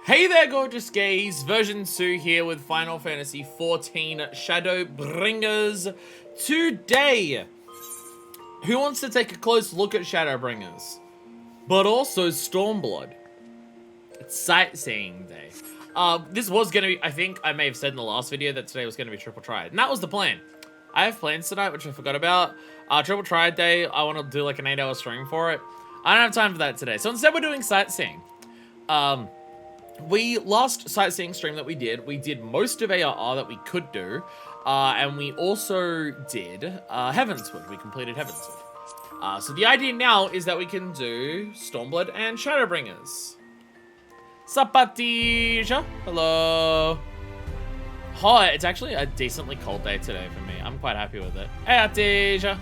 Hey there, gorgeous gays! Version 2 here with Final Fantasy XIV Shadowbringers. Today, who wants to take a close look at Shadowbringers? But also Stormblood. It's Sightseeing Day. This was gonna be, I think I may have said in the last video that today was gonna be Triple Triad. And that was the plan. I have plans tonight, which I forgot about. Triple Triad Day, I want to do like an 8-hour stream for it. I don't have time for that today. So instead we're doing Sightseeing. We last Sightseeing stream that we did most of ARR that we could do, and we also did Heavenswood. We completed Heavenswood. So the idea now is that we can do Stormblood and Shadowbringers. Sup, Atija? Hello. Oh, it's actually a decently cold day today for me. I'm quite happy with it. Hey, Atija.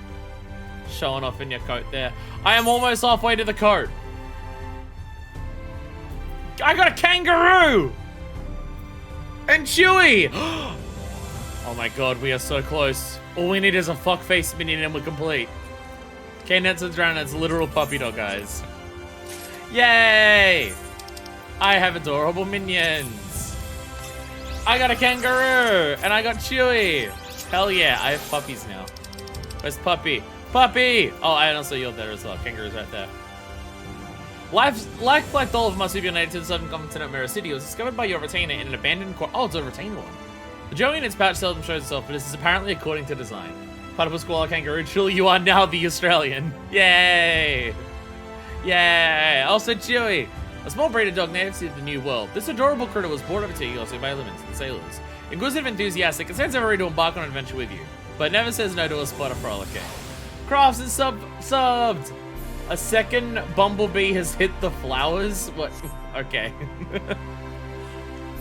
Showing off in your coat there. I am almost halfway to the coat. I got a kangaroo! And Chewy! Oh my god, we are so close. All we need is a fuckface minion and we're complete. K-Nets around its literal puppy dog, guys. Yay! I have adorable minions. I got a kangaroo! And I got Chewy! Hell yeah, I have puppies now. Where's Puppy? Puppy! Oh, and also you're there as well. Kangaroo's right there. Life like all of Marsupial to the southern continent Mirror City was discovered by your retainer in an abandoned oh, it's a retained one. The joey in its pouch seldom shows itself, but this is apparently according to design. Platypus, koala, kangaroo, truly you are now the Australian. Yay! Yay! Also Chewy! A small breed of dog native to the New World. This adorable critter was brought over to you also by limits and sailors. Inquisitive, enthusiastic, it sends ever ready to embark on an adventure with you, but never says no to a spot of frolicking. Crafts is subbed! A second bumblebee has hit the flowers? What? Okay.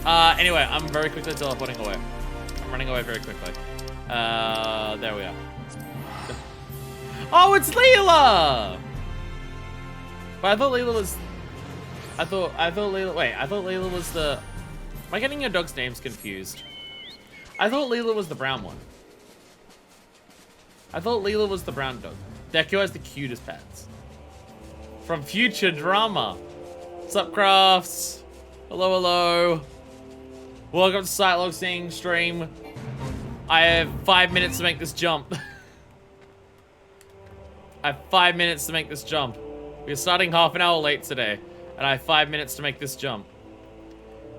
Anyway, I'm very quickly teleporting away. I'm running away very quickly. There we are. Oh, it's Leela! But I thought Leela was... I thought Leela was the... Am I getting your dog's names confused? I thought Leela was the brown one. I thought Leela was the brown dog. Deku has the cutest pets. From Future Drama. What's up, Crafts? Hello, hello. Welcome to Sightseeing stream. I have 5 minutes to make this jump. I have 5 minutes to make this jump. We're starting half an hour late today, and I have 5 minutes to make this jump.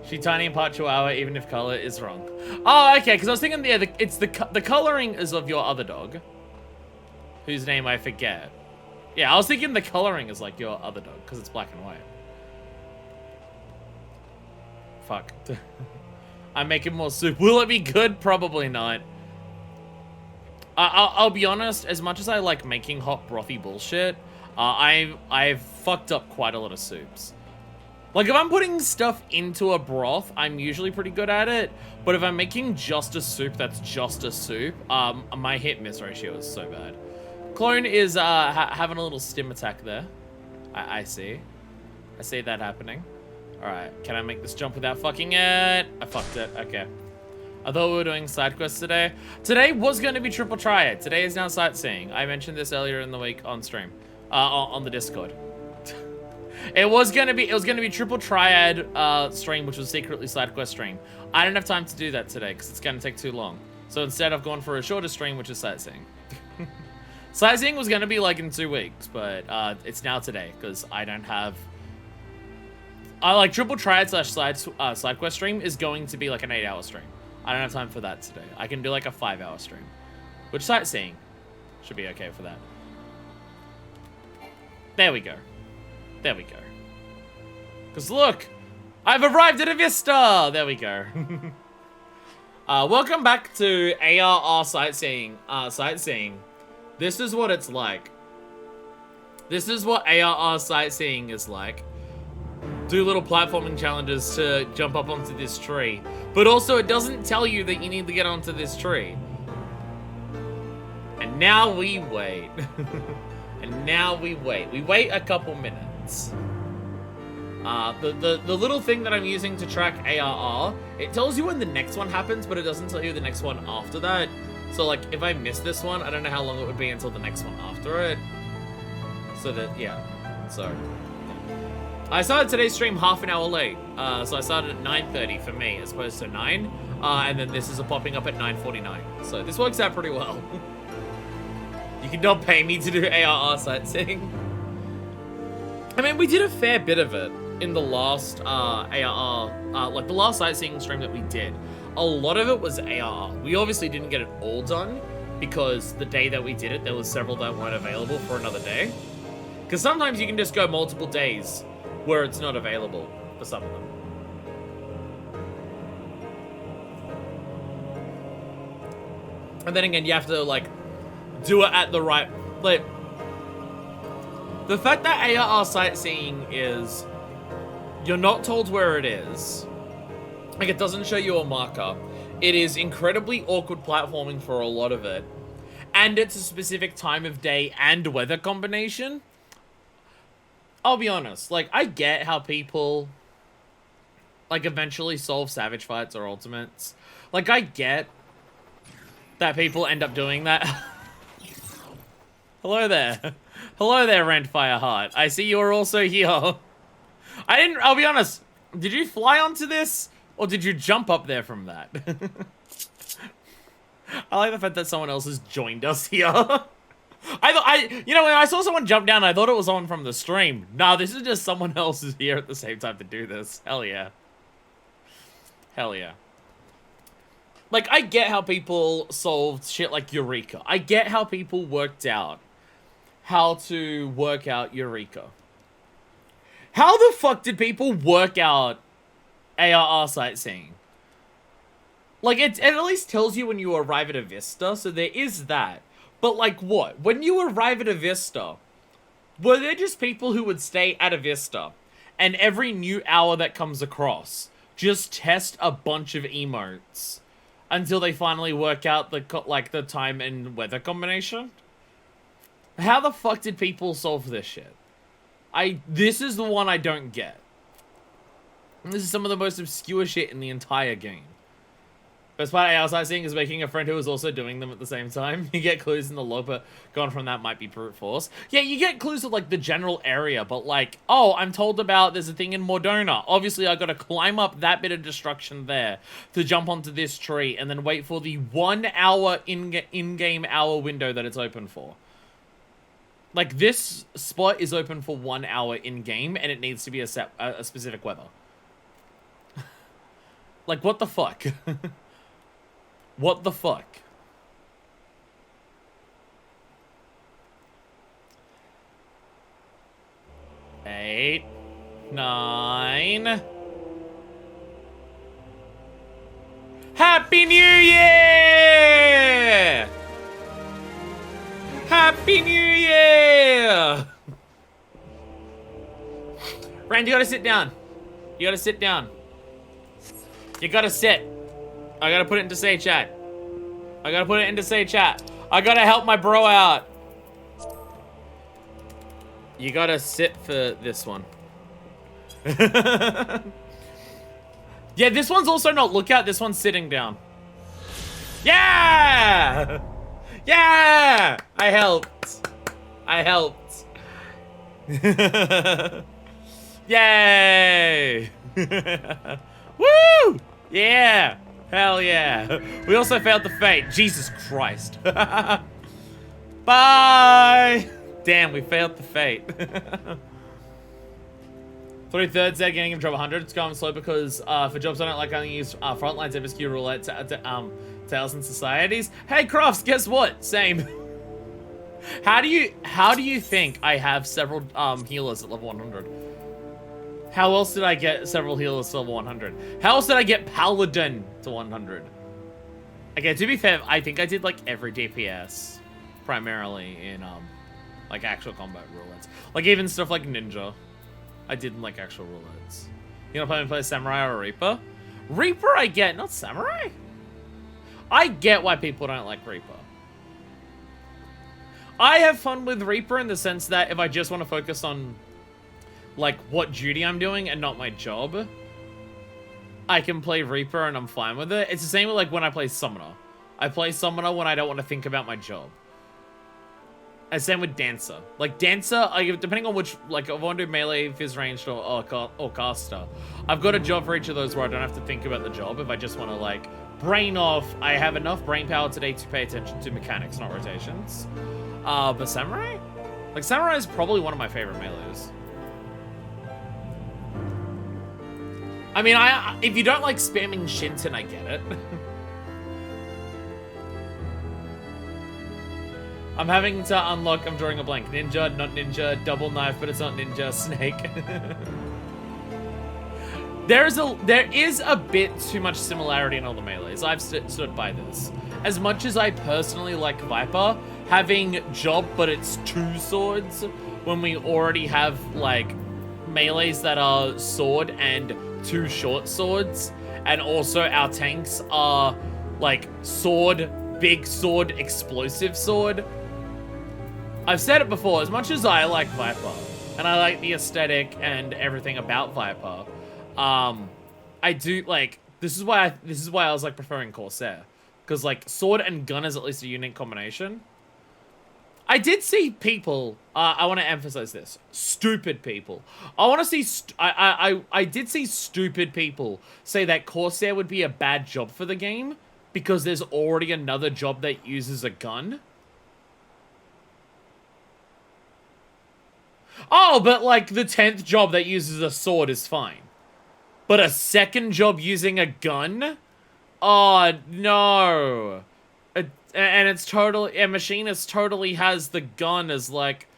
She tiny and part chihuahua, even if color is wrong. Oh, okay, because I was thinking, yeah, it's the coloring is of your other dog, whose name I forget. Yeah, I was thinking the coloring is like your other dog, because it's black and white. Fuck. I'm making more soup. Will it be good? Probably not. I'll be honest, as much as I like making hot brothy bullshit, I've fucked up quite a lot of soups. Like, if I'm putting stuff into a broth, I'm usually pretty good at it. But if I'm making just a soup that's just a soup, my hit-miss ratio is so bad. Clone is having a little stim attack there. I see. I see that happening. Alright, can I make this jump without fucking it? I fucked it, okay. I thought we were doing side quests today. Today was going to be Triple Triad. Today is now Sightseeing. I mentioned this earlier in the week on stream. On the Discord. It was gonna be Triple Triad stream, which was secretly side quest stream. I didn't have time to do that today, because it's gonna take too long. So instead I've gone for a shorter stream, which is Sightseeing. Sightseeing was going to be like in 2 weeks, but it's now today because I don't have... like Triple Triad / side quest stream is going to be like an 8-hour stream. I don't have time for that today. I can do like a 5-hour stream, which Sightseeing should be okay for that. There we go. There we go. Because look, I've arrived at a vista! There we go. Welcome back to ARR Sightseeing. This is what it's like. This is what ARR Sightseeing is like. Do little platforming challenges to jump up onto this tree. But also, it doesn't tell you that you need to get onto this tree. And now we wait. And now we wait. We wait a couple minutes. The little thing that I'm using to track ARR, it tells you when the next one happens, but it doesn't tell you the next one after that. So, like, if I miss this one, I don't know how long it would be until the next one after it. So that, yeah. So, I started today's stream half an hour late. So I started at 9:30 for me as opposed to 9. And then this is popping up at 9:49. So this works out pretty well. You can not pay me to do ARR sightseeing. I mean, we did a fair bit of it in the last ARR, like the last sightseeing stream that we did. A lot of it was ARR. We obviously didn't get it all done because the day that we did it, there was several that weren't available for another day. Because sometimes you can just go multiple days where it's not available for some of them. And then again, you have to, like, do it at the right... Like, the fact that ARR sightseeing is... You're not told where it is. Like, it doesn't show you a marker. It is incredibly awkward platforming for a lot of it. And it's a specific time of day and weather combination. I'll be honest. Like, I get how people... like, eventually solve Savage Fights or Ultimates. Like, I get... that people end up doing that. Hello there. Hello there, Rentfire Heart. I see you're also here. I'll be honest. Did you fly onto this? Or did you jump up there from that? I like the fact that someone else has joined us here. You know, when I saw someone jump down, I thought it was someone from the stream. Nah, this is just someone else who's here at the same time to do this. Hell yeah. Hell yeah. Like, I get how people solved shit like Eureka. I get how people worked out how to work out Eureka. How the fuck did people work out ARR sightseeing? Like, it at least tells you when you arrive at a vista, so there is that. But, like, what? When you arrive at a vista, were there just people who would stay at a vista, and every new hour that comes across, just test a bunch of emotes until they finally work out the time and weather combination? How the fuck did people solve this shit? This is the one I don't get. This is some of the most obscure shit in the entire game. Best part of AR sightseeing is making a friend who is also doing them at the same time. You get clues in the log, but going from that might be brute force. Yeah, you get clues of, like, the general area, but, like, oh, I'm told about there's a thing in Mordona. Obviously, I gotta climb up that bit of destruction there to jump onto this tree and then wait for the 1 hour in-game hour window that it's open for. Like, this spot is open for 1 hour in-game, and it needs to be a specific weather. Like, what the fuck? What the fuck? Eight, 9. Happy New Year! Happy New Year! Rand, you gotta sit down. You gotta sit down. You gotta sit. I gotta put it into say chat. I gotta put it into say chat. I gotta help my bro out. You gotta sit for this one. Yeah, this one's also not lookout. This one's sitting down. Yeah! Yeah! I helped. I helped. Yay! Woo! Yeah! Hell yeah. We also failed the fate. Jesus Christ. Bye! Damn, we failed the fate. 3/3 there, getting him job 100. It's going slow because for jobs I don't like, I only use Frontlines, MSQ, Roulette, Tales and Societies. Hey, Crofts, guess what? Same. How do you think I have several healers at level 100? How else did I get several healers to level 100? How else did I get Paladin to 100? Okay, to be fair, I think I did like every DPS primarily in like actual combat roulettes. Like even stuff like Ninja, I did in like actual roulettes. You gonna play Samurai or Reaper? Reaper I get, not Samurai. I get why people don't like Reaper. I have fun with Reaper in the sense that if I just want to focus on like what duty I'm doing and not my job, I can play Reaper and I'm fine with it. It's the same with like when I play Summoner. I play Summoner when I don't want to think about my job. And same with Dancer. Like, Dancer, depending on which, like, if I want to do melee, fizz ranged, or caster, I've got a job for each of those where I don't have to think about the job if I just want to, like, brain off. I have enough brain power today to pay attention to mechanics, not rotations. But Samurai? Like, Samurai is probably one of my favorite melees. I mean, if you don't like spamming Shinton, I get it. I'm having to unlock, I'm drawing a blank. Ninja, not ninja, double knife, but it's not ninja, snake. There is a bit too much similarity in all the melees. I've stood by this. As much as I personally like Viper, having job, but it's 2 swords, when we already have, like, melees that are sword and 2 short swords, and also our tanks are, like, sword, big sword, explosive sword. I've said it before, as much as I like Viper, and I like the aesthetic and everything about Viper, I do, like, this is why I was, like, preferring Corsair. Because, like, sword and gun is at least a unique combination. I did see people, I want to emphasize this, stupid people. I did see stupid people say that Corsair would be a bad job for the game because there's already another job that uses a gun. Oh, but, like, the 10th job that uses a sword is fine. But a second job using a gun? Oh, no. And it's totally... A machinist totally has the gun as, like,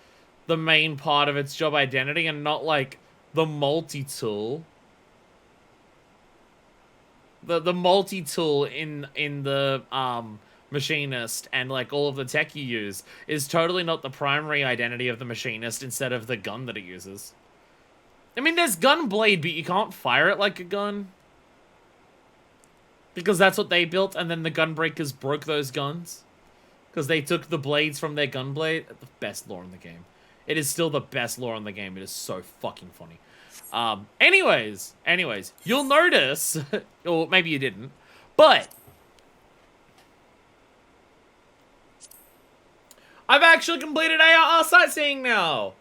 the main part of its job identity and not, like, the multi-tool. The multi-tool in the, machinist and, like, all of the tech you use is totally not the primary identity of the machinist instead of the gun that it uses. I mean, there's gun blade, but you can't fire it like a gun. Because that's what they built, and then the gunbreakers broke those guns. Because they took the blades from their gun blade. The best lore in the game. It is still the best lore in the game. It is so fucking funny. Anyways, you'll notice, or maybe you didn't, but I've actually completed ARR sightseeing now.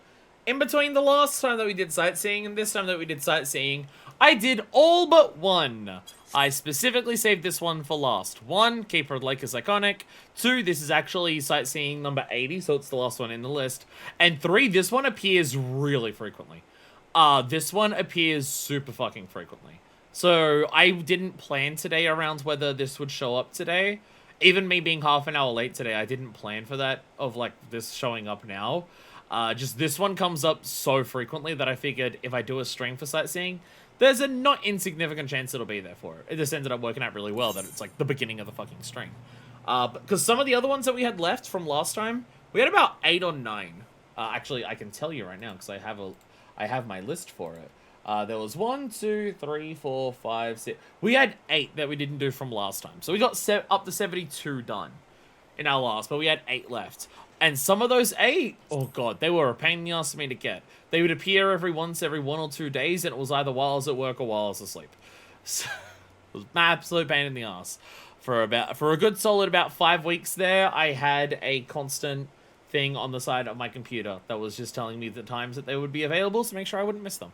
In between the last time that we did sightseeing and this time that we did sightseeing, I did all but one. I specifically saved this one for last. 1, Keeper of Lake is iconic. 2, this is actually sightseeing number 80, so it's the last one in the list. And 3, this one appears really frequently. This one appears super fucking frequently. So I didn't plan today around whether this would show up today. Even me being half an hour late today, I didn't plan for that, of like this showing up now. Just this one comes up so frequently that I figured if I do a stream for sightseeing, there's a not insignificant chance it'll be there for it. It just ended up working out really well that it's like the beginning of the fucking stream. Because some of the other ones that we had left from last time, we had about 8 or 9. Actually, I can tell you right now because I have my list for it. There was 1, 2, 3, 4, 5, 6. We had 8 that we didn't do from last time. So we got up to 72 done in our last, but we had 8 left. And some of those 8, oh god, they were a pain in the ass for me to get. They would appear every 1 or 2 days, and it was either while I was at work or while I was asleep. So, it was an absolute pain in the ass. For a good solid about 5 weeks there, I had a constant thing on the side of my computer that was just telling me the times that they would be available to make sure I wouldn't miss them.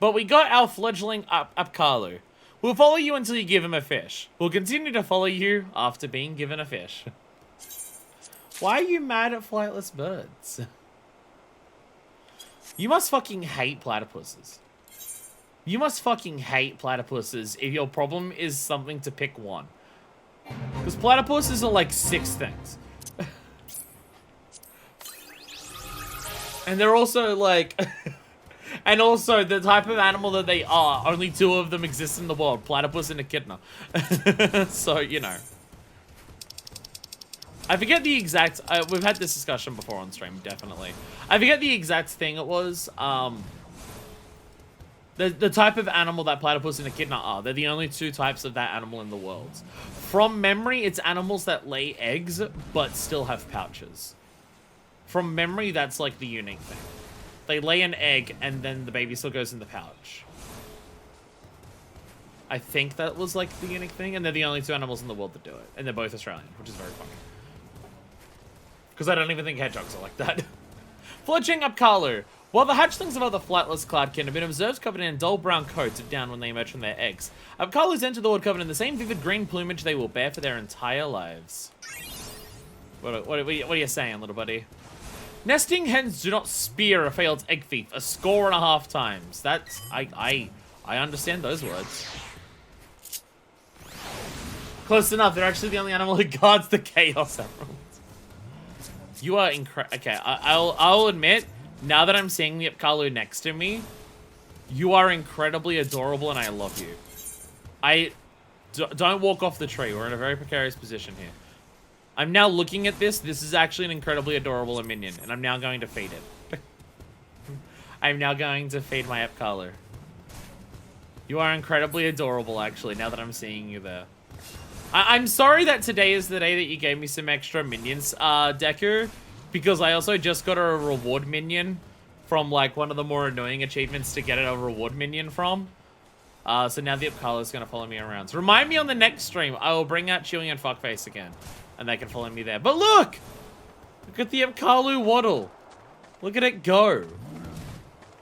But we got our fledgling Apkalu. We'll follow you until you give him a fish. We'll continue to follow you after being given a fish. Why are you mad at flightless birds? You must fucking hate platypuses. You must fucking hate platypuses if your problem is something to pick one. Because platypuses are like 6 things. And they're also like... and also, the type of animal that they are, only 2 of them exist in the world. Platypus and echidna. So, you know. I forget the exact... we've had this discussion before on stream, definitely. I forget the exact thing it was. The type of animal that platypus and echidna are. They're the only 2 types of that animal in the world. From memory, it's animals that lay eggs, but still have pouches. From memory, that's like the unique thing. They lay an egg, and then the baby still goes in the pouch. I think that was like the unique thing, and they're the only 2 animals in the world that do it. And they're both Australian, which is very funny. Because I don't even think hedgehogs are like that. Fledging Apkalu. While the hatchlings of other flightless cloudkin have been observed covered in dull brown coats of down when they emerge from their eggs, Apkalus enter the world covered in the same vivid green plumage they will bear for their entire lives. What are you saying, little buddy? Nesting hens do not spear a failed egg thief 1.5 times. That's... I understand those words. Close enough. They're actually the only animal who guards the Chaos Emeralds. You are incredible. Okay, I'll admit, now that I'm seeing the Apkalu next to me, you are incredibly adorable and I love you. Don't walk off the tree. We're in a very precarious position here. I'm now looking at this. This is actually an incredibly adorable minion, and I'm now going to feed it. I'm now going to feed my Apkalu. You are incredibly adorable, actually, now that I'm seeing you there. I'm sorry that today is the day that you gave me some extra minions, Deku, because I also just got a reward minion from, like, one of the more annoying achievements to get a reward minion from. So now the Apkalu is going to follow me around. So remind me on the next stream, I will bring out Chewy and Fuckface again, and they can follow me there. But look! Look at the Apkalu waddle. Look at it go.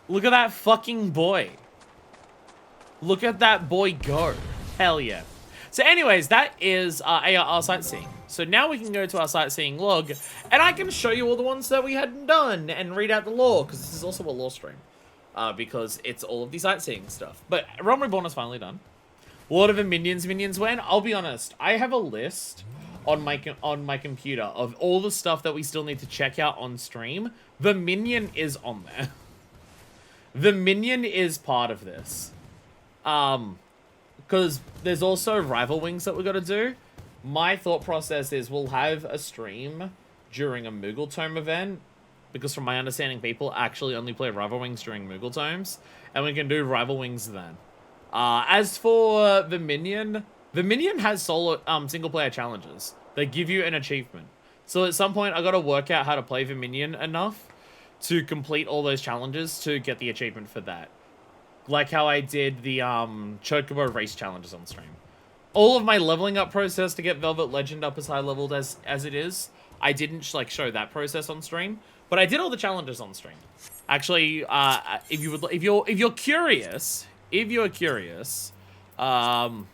Look at that fucking boy. Look at that boy go. Hell yeah. So anyways, that is our sightseeing. So now we can go to our sightseeing log, and I can show you all the ones that we hadn't done and read out the lore, because this is also a lore stream. Because it's all of the sightseeing stuff. But Realm Reborn is finally done. Lord of the Minions when? I'll be honest, I have a list on my computer of all the stuff that we still need to check out on stream. The Minion is on there. The Minion is part of this. Because there's also Rival Wings that we got to do. My thought process is we'll have a stream during a Moogle Tome event, because from my understanding, people actually only play Rival Wings during Moogle Tomes, and we can do Rival Wings then. As for the Minion has solo single player challenges. They give you an achievement. So at some point, I got to work out how to play the Minion enough to complete all those challenges to get the achievement for that. Like how I did the Chocobo race challenges on stream. All of my leveling up process to get Velvet Legend up as high leveled as it is, I didn't like show that process on stream, but I did all the challenges on stream. Actually, if you're curious, no,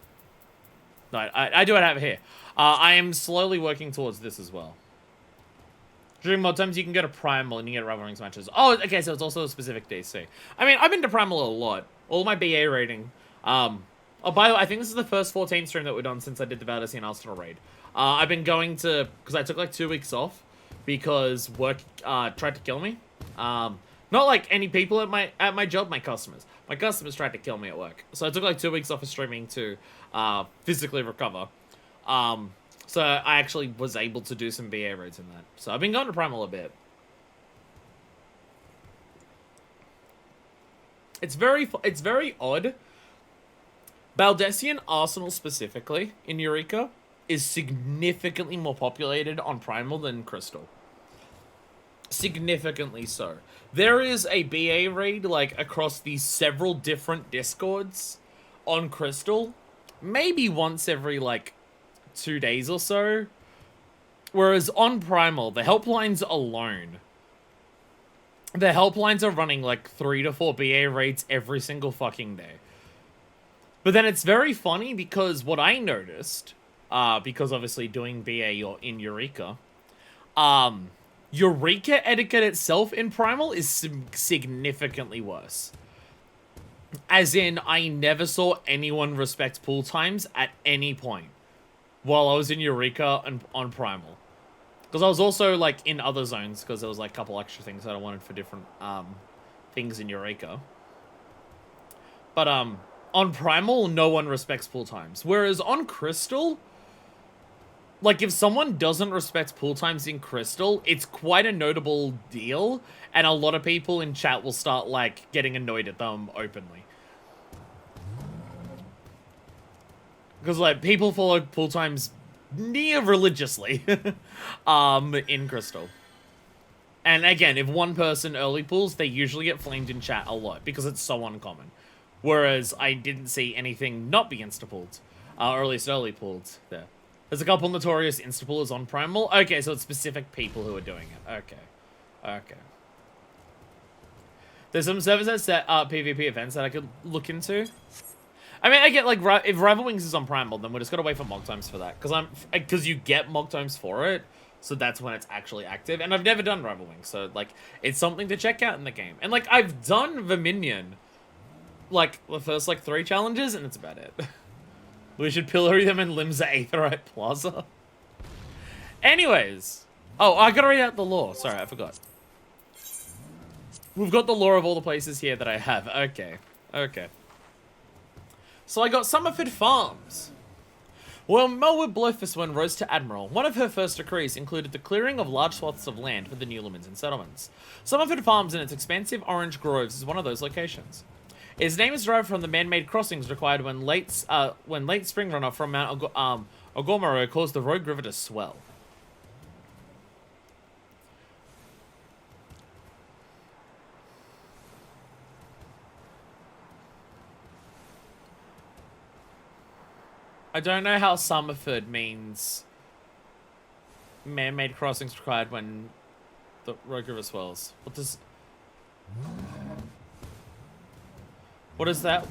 I do have it here. I am slowly working towards this as well. During mod times, you can go to Primal and you get Rival Rings matches. Oh, okay, so it's also a specific DC. I mean, I've been to Primal a lot. All my BA rating. Oh, by the way, I think this is the first 14 stream that we've done since I did the Valdez and Arsenal raid. I've been going to, because I took like 2 weeks off because work tried to kill me. Not like any people at my job, my customers. My customers tried to kill me at work. So I took like 2 weeks off of streaming to physically recover. So I actually was able to do some BA raids in that. So I've been going to Primal a bit. It's very odd. Baldessian Arsenal specifically in Eureka is significantly more populated on Primal than Crystal. Significantly so. There is a BA raid like across these several different Discords on Crystal, maybe once every like 2 days or so. Whereas on Primal, the helplines alone, the helplines are running like 3 to 4 BA raids every single fucking day. But then it's very funny because what I noticed, because obviously doing BA in Eureka, Eureka etiquette itself in Primal is significantly worse. As in, I never saw anyone respect pool times at any point while I was in Eureka and on Primal. Because I was also, like, in other zones, because there was, like, a couple extra things that I wanted for different, things in Eureka. But, on Primal, no one respects pool times. Whereas on Crystal, like, if someone doesn't respect pool times in Crystal, it's quite a notable deal, and a lot of people in chat will start, like, getting annoyed at them openly. Because, like, people follow pool times near religiously in Crystal. And again, if one person early pulls, they usually get flamed in chat a lot because it's so uncommon. Whereas I didn't see anything not be insta-pulled, or at least early pulled there. There's a couple notorious insta-pullers on Primal. Okay, so it's specific people who are doing it. Okay. There's some servers that set PvP events that I could look into. I mean, I get, like, if Rival Wings is on Primal, then we just gotta wait for Mog Times for that. Because you get Mog Times for it, so that's when it's actually active. And I've never done Rival Wings, so, like, it's something to check out in the game. And, like, I've done Verminion, like, the first, like, 3 challenges, and it's about it. We should pillory them in Limsa Aetherite Plaza. Anyways. Oh, I gotta read out the lore. Sorry, I forgot. We've got the lore of all the places here that I have. Okay. So I got Summerford Farms. Well, Melwood Blowfistwind rose to Admiral. One of her first decrees included the clearing of large swaths of land for the new Lumenton settlements. Summerford Farms and its expansive orange groves is one of those locations. Its name is derived from the man-made crossings required when late spring runoff from Mount Ogormaro caused the Rogue River to swell. I don't know how Summerford means man-made crossings required when the Rogue River swells. What does that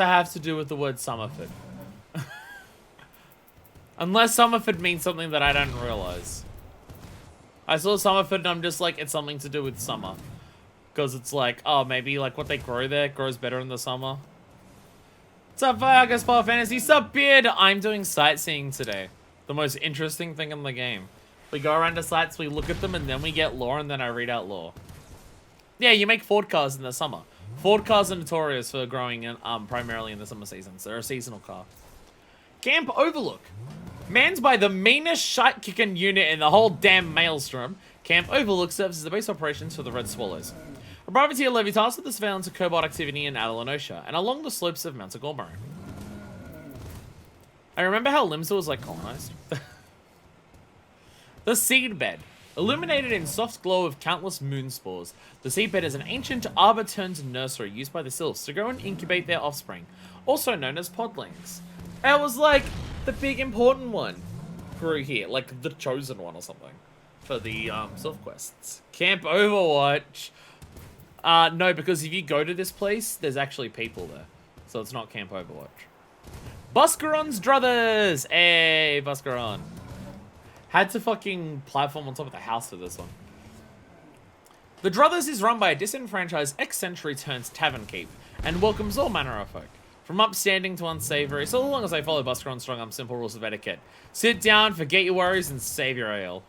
have to do with the word Summerford? Unless Summerford means something that I don't realize. I saw Summerford and I'm just like, it's something to do with summer. Because it's like, oh, maybe like what they grow there grows better in the summer. What's up, Viagra Final Fantasy? Sup, Beard? I'm doing sightseeing today. The most interesting thing in the game. We go around to sites, we look at them, and then we get lore, and then I read out lore. Yeah, you make Ford cars in the summer. Ford cars are notorious for growing in, primarily in the summer seasons. They're a seasonal car. Camp Overlook. Manned by the meanest shite-kicking unit in the whole damn Maelstrom, Camp Overlook serves as the base operations for the Red Swallows. A privateer levy tasked with the surveillance of cobalt activity in Adelanosha and along the slopes of Mount Gormaro. I remember how Limsa was, like, colonized. The Seedbed. Illuminated in soft glow of countless moon spores, the seedbed is an ancient arbor-turned nursery used by the sylphs to grow and incubate their offspring, also known as podlings. It was like the big important one grew here, like the chosen one or something, for the sylph quests. Camp Overwatch. No, because if you go to this place, there's actually people there, so it's not Camp Overwatch. Buscaron's Druthers! Hey, Buscaron. Had to fucking platform on top of the house for this one. The Druthers is run by a disenfranchised ex-century turns tavern keep and welcomes all manner of folk, from upstanding to unsavory, so long as they follow Buscaron's strong simple rules of etiquette. Sit down, forget your worries, and save your ale.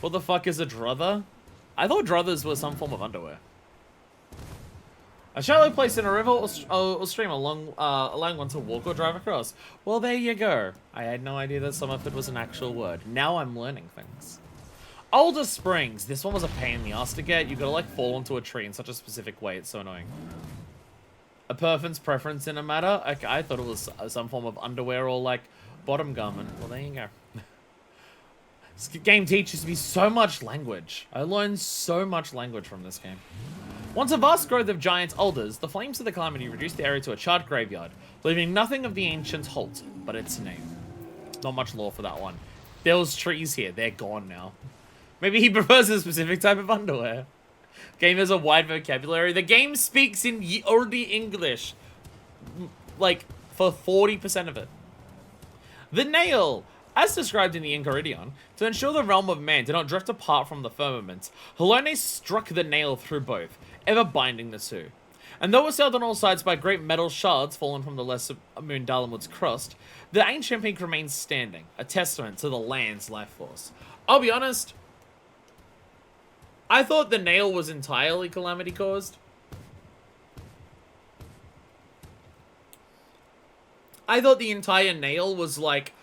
What the fuck is a Druther? I thought Druthers were some form of underwear. A shallow place in a river or stream allowing one to walk or drive across. Well, there you go. I had no idea that Summerford was an actual word. Now I'm learning things. Older Springs. This one was a pain in the ass to get. You gotta, like, fall onto a tree in such a specific way. It's so annoying. A person's preference in a matter? Okay, I thought it was some form of underwear or, like, bottom garment. Well, there you go. This game teaches me so much language. I learned so much language from this game. Once a vast growth of giant alders, the flames of the calamity reduced the area to a charred graveyard, leaving nothing of the ancient halt but its name. Not much lore for that one. There was trees here, they're gone now. Maybe he prefers a specific type of underwear. Game has a wide vocabulary. The game speaks in Urdu English, like, for 40% of it. The Nail. As described in the Enchiridion, to ensure the realm of man did not drift apart from the firmament, Halone struck the nail through both, ever binding the two. And though assailed on all sides by great metal shards fallen from the lesser moon Dalamud's crust, the ancient peak remains standing, a testament to the land's life force. I'll be honest, I thought the nail was entirely calamity caused. I thought the entire nail was like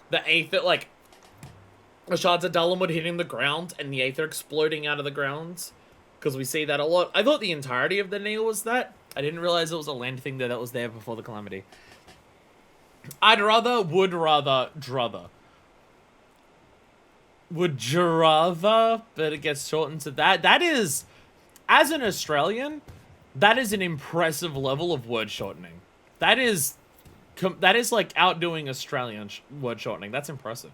the aether, like the shards of Dalamud hitting the ground and the aether exploding out of the ground. Because we see that a lot. I thought the entirety of the nail was that. I didn't realize it was a land thing that was there before the calamity. Would rather, druther. Would you rather, but it gets shortened to that. That is, as an Australian, that is an impressive level of word shortening. That is That is like outdoing Australian word shortening. That's impressive.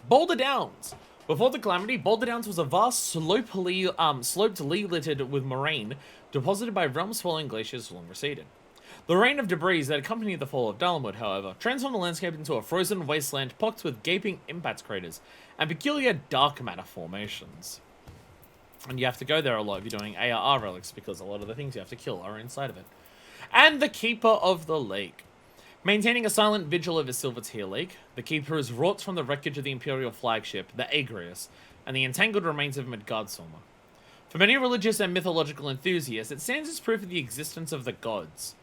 Boulder Downs. Before the calamity, Boulder Downs was a vast sloped littered with moraine deposited by realms falling glaciers long receded. The rain of debris that accompanied the fall of Dalamud, however, transformed the landscape into a frozen wasteland pocked with gaping impact craters and peculiar dark matter formations. And you have to go there a lot if you're doing ARR relics because a lot of the things you have to kill are inside of it. And the Keeper of the Lake. Maintaining a silent vigil over Silvertear Lake, the Keeper is wrought from the wreckage of the Imperial flagship, the Agrius, and the entangled remains of Midgardsormr. For many religious and mythological enthusiasts, it stands as proof of the existence of the gods.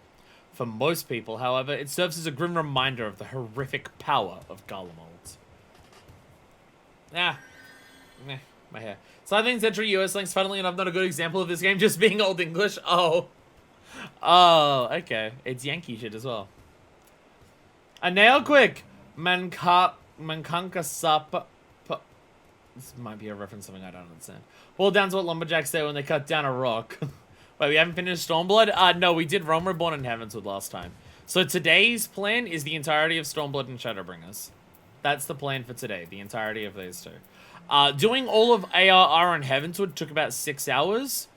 For most people, however, it serves as a grim reminder of the horrific power of Garlemald. My hair. Sightseeing Century US links, funnily enough, not a good example of this game just being Old English. Oh, okay. It's Yankee shit as well. A nail quick! Mankanka Sap. This might be a reference to something I don't understand. Well, down to what lumberjacks say when they cut down a rock. Wait, we haven't finished Stormblood? No, we did Realm Reborn and Heavensward last time. So today's plan is the entirety of Stormblood and Shadowbringers. That's the plan for today, the entirety of these two. Doing all of ARR and Heavensward took about 6 hours.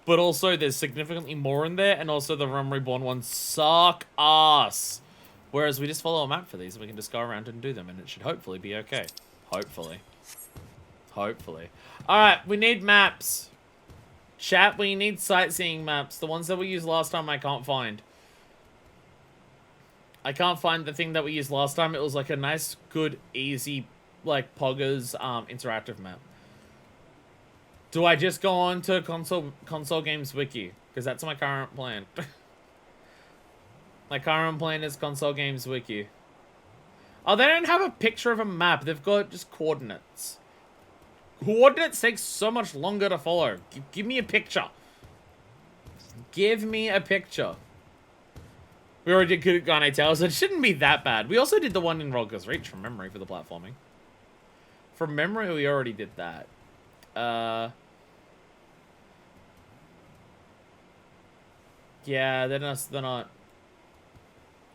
But also, there's significantly more in there, and also the Realm Reborn ones suck ass. Whereas we just follow a map for these, and we can just go around and do them, and it should hopefully be okay. Hopefully. Hopefully. Alright, we need maps. Chat, we need sightseeing maps. The ones that we used last time I can't find. I can't find the thing that we used last time. It was like a nice, good, easy, like, Poggers interactive map. Do I just go on to console games wiki? Because that's my current plan. My current plan is console games wiki. Oh, they don't have a picture of a map. They've got just coordinates. Coordinates take so much longer to follow. Give me a picture. Give me a picture. We already did Garnet Tales, so it shouldn't be that bad. We also did the one in Roger's Reach from memory for the platforming. From memory, we already did that. Yeah, they're not.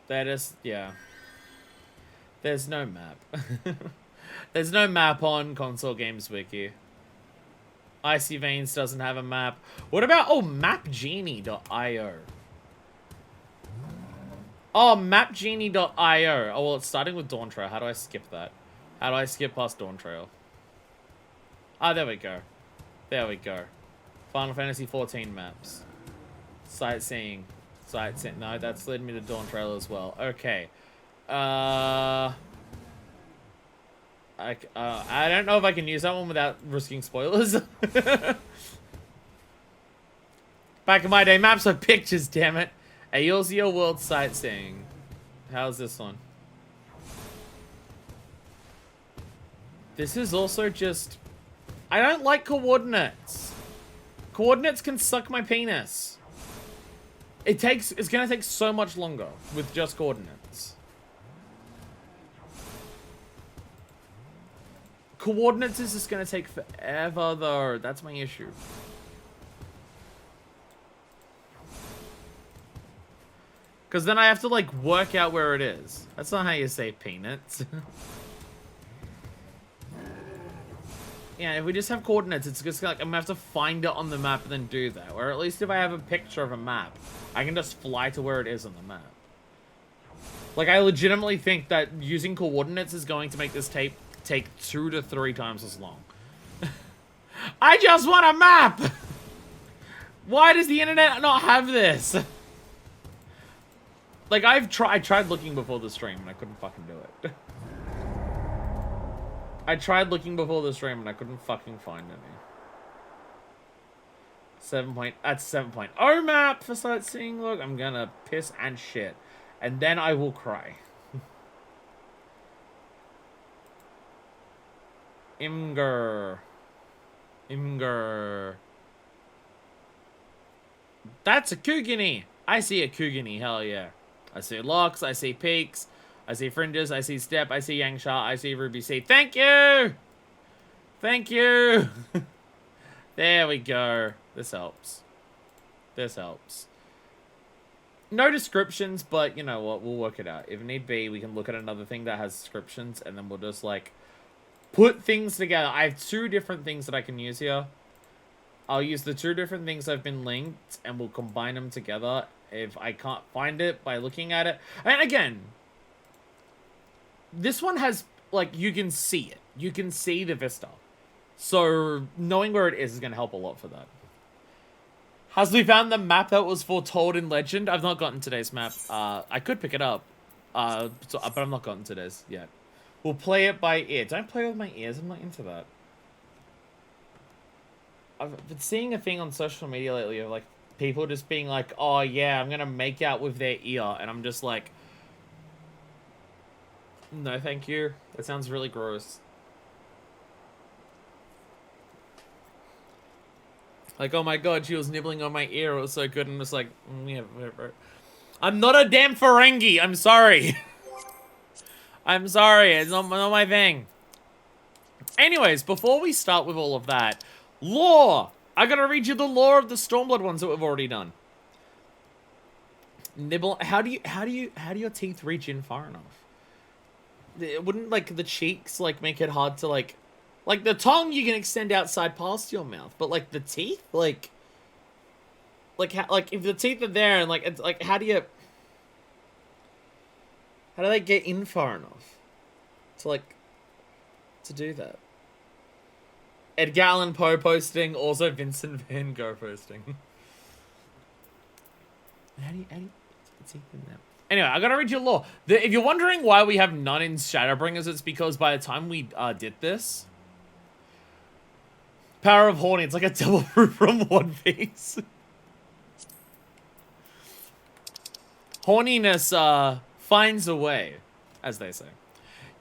They're just, yeah. There's no map. There's no map on console games wiki. Icy Veins doesn't have a map. What about, oh, mapgenie.io. Oh, mapgenie.io. Oh, well, it's starting with Dawn Trail. How do I skip that? How do I skip past Dawn Trail? Ah, there we go. There we go. Final Fantasy 14 maps. Sightseeing. No, that's led me to Dawn Trail as well. Okay. I don't know if I can use that one without risking spoilers. Back in my day, maps are pictures, damn it. Eorzea World Sightseeing. How's this one? This is also just... I don't like coordinates. Coordinates can suck my penis. It's gonna take so much longer with just coordinates. Coordinates is just gonna take forever though. That's my issue. Because then I have to like work out where it is. That's not how you say peanuts. Yeah, if we just have coordinates, it's just like I'm gonna have to find it on the map and then do that. Or at least if I have a picture of a map, I can just fly to where it is on the map. Like, I legitimately think that using coordinates is going to make this tape take 2 to 3 times as long. I just want a map! Why does the internet not have this? Like, I tried looking before the stream and I couldn't fucking do it. I tried looking before the stream and I couldn't fucking find any. 7.0 map for Sightseeing Log. I'm gonna piss and shit. And then I will cry. Imgur. That's a Kugini. I see a Kugini, hell yeah. I see locks, I see peaks, I see fringes, I see step, I see Yangsha, I see Ruby Seed. Thank you! Thank you! There we go. This helps. This helps. No descriptions, but you know what? We'll work it out. If need be, we can look at another thing that has descriptions, and then we'll just, like, put things together. I have 2 different things that I can use here. I'll use the 2 different things I've been linked, and we'll combine them together if I can't find it by looking at it. And again, this one has, like, you can see it. You can see the vista. So, knowing where it is going to help a lot for that. Has we found the map that was foretold in Legend? I've not gotten today's map. I could pick it up. But I've not gotten today's yet. We'll play it by ear. Don't play with my ears. I'm not into that. I've been seeing a thing on social media lately of, like, people just being like, oh, yeah, I'm going to make out with their ear. And I'm just like, no, thank you. That sounds really gross. Like, oh my god, she was nibbling on my ear. It was so good. And just like, yeah, whatever. I'm not a damn Ferengi. I'm sorry. I'm sorry. It's not my thing. Anyways, before we start with all of that, lore. I gotta read you the lore of the Stormblood ones that we've already done. Nibble. How do your teeth reach in far enough? It wouldn't, like, the cheeks, like, make it hard to, like the tongue you can extend outside past your mouth, but, like, the teeth, like if the teeth are there and, like, it's like, how do they get in far enough to, like, to do that? Edgar Allan Poe posting, also Vincent Van Gogh posting. How do you put the teeth in there? Anyway, I gotta read you lore. If you're wondering why we have none in Shadowbringers, it's because by the time we did this, Power of Horny, it's like a double fruit from One Piece. Horniness finds a way, as they say.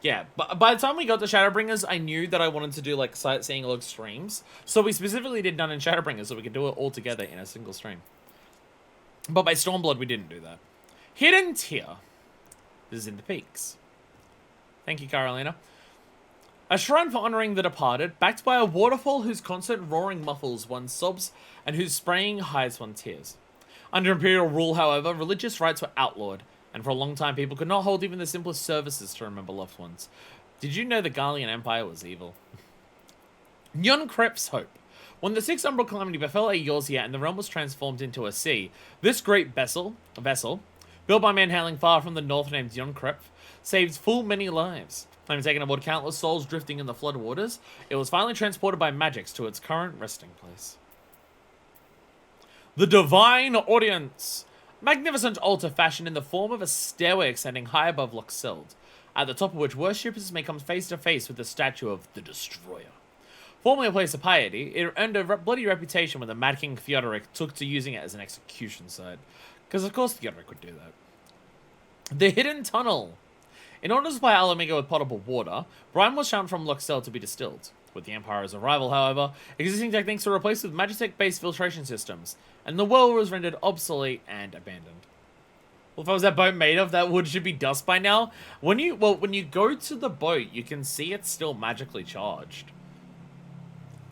Yeah, but by the time we got to Shadowbringers, I knew that I wanted to do, like, Sightseeing Log streams. So we specifically did none in Shadowbringers so we could do it all together in a single stream. But by Stormblood, we didn't do that. Hidden Tier. This is in the peaks. Thank you, Carolina. A shrine for honoring the departed, backed by a waterfall whose constant roaring muffles one's sobs and whose spraying hides one's tears. Under Imperial rule, however, religious rites were outlawed, and for a long time people could not hold even the simplest services to remember loved ones. Did you know the Garlean Empire was evil? Nyon Krep's Hope. When the sixth umbral calamity befell Eorzea and the realm was transformed into a sea, this great vessel, built by men hailing far from the north named Nyon Krep, saved full many lives. Having taken aboard countless souls drifting in the flood waters, it was finally transported by magics to its current resting place. The Divine Audience. Magnificent altar fashioned in the form of a stairway extending high above Luxeld, at the top of which worshippers may come face to face with the statue of the Destroyer. Formerly a place of piety, it earned a bloody reputation when the Mad King Theodoric took to using it as an execution site. Because of course Theodoric would do that. The Hidden Tunnel. In order to supply Alamega with potable water, brine was shown from Luxeld to be distilled. With the Empire's arrival, however, existing techniques were replaced with Magitech-based filtration systems, and the well was rendered obsolete and abandoned. Well, if I was that boat made of, that wood should be dust by now. When you go to the boat, you can see it's still magically charged.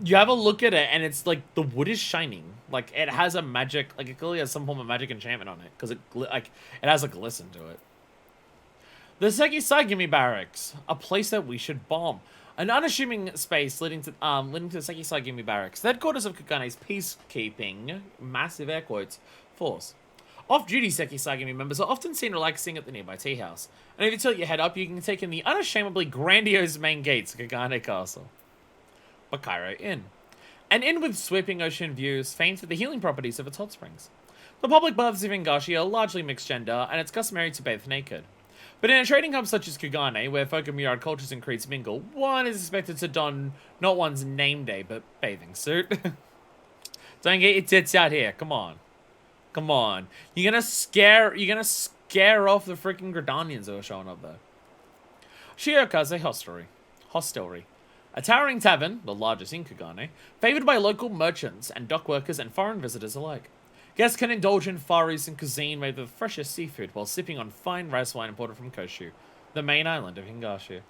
You have a look at it, and it's like the wood is shining. Like it has a magic, like it clearly has some form of magic enchantment on it, because it has a glisten to it. The Sekisagami Barracks, a place that we should bomb. An unassuming space leading to the Sekisagami Barracks, the headquarters of Kagane's peacekeeping, massive air quotes, force. Off-duty Sekisagami members are often seen relaxing at the nearby tea house, and if you tilt your head up, you can take in the unashamedly grandiose main gates of Kagane Castle. Bakairo Inn. An inn with sweeping ocean views, famed for the healing properties of its hot springs. The public baths of Ingashi are largely mixed gender, and it's customary to bathe naked. But in a trading hub such as Kagane, where folk of myriad cultures and creeds mingle, one is expected to don not one's name day, but bathing suit. Don't get your tits out here. Come on. Come on. You're gonna scare off the freaking Gridanians who are showing up there. Shiokaze Hostelry. A towering tavern, the largest in Kagane, favored by local merchants and dock workers and foreign visitors alike. Guests can indulge in Far Eastern cuisine made with the freshest seafood while sipping on fine rice wine imported from Koshu, the main island of Hingashi.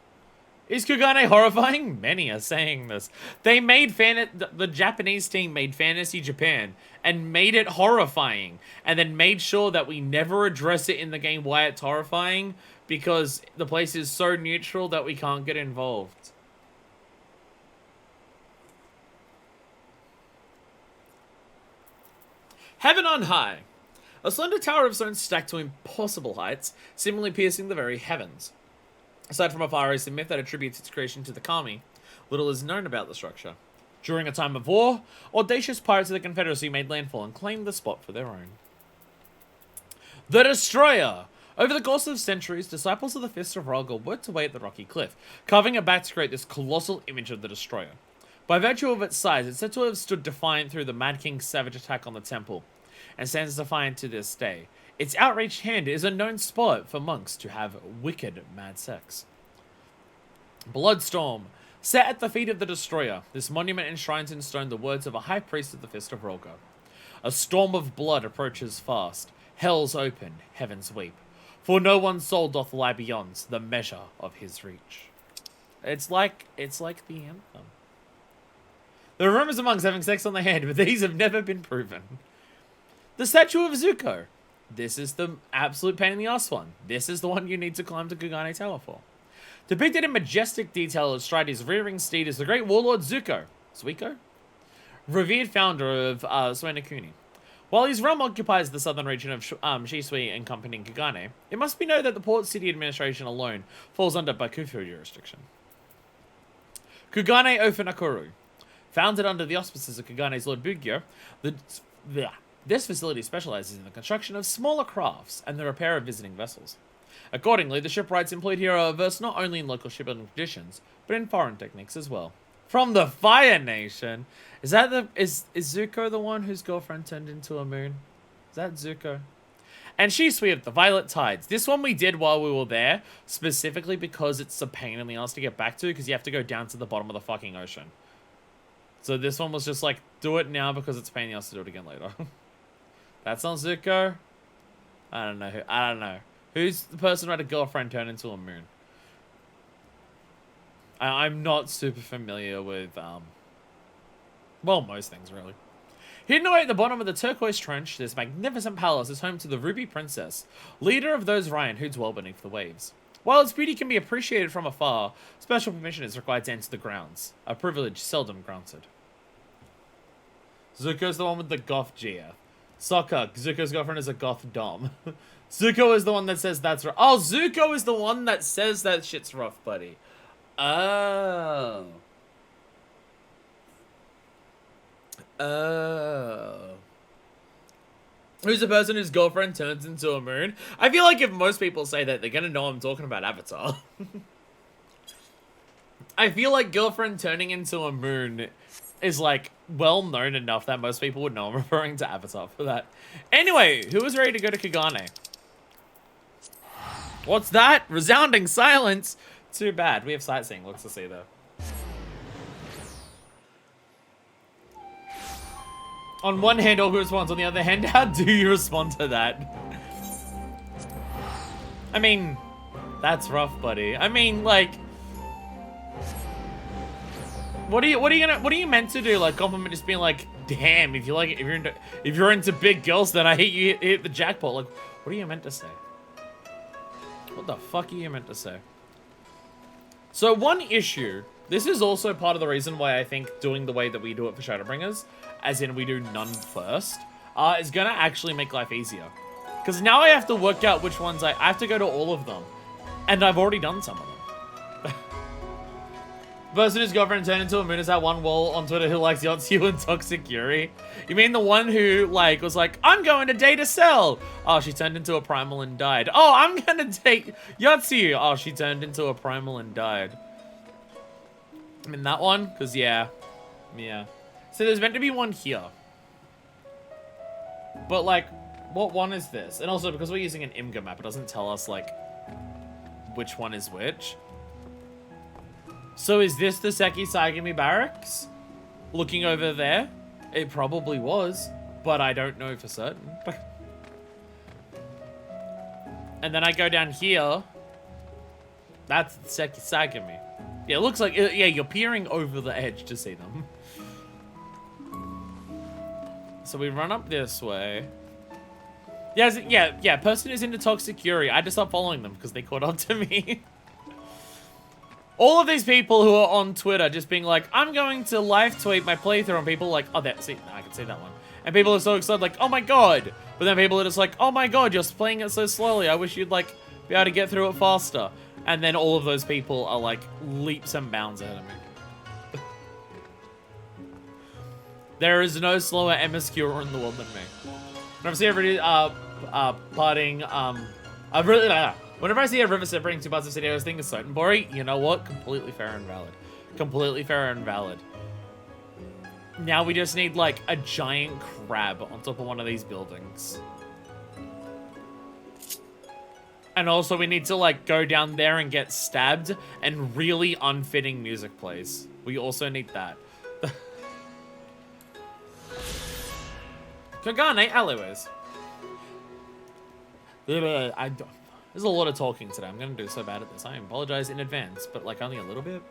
Is Kugane horrifying? Many are saying this. They made the Japanese team made Fantasy Japan and made it horrifying, and then made sure that we never address it in the game why it's horrifying, because the place is so neutral that we can't get involved. Heaven on high. A slender tower of stone stacked to impossible heights, seemingly piercing the very heavens. Aside from a far-raised myth that attributes its creation to the kami, little is known about the structure. During a time of war, audacious pirates of the Confederacy made landfall and claimed the spot for their own. The Destroyer! Over the course of centuries, disciples of the Fist of Rolga worked away at the rocky cliff, carving it back to create this colossal image of the Destroyer. By virtue of its size, it's said to have stood defiant through the Mad King's savage attack on the temple, and stands defiant to this day. Its outreached hand is a known spot for monks to have wicked mad sex. Bloodstorm. Set at the feet of the Destroyer, this monument enshrines in stone the words of a high priest of the Fist of Rolga. A storm of blood approaches fast. Hell's open, heavens weep. For no one's soul doth lie beyond the measure of his reach. It's like the anthem. There are rumors of monks having sex on the hand, but these have never been proven. The statue of Zuko. This is the absolute pain in the ass one. This is the one you need to climb to Kugane Tower for. Depicted in majestic detail astride his rearing steed is the great warlord Zuko. Zuiko? Revered founder of Suenokuni. While his realm occupies the southern region of Shisui encompassing Kugane, it must be noted that the port city administration alone falls under Bakufu jurisdiction. Kugane Ofunakuru. Founded under the auspices of Kugane's Lord Bugyo, this facility specializes in the construction of smaller crafts and the repair of visiting vessels. Accordingly, the shipwrights employed here are versed not only in local shipbuilding traditions, but in foreign techniques as well. From the Fire Nation! Is Zuko the one whose girlfriend turned into a moon? Is that Zuko? And Shisui of the Violet Tides. This one we did while we were there, specifically because it's a pain in the ass to get back to, because you have to go down to the bottom of the fucking ocean. So this one was just like, do it now because it's a pain in the ass to do it again later. That's not Zuko? I don't know. Who's the person who had a girlfriend turn into a moon? I'm not super familiar with, well, most things, really. Hidden away at the bottom of the turquoise trench, this magnificent palace is home to the Ruby Princess, leader of those Ryan who dwell beneath the waves. While its beauty can be appreciated from afar, special permission is required to enter the grounds, a privilege seldom granted. Zuko's the one with the goth Gia. Sokka, Zuko's girlfriend is a goth dom. Zuko is the one that says that's rough. Oh, Zuko is the one that says that shit's rough, buddy. Oh. Who's the person whose girlfriend turns into a moon? I feel like if most people say that, they're gonna know I'm talking about Avatar. I feel like girlfriend turning into a moon is like well known enough that most people would know I'm referring to Avatar for that. Anyway, who is ready to go to Kugane? What's that? Resounding silence. Too bad. We have sightseeing looks to see though. On one hand, all who responds. On the other hand, how do you respond to that? I mean, that's rough, buddy. I mean, like, what are you meant to do? Like, compliment just being like, damn, if you're into big girls, then I hate you hit the jackpot. Like, what are you meant to say? What the fuck are you meant to say? So one issue. This is also part of the reason why I think doing the way that we do it for Shadowbringers, as in we do none first, is gonna actually make life easier. Because now I have to work out which ones I have to go to all of them. And I've already done some of them. Person whose girlfriend turned into a moon is that one wall on Twitter who likes Yotsu and Toxic Yuri. You mean the one who, like, was like, I'm going to date a cell. Oh, she turned into a primal and died. Oh, I'm gonna date Yotsu. Oh, she turned into a primal and died. I mean that one? Because, yeah. So there's meant to be one here. But, like, what one is this? And also, because we're using an IMGA map, it doesn't tell us, like, which one is which. So is this the Seki Saigami barracks? Looking over there? It probably was, but I don't know for certain. And then I go down here. That's the Seki Saigami. Yeah, it looks like, yeah, you're peering over the edge to see them. So we run up this way. Yeah, person who's into Toxic Fury. I just stopped following them because they caught up to me. All of these people who are on Twitter just being like, I'm going to live tweet my playthrough, and people are like, oh, see, I can see that one. And people are so excited, like, oh my god. But then people are just like, oh my god, you're playing it so slowly. I wish you'd, like, be able to get through it faster. And then all of those people are, like, leaps and bounds ahead of me. There is no slower MSQer in the world than me. Whenever I see everybody, whenever I see a River separating two parts of the city, I was thinking Sotenbori. You know what? Completely fair and valid. Completely fair and valid. Now we just need, like, a giant crab on top of one of these buildings. And also we need to, like, go down there and get stabbed, and really unfitting music plays. We also need that. Kagane alleyways. There's a lot of talking today. I'm gonna do so bad at this. I apologize in advance, but like only a little bit.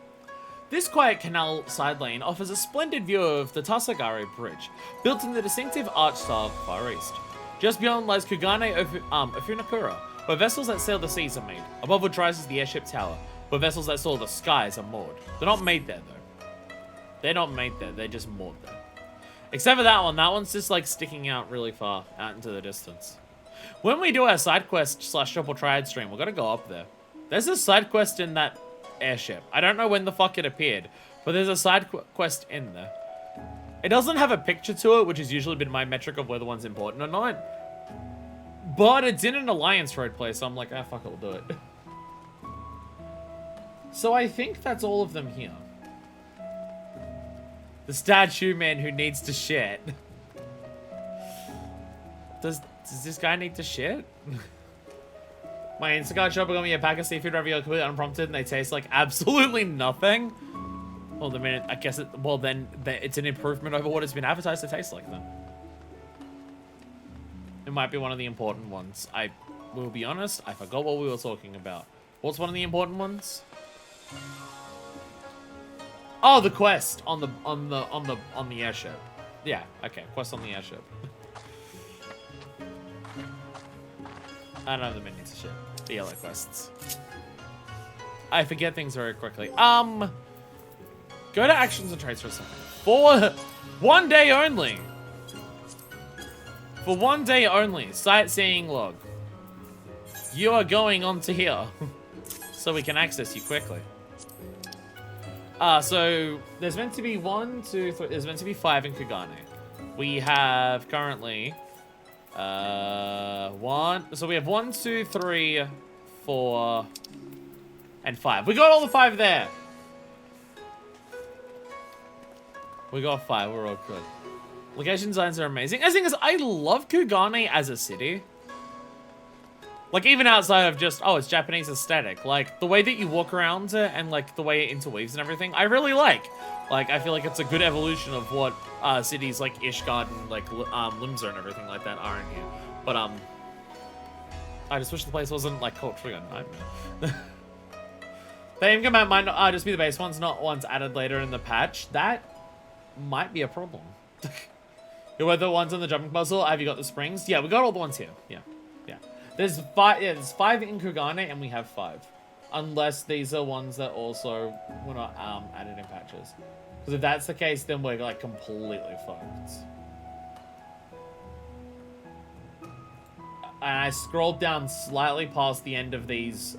This quiet canal side lane offers a splendid view of the Tasagare Bridge, built in the distinctive arch style of the Far East. Just beyond lies Kugane Ofunakura, where vessels that sail the seas are made. Above which rises the airship tower, where vessels that soar the skies are moored. They're not made there though. They're not made there. They're just moored there. Except for that one. That one's just like sticking out really far out into the distance. When we do our side quest / triple triad stream, we're gonna go up there. There's a side quest in that airship. I don't know when the fuck it appeared, but there's a side quest in there. It doesn't have a picture to it, which has usually been my metric of whether one's important or not. But it's in an Alliance Road place, so I'm like, ah, fuck it, we'll do it. So I think that's all of them here. The statue man who needs to shit. Does this guy need to shit? My Instacart shopper got me a pack of seafood ravioli completely unprompted, and they taste like absolutely nothing. Well, the minute I guess then it's an improvement over what it's been advertised to taste like. Then it might be one of the important ones. I will be honest, I forgot what we were talking about. What's one of the important ones? Oh, the quest on the airship. Yeah, okay, quest on the airship. I don't know the minions of shit. The yellow quests. I forget things very quickly. Go to actions and traits for a second. For 1 day only. For 1 day only. Sightseeing Log. You are going on to here. So we can access you quickly. So there's meant to be 1, 2, 3. There's meant to be 5 in Kugane. We have currently 1. So we have 1, 2, 3, 4, and 5. We got all the 5 there. We got 5. We're all good. Location designs are amazing. The thing is, I love Kugane as a city. Like, even outside of just, oh, it's Japanese aesthetic. Like, the way that you walk around it and, like, the way it interweaves and everything, I really like. Like, I feel like it's a good evolution of what cities like Ishgard and, like, Limsa and everything like that are in here. But, I just wish the place wasn't, like, culturally a nightmare. The aim command might just be the base ones, not ones added later in the patch. That might be a problem. Were the ones on the jumping puzzle? Have you got the springs? Yeah, we got all the ones here. Yeah. There's 5. Yeah, there's 5 in Kugane, and we have 5, unless these are ones that also were not added in patches. Because if that's the case, then we're like completely fucked. And I scrolled down slightly past the end of these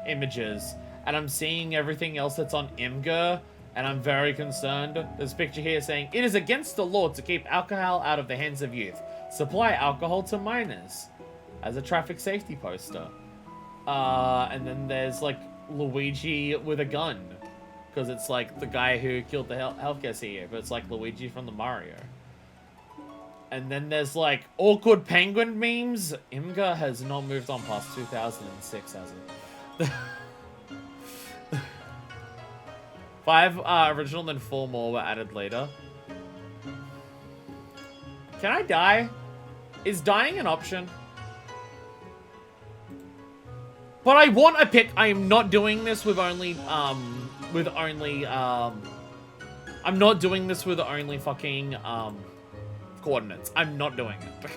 images, and I'm seeing everything else that's on Imgur, and I'm very concerned. There's a picture here saying, it is against the law to keep alcohol out of the hands of youth. Supply alcohol to minors. As a traffic safety poster. And then there's, like, Luigi with a gun. Because it's, like, the guy who killed the healthcare CEO. But it's, like, Luigi from the Mario. And then there's, like, awkward penguin memes. Imgur has not moved on past 2006, has it? 5 original, then 4 more were added later. Can I die? Is dying an option? But I want a pick. I am not doing this with only, I'm not doing this with only fucking, coordinates. I'm not doing it.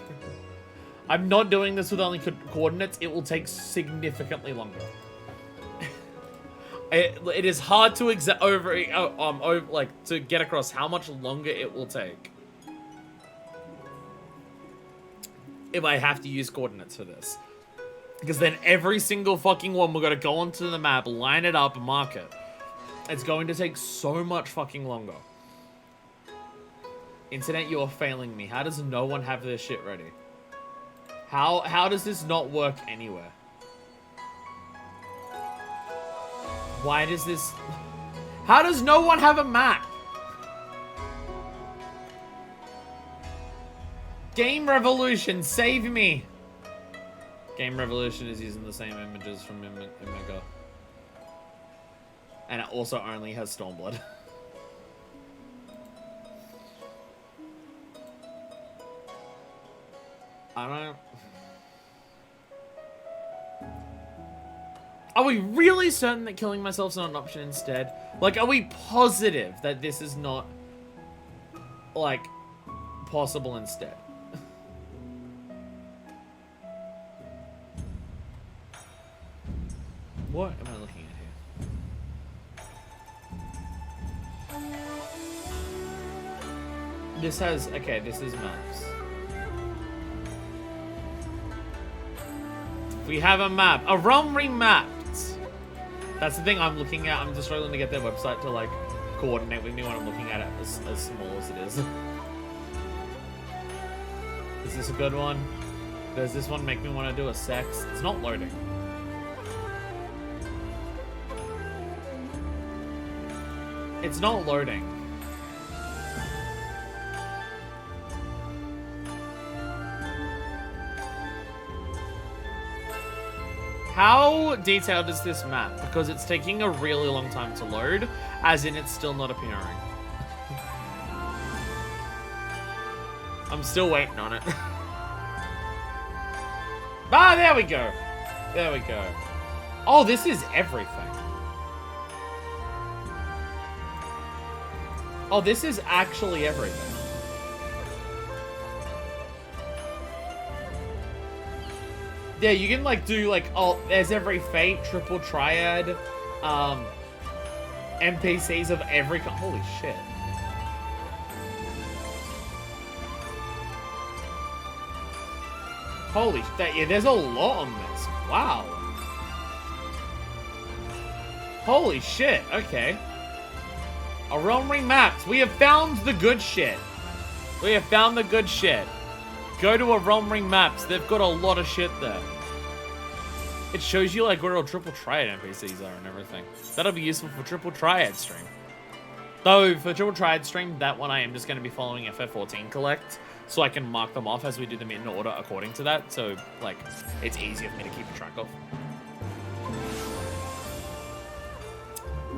I'm not doing this with only coordinates. It will take significantly longer. It is hard to to get across how much longer it will take if I have to use coordinates for this. Because then every single fucking one, we're gonna go onto the map, line it up, and mark it. It's going to take so much fucking longer. Internet, you are failing me. How does no one have their shit ready? How does this not work anywhere? Why does this... How does no one have a map? Game Revolution, save me! Game Revolution is using the same images from Omega. And it also only has Stormblood. I don't... Are we really certain that killing myself is not an option instead? Like, are we positive that this is not, like, possible instead? What am I looking at here? This has... Okay, this is maps. We have a map. A realm remapped. That's the thing I'm looking at. I'm just struggling to get their website to, like, coordinate with me when I'm looking at it as small as it is. Is this a good one? Does this one make me want to do a sex? It's not loading. It's not loading. How detailed is this map? Because it's taking a really long time to load, as in it's still not appearing. I'm still waiting on it. Ah, there we go. There we go. Oh, this is everything. Oh, this is actually everything. Yeah, you can, like, do, like, oh, there's every fate, triple triad, NPCs of every holy shit. Holy shit, yeah, there's a lot on this. Wow. Holy shit, okay. A realm remapped. We have found the good shit. We have found the good shit. Go to a realm ring maps. They've got a lot of shit there. It shows you, like, where all triple triad NPCs are and everything. That'll be useful for triple triad stream. Though, for triple triad stream, that one I am just going to be following FF14 collect, so I can mark them off as we do them in order according to that. So, like, it's easier for me to keep a track of.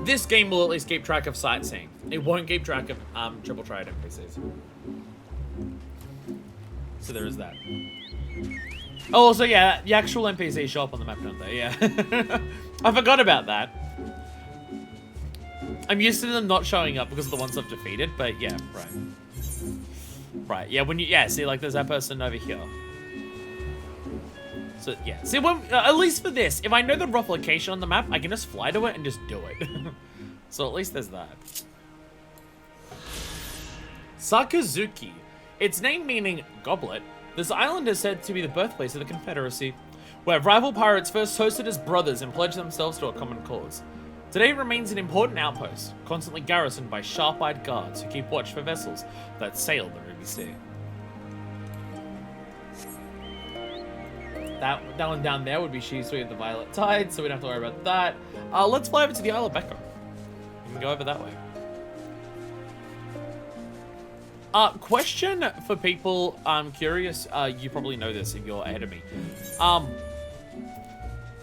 This game will at least keep track of sightseeing. It won't keep track of triple triad NPCs. So there is that. Oh, also, yeah, the actual NPCs show up on the map, don't they? Yeah. I forgot about that. I'm used to them not showing up because of the ones I've defeated, but yeah, right. Right, yeah, when you, yeah, see, like, there's that person over here. So, yeah. See, when, at least for this, if I know the rough location on the map, I can just fly to it and just do it. So at least there's that. Sakazuki. Its name meaning goblet, this island is said to be the birthplace of the Confederacy, where rival pirates first hosted as brothers and pledged themselves to a common cause. Today it remains an important outpost, constantly garrisoned by sharp-eyed guards who keep watch for vessels that sail the Ruby Sea. That one down there would be Shisui of the Violet Tide, so we don't have to worry about that. Let's fly over to the Isle of Becca. We can go over that way. Question for people, I'm curious, you probably know this if you're ahead of me.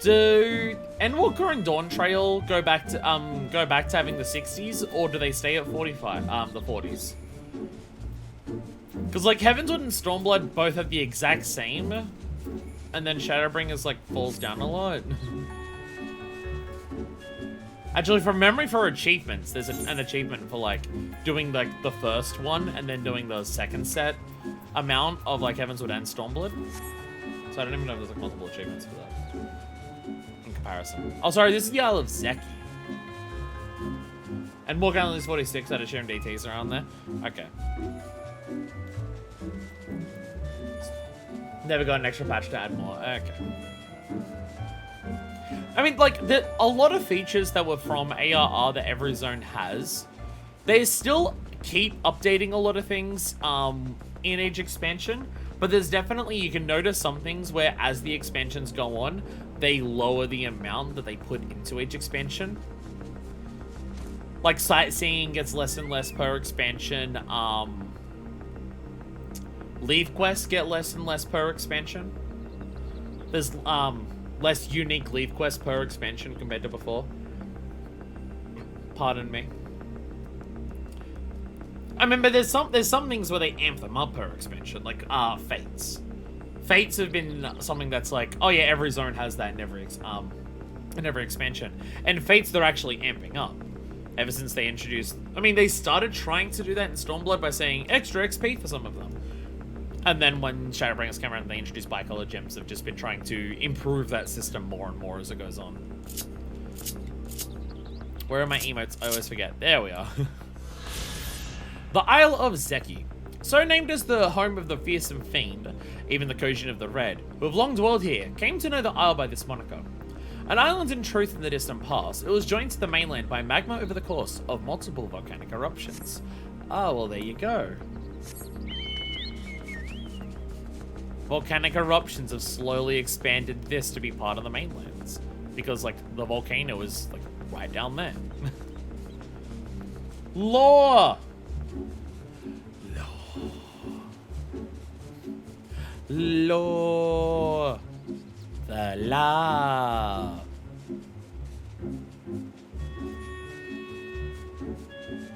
Do Endwalker and Dawn Trail go back to having the 60s, or do they stay at 45, the 40s? Because, like, Heavenswood and Stormblood both have the exact same and then Shadowbringers like falls down a lot. Actually, from memory for achievements, there's an achievement for like doing like the first one and then doing the second set amount of like Heavenswood and Stormblood. So I don't even know if there's like multiple achievements for that in comparison. Oh, sorry, this is the Isle of Zeki. And Morgan Island is 46 out of Sharon DTs around there. Okay. Never got an extra patch to add more. Okay. I mean, like, a lot of features that were from ARR that every zone has, they still keep updating a lot of things in each expansion, but there's definitely, you can notice some things where as the expansions go on, they lower the amount that they put into each expansion. Like, sightseeing gets less and less per expansion. Leave quests get less and less per expansion. There's, less unique leave quests per expansion compared to before. Pardon me. I remember there's some things where they amp them up per expansion, like fates. Fates have been something that's like, oh yeah, every zone has that in every expansion. And fates they're actually amping up. Ever since they introduced, I mean, they started trying to do that in Stormblood by saying extra XP for some of them. And then when Shadowbringers came around, they introduced bicolor gems. They've just been trying to improve that system more and more as it goes on. Where are my emotes? I always forget. There we are. The Isle of Zeki. So named as the home of the fearsome fiend, even the Kojin of the Red, who have long dwelled here, came to know the isle by this moniker. An island in truth in the distant past, it was joined to the mainland by magma over the course of multiple volcanic eruptions. Oh, well, there you go. Volcanic eruptions have slowly expanded this to be part of the mainlands. Because, like, the volcano is, like, right down there. Lore! Lore! The law.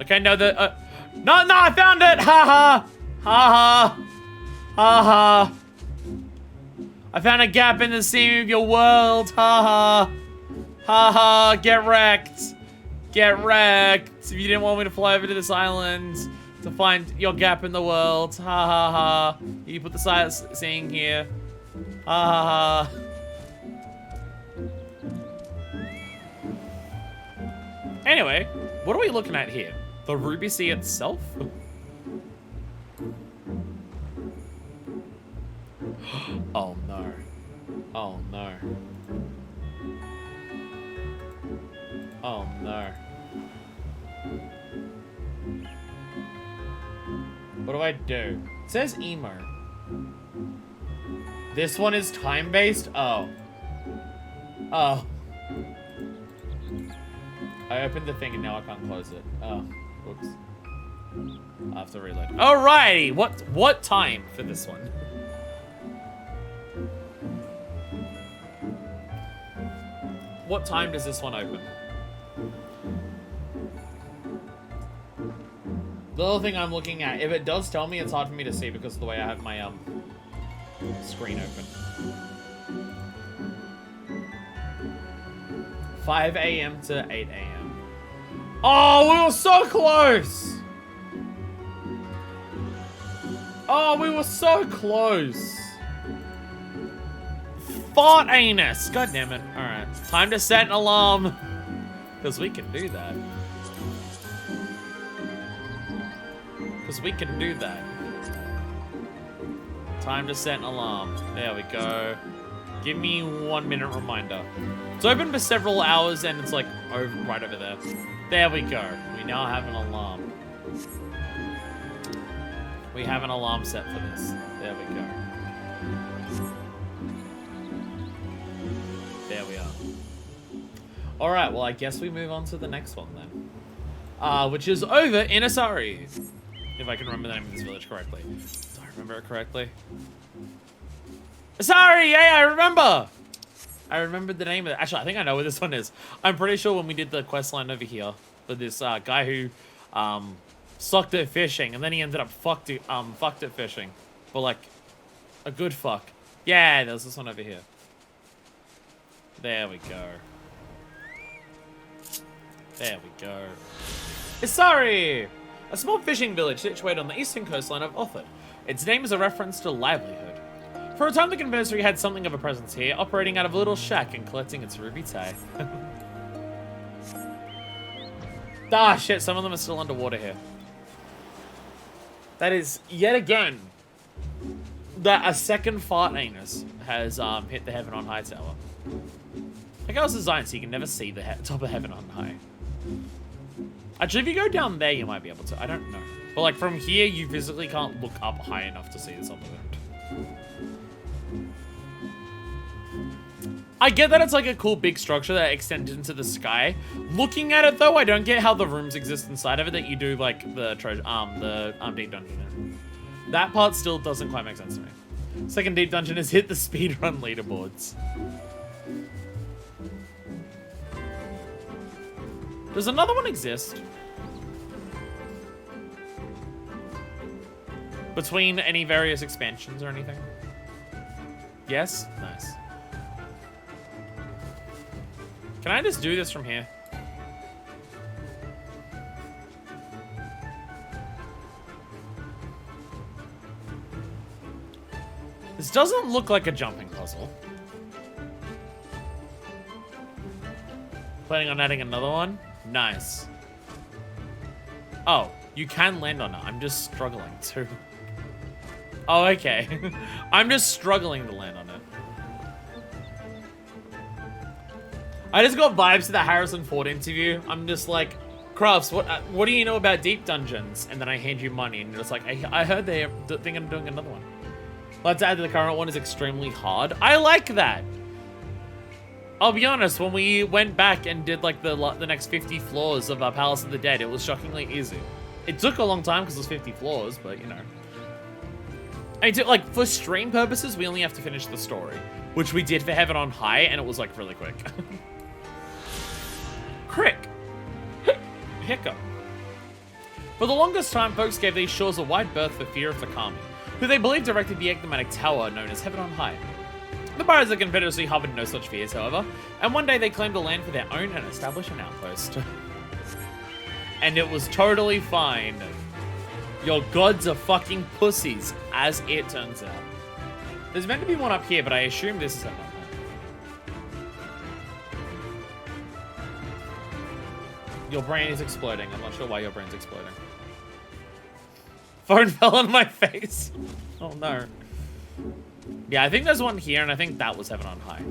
Okay, no, no, I found it! Ha ha! Ha ha! Ha ha! I found a gap in the seam of your world. Ha ha. Ha ha. Get wrecked. Get wrecked. If you didn't want me to fly over to this island to find your gap in the world. Ha ha ha. You put the sightseeing here. Ha ha ha. Anyway, what are we looking at here? The Ruby Sea itself? Oh no. Oh no. Oh no. What do I do? It says emo. This one is time-based? Oh. Oh. I opened the thing and now I can't close it. Oh. Whoops. I have to reload. Alrighty! What time for this one? What time does this one open? The little thing I'm looking at, if it does tell me, it's hard for me to see because of the way I have my screen open. 5 a.m. to 8 a.m. Oh, we were so close! Oh, we were so close! Fart anus! God damn it. Alright. Time to set an alarm. Because we can do that. Because we can do that. Time to set an alarm. There we go. Give me 1 minute reminder. It's open for several hours and it's like right over there. There we go. We now have an alarm. We have an alarm set for this. There we go. There we are. Alright, well I guess we move on to the next one then. Which is over in Asari. If I can remember the name of this village correctly. Do I remember it correctly? Asari! Yeah, I remember! I remembered the name of it. Actually, I think I know where this one is. I'm pretty sure when we did the quest line over here for this guy who sucked at fishing and then he ended up fucked at fishing. But like, a good fuck. Yeah, there's this one over here. There we go. There we go. Isari! A small fishing village situated on the eastern coastline of Othid. Its name is a reference to livelihood. For a time, the Confederacy had something of a presence here, operating out of a little shack and collecting its ruby tie. Ah, shit, some of them are still underwater here. That is, yet again, that a second fart anus has hit the Heaven on High tower. Like I was designed so you can never see the top of Heaven on High. Actually, if you go down there, you might be able to. I don't know. But like from here, you physically can't look up high enough to see the top of it. I get that it's like a cool big structure that extends into the sky. Looking at it though, I don't get how the rooms exist inside of it that you do like the deep dungeon. That part still doesn't quite make sense to me. Second deep dungeon has hit the speedrun leaderboards. Does another one exist? Between any various expansions or anything? Yes? Nice. Can I just do this from here? This doesn't look like a jumping puzzle. Planning on adding another one? Nice. Oh, you can land on it. I'm just struggling to. Oh, okay. I'm just struggling to land on it. I just got vibes to the Harrison Ford interview. I'm just like, Crafts, what do you know about deep dungeons? And then I hand you money, and you're just like, I heard they're thinking of doing another one. Let's add that the current one is extremely hard. I like that. I'll be honest, when we went back and did like the next 50 floors of Palace of the Dead, it was shockingly easy. It took a long time because it was 50 floors, but you know. And like for stream purposes, we only have to finish the story, which we did for Heaven on High, and it was like really quick. Crick. Hiccup. For the longest time, folks gave these shores a wide berth for fear of the Kami, who they believed erected the enigmatic tower known as Heaven on High. The pirates of the Confederacy harbored no such fears, however, and one day they claimed the land for their own and established an outpost. And it was totally fine. Your gods are fucking pussies, as it turns out. There's meant to be one up here, but I assume this is it. Your brain is exploding. I'm not sure why your brain's exploding. Phone fell on my face. Oh no. Yeah, I think there's one here, and I think that was Heaven on High.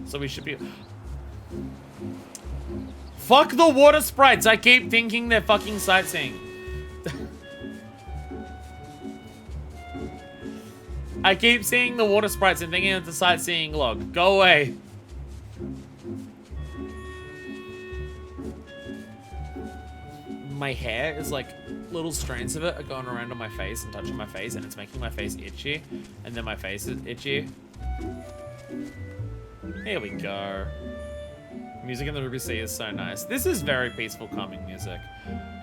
So we should be... Fuck the water sprites! I keep thinking they're fucking sightseeing. I keep seeing the water sprites and thinking it's a sightseeing log. Go away. My hair is like, little strands of it are going around on my face and touching my face, and it's making my face itchy, and then my face is itchy. Here we go. Music in the Ruby Sea is so nice. This is very peaceful, calming music.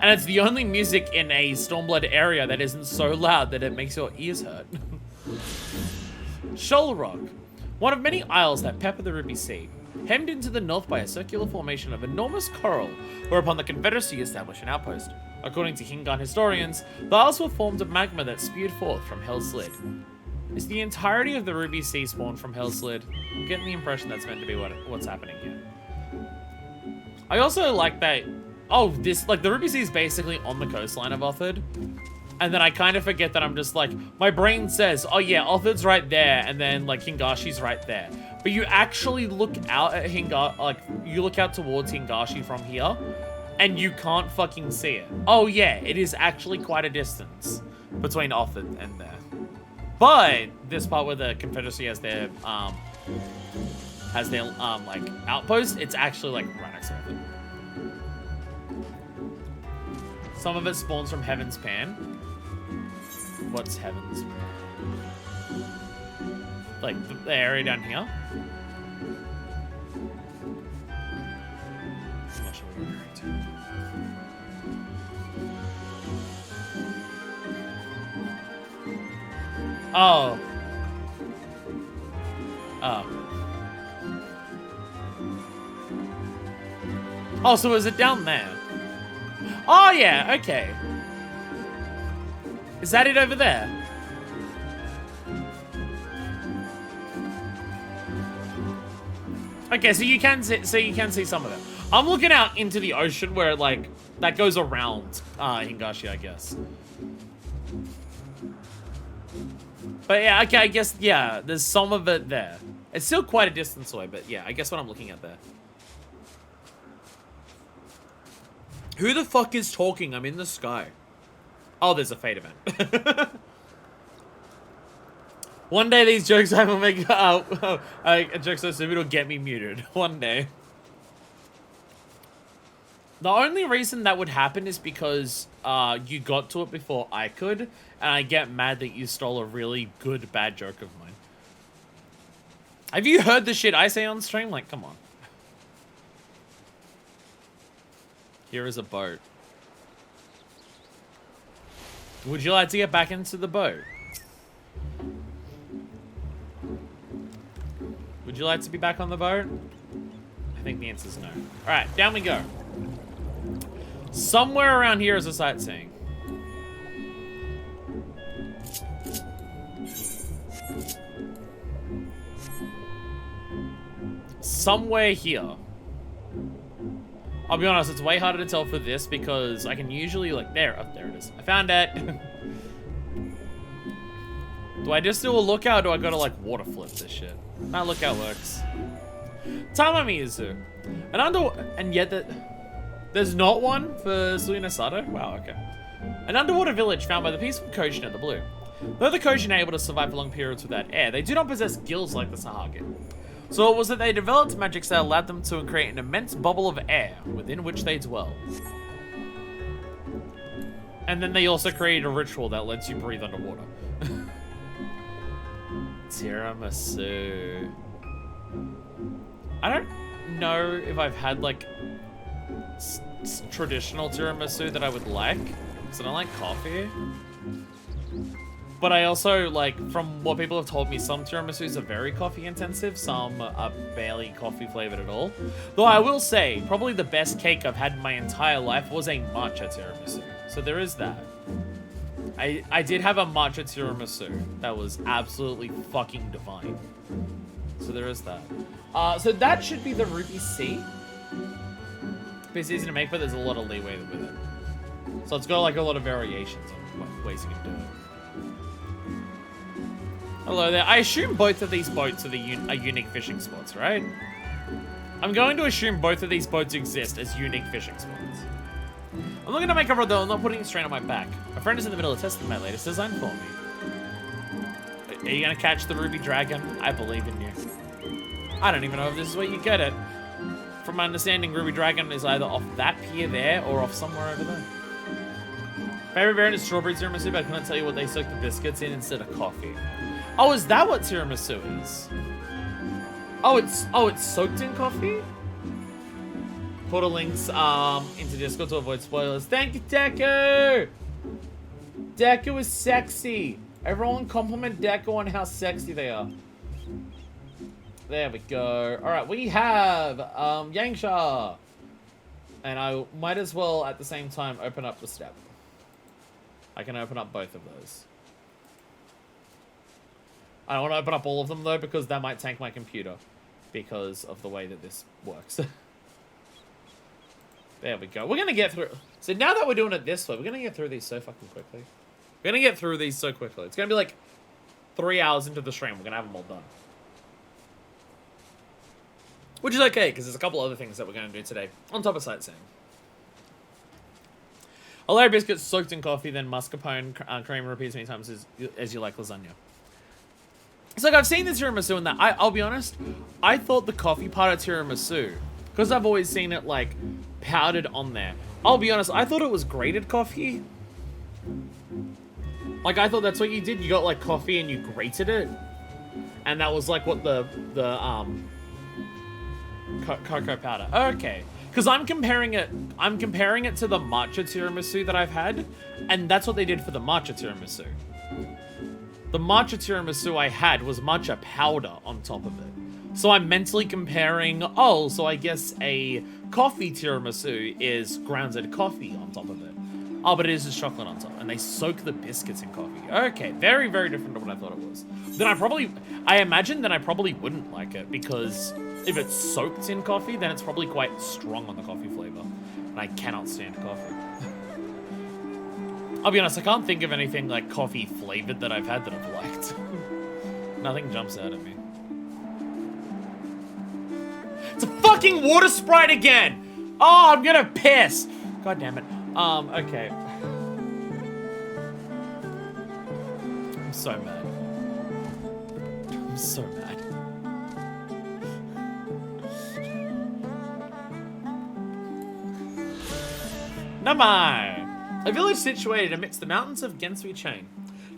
And it's the only music in a Stormblood area that isn't so loud that it makes your ears hurt. Shoal Rock. One of many isles that pepper the Ruby Sea, hemmed into the north by a circular formation of enormous coral, whereupon the Confederacy established an outpost. According to Hingan historians, the isles were formed of magma that spewed forth from Hell's Lid. Is the entirety of the Ruby Sea spawned from Hell's Lid? I'm getting the impression that's meant to be what's happening here. I also like that, the Ruby Sea is basically on the coastline of Othid. And then I kind of forget that I'm just like, my brain says, oh yeah, Othid's right there, and then like Hingashi's right there. But you actually look out at you look out towards Hingashi from here, and you can't fucking see it. Oh yeah, it is actually quite a distance between Othid and there. But this part where the Confederacy has their like outpost, it's actually like right next to Othid. Some of it spawns from Heaven's Pan. What's Heaven's Pan? Like the area down here. I'm not sure where we're going to. Oh. Oh, so is it down there? Oh, yeah, okay. Is that it over there? Okay, so you can see some of it. I'm looking out into the ocean where, like, that goes around Hingashi, I guess. But yeah, okay, I guess, yeah, there's some of it there. It's still quite a distance away, but yeah, I guess what I'm looking at there. Who the fuck is talking? I'm in the sky. Oh, there's a fate event. One day these jokes I will make a joke so stupid will get me muted. One day. The only reason that would happen is because you got to it before I could, and I get mad that you stole a really good bad joke of mine. Have you heard the shit I say on stream? Like, come on. Here is a boat. Would you like to get back into the boat? Would you like to be back on the boat? I think the answer is no. Alright, down we go. Somewhere around here is a sightseeing. Somewhere here. I'll be honest, it's way harder to tell for this because I can usually, like, there it is. I found it. Do I just do a lookout or do I gotta, like, water flip this shit? That lookout works. Tamamizu. And yet there's not one for Suinasato? Wow, okay. An underwater village found by the peaceful Kojin at the blue. Though the Kojin are able to survive for long periods without air, they do not possess gills like the Sahagin. So it was that they developed magics that allowed them to create an immense bubble of air within which they dwell. And then they also created a ritual that lets you breathe underwater. Tiramisu. I don't know if I've had, like, traditional tiramisu that I would like, because I don't like coffee. But I also, like, from what people have told me, some tiramisus are very coffee intensive, some are barely coffee flavored at all. Though I will say, probably the best cake I've had in my entire life was a matcha tiramisu. So there is that. I did have a matcha tiramisu that was absolutely fucking divine. So there is that. So that should be the Ruby C. It's easy to make, but there's a lot of leeway with it. So it's got like a lot of variations on ways you can do it. Hello there. I assume both of these boats are unique fishing spots, right? I'm going to assume both of these boats exist as unique fishing spots. I'm looking to make a rod though, I'm not putting a strain on my back. A friend is in the middle of testing my latest design for me. Are you gonna catch the ruby dragon? I believe in you. I don't even know if this is where you get it. From my understanding, ruby dragon is either off that pier there or off somewhere over there. Favorite variant is strawberry tiramisu, but I couldn't tell you what they soak the biscuits in instead of coffee. Oh, is that what tiramisu is? Oh, it's soaked in coffee? Put a links into Discord to avoid spoilers. Thank you, Deku! Deku is sexy. Everyone compliment Deku on how sexy they are. There we go. Alright, we have Yangsha. And I might as well at the same time open up the step. I can open up both of those. I don't want to open up all of them though because that might tank my computer because of the way that this works. There we go. We're going to get through. So now that we're doing it this way, we're going to get through these so fucking quickly. We're going to get through these so quickly. It's going to be like 3 hours into the stream. We're going to have them all done. Which is okay, because there's a couple other things that we're going to do today on top of sightseeing. A layer of biscuits soaked in coffee, then mascarpone cream repeats many times as you like lasagna. It's like I've seen the tiramisu in that. I'll be honest, I thought the coffee part of tiramisu, because I've always seen it like powdered on there. I'll be honest, I thought it was grated coffee. Like I thought that's what you did. You got like coffee and you grated it, and that was like what the cocoa powder. Okay, because I'm comparing it to the matcha tiramisu that I've had, and that's what they did for the matcha tiramisu. the matcha tiramisu I had was matcha powder on top of it. So I'm mentally comparing, oh, so I guess a coffee tiramisu is grounded coffee on top of it. Oh, but it is just chocolate on top, and they soak the biscuits in coffee. Okay, very, very different to what I thought it was. Then I imagine that I probably wouldn't like it, because if it's soaked in coffee, then it's probably quite strong on the coffee flavor. And I cannot stand coffee. I'll be honest, I can't think of anything like coffee flavored that I've had that I've liked. Nothing jumps out at me. It's a fucking water sprite again! Oh, I'm gonna piss! God damn it. Okay. I'm so mad. I'm so mad. Namai! A village situated amidst the mountains of Gensui Chain.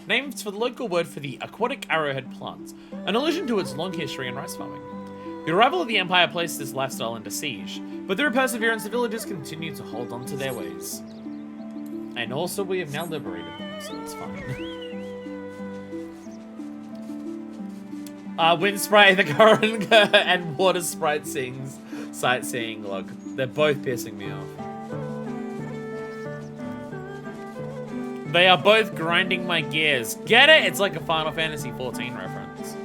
Named for the local word for the aquatic arrowhead plant, an allusion to its long history in rice farming. The arrival of the Empire placed this lifestyle under siege, but through perseverance the villagers continue to hold on to their ways. And also we have now liberated them, so it's fine. Wind Sprite, the current, and Water Sprite sings Sightseeing Log. They're both pissing me off. They are both grinding my gears. Get it? It's like a Final Fantasy XIV reference.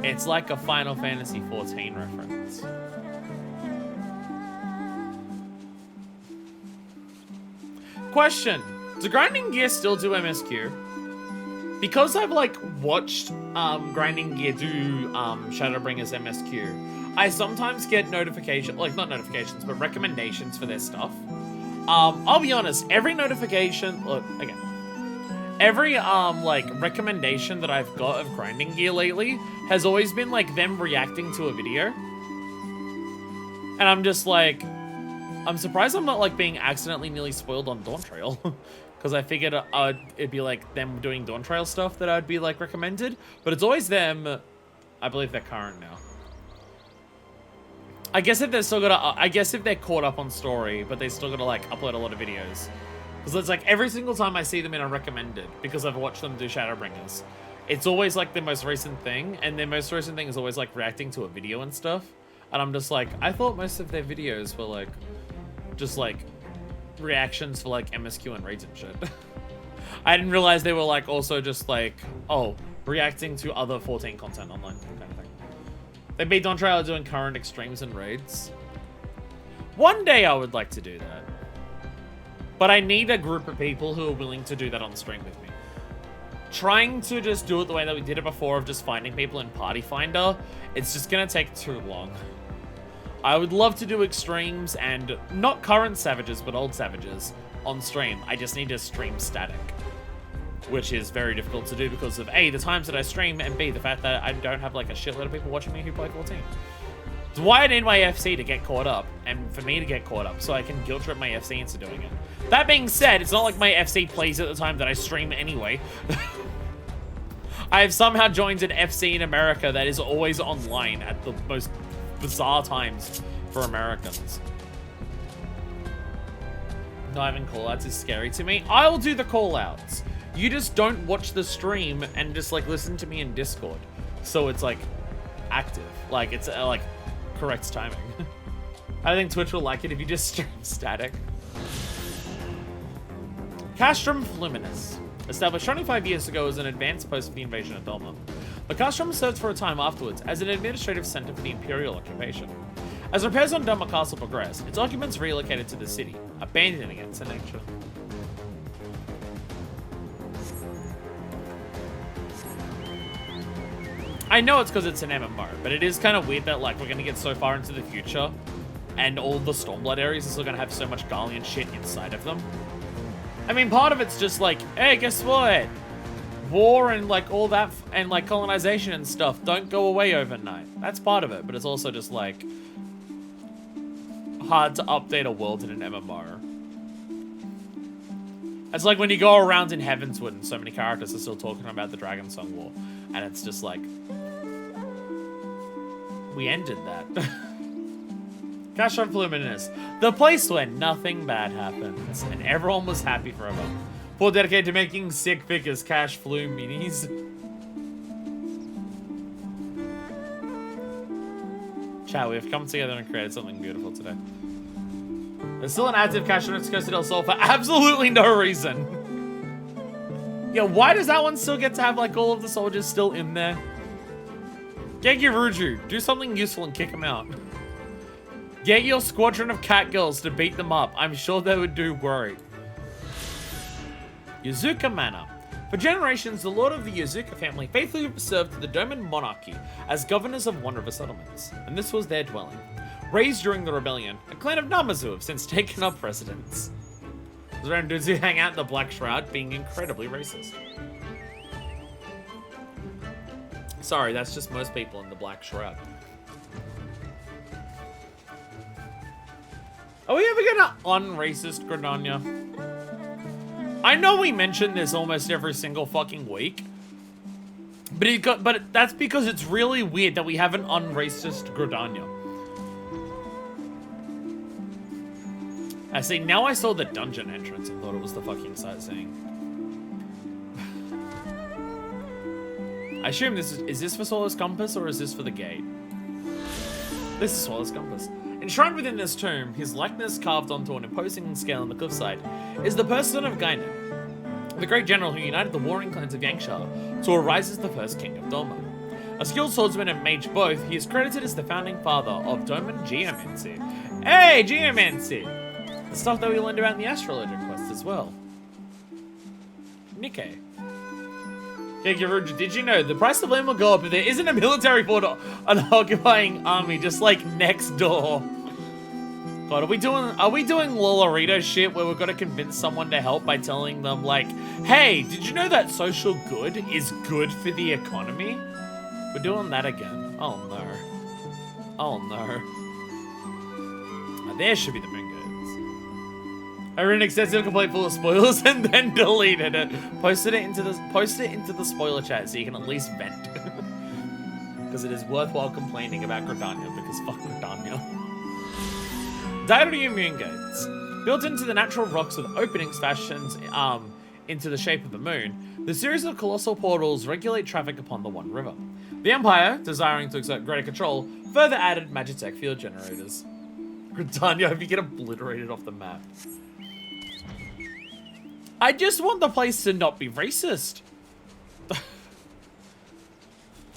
It's like a Final Fantasy XIV reference. Question. Does Grinding Gear still do MSQ? Because I've, like, watched Grinding Gear do Shadowbringers MSQ, I sometimes get notifications, like, not notifications, but recommendations for their stuff. I'll be honest, every notification, look, again, every, like, recommendation that I've got of Grinding Gear lately has always been, like, them reacting to a video. And I'm just like, I'm surprised I'm not, like, being accidentally nearly spoiled on Dawn Trail. Because I figured it'd be, like, them doing Dawn Trail stuff that I'd be, like, recommended. But it's always them. I believe they're current now. I guess if they're still gonna, I guess if they're caught up on story, but they still gotta like upload a lot of videos. Because it's like every single time I see them in a recommended, because I've watched them do Shadowbringers, it's always like the most recent thing, and their most recent thing is always like reacting to a video and stuff. And I'm just like, I thought most of their videos were like, just like reactions for like MSQ and raids and shit. I didn't realize they were like also just like, oh, reacting to other 14 content online kind of thing. They beat Dawn Trail doing current extremes and raids. One day I would like to do that. But I need a group of people who are willing to do that on stream with me. Trying to just do it the way that we did it before of just finding people in Party Finder, it's just gonna take too long. I would love to do extremes and not current Savages, but old Savages on stream. I just need to stream static. Which is very difficult to do because of A, the times that I stream, and B, the fact that I don't have like a shitload of people watching me who play 14. It's why I need my FC to get caught up, and for me to get caught up, so I can guilt trip my FC into doing it. That being said, it's not like my FC plays at the time that I stream anyway. I have somehow joined an FC in America that is always online at the most bizarre times for Americans. Not having callouts is scary to me. I'll do the callouts. You just don't watch the stream and just like listen to me in Discord. So it's like active. Like it's like correct timing. I think Twitch will like it if you just stream static. Castrum Fluminus. Established 25 years ago as an advanced post of the invasion of Dhalma. The Castrum served for a time afterwards as an administrative center for the Imperial occupation. As repairs on Dhalma Castle progressed, its occupants relocated to the city, abandoning it to nature. I know it's because it's an MMO, but it is kind of weird that like we're gonna get so far into the future and all the Stormblood areas are still gonna have so much Garlean shit inside of them. I mean, part of it's just like, hey, guess what? War and like all that and like colonization and stuff don't go away overnight. That's part of it, but it's also just like hard to update a world in an MMO. It's like when you go around in Heavenswood and so many characters are still talking about the Dragon Song War, and it's just like, we ended that. Castrum Fluminus, the place where nothing bad happens, and everyone was happy forever. Paul dedicated to making sick figures, cash flu minis. Chat, we have come together and created something beautiful today. There's still an active cache on its Costa del Sol for absolutely no reason. Yeah, why does that one still get to have like all of the soldiers still in there? Gegiruju, do something useful and kick them out. Get your squadron of cat girls to beat them up. I'm sure they would do great. Yuzuka Manor. For generations, the lord of the Yuzuka family faithfully served the Doman monarchy as governors of one river settlements, and this was their dwelling. Raised during the rebellion, a clan of Namazu have since taken up residence. Those random dudes who hang out in the Black Shroud being incredibly racist. Sorry, that's just most people in the Black Shroud. Are we ever gonna un-racist Gridania? I know we mention this almost every single fucking week, but that's because it's really weird that we have an un-racist Gridania. I see, now I saw the dungeon entrance and thought it was the fucking sightseeing. I assume this is this for Swallow's Compass or is this for the gate? This is Swallow's Compass. Enshrined within this tomb, his likeness carved onto an imposing scale on the cliffside, is the person of Gainen, the great general who united the warring clans of Yangsha to arise as the first king of Doma. A skilled swordsman and mage both, he is credited as the founding father of Doman Geomancy. Hey, Geomancy! The stuff that we learned about in the astrologer quest as well. Nikkei. Did you know the price of land will go up if there isn't a military fort or an occupying army just like next door? God, are we doing Lolorito shit where we've got to convince someone to help by telling them like, hey, did you know that social good is good for the economy? We're doing that again. Oh no. Oh no. Now, there should be the moon goats. I wrote an extensive complaint full of spoilers and then deleted it. Post it into the spoiler chat so you can at least vent. Because it is worthwhile complaining about Gridania because fuck Gridania. Diary moon gates. Built into the natural rocks with openings fashioned into the shape of the moon, the series of colossal portals regulate traffic upon the One River. The Empire, desiring to exert greater control, further added Magitech field generators. Gridania, if you get obliterated off the map. I just want the place to not be racist.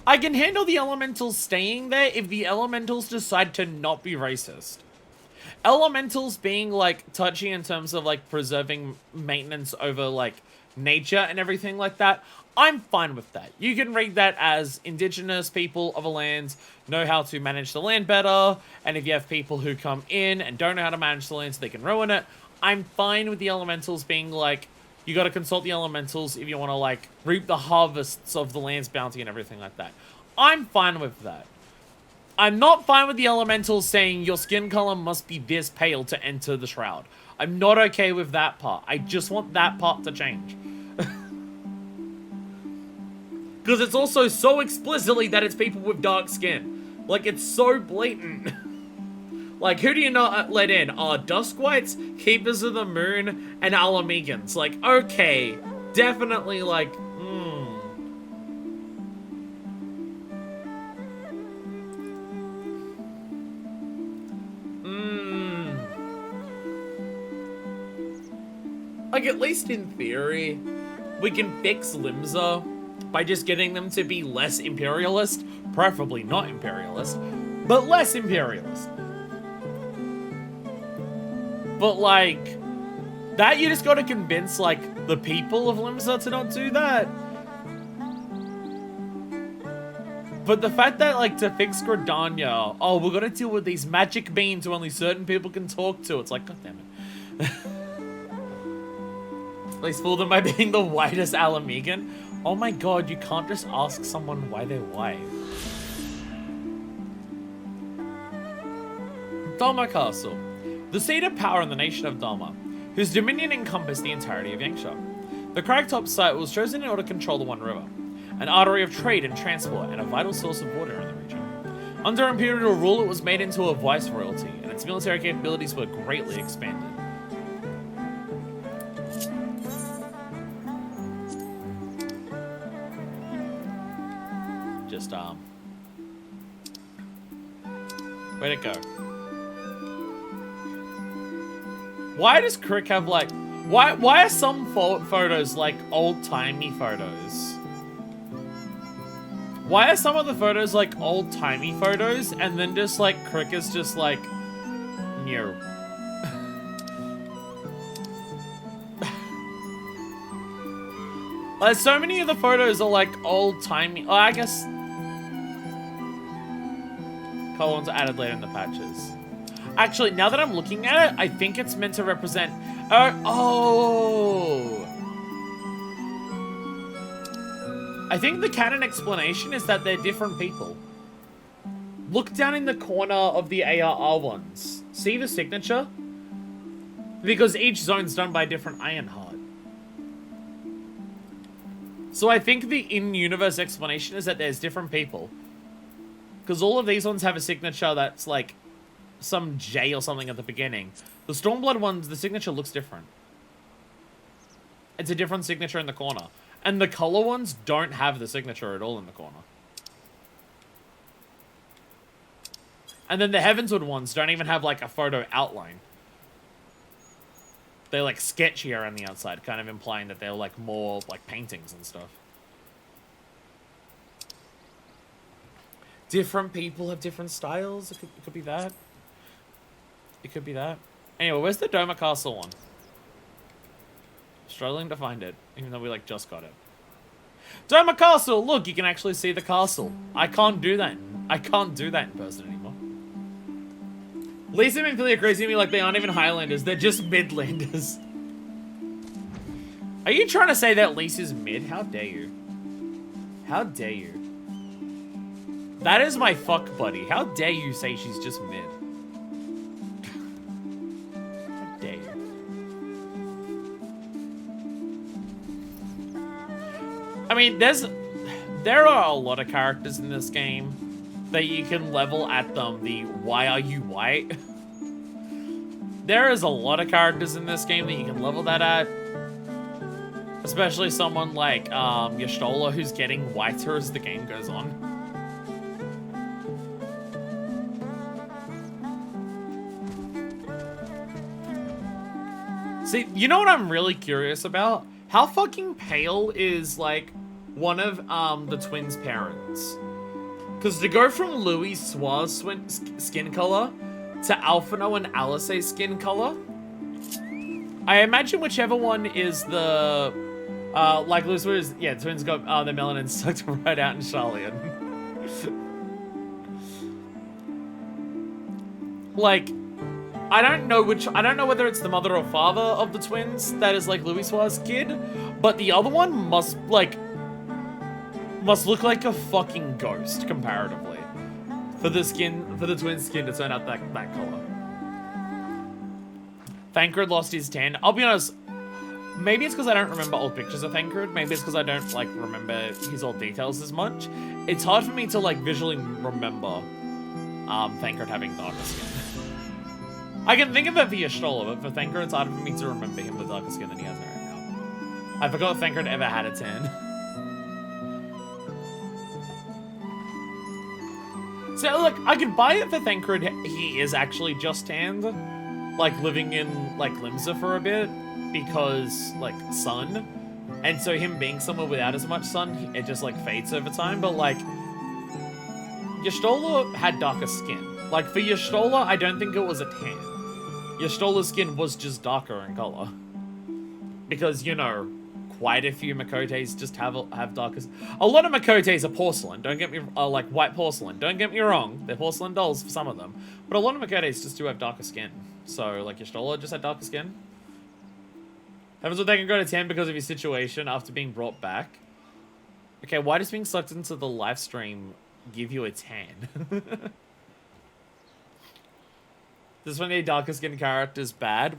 I can handle the elementals staying there if the elementals decide to not be racist. Elementals being like touchy in terms of like preserving maintenance over like nature and everything like that, I'm fine with that. You can read that as indigenous people of a land know how to manage the land better, and if you have people who come in and don't know how to manage the land so they can ruin it, I'm fine with the elementals being like, you got to consult the elementals if you want to like reap the harvests of the land's bounty and everything like that. I'm fine with that. I'm not fine with the elementals saying your skin color must be this pale to enter the shroud. I'm not okay with that part. I just want that part to change. Because it's also so explicitly that it's people with dark skin. Like, it's so blatant. Like, who do you not let in? Duskwights, Keepers of the Moon, and Alamegans. Like, okay. Definitely, like, Like, at least in theory, we can fix Limsa by just getting them to be less imperialist. Preferably not imperialist, but less imperialist. But, like, that you just gotta convince, like, the people of Limsa to not do that. But the fact that, like, to fix Gridania, oh, we're gonna deal with these magic beings who only certain people can talk to. It's like, god damn it. At least fool them by being the whitest Alamegan. Oh my god, you can't just ask someone why they're white. Doma Castle. The seat of power in the nation of Doma, whose dominion encompassed the entirety of Yangsha. The cragtop site was chosen in order to control the One River, an artery of trade and transport and a vital source of water in the region. Under imperial rule, it was made into a viceroyalty, and its military capabilities were greatly expanded. Just, where'd it go? Why does Crick have, like... Why are some photos, like, old-timey photos? Why are some of the photos, like, old-timey photos, and then just, like, Crick is just, like, new? Like, so many of the photos are, like, old-timey... Oh, I guess... Color ones are added later in the patches. Actually, now that I'm looking at it, I think it's meant to represent... Oh! I think the canon explanation is that they're different people. Look down in the corner of the ARR ones. See the signature? Because each zone's done by a different Ironheart. So I think the in-universe explanation is that there's different people. Because all of these ones have a signature that's like some J or something at the beginning. The Stormblood ones, the signature looks different. It's a different signature in the corner. And the color ones don't have the signature at all in the corner. And then the Heavenswood ones don't even have like a photo outline. They're like sketchier on the outside, kind of implying that they're like more like paintings and stuff. Different people have different styles. It could be that. It could be that. Anyway, where's the Doma Castle one? Struggling to find it, even though we like just got it. Doma Castle! Look, you can actually see the castle. I can't do that. I can't do that in person anymore. Lisa and Philly are crazy to me like they aren't even Highlanders. They're just Midlanders. Are you trying to say that Lisa's mid? How dare you? How dare you? That is my fuck buddy. How dare you say she's just mid? How dare you? I mean, there are a lot of characters in this game that you can level at them the why are you white? There is a lot of characters in this game that you can level that at. Especially someone like Y'shtola, who's getting whiter as the game goes on. See, you know what I'm really curious about? How fucking pale is, like, one of the twins' parents? Because to go from Louis Suar's skin color to Alphino and Alice's skin color, I imagine whichever one is the, like Louis Suar's, yeah, twins got the melanin sucked right out in Charlian. Like, I don't know whether it's the mother or father of the twins that is like Louis Suar's kid, but the other one must look like a fucking ghost comparatively for the twins' skin to turn out that color. Thancred lost his tan. I'll be honest, maybe it's because I don't remember old pictures of Thancred. Maybe it's because I don't like remember his old details as much. It's hard for me to like visually remember Thancred having darker skin. I can think of it for Y'shtola, but for Thancred, it's harder for me to remember him with darker skin than he has right now. I forgot Thancred ever had a tan. So, look, I could buy it for Thancred. He is actually just tanned, like, living in, like, Limsa for a bit, because, like, sun. And so him being somewhere without as much sun, it just, like, fades over time. But, like, Y'shtola had darker skin. Like, for Y'shtola, I don't think it was a tan. Y'shtola's skin was just darker in color. Because, you know, quite a few Makotes just have darker... A lot of Makotes are porcelain, don't get me... like, white porcelain. Don't get me wrong, they're porcelain dolls for some of them. But a lot of Makotes just do have darker skin. So, like, Y'shtola just had darker skin. Happens when they can go to 10 because of his situation after being brought back. Okay, why does being sucked into the live stream give you a tan? This one of the darker skinned characters bad.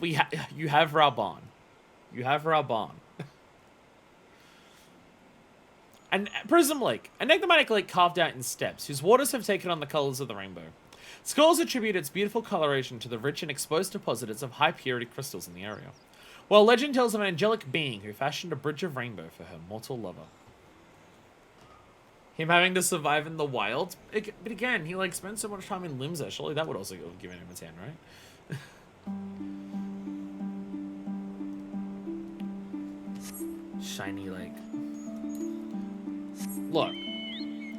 You have Raban. You have Raban. And Prism Lake, an enigmatic lake carved out in steps, whose waters have taken on the colors of the rainbow. Scholars attribute its beautiful coloration to the rich and exposed deposits of high purity crystals in the area, while legend tells of an angelic being who fashioned a bridge of rainbow for her mortal lover. Him having to survive in the wild. But again, he like spends so much time in Limsa. Surely that would also have given him a 10, right? Shiny lake. Look,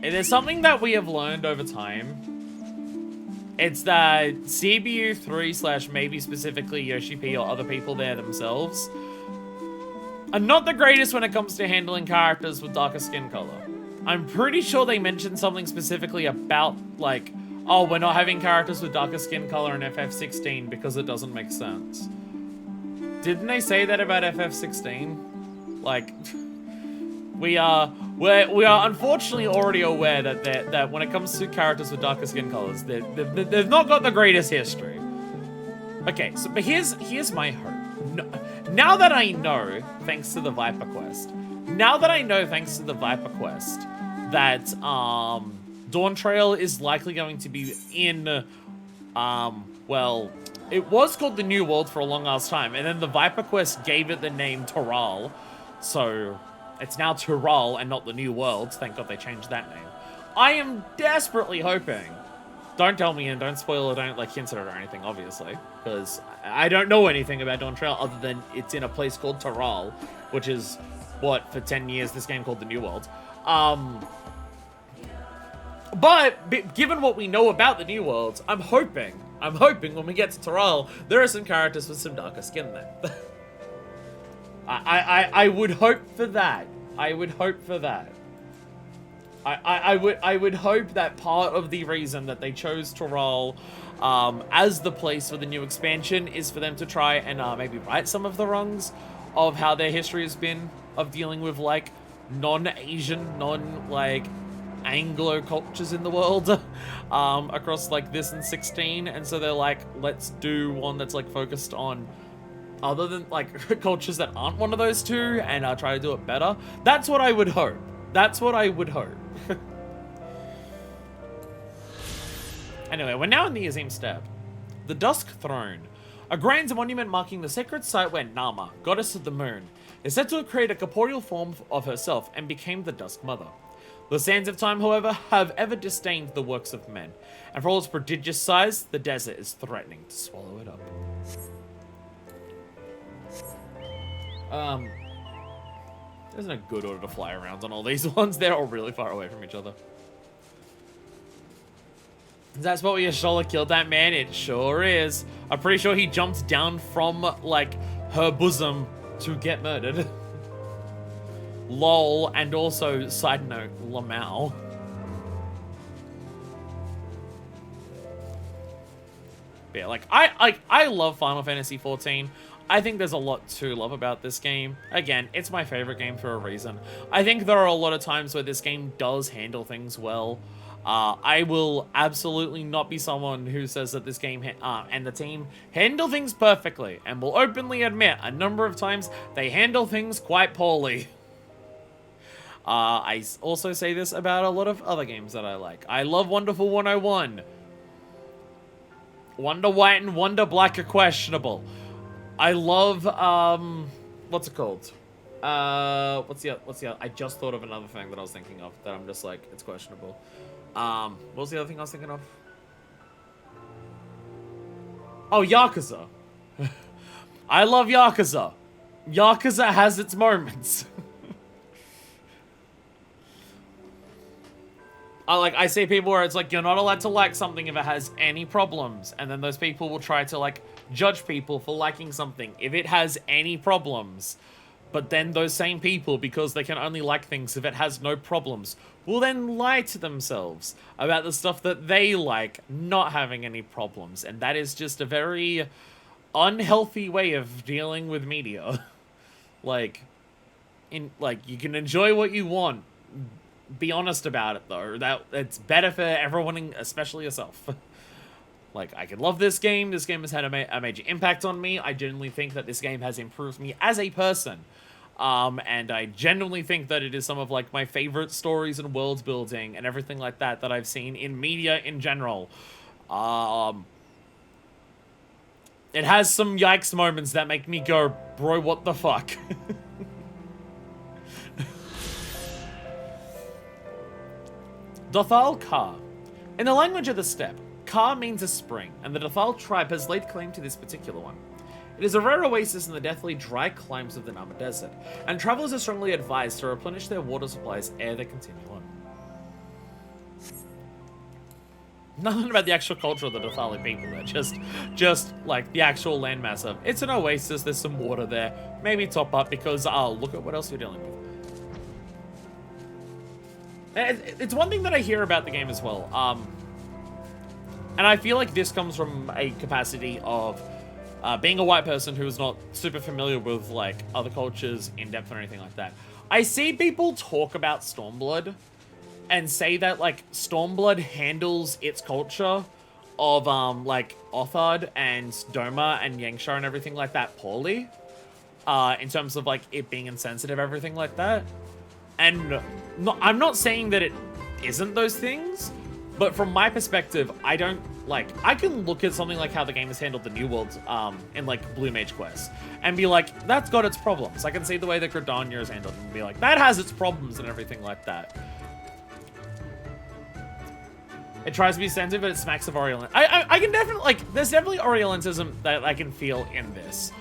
if there's something that we have learned over time, it's that CBU 3 / maybe specifically Yoshi P or other people there themselves are not the greatest when it comes to handling characters with darker skin color. I'm pretty sure they mentioned something specifically about, like, oh, we're not having characters with darker skin color in FF16 because it doesn't make sense. Didn't they say that about FF16? Like, we are unfortunately already aware that when it comes to characters with darker skin colors, they've not got the greatest history. Okay, so but here's my hope. No, now that I know, thanks to the Viper Quest, that Dawn Trail is likely going to be in, well, it was called the New World for a long ass time, and then the Viper Quest gave it the name Toral, so it's now Toral and not the New World. Thank God they changed that name. I am desperately hoping. Don't tell me and don't spoil or don't like hint at it or anything, obviously, because I don't know anything about Dawn Trail other than it's in a place called Toral, which is what for 10 years this game called the New World. But given what we know about the New World, I'm hoping when we get to Toral, there are some characters with some darker skin there. I would hope for that. I would hope for that. I would hope that part of the reason that they chose Toral as the place for the new expansion is for them to try and maybe right some of the wrongs of how their history has been of dealing with like non-Asian, like Anglo cultures in the world across like this and 16, and so they're like, let's do one that's like focused on other than like cultures that aren't one of those two and try to do it better. That's what I would hope. That's what I would hope. Anyway, we're now in the Azim Steppe. The Dusk Throne, a grand monument marking the sacred site where Nama, goddess of the moon, is said to have created a corporeal form of herself and became the Dusk Mother. The sands of time, however, have ever disdained the works of men, and for all its prodigious size, the desert is threatening to swallow it up. There's no good order to fly around on all these ones. They're all really far away from each other. That's what we Ashola killed that man. It sure is. I'm pretty sure he jumped down from, like, her bosom to get murdered. Lol, and also, side note, Lamau. But yeah, like, I love Final Fantasy XIV. I think there's a lot to love about this game. Again, it's my favorite game for a reason. I think there are a lot of times where this game does handle things well. I will absolutely not be someone who says that this game and the team handle things perfectly, and will openly admit a number of times they handle things quite poorly. I also say this about a lot of other games that I like. I love Wonderful 101. Wonder White and Wonder Black are questionable. I love, what's it called? What's the other? I just thought of another thing that I was thinking of that I'm just like, it's questionable. What was the other thing I was thinking of? Oh, Yakuza. I love Yakuza. Yakuza has its moments. I see people where it's like, you're not allowed to like something if it has any problems. And then those people will try to, like, judge people for liking something if it has any problems. But then those same people, because they can only like things if it has no problems, will then lie to themselves about the stuff that they like not having any problems. And that is just a very unhealthy way of dealing with media. You can enjoy what you want. Be honest about it, though. That it's better for everyone, especially yourself. Like, I could love this game. This game has had a major impact on me. I genuinely think that this game has improved me as a person. And I genuinely think that it is some of, like, my favorite stories and world building and everything like that that I've seen in media in general. It has some yikes moments that make me go, bro, what the fuck? Dothal Ka. In the language of the steppe, Ka means a spring, and the Dothal tribe has laid claim to this particular one. It is a rare oasis in the deathly dry climes of the Nama Desert, and travelers are strongly advised to replenish their water supplies ere they continue on. Nothing about the actual culture of the Dothali people there, just like the actual landmass of, it's an oasis, there's some water there, maybe top up because, look at what else you're dealing with. It's one thing that I hear about the game as well, and I feel like this comes from a capacity of being a white person who is not super familiar with, like, other cultures in depth or anything like that. I see people talk about Stormblood and say that, like, Stormblood handles its culture of, like, Othard and Doma and Yangshar and everything like that poorly, in terms of, like, it being insensitive, everything like that. And I'm not saying that it isn't those things, but from my perspective, I don't, like, I can look at something like how the game has handled the New World, in, like, Blue Mage Quest, and be like, that's got its problems. I can see the way that Gridania is handled and be like, that has its problems and everything like that. It tries to be sensitive, but it smacks of Oriental. I can definitely, like, there's definitely Orientalism that I can feel in this.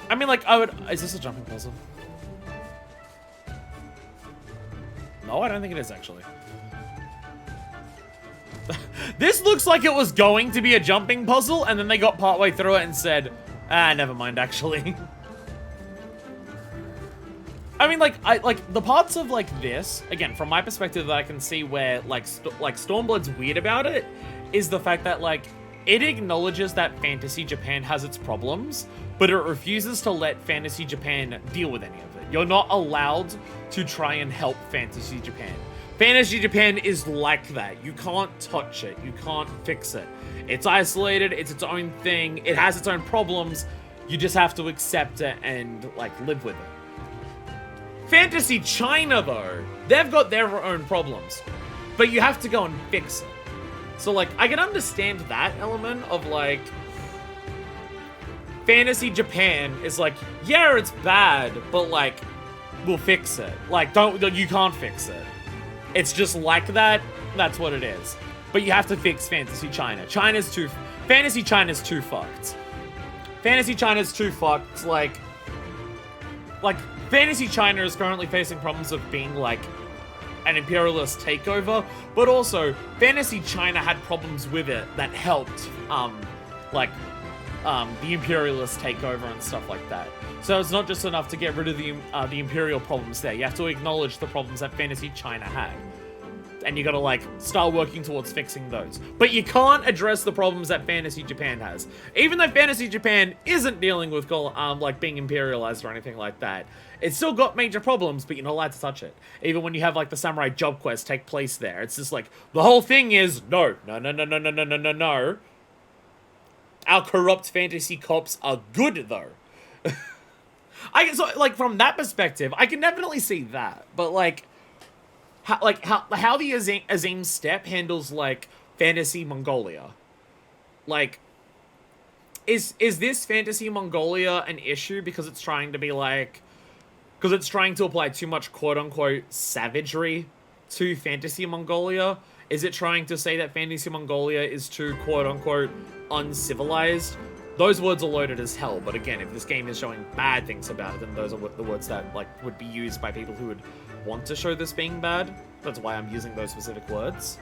I mean, like, is this a jumping puzzle? No, I don't think it is, actually. This looks like it was going to be a jumping puzzle, and then they got partway through it and said, never mind, actually. I mean, like, the parts of, like, this, again, from my perspective that I can see where, like, Stormblood's weird about it, is the fact that, like, it acknowledges that Fantasy Japan has its problems, but it refuses to let Fantasy Japan deal with any of it. You're not allowed to try and help Fantasy Japan. Fantasy Japan is like that. You can't touch it. You can't fix it. It's isolated. It's its own thing. It has its own problems. You just have to accept it and, like, live with it. Fantasy China, though, they've got their own problems, but you have to go and fix it. So, like, I can understand that element of, like, Fantasy Japan is like, yeah, it's bad, but, like, we'll fix it. Like, you can't fix it. It's just like that. That's what it is. But you have to fix Fantasy China. Fantasy China's too fucked. Fantasy China's too fucked. Like, Fantasy China is currently facing problems of being, like, an imperialist takeover, but also Fantasy China had problems with it that helped, the imperialist takeover and stuff like that. So it's not just enough to get rid of the imperial problems there. You have to acknowledge the problems that Fantasy China had, and you gotta, like, start working towards fixing those. But you can't address the problems that Fantasy Japan has, even though Fantasy Japan isn't dealing with like being imperialized or anything like that. It's still got major problems, but you're not allowed to touch it. Even when you have, like, the samurai job quest take place there, it's just like, the whole thing is, no. Our corrupt fantasy cops are good, though. So, like, from that perspective, I can definitely see that. But, like, how the Azim Steppe handles, like, Fantasy Mongolia. Like, is this Fantasy Mongolia an issue because it's trying to be, like, because it's trying to apply too much quote-unquote savagery to Fantasy Mongolia? Is it trying to say that Fantasy Mongolia is too quote-unquote uncivilized? Those words are loaded as hell, but again, if this game is showing bad things about it, then those are the words that, like, would be used by people who would want to show this being bad. That's why I'm using those specific words.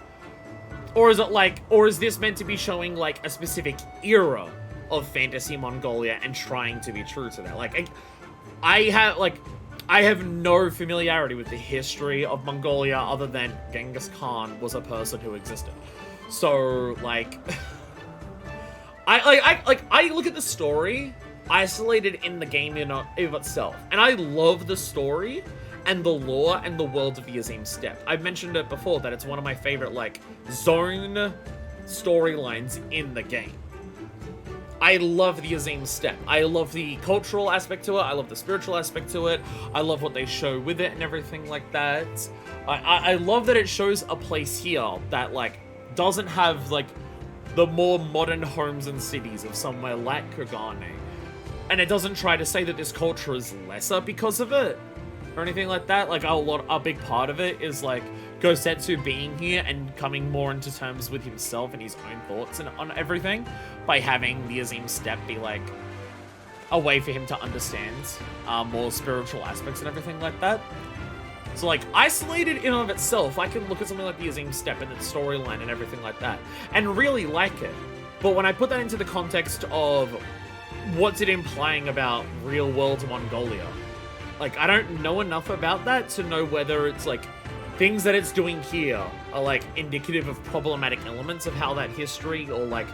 Or is it, like, or is this meant to be showing, like, a specific era of Fantasy Mongolia and trying to be true to that? Like, I have no familiarity with the history of Mongolia other than Genghis Khan was a person who existed. So, like, I look at the story isolated in the game in of itself, and I love the story and the lore and the world of the Azim Steppe. I've mentioned it before that it's one of my favorite, like, zone storylines in the game. I love the Azim Steppe. I love the cultural aspect to it. I love the spiritual aspect to it. I love what they show with it and everything like that. I love that it shows a place here that, like, doesn't have, like, the more modern homes and cities of somewhere like Kogane. And it doesn't try to say that this culture is lesser because of it. or anything like that. Like a big part of it is like Gosetsu being here and coming more into terms with himself and his own thoughts and on everything by having the Azim step be like a way for him to understand more spiritual aspects and everything like that. So like isolated in and of itself, I can look at something like the Azim step and its storyline and everything like that and really like it. But when I put that into the context of what's it implying about real world Mongolia, like I don't know enough about that to know whether it's like things that it's doing here are like indicative of problematic elements of how that history, or like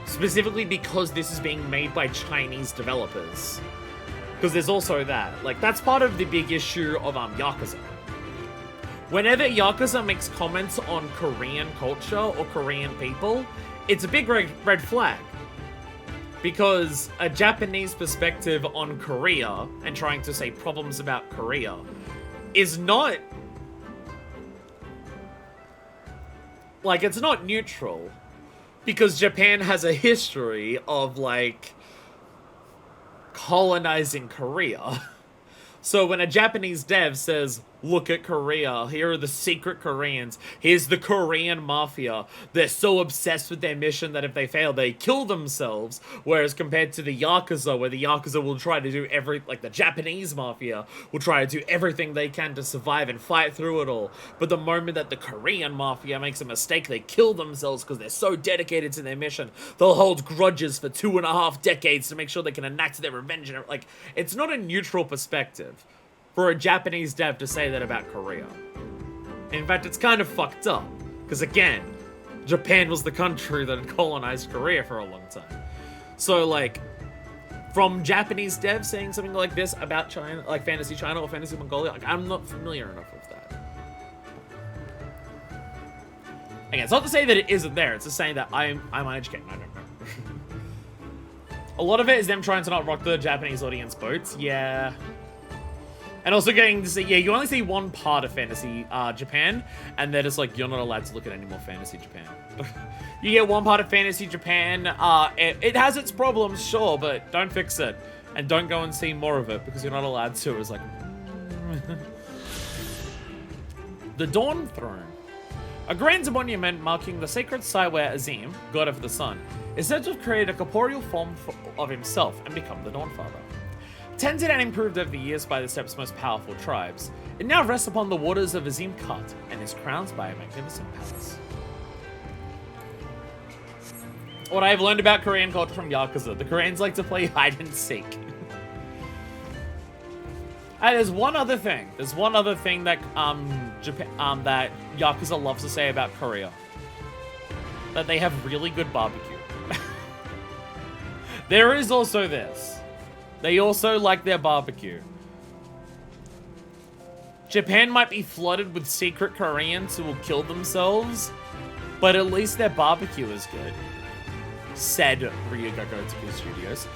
specifically because this is being made by Chinese developers. Because there's also that. Like that's part of the big issue of Yakuza. Whenever Yakuza makes comments on Korean culture or Korean people, it's a big red flag. Because a Japanese perspective on Korea and trying to say problems about Korea is not... like, it's not neutral. Because Japan has a history of, like, colonizing Korea. So when a Japanese dev says, look at Korea, here are the secret Koreans, here's the Korean mafia, they're so obsessed with their mission that if they fail, they kill themselves, whereas compared to the Yakuza, where the Yakuza will try to do like the Japanese mafia, will try to do everything they can to survive and fight through it all, but the moment that the Korean mafia makes a mistake, they kill themselves because they're so dedicated to their mission, they'll hold grudges for 2.5 decades to make sure they can enact their revenge, and like, it's not a neutral perspective for a Japanese dev to say that about Korea. In fact, it's kind of fucked up. Because again, Japan was the country that had colonized Korea for a long time. So like, from Japanese devs saying something like this about China, like Fantasy China or Fantasy Mongolia, like I'm not familiar enough with that. Again, it's not to say that it isn't there, it's to say that I'm uneducated, I don't know. A lot of it is them trying to not rock the Japanese audience boats, yeah. And also getting to see, yeah, you only see one part of Fantasy Japan, and they're just like, you're not allowed to look at any more Fantasy Japan. You get one part of Fantasy Japan, it has its problems, sure, but don't fix it. And don't go and see more of it, because you're not allowed to. It's like... The Dawn Throne. A grand monument marking the sacred site where Azim, god of the sun, is said to have created a corporeal form of himself and become the Dawnfather. Tended and improved over the years by the steppes most powerful tribes, it now rests upon the waters of Azim Khat and is crowned by a magnificent palace. What I have learned about Korean culture from Yakuza, the Koreans like to play hide and seek. And there's one other thing. There's one other thing that that Yakuza loves to say about Korea. That they have really good barbecue. There is also this. They also like their barbecue. Japan might be flooded with secret Koreans who will kill themselves, but at least their barbecue is good. Said Ryugoku TV Studios.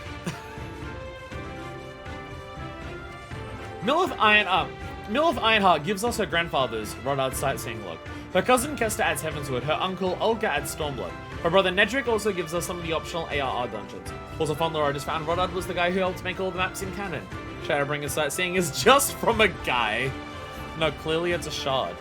Mill of Ironheart gives us her grandfather's Rodard's Sightseeing Log. Her cousin Kester adds Heavensward, her uncle Olga adds Stormblood. Her brother Nedrick also gives us some of the optional ARR dungeons. Also fun lore I just found, Rodard was the guy who helped make all the maps in canon. Shadowbringers Sightseeing is just from a guy. No, clearly it's a shard.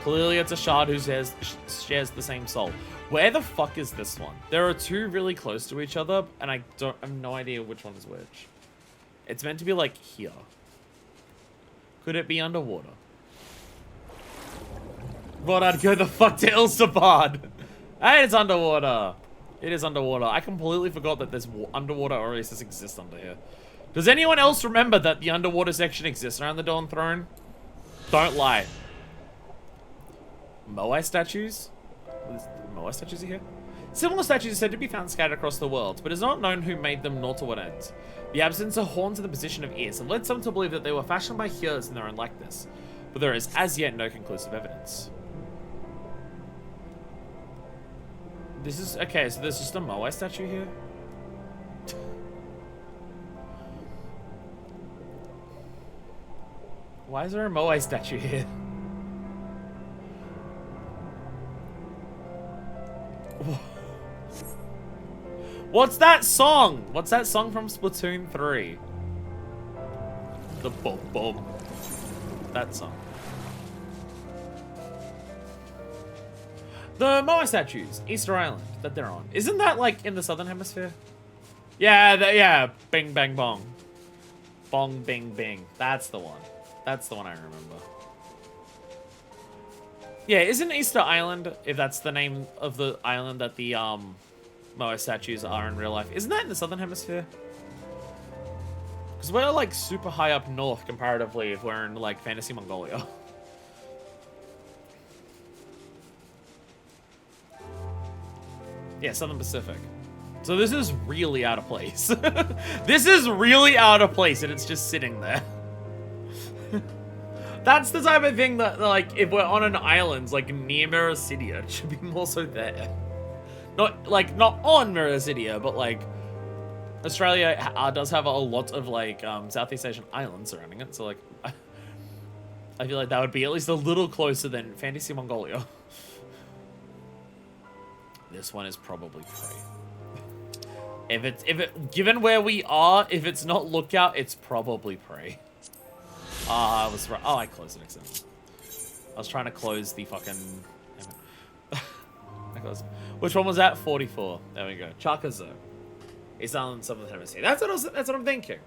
Clearly it's a shard who shares the same soul. Where the fuck is this one? There are two really close to each other, and I have no idea which one is which. It's meant to be like here. Could it be underwater? Rodard, go the fuck to Ilsabad! Hey, it's underwater! It is underwater. I completely forgot that there's underwater oasis exists under here. Does anyone else remember that the underwater section exists around the Dawn Throne? Don't lie. Moai statues? Moai statues are here? Similar statues are said to be found scattered across the world, but it is not known who made them nor to what ends. The absence of horns in the position of ears have led some to believe that they were fashioned by healers in their own likeness, but there is as yet no conclusive evidence. This is... okay, so there's just a Moai statue here? Why is there a Moai statue here? What's that song? What's that song from Splatoon 3? The bum bum. that song. The Moai statues, Easter Island, that they're on. Isn't that, like, in the Southern Hemisphere? Yeah, yeah. Bing, bang, bong. Bong, bing, bing. That's the one. That's the one I remember. Yeah, isn't Easter Island, if that's the name of the island that the, Moai statues are in real life, isn't that in the Southern Hemisphere? Because we're, like, super high up north, comparatively, if we're in, like, Fantasy Mongolia. Yeah, Southern Pacific. So this is really out of place. This is really out of place, and it's just sitting there. That's the type of thing that, like, if we're on an island, like, near Meracidia, it should be more so there. Not, like, not on Meracidia, but, like, Australia does have a lot of, like, Southeast Asian islands surrounding it, so, like, I feel like that would be at least a little closer than Fantasy Mongolia. This one is probably prey. Given where we are, if it's not lookout, it's probably prey. I was right. Oh, I closed it accidentally. I was trying to close the fucking. I closed. Which one was that? 44. There we go. Chakazo. It's on Southern Hemisphere. That's what I'm thinking.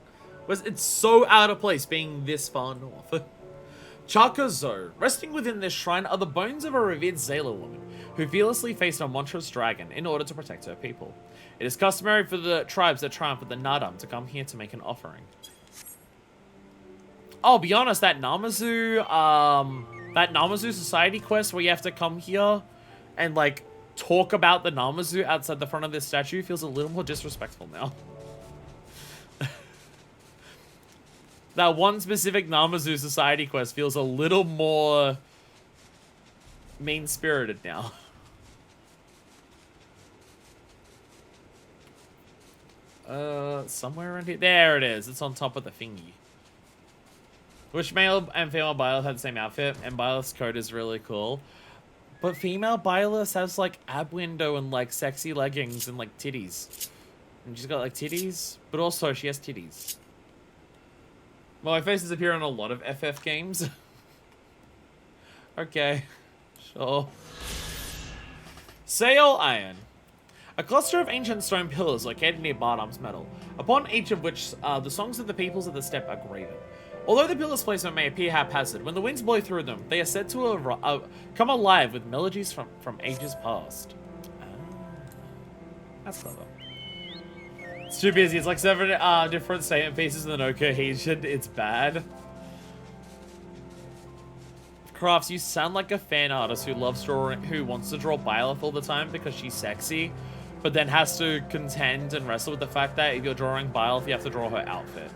It's so out of place being this far north. Chakazo. Resting within this shrine are the bones of a revered sailor woman who fearlessly faced a monstrous dragon in order to protect her people. It is customary for the tribes that triumph with the Nadam to come here to make an offering. I'll be honest, that Namazu society quest where you have to come here and, like, talk about the Namazu outside the front of this statue feels a little more disrespectful now. That one specific Namazu society quest feels a little more mean-spirited now. Somewhere around here. There it is. It's on top of the thingy. Which male and female Byleth had the same outfit, and Byleth's coat is really cool. But female Byleth has, like, ab window and, like, sexy leggings and, like, titties. And she's got, like, titties, but also she has titties. Well, my faces appear in a lot of FF games. Okay. Sure. Sail Iron. A cluster of ancient stone pillars located near Bardam's Meadow, upon each of which the songs of the peoples of the steppe are graven. Although the pillars' placement may appear haphazard, when the winds blow through them, they are said to come alive with melodies from ages past. That's clever. It's too busy. It's like 7 different statement pieces with no cohesion. It's bad. Crafts, you sound like a fan artist who wants to draw Byleth all the time because she's sexy, but then has to contend and wrestle with the fact that if you're drawing Byleth, you have to draw her outfit.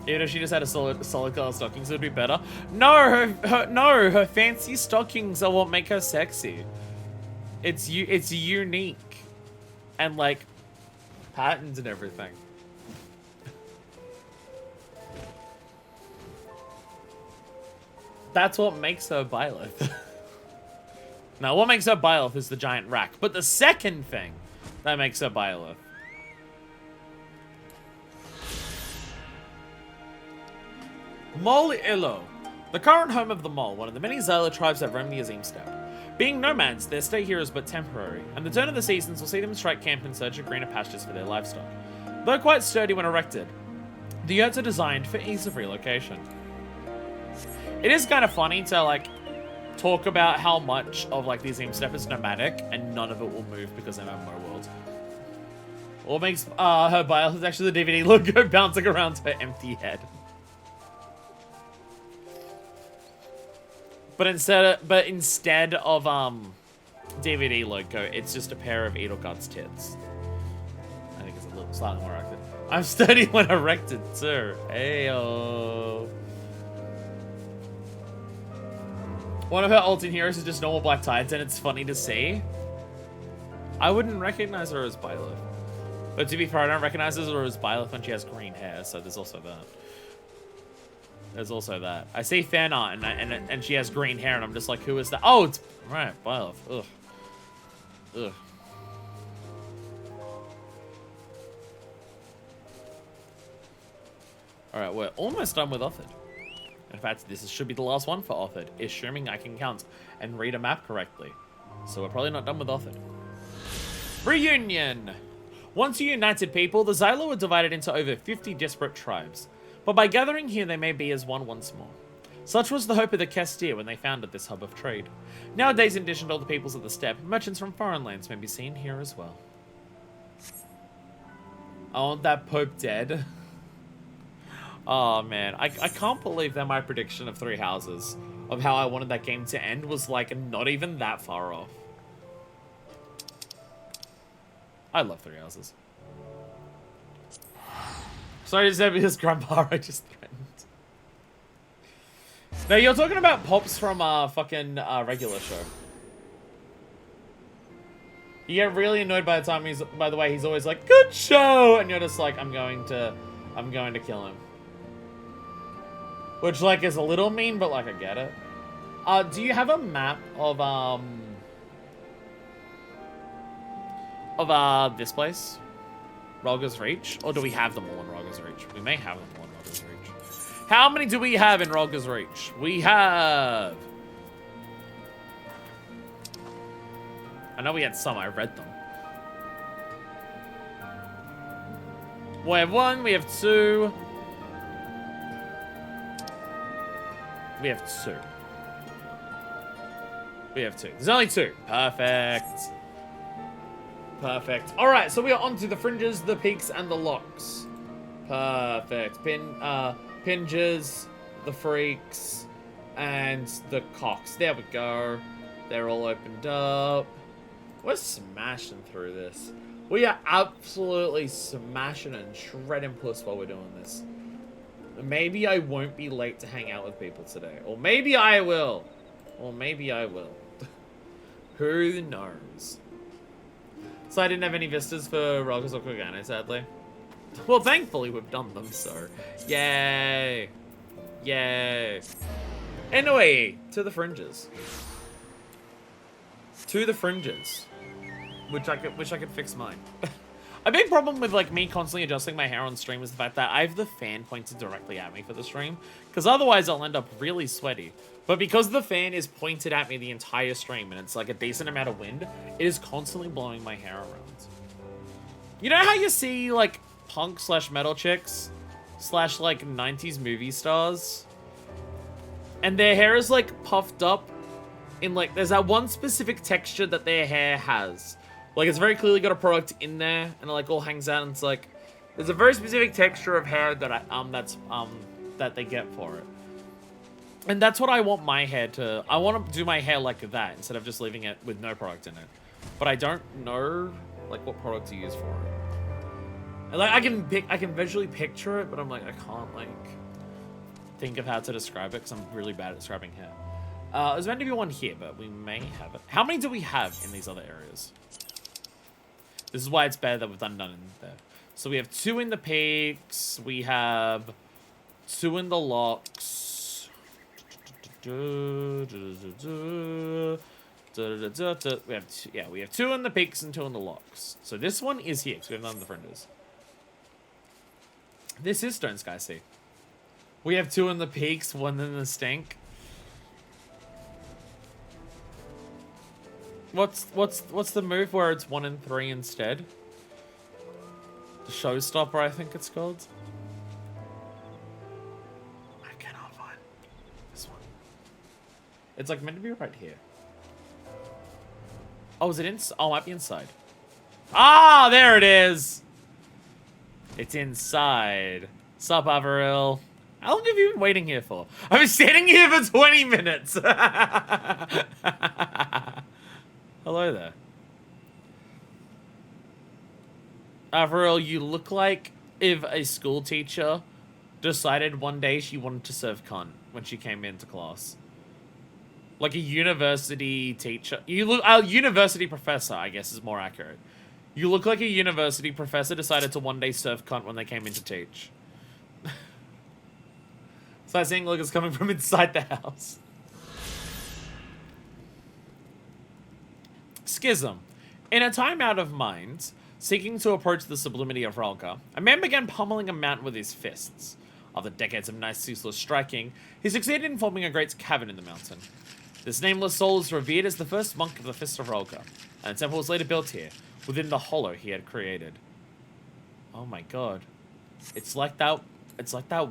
Even if she just had a solid color stockings, it would be better. No, her fancy stockings are what make her sexy. It's unique, and like patterns and everything. That's what makes her Byleth. Now, what makes her Byleth is the giant rack, but the second thing that makes her Byleth. Mol Ilo. The current home of the Mol, one of the many Xyla tribes that roam the Azim steppe. Being nomads, their stay here is but temporary, and the turn of the seasons will see them strike camp in search of greener pastures for their livestock. Though quite sturdy when erected, the yurts are designed for ease of relocation. It is kind of funny to, like, talk about how much of, like, the Azim steppe is nomadic, and none of it will move because they're MMO world. What makes her Byleth is actually the DVD logo bouncing around her empty head. But instead of DVD logo, it's just a pair of Edelgard's tits. I think it's a little slightly more erected. I'm sturdy when erected too. Ayo. One of her alternate heroes is just normal black tights, and it's funny to see. I wouldn't recognize her as Byleth. But to be fair, I don't recognize her as Byleth when she has green hair, so there's also that. There's also that. I see fan art and she has green hair, and I'm just like, who is that? Oh, it's right, Byleth. Ugh. Ugh. Alright, we're almost done with Othid. In fact, this should be the last one for Othid, assuming I can count and read a map correctly. So we're probably not done with Othid. Reunion! Once a united people, the Xylo were divided into over 50 disparate tribes. But by gathering here, they may be as one once more. Such was the hope of the Kestir when they founded this hub of trade. Nowadays, in addition to all the peoples of the steppe, merchants from foreign lands may be seen here as well. I want that Pope dead. Oh man, I can't believe that my prediction of 3 houses, of how I wanted that game to end, was like not even that far off. I love 3 houses. Sorry to say, because Grandpa I just threatened. Now you're talking about Pops from fucking regular show. You get really annoyed by the time by the way he's always like, good show, and you're just like, I'm going to kill him. Which like is a little mean, but like I get it. Do you have a map of this place? Rogger's Reach? Or do we have them all in Rogger's Reach? We may have them all in Rogger's Reach. How many do we have in Rogger's Reach? We have... I know we had some, I read them. We have 1, we have 2. We have 2. We have 2. There's only 2. Perfect. Perfect. Alright, so we are on to the fringes, the peaks, and the locks. Perfect. Pinges, the freaks, and the cocks. There we go. They're all opened up. We're smashing through this. We are absolutely smashing and shredding puss while we're doing this. Maybe I won't be late to hang out with people today. Or maybe I will. Or maybe I will. Who knows? So I didn't have any vistas for Rogers or Kogane, sadly. Well, thankfully we've done them, so... Yay! Yay! Anyway, to the fringes. To the fringes. Wish I could fix mine. A big problem with like me constantly adjusting my hair on stream is the fact that I have the fan pointed directly at me for the stream, because otherwise I'll end up really sweaty. But because the fan is pointed at me the entire stream and it's like a decent amount of wind, it is constantly blowing my hair around. You know how you see like punk slash metal chicks slash like 90s movie stars, and their hair is like puffed up in like, there's that one specific texture that their hair has. Like, it's very clearly got a product in there, and it, like, all hangs out, and it's, like... There's a very specific texture of hair that that they get for it. And that's what I want my hair to... I want to do my hair like that, instead of just leaving it with no product in it. But I don't know, like, what product to use for it. And, like, I can visually picture it, but I'm like, I can't, like... think of how to describe it, because I'm really bad at describing hair. There's meant to be one here, but we may have it. How many do we have in these other areas? This is why it's better that we've done none in there. So we have 2 in the peaks. We have 2 in the locks. We have 2 in the peaks and 2 in the locks. So this one is here, because we have none in the fringes. This is Stone Sky Sea. We have 2 in the peaks, 1 in the stink. What's the move where it's 1 and 3 instead? The Showstopper, I think it's called. I cannot find this one. It's like meant to be right here. Oh, is it inside? Oh, it might be inside. Ah, there it is. It's inside. Sup, Averil? How long have you been waiting here for? I've been standing here for 20 minutes. Hello there. Averil, you look like if a school teacher decided one day she wanted to serve cunt when she came into class. Like a university teacher. You look a university professor, I guess is more accurate. You look like a university professor decided to one day serve cunt when they came in to teach. Sightseeing Log is coming from inside the house. Schism. In a time out of mind, seeking to approach the sublimity of Ralka, a man began pummeling a mountain with his fists. After decades of nice ceaseless striking, he succeeded in forming a great cavern in the mountain. This nameless soul is revered as the first monk of the Fist of Rolka, and a temple was later built here, within the hollow he had created. Oh my god. It's like that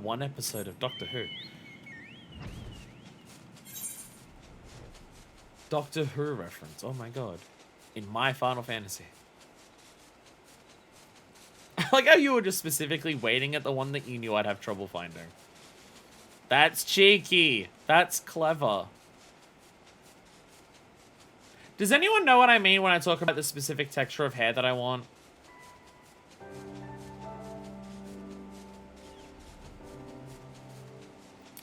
one episode of Doctor Who. Doctor Who reference, oh my god. In my Final Fantasy. I like how you were just specifically waiting at the one that you knew I'd have trouble finding. That's cheeky. That's clever. Does anyone know what I mean when I talk about the specific texture of hair that I want?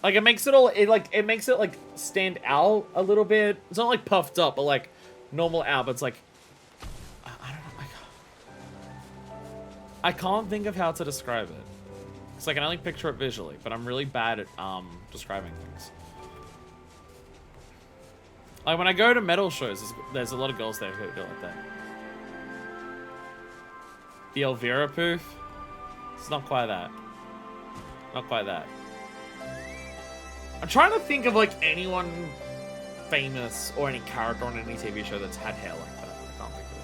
Like, it makes it all, it makes it, like, stand out a little bit. It's not, like, puffed up, but, like, normal out, but it's, like, I don't know, I can't think of how to describe it. Because I can only picture it visually, but I'm really bad at, describing things. Like, when I go to metal shows, there's a lot of girls there who do like that. The Elvira poof? It's not quite that. Not quite that. I'm trying to think of, like, anyone famous or any character on any TV show that's had hair like that. I can't think of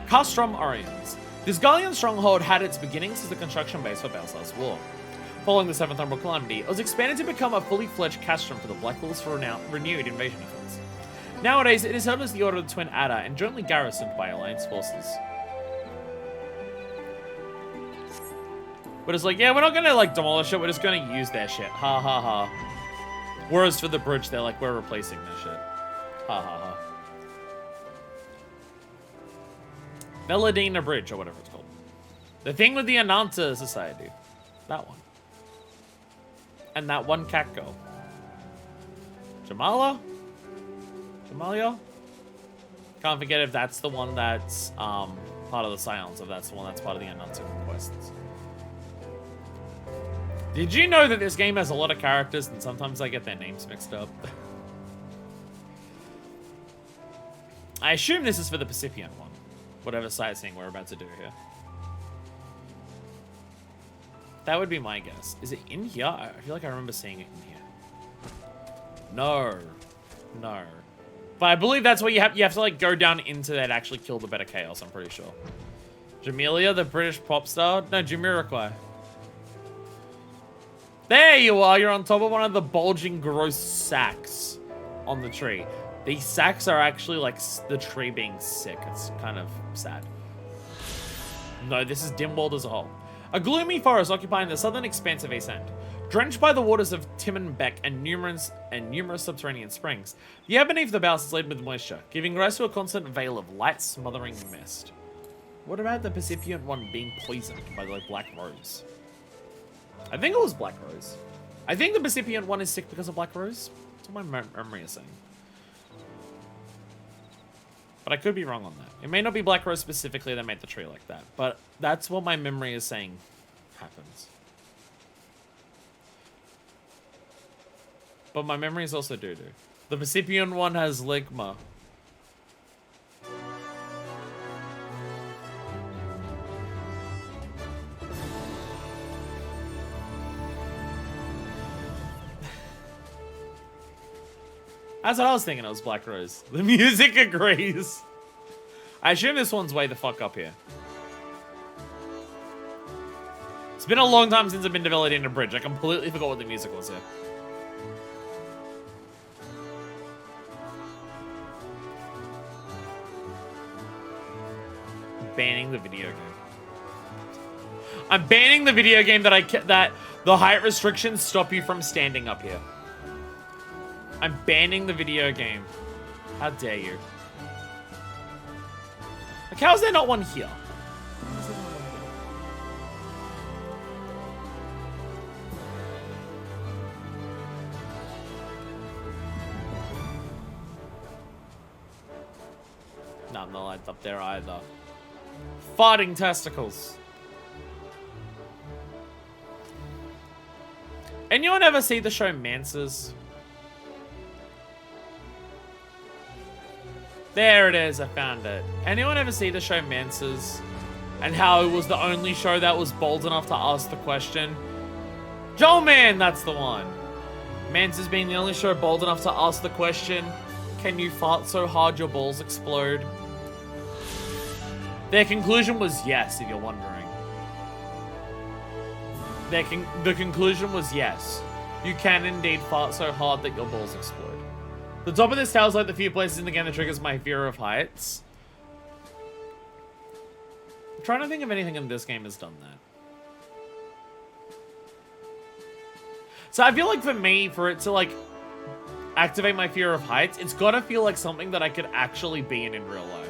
it. Castrum Oriens. This Gallian stronghold had its beginnings as the construction base for Balsar's War. Following the Seventh Umbral Calamity, it was expanded to become a fully fledged castrum for the Black Wolves for renewed invasion efforts. Nowadays, it is held as the Order of the Twin Adder and jointly garrisoned by Alliance forces. But it's like, yeah, we're not gonna, like, demolish it, we're just gonna use their shit. Ha ha ha. Whereas for the bridge, they're like, we're replacing their shit. Ha ha ha. Veladina Bridge, or whatever it's called. The thing with the Ananta Society. That one. And that one cat girl. Jamala? Jamalia? Can't forget if that's the one that's part of the Scions, if that's the one that's part of the Ananta quests. Did you know that this game has a lot of characters and sometimes I get their names mixed up? I assume this is for the Pacifian one. Whatever sightseeing we're about to do here. That would be my guess. Is it in here? I feel like I remember seeing it in here. No. No. But I believe that's where you have to like go down into that and actually kill the better chaos, I'm pretty sure. Jamelia, the British pop star? No, Jamiroquai. There you are. You're on top of one of the bulging, gross sacks on the tree. These sacks are actually like the tree being sick. It's kind of sad. No, this is Dimwald as a whole. A gloomy forest occupying the southern expanse of East End. Drenched by the waters of Timon Beck and numerous subterranean springs, the air beneath the boughs is laden with moisture, giving rise to a constant veil of light, smothering mist. What about the Pacifian one being poisoned by the Black Rose? I think it was Black Rose. I think the Pacifian one is sick because of Black Rose. That's what my memory is saying. But I could be wrong on that. It may not be Black Rose specifically that made the tree like that, but that's what my memory is saying happens. But my memory is also doo-doo. The Pacifian one has Ligma. That's what I was thinking, it was Black Rose. The music agrees. I assume this one's way the fuck up here. It's been a long time since I've been developing a bridge. I completely forgot what the music was here. Banning the video game. I'm banning the video game that the height restrictions stop you from standing up here. I'm banning the video game. How dare you? Like, how is there not one here? No, I'm not lights up there either. Farting testicles. Anyone ever see the show Mances? There it is, I found it. Anyone ever see the show Mances? and how it was the only show that was bold enough to ask the question. Joel Man, that's the one. Mans as being the only show bold enough to ask the question, can you fart so hard your balls explode? Their conclusion was yes, if you're wondering. The conclusion was yes. You can indeed fart so hard that your balls explode. The top of this tale is like the few places in the game that triggers my fear of heights. I'm trying to think if anything in this game has done that. So I feel like for me, for it to like activate my fear of heights, it's gotta feel like something that I could actually be in real life.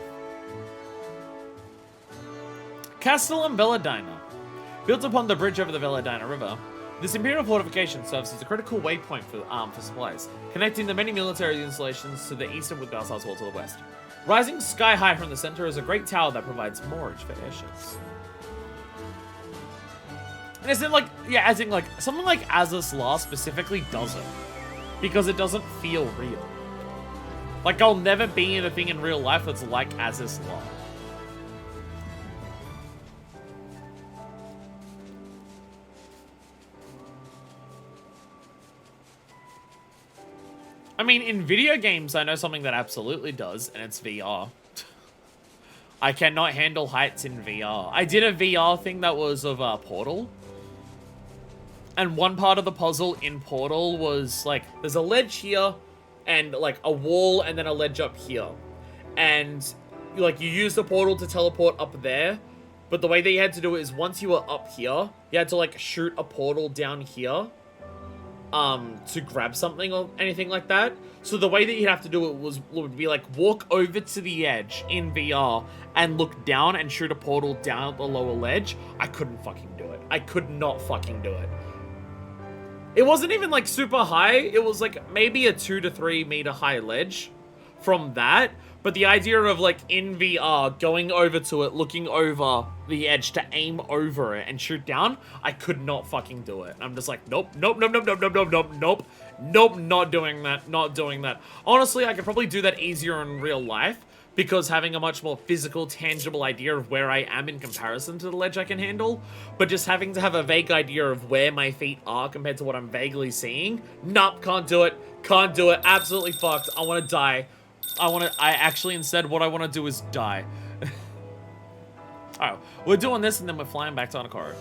Castle and Belladina. Built upon the bridge over the Belladina River, this Imperial fortification serves as a critical waypoint for supplies, connecting the many military installations to the east and with Balsar's Wall to the west. Rising sky high from the center is a great tower that provides moorage for airships. And as in like, yeah, as in like, something like Azys Law specifically doesn't. Because it doesn't feel real. Like, I'll never be in a thing in real life that's like Azys Law. I mean, in video games, I know something that absolutely does, and it's VR. I cannot handle heights in VR. I did a VR thing that was of Portal. And one part of the puzzle in Portal was, like, there's a ledge here, and, like, a wall, and then a ledge up here. And, like, you use the portal to teleport up there, but the way that you had to do it is once you were up here, you had to, like, shoot a portal down here. To grab something or anything like that. So the way that you'd have to do it would be like walk over to the edge in VR and look down and shoot a portal down the lower ledge. I couldn't fucking do it. I could not fucking do it. It wasn't even like super high. It was like maybe a 2 to 3 meter high ledge from that. But the idea of like in VR going over to it, looking over the edge to aim over it and shoot down, I could not fucking do it. I'm just like, nope, nope, nope, nope, nope, nope, nope, nope, nope, nope, not doing that, not doing that. Honestly, I could probably do that easier in real life because having a much more physical, tangible idea of where I am in comparison to the ledge I can handle, but just having to have a vague idea of where my feet are compared to what I'm vaguely seeing, nope, can't do it, absolutely fucked, I want to die. I actually, instead, what I want to do is die. Alright, we're doing this and then we're flying back to Anakoro.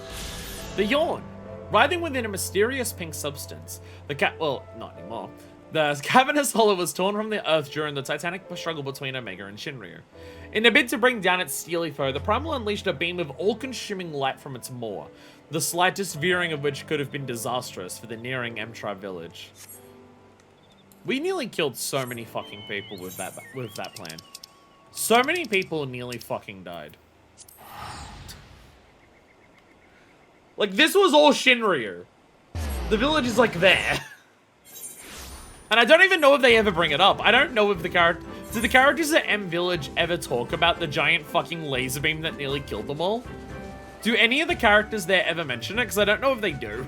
The Yawn. Writhing within a mysterious pink substance. Well, not anymore. The cavernous hollow was torn from the earth during the titanic struggle between Omega and Shinryu. In a bid to bring down its steely foe, the Primal unleashed a beam of all-consuming light from its maw, the slightest veering of which could have been disastrous for the nearing M-Tribe village. We nearly killed so many fucking people with that plan. So many people nearly fucking died. Like, this was all Shinryu. The village is, like, there. And I don't even know if they ever bring it up. I don't know if do the characters at M Village ever talk about the giant fucking laser beam that nearly killed them all? Do any of the characters there ever mention it? Because I don't know if they do.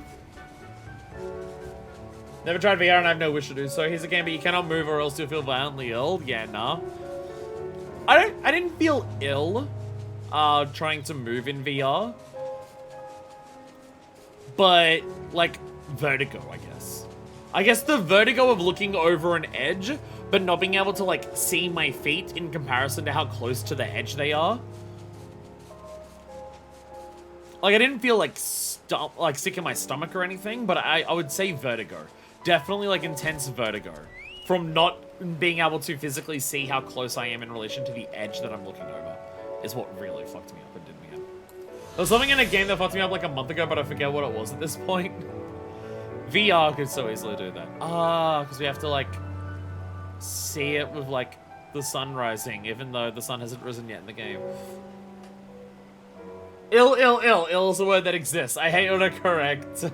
Never tried VR and I have no wish to do so. Here's a game, but you cannot move or else you'll feel violently ill. Yeah, nah. I didn't feel ill trying to move in VR. But, like, vertigo, I guess. I guess the vertigo of looking over an edge, but not being able to, like, see my feet in comparison to how close to the edge they are. Like, I didn't feel, like, sick in my stomach or anything, but I would say vertigo. Definitely, like, intense vertigo. From not being able to physically see how close I am in relation to the edge that I'm looking over. Is what really fucked me up and did me in. There was something in a game that fucked me up like a month ago, but I forget what it was at this point. VR could so easily do that. Because we have to, like, see it with, like, the sun rising, even though the sun hasn't risen yet in the game. Ill. Ill is a word that exists. I hate autocorrect.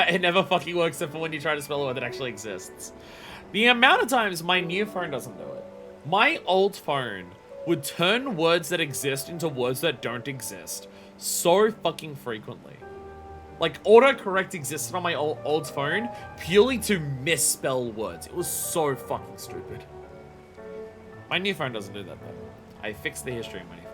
It never fucking works except for when you try to spell a word that actually exists. The amount of times my new phone doesn't do it. My old phone would turn words that exist into words that don't exist so fucking frequently. Like, autocorrect existed on my old phone purely to misspell words. It was so fucking stupid. My new phone doesn't do that though. I fixed the history of my new phone.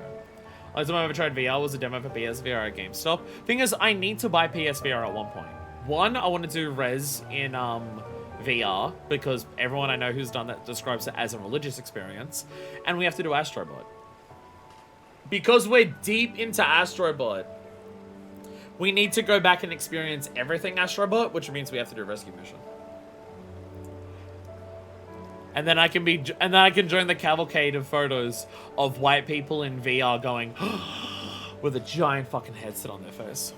Last time I ever tried VR was a demo for PSVR at GameStop. Thing is, I need to buy PSVR at one point. One, I want to do Res in VR, because everyone I know who's done that describes it as a religious experience. And we have to do Astrobot. Because we're deep into Astrobot, we need to go back and experience everything Astrobot, which means we have to do a rescue mission. And then I can join the cavalcade of photos of white people in VR going with a giant fucking headset on their face.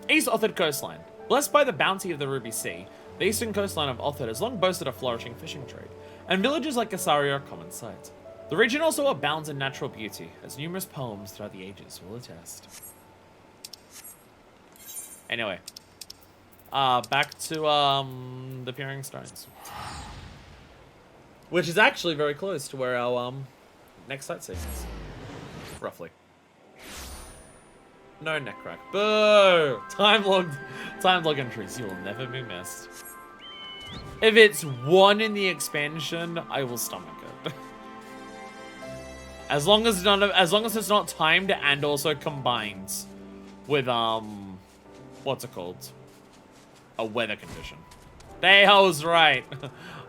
East Othard Coastline. Blessed by the bounty of the Ruby Sea, the eastern coastline of Othard has long boasted a flourishing fishing trade, and villages like Casario are common sight. The region also abounds in natural beauty, as numerous poems throughout the ages will attest. Anyway, back to the Peering Stones, which is actually very close to where our next sightseeing is, roughly. No neck crack. Boo! Time log entries. You will never be missed. If it's one in the expansion, I will stomach it. As long as it's not timed and also combines with what's it called? A weather condition. Hey, I was right.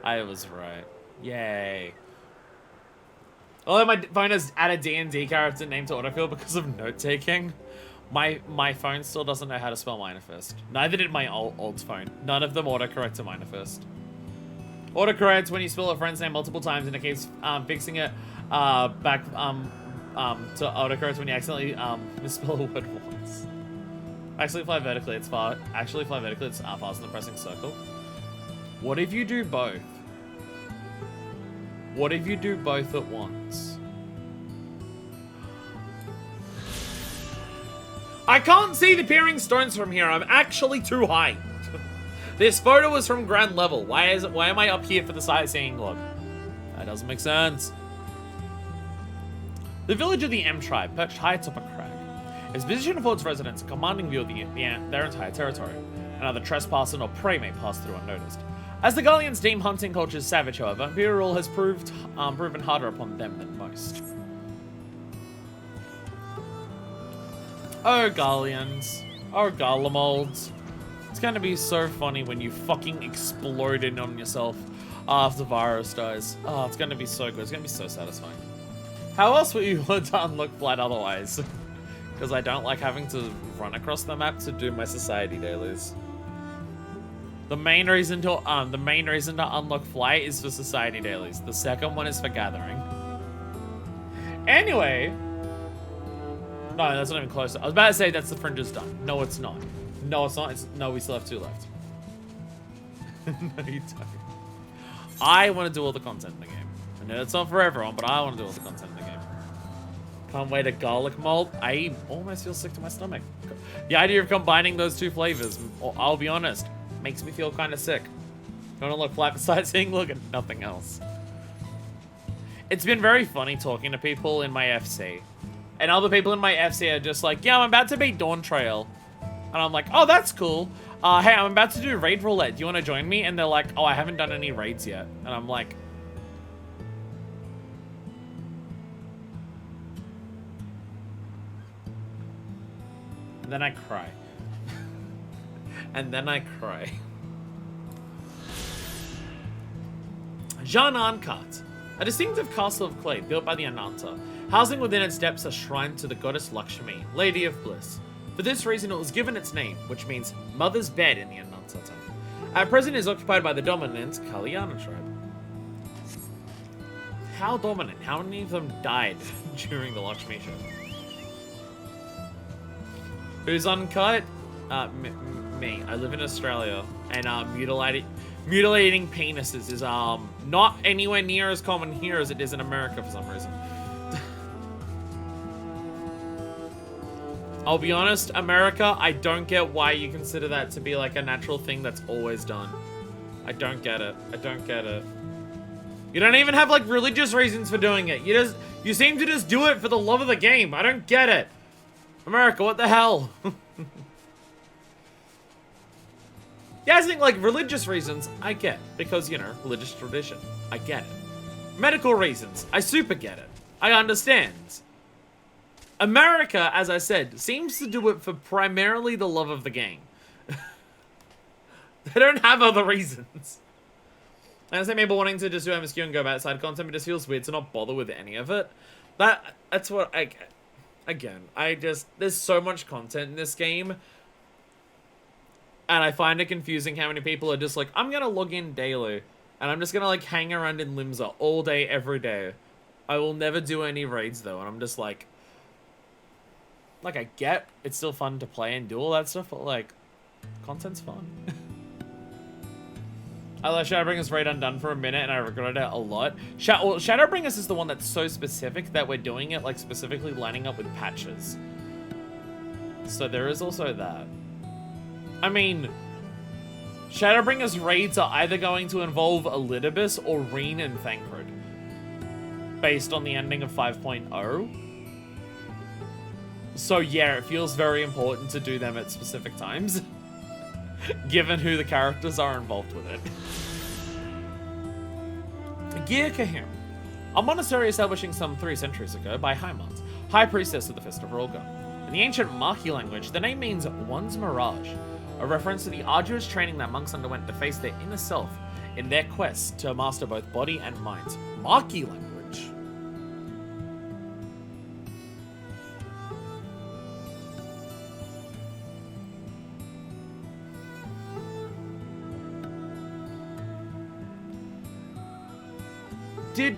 I was right. Yay. Although my phone has added D&D character name to autofill because of note-taking, my phone still doesn't know how to spell Minifist. Neither did my old phone. None of them autocorrect to Minifist. Autocorrects when you spell a friend's name multiple times and it keeps fixing it back to autocorrect when you accidentally misspell a word once. Actually fly vertically, it's far. Actually fly vertically, it's faster than pressing circle. What if you do both? What if you do both at once? I can't see the Peering Stones from here. I'm actually too high. This photo was from ground level. Why am I up here for the Sightseeing Log? That doesn't make sense. The village of the M tribe, perched high atop a crag, is positioned for its residents a commanding view of their entire territory. Another trespasser nor prey may pass through unnoticed. As the Gallians deem hunting cultures savage, however, imperial rule has proven harder upon them than most. Oh, Gallians. Oh, Garlemolds. It's gonna be so funny when you fucking explode in on yourself after Virus dies. Oh, it's gonna be so good. It's gonna be so satisfying. How else would you want to unlock Flight otherwise? Because I don't like having to run across the map to do my society dailies. The main reason to unlock Flight is for society dailies. The second one is for gathering. Anyway. No, that's not even close. I was about to say that's the fringes done. No, it's not. No, it's not. No, we still have 2 left. No, you don't. I want to do all the content in the game. I know it's not for everyone, but I want to do all the content in the game. Can't wait a garlic malt. I almost feel sick to my stomach. The idea of combining those 2 flavors, I'll be honest, makes me feel kind of sick. Gonna look flat beside Sightseeing Log and nothing else. It's been very funny talking to people in my FC. And other people in my FC are just like, yeah, I'm about to beat Dawn Trail. And I'm like, oh, that's cool. Hey, I'm about to do Raid Roulette. Do you want to join me? And they're like, oh, I haven't done any raids yet. And I'm like... And then I cry. And then I cry. Jean Ankart, a distinctive castle of clay built by the Ananta, housing within its depths a shrine to the goddess Lakshmi, Lady of Bliss. For this reason, it was given its name, which means Mother's Bed in the Ananta temple. At present, it is occupied by the dominant Kalyana tribe. How dominant? How many of them died during the Lakshmi show? Who's uncut? Me. I live in Australia, and mutilating penises is not anywhere near as common here as it is in America for some reason. I'll be honest, America, I don't get why you consider that to be like a natural thing that's always done. I don't get it. I don't get it. You don't even have like religious reasons for doing it. You seem to just do it for the love of the game. I don't get it. America, what the hell? Yeah, I think like religious reasons, I get. Because, you know, religious tradition. I get it. Medical reasons, I super get it. I understand. America, as I said, seems to do it for primarily the love of the game. They don't have other reasons. I understand people wanting to just do MSQ and go back side content, but it just feels weird to not bother with any of it. That's what I... Again, there's so much content in this game, and I find it confusing how many people are just like, I'm gonna log in daily, and I'm just gonna, like, hang around in Limsa all day, every day. I will never do any raids, though, and I'm just like, I get it's still fun to play and do all that stuff, but, like, content's fun. I let Shadowbringers raid undone for a minute, and I regretted it a lot. Shadowbringers is the one that's so specific that we're doing it, like, specifically lining up with patches. So there is also that. I mean, Shadowbringers raids are either going to involve Elidibus or Reen and Thancred, based on the ending of 5.0. So yeah, it feels very important to do them at specific times. Given who the characters are involved with it. Gir Kahim. A monastery establishing some 3 centuries ago by Haimant, High Priestess of the Fist of Rolga. In the ancient Marki language, the name means one's mirage, a reference to the arduous training that monks underwent to face their inner self in their quest to master both body and mind. Marki language. Did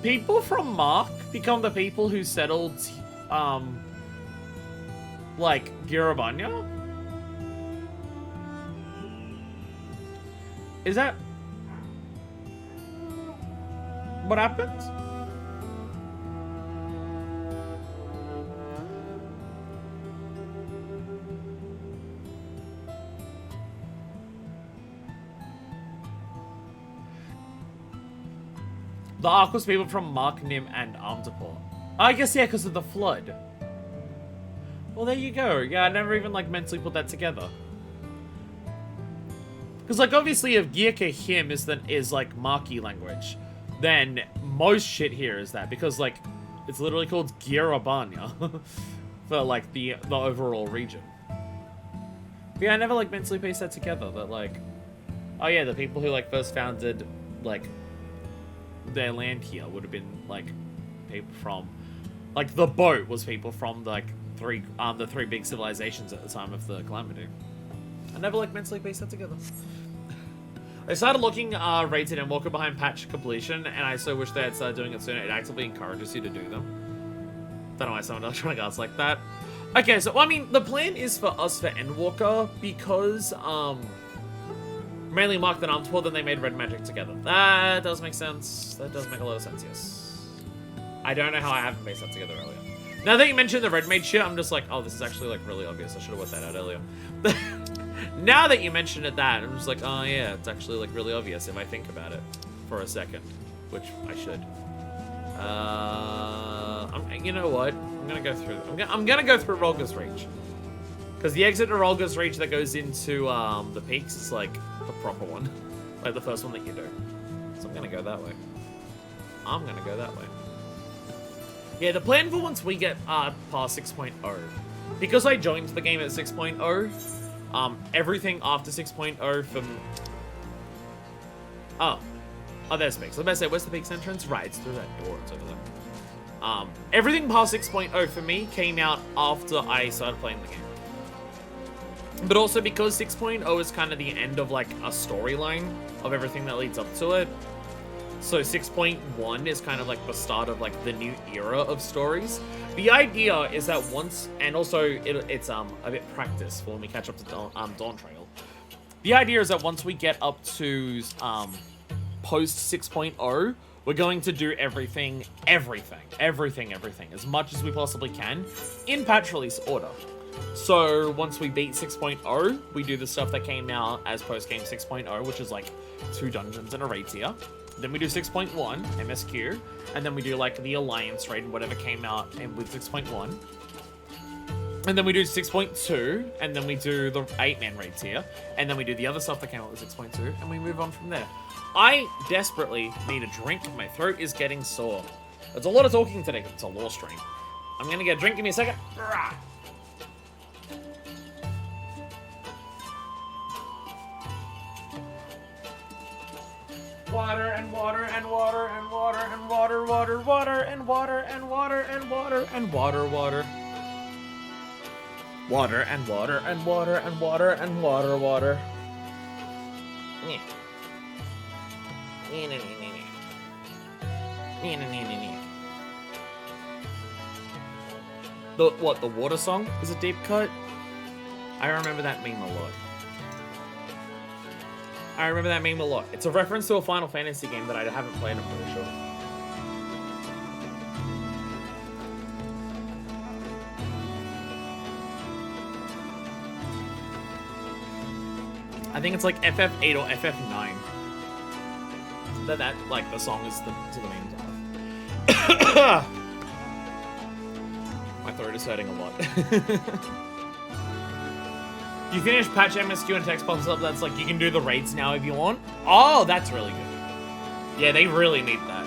people from Mark become the people who settled, like, Girabanya? Is that what happened? The Ark was people from Mark, Nim, and Armdapor. I guess, yeah, because of the flood. Well, there you go. Yeah, I never even, like, mentally put that together. Because, like, obviously, if Gierka Him is like, Marki language, then most shit here is that. Because, like, it's literally called Girabanya for, like, the overall region. But yeah, I never, like, mentally pieced that together. That, like, oh, yeah, the people who, like, first founded, like, their land here would have been, like, people from, like, the boat was people from, like, the 3 big civilizations at the time of the calamity. I never, like, mentally pieced that together. I started looking raids in Endwalker behind patch completion, and I so wish they had started doing it sooner. It actively encourages you to do them. Don't know why someone electronic arts like that. Okay, so, well, I mean, the plan is for us for Endwalker, because, mainly Mark and Armdapor, then they made Red Magic together. That does make sense. That does make a lot of sense, yes. I don't know how I haven't pieced that together earlier. Now that you mentioned the Red Mage shit, I'm just like, oh, this is actually, like, really obvious. I should have worked that out earlier. Now that you mentioned it that, I'm just like, oh, yeah, it's actually, like, really obvious if I think about it for a second, which I should. You know what? I'm gonna go through. I'm gonna go through Rolga's Reach. Because the exit to Rolga's Reach that goes into the peaks is, like, the proper one. Like, the first one that you do. So I'm gonna go that way. I'm gonna go that way. Yeah, the plan for once we get past 6.0. Because I joined the game at 6.0, everything after 6.0 from... Oh, there's Peaks. I was about to say, where's the Peaks entrance? Right, it's through that door. It's over there. Everything past 6.0 for me came out after I started playing the game. But also because 6.0 is kind of the end of, like, a storyline of everything that leads up to it. So 6.1 is kind of like the start of, like, the new era of stories. The idea is that once, and also it's a bit practice for when we catch up to Dawn Trail. The idea is that once we get up to post 6.0, we're going to do everything, as much as we possibly can, in patch release order. So once we beat 6.0, we do the stuff that came out as post-game 6.0, which is like 2 dungeons and a raid tier. Then we do 6.1, MSQ, and then we do like the Alliance raid and whatever came out with 6.1. And then we do 6.2, and then we do the 8-man raid tier, and then we do the other stuff that came out with 6.2, and we move on from there. I desperately need a drink. My throat is getting sore. There's a lot of talking today because it's a lore stream. I'm gonna get a drink. Give me a second. Water and water and water and water and water, water, water and water and water and water and water, water. Water and water and water and water and water, water. The water song is a deep cut? I remember that meme a lot. It's a reference to a Final Fantasy game that I haven't played, I'm pretty sure. I think it's like FF8 or FF9. That like the song is to the memes of. My throat is hurting a lot. You finish patch MSQ and text pops up that's like you can do the raids now if you want. Oh, that's really good. Yeah, they really need that.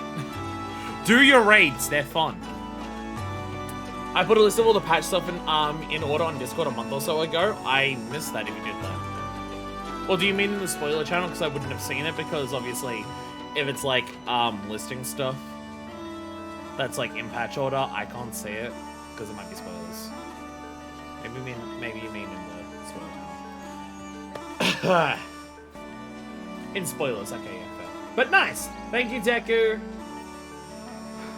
Do your raids, they're fun. I put a list of all the patch stuff in order on Discord a month or so ago. I missed that if you did that. Or do you mean in the spoiler channel? Because I wouldn't have seen it because obviously if it's like listing stuff that's like in patch order, I can't see it because it might be spoilers. Maybe you mean in the spoiler channel. In spoilers, okay, yeah, fair. But nice! Thank you, Deku!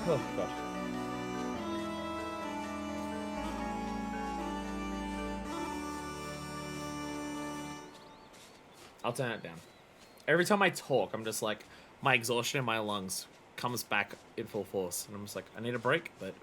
Oh, God. I'll turn it down. Every time I talk, I'm just like, my exhaustion in my lungs comes back in full force. And I'm just like, I need a break, but...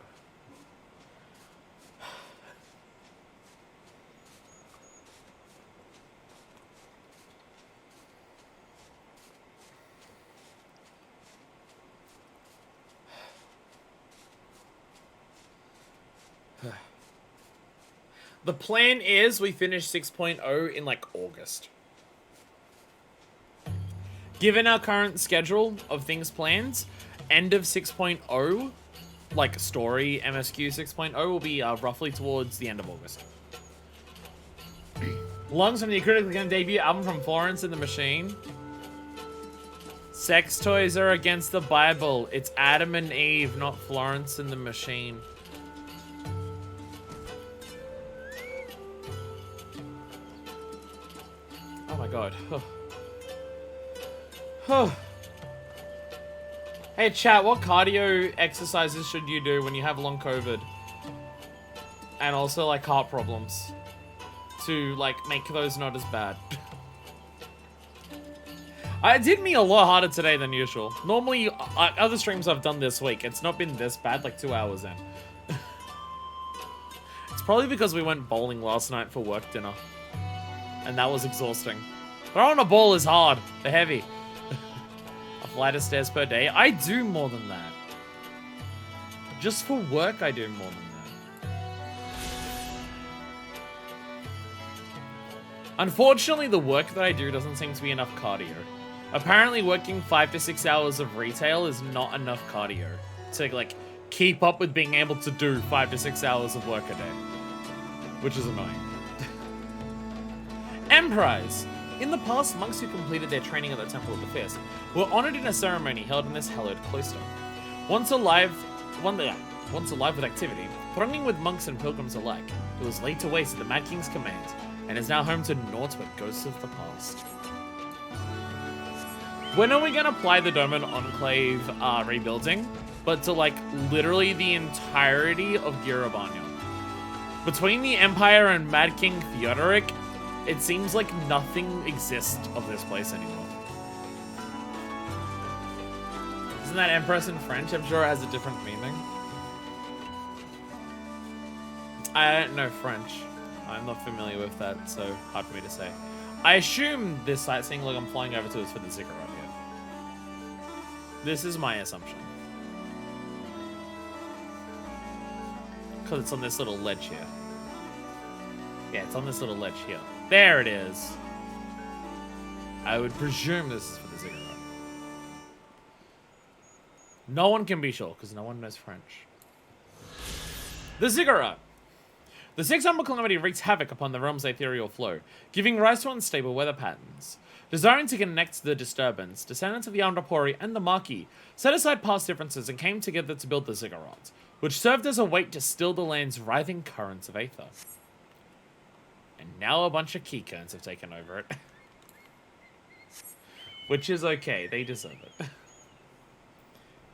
The plan is we finish 6.0 in like August. Given our current schedule of things planned, end of 6.0, like story MSQ 6.0 will be roughly towards the end of August. Lungs from the critically acclaimed debut album from Florence and the Machine. Sex toys are against the Bible. It's Adam and Eve, not Florence and the Machine. Oh my god. Hey chat, what cardio exercises should you do when you have long COVID? And also like heart problems. To like make those not as bad. It did me a lot harder today than usual. Normally, other streams I've done this week, it's not been this bad, like 2 hours in. It's probably because we went bowling last night for work dinner. And that was exhausting. Throwing a ball is hard. They're heavy. A flight of stairs per day. I do more than that. Just for work, I do more than that. Unfortunately, the work that I do doesn't seem to be enough cardio. Apparently, working 5 to 6 hours of retail is not enough cardio to like keep up with being able to do 5 to 6 hours of work a day, which is annoying. Emprise. In the past, monks who completed their training at the Temple of the Fist were honored in a ceremony held in this hallowed cloister. Once alive with activity, thronging with monks and pilgrims alike, it was laid to waste at the Mad King's command, and is now home to naught but ghosts of the past. When are we gonna apply the Doman Enclave rebuilding? But to like literally the entirety of Girabanya. Between the Empire and Mad King Theodoric, it seems like nothing exists of this place anymore. Isn't that Empress in French? I'm sure it has a different meaning. I don't know French. I'm not familiar with that, so hard for me to say. I assume this sightseeing log I'm flying over to is for the ziggurat here. This is my assumption. Because it's on this little ledge here. Yeah, it's on this little ledge here. There it is. I would presume this is for the ziggurat. No one can be sure, because no one knows French. The Ziggurat. The 600 calamity wreaks havoc upon the realm's ethereal flow, giving rise to unstable weather patterns. Desiring to connect the disturbance, descendants of the Amrapori and the Marquis set aside past differences and came together to build the Ziggurat, which served as a weight to still the land's writhing currents of aether. And now a bunch of keycones have taken over it. Which is okay, they deserve it.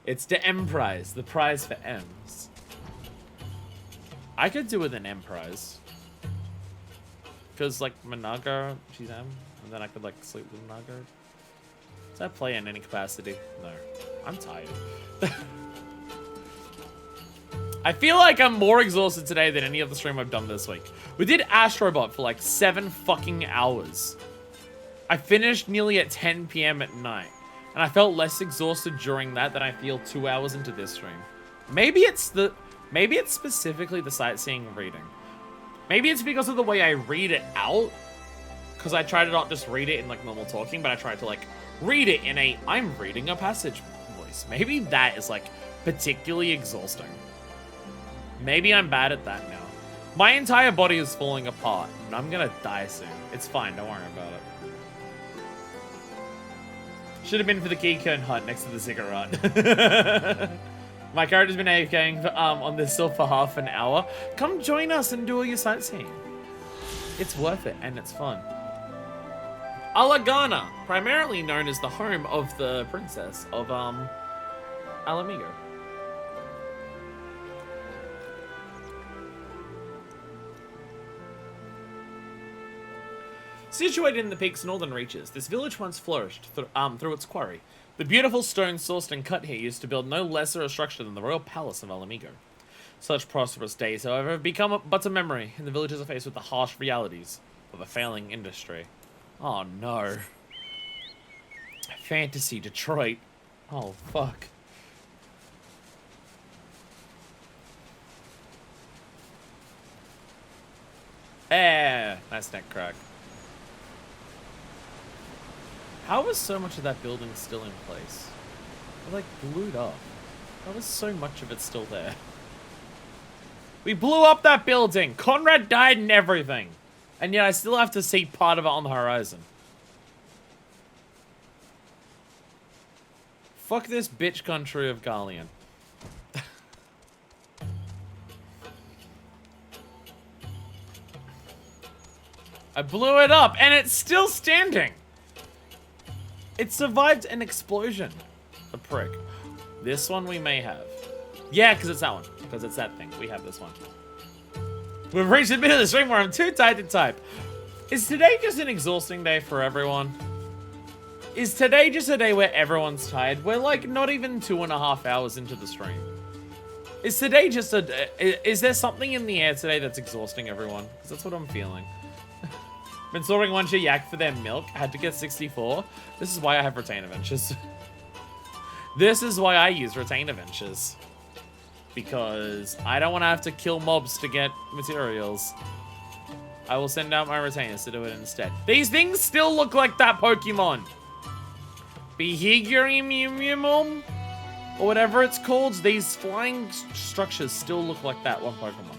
It's the M prize, the prize for M's. I could do with an M prize. Because, like, Managa, she's M, and then I could, like, sleep with Managa. Does that play in any capacity? No. I'm tired. I feel like I'm more exhausted today than any other stream I've done this week. We did Astrobot for, like, 7 fucking hours. I finished nearly at 10 PM at night. And I felt less exhausted during that than I feel 2 hours into this stream. Maybe it's specifically the sightseeing reading. Maybe it's because of the way I read it out. Because I try to not just read it in like normal talking, but I try to like read it in a I'm reading a passage voice. Maybe that is like particularly exhausting. Maybe I'm bad at that now. My entire body is falling apart and I'm gonna die soon. It's fine, don't worry about it. Should have been for the keycone hunt next to the Ziggurat. My character's been AFKing on this still for half an hour. Come join us and do all your sightseeing. It's worth it and it's fun. Alagana, primarily known as the home of the princess of Alamigo. Situated in the peak's northern reaches, this village once flourished through its quarry. The beautiful stone sourced and cut here used to build no lesser a structure than the royal palace of Alamigo. Such prosperous days, however, have become but a memory, and the villagers are faced with the harsh realities of a failing industry. Oh no. Fantasy Detroit. Oh fuck. Nice neck crack. How was so much of that building still in place? It like blew it up. How was so much of it still there? We blew up that building! Conrad died and everything! And yet I still have to see part of it on the horizon. Fuck this bitch country of Garlean. I blew it up and it's still standing! It survived an explosion. The prick. This one we may have. Yeah, because it's that one. Because it's that thing. We have this one. We've reached the bit of the stream where I'm too tired to type. Is today just an exhausting day for everyone? Is today just a day where everyone's tired? We're like not even 2.5 hours into the stream. Is today just is there something in the air today that's exhausting everyone? Because that's what I'm feeling. Been sorting one yak for their milk. Had to get 64. This is why I have retainer ventures. This is why I use retainer ventures. Because I don't want to have to kill mobs to get materials. I will send out my retainers to do it instead. These things still look like that Pokemon. Behigurium, or whatever it's called. These flying structures still look like that one Pokemon.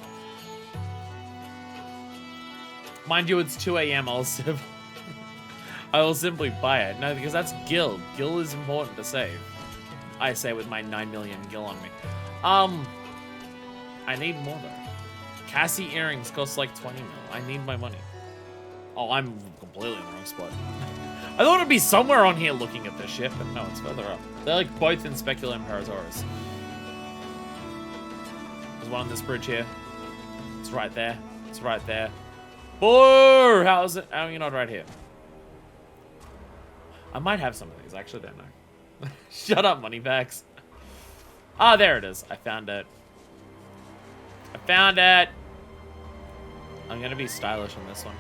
Mind you, it's 2 AM. I will simply buy it. No, because that's Gil. Gil is important to save. I say with my 9 million Gil on me. I need more though. Cassie earrings cost like 20 mil. I need my money. Oh, I'm completely in the wrong spot. I thought it'd be somewhere on here looking at this shit, but no, it's further up. They're like both in Speculum Imperatoris. There's one on this bridge here. It's right there. It's right there. Oh, how is it? How are you not right here? I might have some of these. I actually don't know. Shut up, moneybags. Ah, there it is. I found it. I found it. I'm gonna be stylish on this one.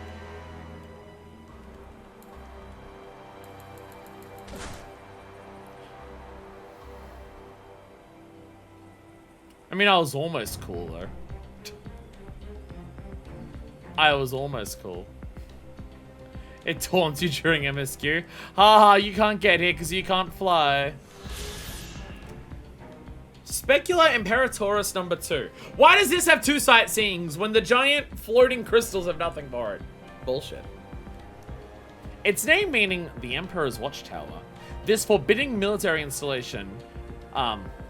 I mean, I was almost cool though. I was almost cool. It taunts you during MSQ. Haha, you can't get here because you can't fly. Specula Imperatorus number 2. Why does this have 2 sightseeings when the giant floating crystals have nothing for it? Bullshit. Its name meaning the Emperor's Watchtower. This forbidding military installation,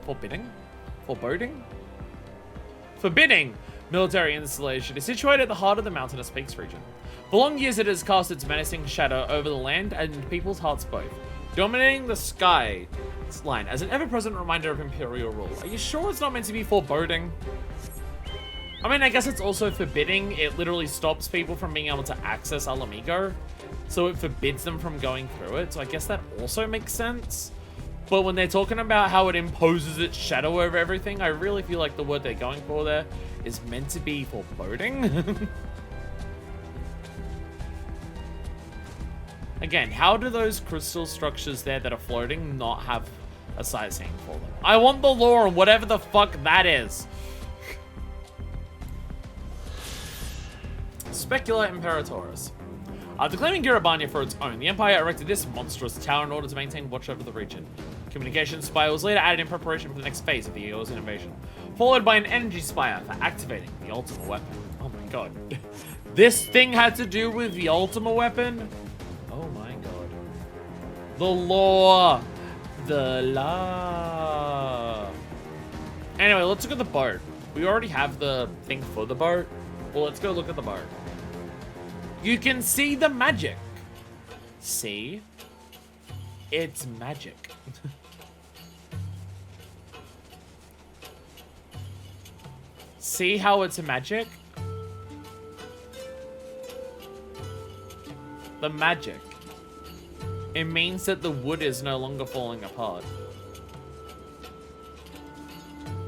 forbidding military installation is situated at the heart of the mountainous peaks region. For long years it has cast its menacing shadow over the land and people's hearts both, dominating the sky line as an ever-present reminder of imperial rule. Are you sure it's not meant to be foreboding? I mean, I guess it's also forbidding. It literally stops people from being able to access Alamigo, so it forbids them from going through it. So I guess that also makes sense. But when they're talking about how it imposes its shadow over everything, I really feel like the word they're going for there is meant to be foreboding. Again, how do those crystal structures there that are floating not have a sightseeing for them? I want the lore and whatever the fuck that is. Specula Imperatorus. After claiming Girabania for its own, the Empire erected this monstrous tower in order to maintain watch over the region. Communication spire was later added in preparation for the next phase of the Eagle's invasion, followed by an energy spire for activating the Ultima weapon. Oh my god. This thing had to do with the Ultima weapon? Oh my god. The lore. The law. Anyway, let's look at the boat. We already have the thing for the boat. Well, let's go look at the boat. You can see the magic. See? It's magic. See how it's magic? The magic. It means that the wood is no longer falling apart.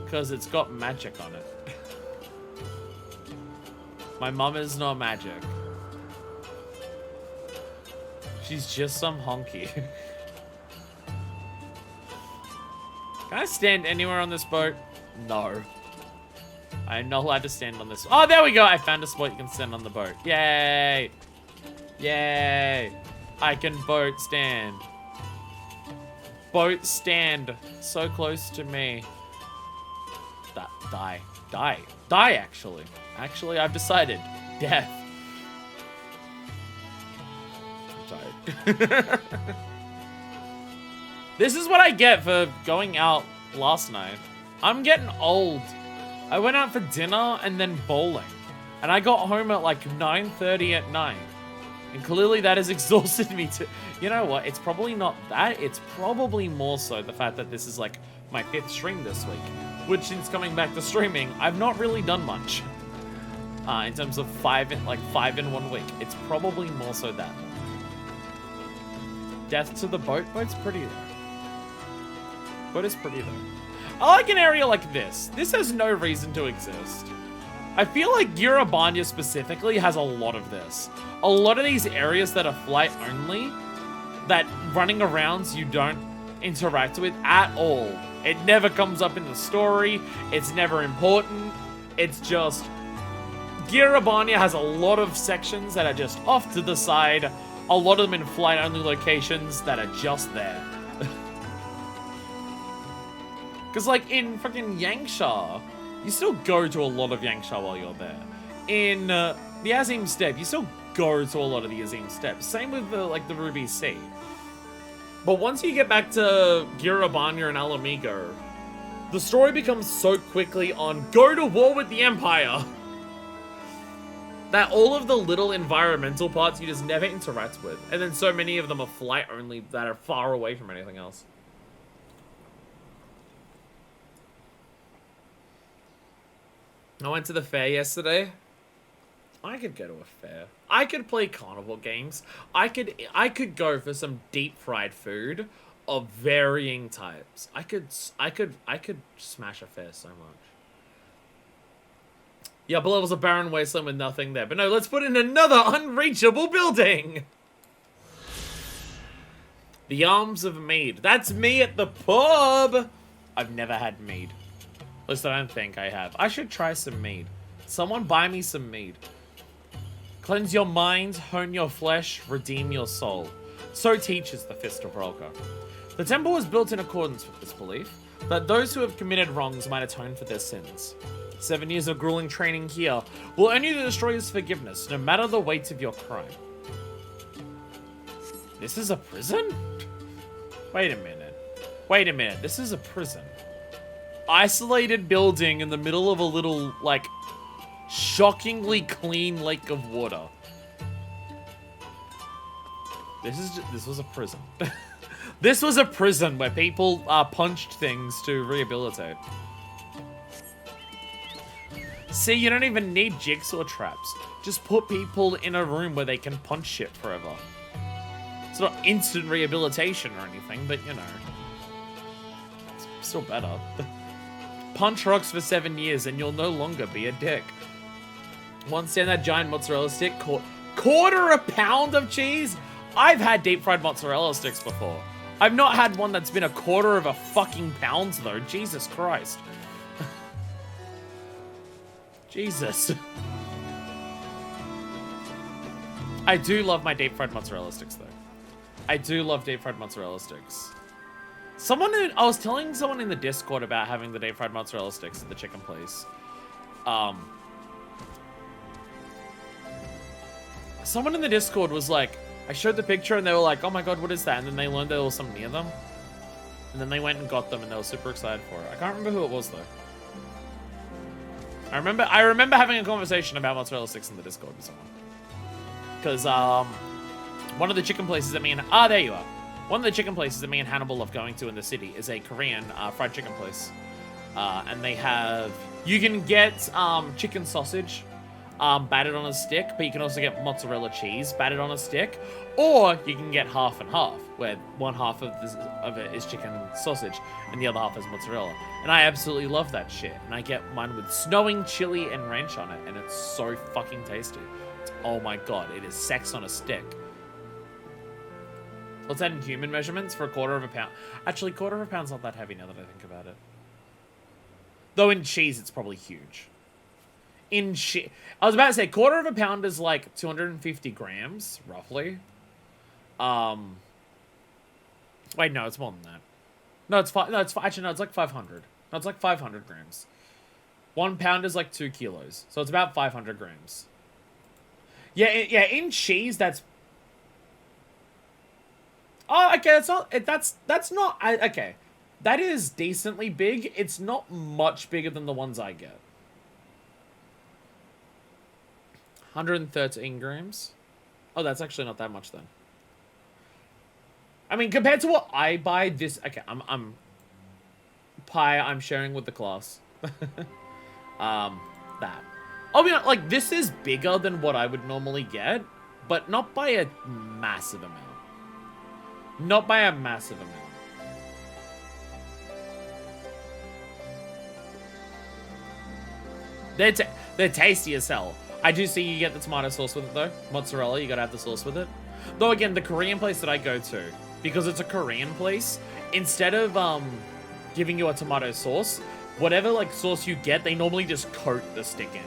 Because it's got magic on it. My mum is not magic. She's just some honky. Can I stand anywhere on this boat? No. I'm not allowed to stand on this. Oh, there we go. I found a spot you can stand on the boat. Yay. Yay. I can boat stand. Boat stand. So close to me. Die. Die. Die, actually. Actually, I've decided. Death. I'm tired. This is what I get for going out last night. I'm getting old. I went out for dinner and then bowling. And I got home at like 9:30 at night. And clearly that has exhausted me to... You know what? It's probably not that. It's probably more so the fact that this is like my 5th stream this week. Which, since coming back to streaming, I've not really done much. In terms of 5 in 1 week. It's probably more so that. Death to the boat? Boat's pretty though. Boat is pretty though. I like an area like this. This has no reason to exist. I feel like Girabania specifically has a lot of this. A lot of these areas that are flight only, that running around you don't interact with at all. It never comes up in the story. It's never important. It's just... Girabania has a lot of sections that are just off to the side. A lot of them in flight only locations that are just there. Because like in freaking Yangsha, you still go to a lot of Yangsha while you're there. In the Azim Steppe, you still go to a lot of the Azim Steppes. Same with the Ruby Sea. But once you get back to Girabania and Alamigo, the story becomes so quickly on go to war with the Empire that all of the little environmental parts you just never interact with. And then so many of them are flight only that are far away from anything else. I went to the fair yesterday. I could go to a fair. I could play carnival games. I could go for some deep fried food of varying types. I could smash a fair so much. Yeah, below was a barren wasteland with nothing there. But no, let's put in another unreachable building. The Arms of Mead. That's me at the pub. I've never had mead. At least I don't think I have. I should try some mead. Someone buy me some mead. Cleanse your mind, hone your flesh, redeem your soul. So teaches the Fist of Rolka. The temple was built in accordance with this belief. that those who have committed wrongs might atone for their sins. 7 years of grueling training here will earn you the Destroyer's forgiveness, no matter the weight of your crime. This is a prison? Wait a minute. Wait a minute. This is a prison. Isolated building in the middle of a little, like, shockingly clean lake of water. This was a prison. This was a prison where people punched things to rehabilitate. See, you don't even need jigsaw traps. Just put people in a room where they can punch shit forever. It's not instant rehabilitation or anything, but you know. It's still better. Punch rocks for 7 years and you'll no longer be a dick. One standard giant mozzarella stick, quarter a pound of cheese? I've had deep fried mozzarella sticks before. I've not had one that's been a quarter of a fucking pound though. Jesus Christ. Jesus. I do love my deep fried mozzarella sticks though. I do love deep fried mozzarella sticks. I was telling someone in the Discord about having the deep fried mozzarella sticks at the chicken place. Someone in the Discord was like, I showed the picture and they were like, oh my god, what is that? And then they learned there was some near them. And then they went and got them and they were super excited for it. I can't remember who it was though. I remember having a conversation about mozzarella sticks in the Discord with someone. Because one of the chicken places that me and there you are. One of the chicken places that me and Hannibal love going to in the city is a Korean fried chicken place. And they have, you can get chicken sausage battered on a stick, but you can also get mozzarella cheese battered on a stick, or you can get half and half, where one half of it is chicken sausage and the other half is mozzarella. And I absolutely love that shit. And I get mine with snowing chili and ranch on it, and it's so fucking tasty. Oh my god, it is sex on a stick. What's that in human measurements for a quarter of a pound? Actually, quarter of a pound's not that heavy now that I think about it. Though in cheese, it's probably huge. I was about to say, quarter of a pound is like 250 grams, roughly. Wait, no, it's more than that. No, it's actually, no, it's like 500. No, it's like 500 grams. 1 pound is like 2 kilos. So it's about 500 grams. Yeah, in cheese, that's... Oh, okay, that's not... Okay. That is decently big. It's not much bigger than the ones I get. 113 grams. Oh, that's actually not that much then. I mean, compared to what I buy, this... Okay, I'm sharing with the class. That. I'll be honest, like, this is bigger than what I would normally get, but not by a massive amount. Not by a massive amount. They're tasty as hell. I do see you get the tomato sauce with it though. Mozzarella, you gotta have the sauce with it. Though again, the Korean place that I go to, because it's a Korean place, instead of giving you a tomato sauce, whatever like sauce you get, they normally just coat the stick in.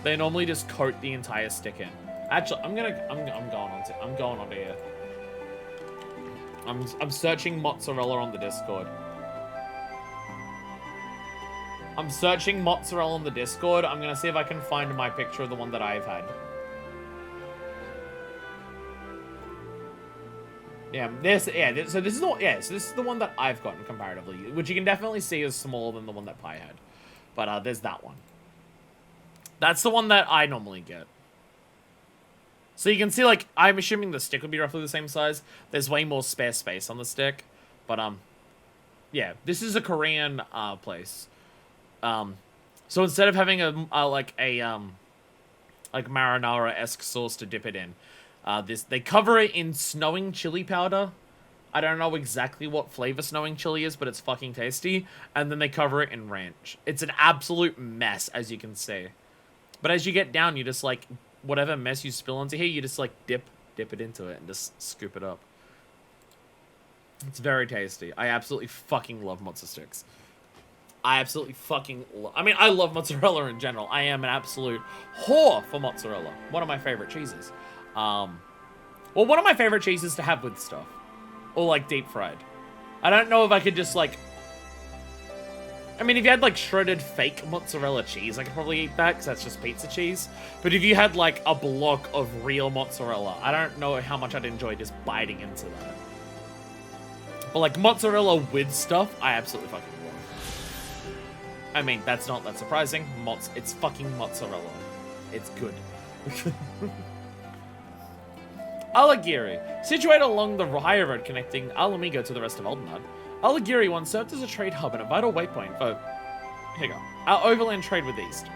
They normally just coat the entire stick in. Actually, I'm going on to here. I'm searching mozzarella on the Discord. I'm searching mozzarella on the Discord. I'm gonna see if I can find my picture of the one that I've had. So this is the one that I've gotten comparatively, which you can definitely see is smaller than the one that Pi had. But there's that one. That's the one that I normally get. So you can see, like, I'm assuming the stick would be roughly the same size. There's way more spare space on the stick. But, yeah, this is a Korean, place. So instead of having like marinara-esque sauce to dip it in, they cover it in snowing chili powder. I don't know exactly what flavor snowing chili is, but it's fucking tasty. And then they cover it in ranch. It's an absolute mess, as you can see. But as you get down, you just, like, whatever mess you spill into here, you just, like, dip it into it and just scoop it up. It's very tasty. I absolutely fucking love mozza sticks. I absolutely fucking I mean, I love mozzarella in general. I am an absolute whore for mozzarella. One of my favorite cheeses. Well, one of my favorite cheeses to have with stuff. Or, like, deep fried. I don't know if I could just, like, I mean, if you had, like, shredded fake mozzarella cheese, I could probably eat that, because that's just pizza cheese. But if you had, like, a block of real mozzarella, I don't know how much I'd enjoy just biting into that. But, like, mozzarella with stuff, I absolutely fucking love. I mean, that's not that surprising. It's fucking mozzarella. It's good. Alighieri. Situated along the higher road connecting Alamigo to the rest of Aldenard, Alighieri once served as a trade hub and a vital waypoint for, here you go, our overland trade with the East.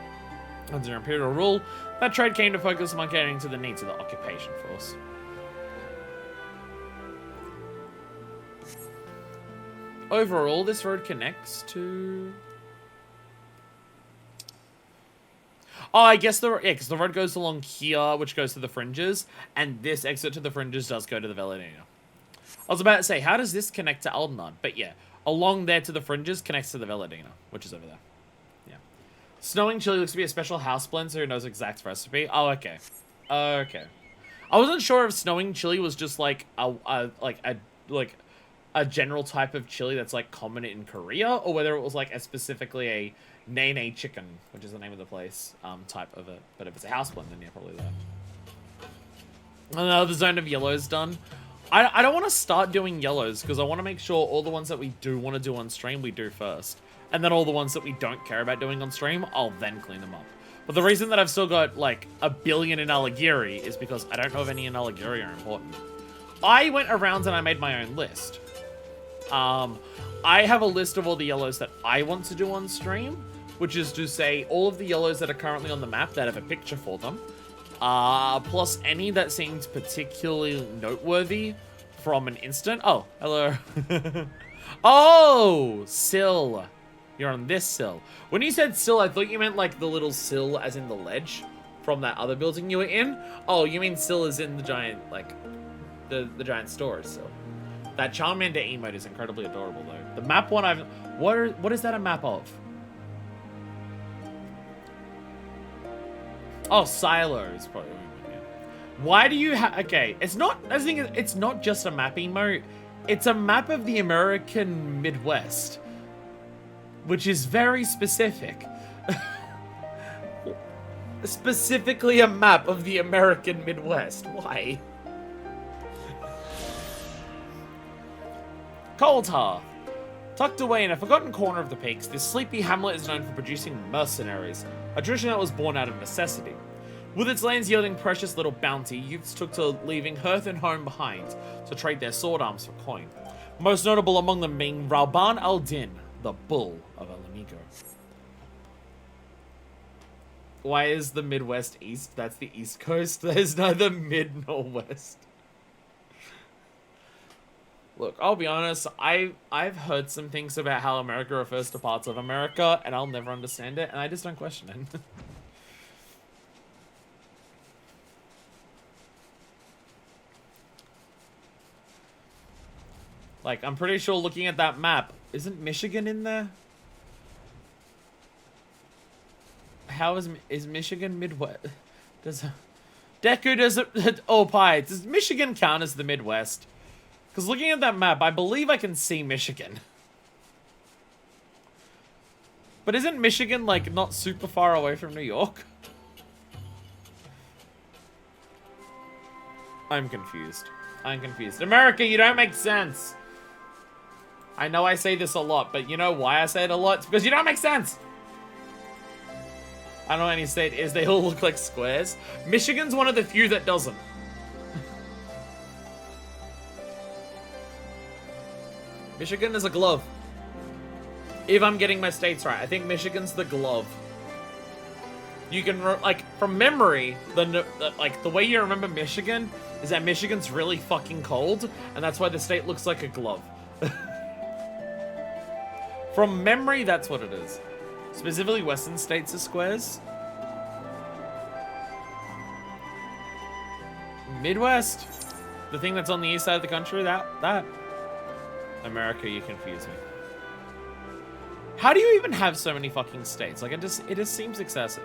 Under Imperial rule, that trade came to focus on catering to the needs of the occupation force. Overall, this road connects to... Oh, I guess because the road goes along here, which goes to the fringes, and this exit to the fringes does go to the Velodina. I was about to say, how does this connect to Aldenard? But yeah, along there to the fringes connects to the Velodina, which is over there. Yeah. Snowing chili looks to be a special house blend, so who knows exact recipe? Oh, okay. Okay. I wasn't sure if snowing chili was just like a general type of chili that's like common in Korea, or whether it was like specifically a Nene chicken, which is the name of the place, type of it. But if it's a house blend, then yeah, probably that. And now the zone of yellows done. I don't want to start doing yellows, because I want to make sure all the ones that we do want to do on stream, we do first. And then all the ones that we don't care about doing on stream, I'll then clean them up. But the reason that I've still got, like, 1 billion in Alighieri is because I don't know if any in Alighieri are important. I went around and I made my own list. I have a list of all the yellows that I want to do on stream, which is to say all of the yellows that are currently on the map that have a picture for them. Plus any that seemed particularly noteworthy from an instant. Oh, hello. Oh, sill. You're on this sill. When you said sill, I thought you meant like the little sill as in the ledge from that other building you were in. Oh, you mean sill as in the giant, like, the giant store sill. That Charmander emote is incredibly adorable though. The map one what is that a map of? Oh, Silo is probably what I mean, yeah. Why do you have... Okay, it's not... I think it's not just a map emote. It's a map of the American Midwest. Which is very specific. Specifically a map of the American Midwest. Why? Coldhearth. Tucked away in a forgotten corner of the peaks, this sleepy hamlet is known for producing mercenaries, a tradition that was born out of necessity. With its lands yielding precious little bounty, youths took to leaving hearth and home behind to trade their sword arms for coin. Most notable among them being Rauban al-Din, the Bull of Alamigo. Why is the Midwest east? That's the East Coast. There's neither mid nor west. Look, I'll be honest, I've heard some things about how America refers to parts of America, and I'll never understand it, and I just don't question it. Like, I'm pretty sure looking at that map, isn't Michigan in there? How is Michigan Midwest? Deku does oh, Pi, does Michigan count as the Midwest? Because looking at that map, I believe I can see Michigan. But isn't Michigan, like, not super far away from New York? I'm confused. I'm confused. America, you don't make sense! I know I say this a lot, but you know why I say it a lot? It's because you don't make sense! I don't know any state is, they all look like squares. Michigan's one of the few that doesn't. Michigan is a glove. If I'm getting my states right, I think Michigan's the glove. You can, like, from memory, the way you remember Michigan is that Michigan's really fucking cold, and that's why the state looks like a glove. From memory, that's what it is. Specifically, Western states are squares. Midwest, the thing that's on the east side of the country, that. America, you confuse me. How do you even have so many fucking states? Like, it just seems excessive.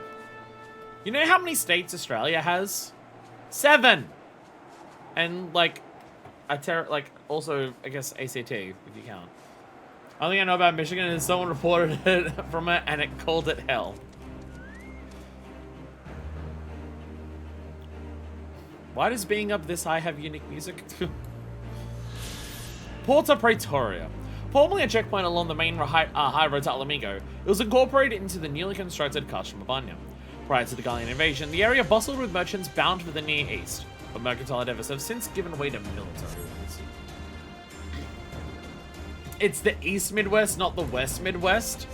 You know how many states Australia has? 7! And, like, also, I guess, ACT, if you count. Only thing I know about Michigan is someone reported it from it and it called it hell. Why does being up this high have unique music? Porta Pretoria. Formerly a checkpoint along the main high road to Alamigo, it was incorporated into the newly constructed Castro-Mabania. Prior to the Gallian invasion, the area bustled with merchants bound for the Near East, but mercantile endeavors have since given way to military ones. It's the East Midwest, not the West Midwest.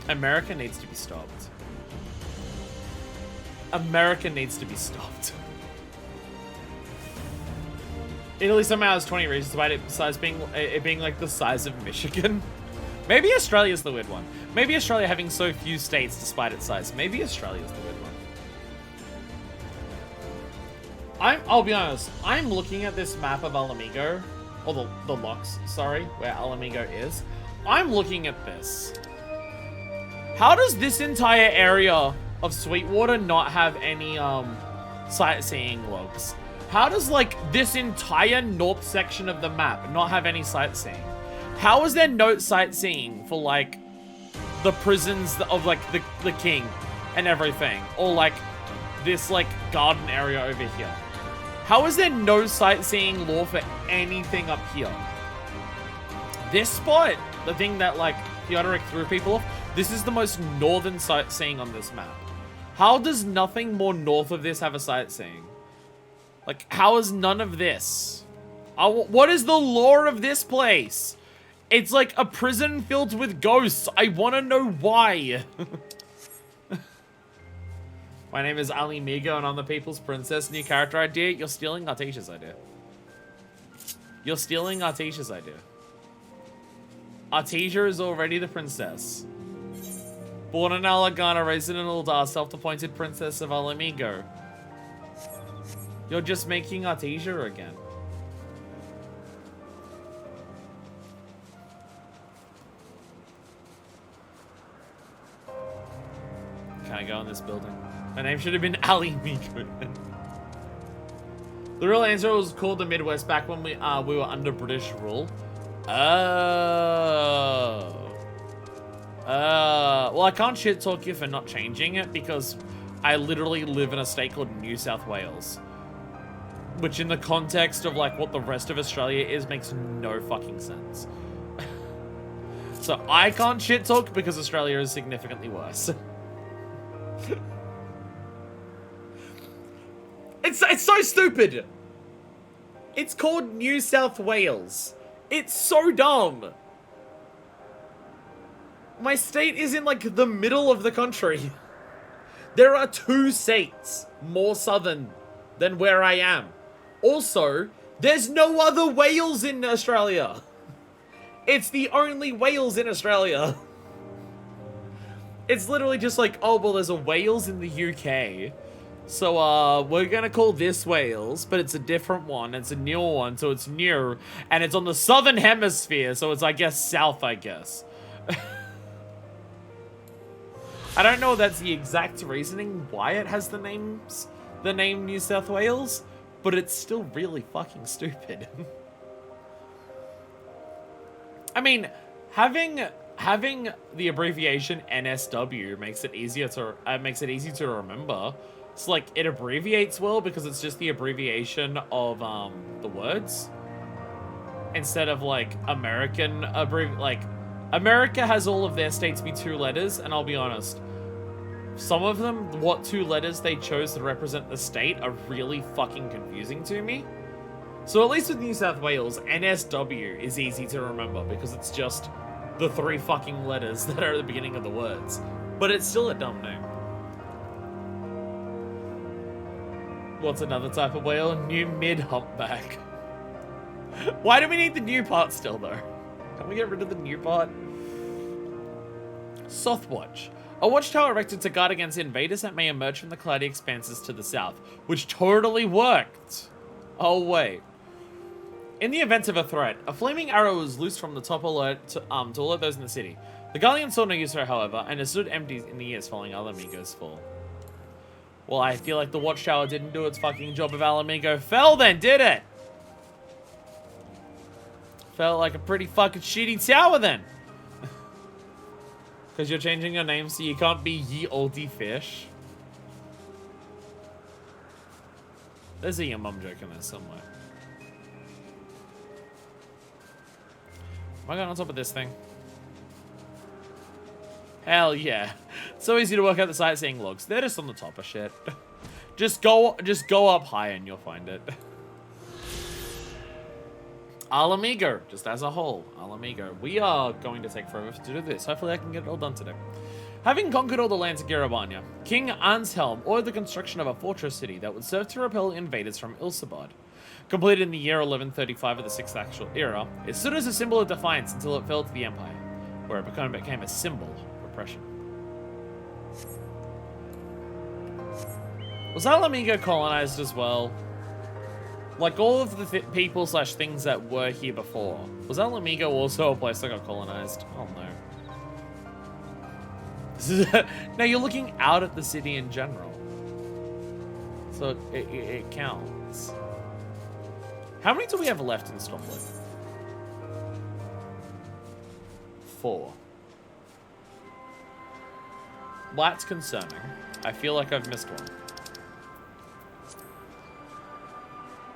America needs to be stopped. America needs to be stopped. Italy somehow has 20 regions, despite it being like the size of Michigan. Maybe Australia's the weird one. Maybe Australia having so few states despite its size. Maybe Australia's the weird one. I'll be honest, I'm looking at this map of Alamigo, or the locks, sorry, where Alamigo is. I'm looking at this. How does this entire area of Sweetwater not have any sightseeing logs? How does like this entire north section of the map not have any sightseeing? How is there no sightseeing for like the prisons of like the king and everything, or like this like garden area over here? How is there no sightseeing lore for anything up here? This spot, the thing that like Theodoric threw people off, this is the most northern sightseeing on this map. How does nothing more north of this have a sightseeing? Like, how is none of this? What is the lore of this place? It's like a prison filled with ghosts. I want to know why. My name is Ali Migo and I'm the People's Princess. New character idea? You're stealing Artesia's idea. You're stealing Artesia's idea. Artesia is already the princess. Born in Alagana, raised in Uldar, self-appointed princess of Alamigo. You're just making Artesia again. Can I go in this building? My name should have been Ali Migo. The real answer was called the Midwest back when we were under British rule. Oh. Well, I can't shit talk you for not changing it because I literally live in a state called New South Wales. Which in the context of like what the rest of Australia is makes no fucking sense. So I can't shit talk because Australia is significantly worse. It's so stupid. It's called New South Wales. It's so dumb. My state is in like the middle of the country. There are 2 states more southern than where I am. Also, there's no other Wales in Australia. It's the only Wales in Australia. It's literally just like, oh, well, there's a Wales in the UK. So, we're gonna call this Wales, but it's a different one. It's a newer one, so it's new. And it's on the southern hemisphere, so it's, I guess, south, I guess. I don't know if that's the exact reasoning why it has the name New South Wales, but it's still really fucking stupid. I mean, having the abbreviation NSW makes it easy to remember. It's like it abbreviates well because it's just the abbreviation of the words instead of like American America has all of their states be 2 letters, and I'll be honest, some of them, what 2 letters they chose to represent the state are really fucking confusing to me. So at least with New South Wales, NSW is easy to remember because it's just the 3 fucking letters that are at the beginning of the words. But it's still a dumb name. What's another type of whale? New mid-humpback. Why do we need the new part still, though? Can we get rid of the new part? Sothwatch. A watchtower erected to guard against invaders that may emerge from the cloudy expanses to the south. Which totally worked. Oh, wait. In the event of a threat, a flaming arrow was loosed from the top alert to alert those in the city. The Galleon saw no use for it, however, and it stood empty in the years following Alamigo's fall. Well, I feel like the watchtower didn't do its fucking job if Alamigo fell then, did it? Felt like a pretty fucking shitty tower then. Because you're changing your name so you can't be Ye Olde Fish. There's a your mum joke in there somewhere. Am I going on top of this thing? Hell yeah. It's so easy to work out the sightseeing logs. They're just on the top of shit. Just go up high and you'll find it. Alamigo, just as a whole. Alamigo. We are going to take forever to do this. Hopefully I can get it all done today. Having conquered all the lands of Garabanya, King Anshelm ordered the construction of a fortress city that would serve to repel invaders from Ilsabad. Completed in the year 1135 of the 6th actual era, it stood as a symbol of defiance until it fell to the Empire, where it became a symbol of oppression. Was Alamigo colonized as well? Like all of the people / things that were here before. Was Alamigo also a place that got colonized? Oh no. Now you're looking out at the city in general. So it counts. How many do we have left in Stormblood? 4. Well, that's concerning. I feel like I've missed one.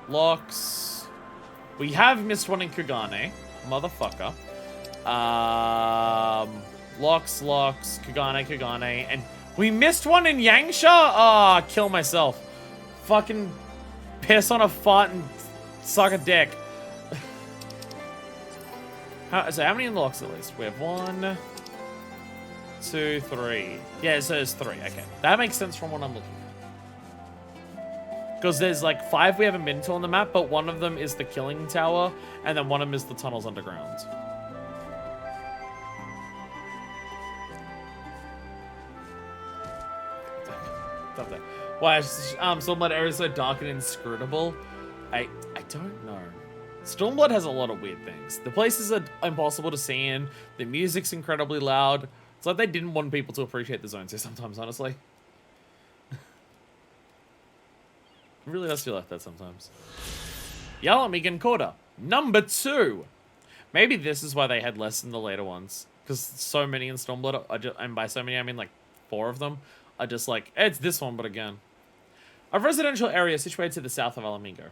Locks. We have missed one in Kugane. Motherfucker. Locks, Kugane, and we missed one in Yangsha? Ah, kill myself. Fucking piss on a fart and suck a dick. So how many in the locks at least? We have 1, 2, 3. Yeah, so there's 3. Okay. That makes sense from what I'm looking at. Because there's like 5 we haven't been to on the map, but one of them is the killing tower, and then one of them is the tunnels underground. Why Stormblood area is so dark and inscrutable? I don't know. Stormblood has a lot of weird things. The places are impossible to see in. The music's incredibly loud. It's like they didn't want people to appreciate the zones here sometimes, honestly. It really does feel like that sometimes. Yalamigan Quarter, number 2. Maybe this is why they had less in the later ones. Because so many in Stormblood, and by so many I mean like 4 of them, are just like, it's this one, but again. A residential area situated to the south of Alamigo.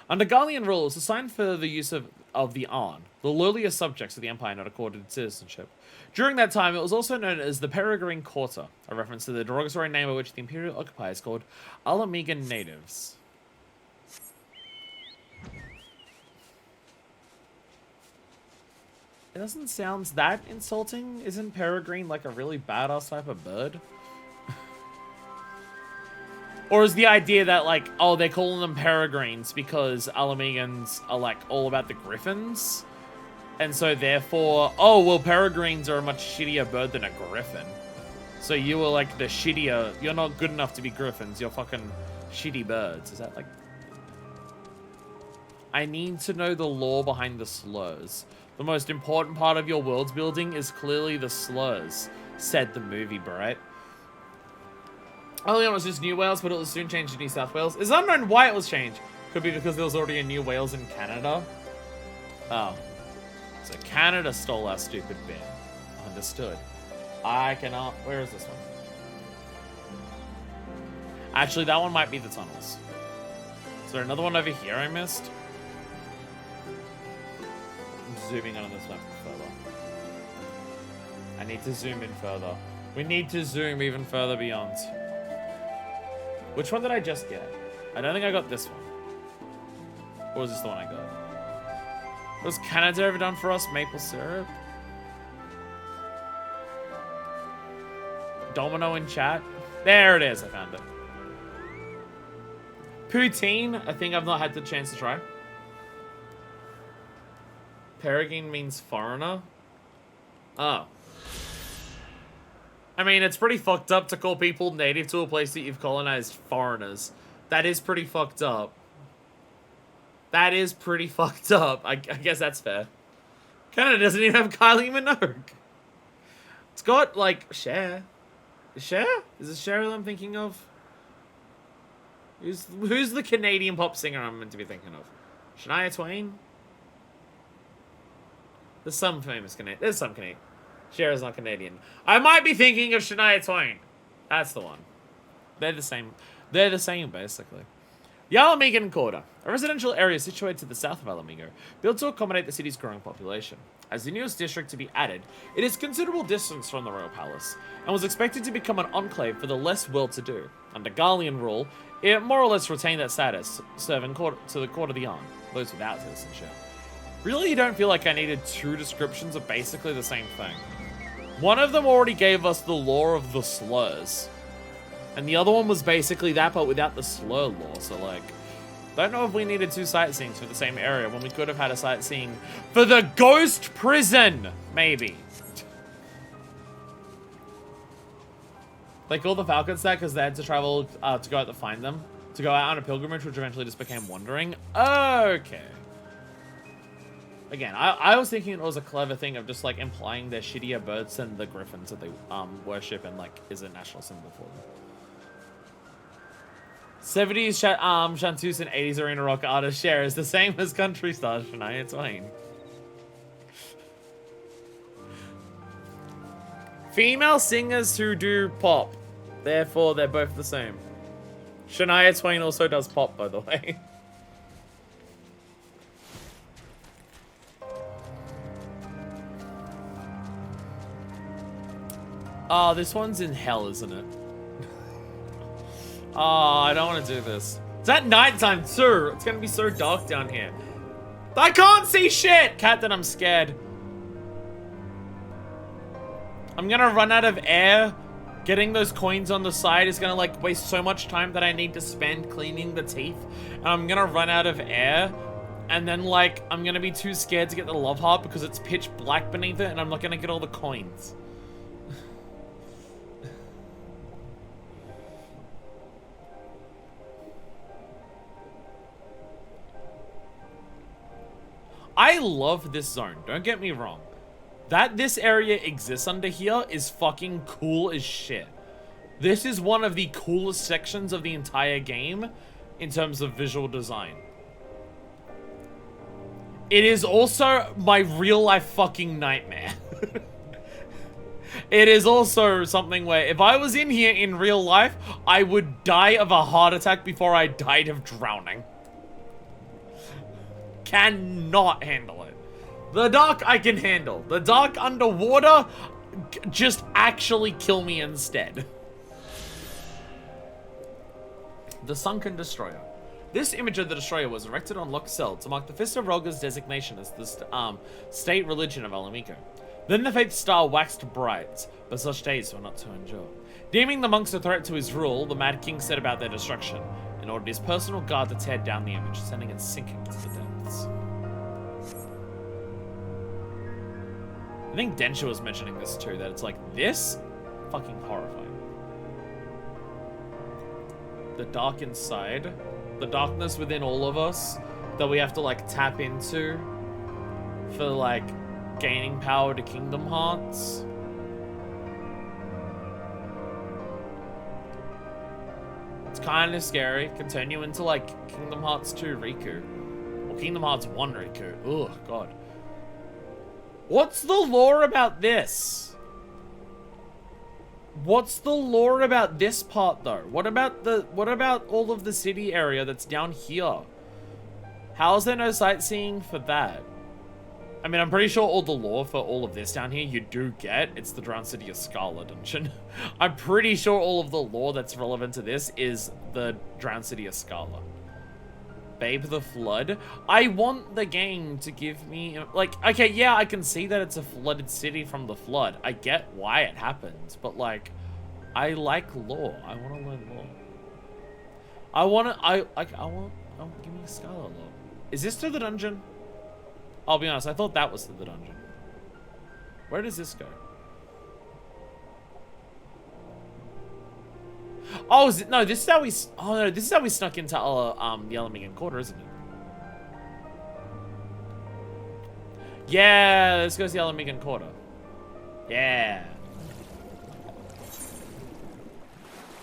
Under Garlean rule, it was assigned for the use of the Arn, the lowliest subjects of the Empire not accorded citizenship. During that time, it was also known as the Peregrine Quarter, a reference to the derogatory name of which the Imperial occupiers called Alamigan natives. It doesn't sound that insulting. Isn't peregrine like a really badass type of bird? Or is the idea that, like, oh, they're calling them peregrines because Alamegans are, like, all about the griffins? And so, therefore, oh, well, peregrines are a much shittier bird than a griffin. So you were, like, the shittier... You're not good enough to be griffins. You're fucking shitty birds. Is that, like... I need to know the lore behind the slurs. The most important part of your world's building is clearly the slurs, said the movie, Bright. Early on it was just New Wales, but it was soon changed to New South Wales. It's unknown why it was changed. Could be because there was already a New Wales in Canada. Oh. So Canada stole our stupid bit. Understood. I cannot... Where is this one? Actually, that one might be the tunnels. Is there another one over here I missed? I'm zooming on this map further. I need to zoom in further. We need to zoom even further beyond. Which one did I just get? I don't think I got this one. Or was this the one I got? Was Canada ever done for us? Maple syrup? Domino in chat? There it is, I found it. Poutine, I think I've not had the chance to try. Peregrine means foreigner? Oh. I mean, it's pretty fucked up to call people native to a place that you've colonized foreigners. That is pretty fucked up. That is pretty fucked up. I guess that's fair. Canada doesn't even have Kylie Minogue. It's got, like, Cher. Cher? Is it Cher that I'm thinking of? Who's the Canadian pop singer I'm meant to be thinking of? Shania Twain? There's some famous Canadian. There's some Canadian. Cher's not Canadian. I might be thinking of Shania Twain. That's the one. They're the same. They're the same, basically. The Alamigan Quarter, a residential area situated to the south of Alamigo, built to accommodate the city's growing population. As the newest district to be added, it is considerable distance from the royal palace, and was expected to become an enclave for the less well-to-do. Under Garlean rule, it more or less retained that status, serving to the court of the arm, those without citizenship. Really, you don't feel like I needed two descriptions of basically the same thing. One of them already gave us the lore of the slurs. And the other one was basically that, but without the slur lore. So, like, don't know if we needed two sightseeings for the same area when we could have had a sightseeing for the ghost prison, maybe. They called the Falcons that because they had to travel to go out to find them. To go out on a pilgrimage, which eventually just became wandering. Okay. Again, I was thinking it was a clever thing of just, like, implying they're shittier birds than the griffins that they worship and, like, is a national symbol for them. 70s chanteuse and 80s arena rock artist Cher is the same as country star Shania Twain. Female singers who do pop. Therefore, they're both the same. Shania Twain also does pop, by the way. Oh, this one's in hell, isn't it? Oh, I don't want to do this. It's at nighttime too. It's gonna be so dark down here. I can't see shit! Captain, I'm scared. I'm gonna run out of air. Getting those coins on the side is gonna, like, waste so much time that I need to spend cleaning the teeth. And I'm gonna run out of air. And then, like, I'm gonna be too scared to get the love heart because it's pitch black beneath it and I'm not gonna get all the coins. I love this zone, don't get me wrong. That this area exists under here is fucking cool as shit. This is one of the coolest sections of the entire game in terms of visual design. It is also my real life fucking nightmare. It is also something where if I was in here in real life, I would die of a heart attack before I died of drowning. Cannot handle it. The dark I can handle. The dark underwater, just actually kill me instead. The Sunken Destroyer. This image of the Destroyer was erected on Loch Sel to mark the Fist of Rolga's designation as the state religion of Alamico. Then the faith's star waxed bright, but such days were not to endure. Deeming the monks a threat to his rule, the Mad King set about their destruction, and ordered his personal guard to tear down the image, sending it sinking to the depths. I think Densha was mentioning this too, that it's like, this? Fucking horrifying. The dark inside. The darkness within all of us that we have to, like, tap into for, like, gaining power to Kingdom Hearts. It's kind of scary. Can turn you into, like, Kingdom Hearts 2 Riku. Or Kingdom Hearts 1 Riku. Ugh, God. What's the lore about this? What's the lore about this part though? What about all of the city area that's down here? How is there no sightseeing for that? I mean, I'm pretty sure all the lore for all of this down here you do get. It's the Drowned City of Scarlet dungeon. I'm pretty sure all of the lore that's relevant to this is the Drowned City of Scarlet. Babe the Flood. I want the game to give me, like, okay, yeah, I can see that it's a flooded city from the flood. I get why it happens, but, like, I like lore. I want to learn lore. I want, give me a Scarlet lore. Is this to the dungeon? I'll be honest, I thought that was to the dungeon. Where does this go? Oh, no, this is how we... Oh, no, this is how we snuck into the Alamigan Quarter, isn't it? Yeah, this goes to the Alamigan Quarter. Yeah.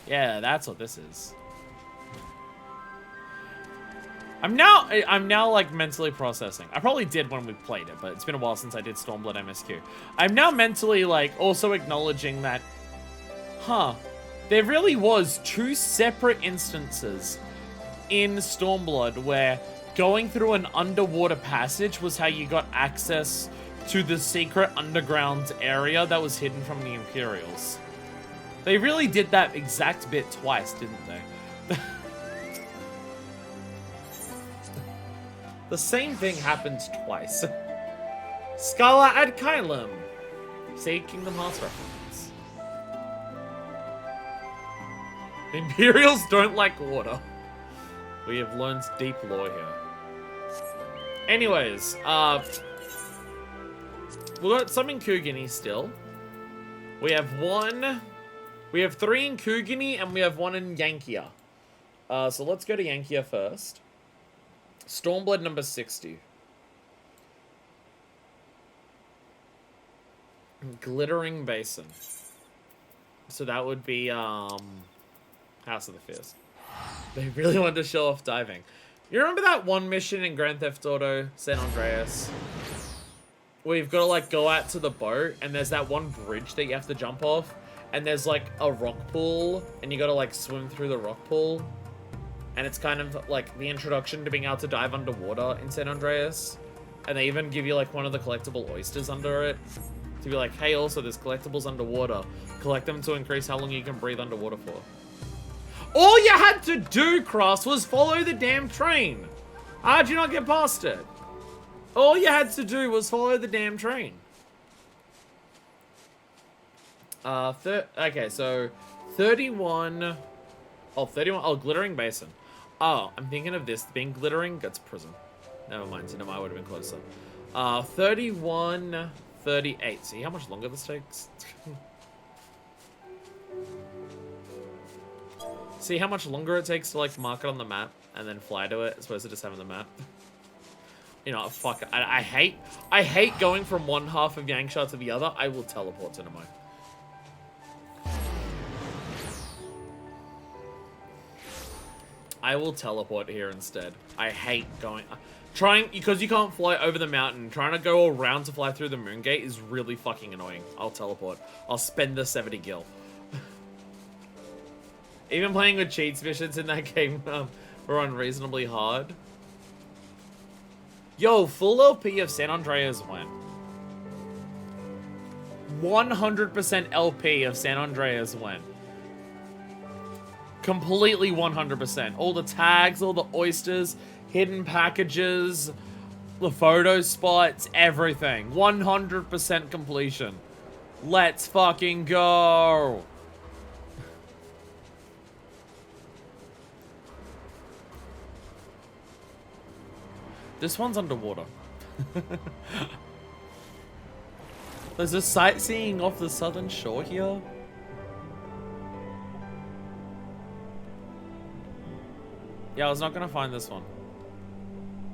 Yeah, that's what this is. I'm now like mentally processing. I probably did when we played it, but it's been a while since I did Stormblood MSQ. I'm now mentally like also acknowledging that, there really was 2 separate instances in Stormblood where going through an underwater passage was how you got access to the secret underground area that was hidden from the Imperials. They really did that exact bit twice, didn't they? The same thing happened twice. Scala ad Kylum. Say Kingdom Hearts reference. The Imperials don't like water. We have learned deep lore here. Anyways, we've got some in Kugini still. We have 3 in Kugini and we have 1 in Yankia. So let's go to Yankia first. Stormblood number 60. Glittering Basin. So that would be, House of the Fist. They really wanted to show off diving. You remember that one mission in Grand Theft Auto San Andreas? Where you've got to, like, go out to the boat, and there's that one bridge that you have to jump off, and there's, like, a rock pool, and you got to, like, swim through the rock pool. And it's kind of like the introduction to being able to dive underwater in San Andreas. And they even give you like one of the collectible oysters under it. To be like, hey, also there's collectibles underwater. Collect them to increase how long you can breathe underwater for. All you had to do, Cross, was follow the damn train. How'd you not get past it? All you had to do was follow the damn train. Okay, so 31... Oh, 31. Oh, Glittering Basin. Oh, I'm thinking of this being glittering. That's prison. Never mind. Cinema would have been closer. 31, 38. See how much longer this takes? See how much longer it takes to, like, mark it on the map and then fly to it as opposed to just having the map? You know, fuck. I hate going from one half of Yangsha to the other. I will teleport to Nemo. I will teleport here instead. I hate going... because you can't fly over the mountain, trying to go around to fly through the moon gate is really fucking annoying. I'll teleport. I'll spend the 70 gil. Even playing with cheats missions in that game were unreasonably hard. Yo, full LP of San Andreas when? 100% LP of San Andreas when? Completely 100%. All the tags, all the oysters, hidden packages, the photo spots, everything. 100% completion. Let's fucking go. This one's underwater. There's a sightseeing off the southern shore here. Yeah, I was not gonna find this one.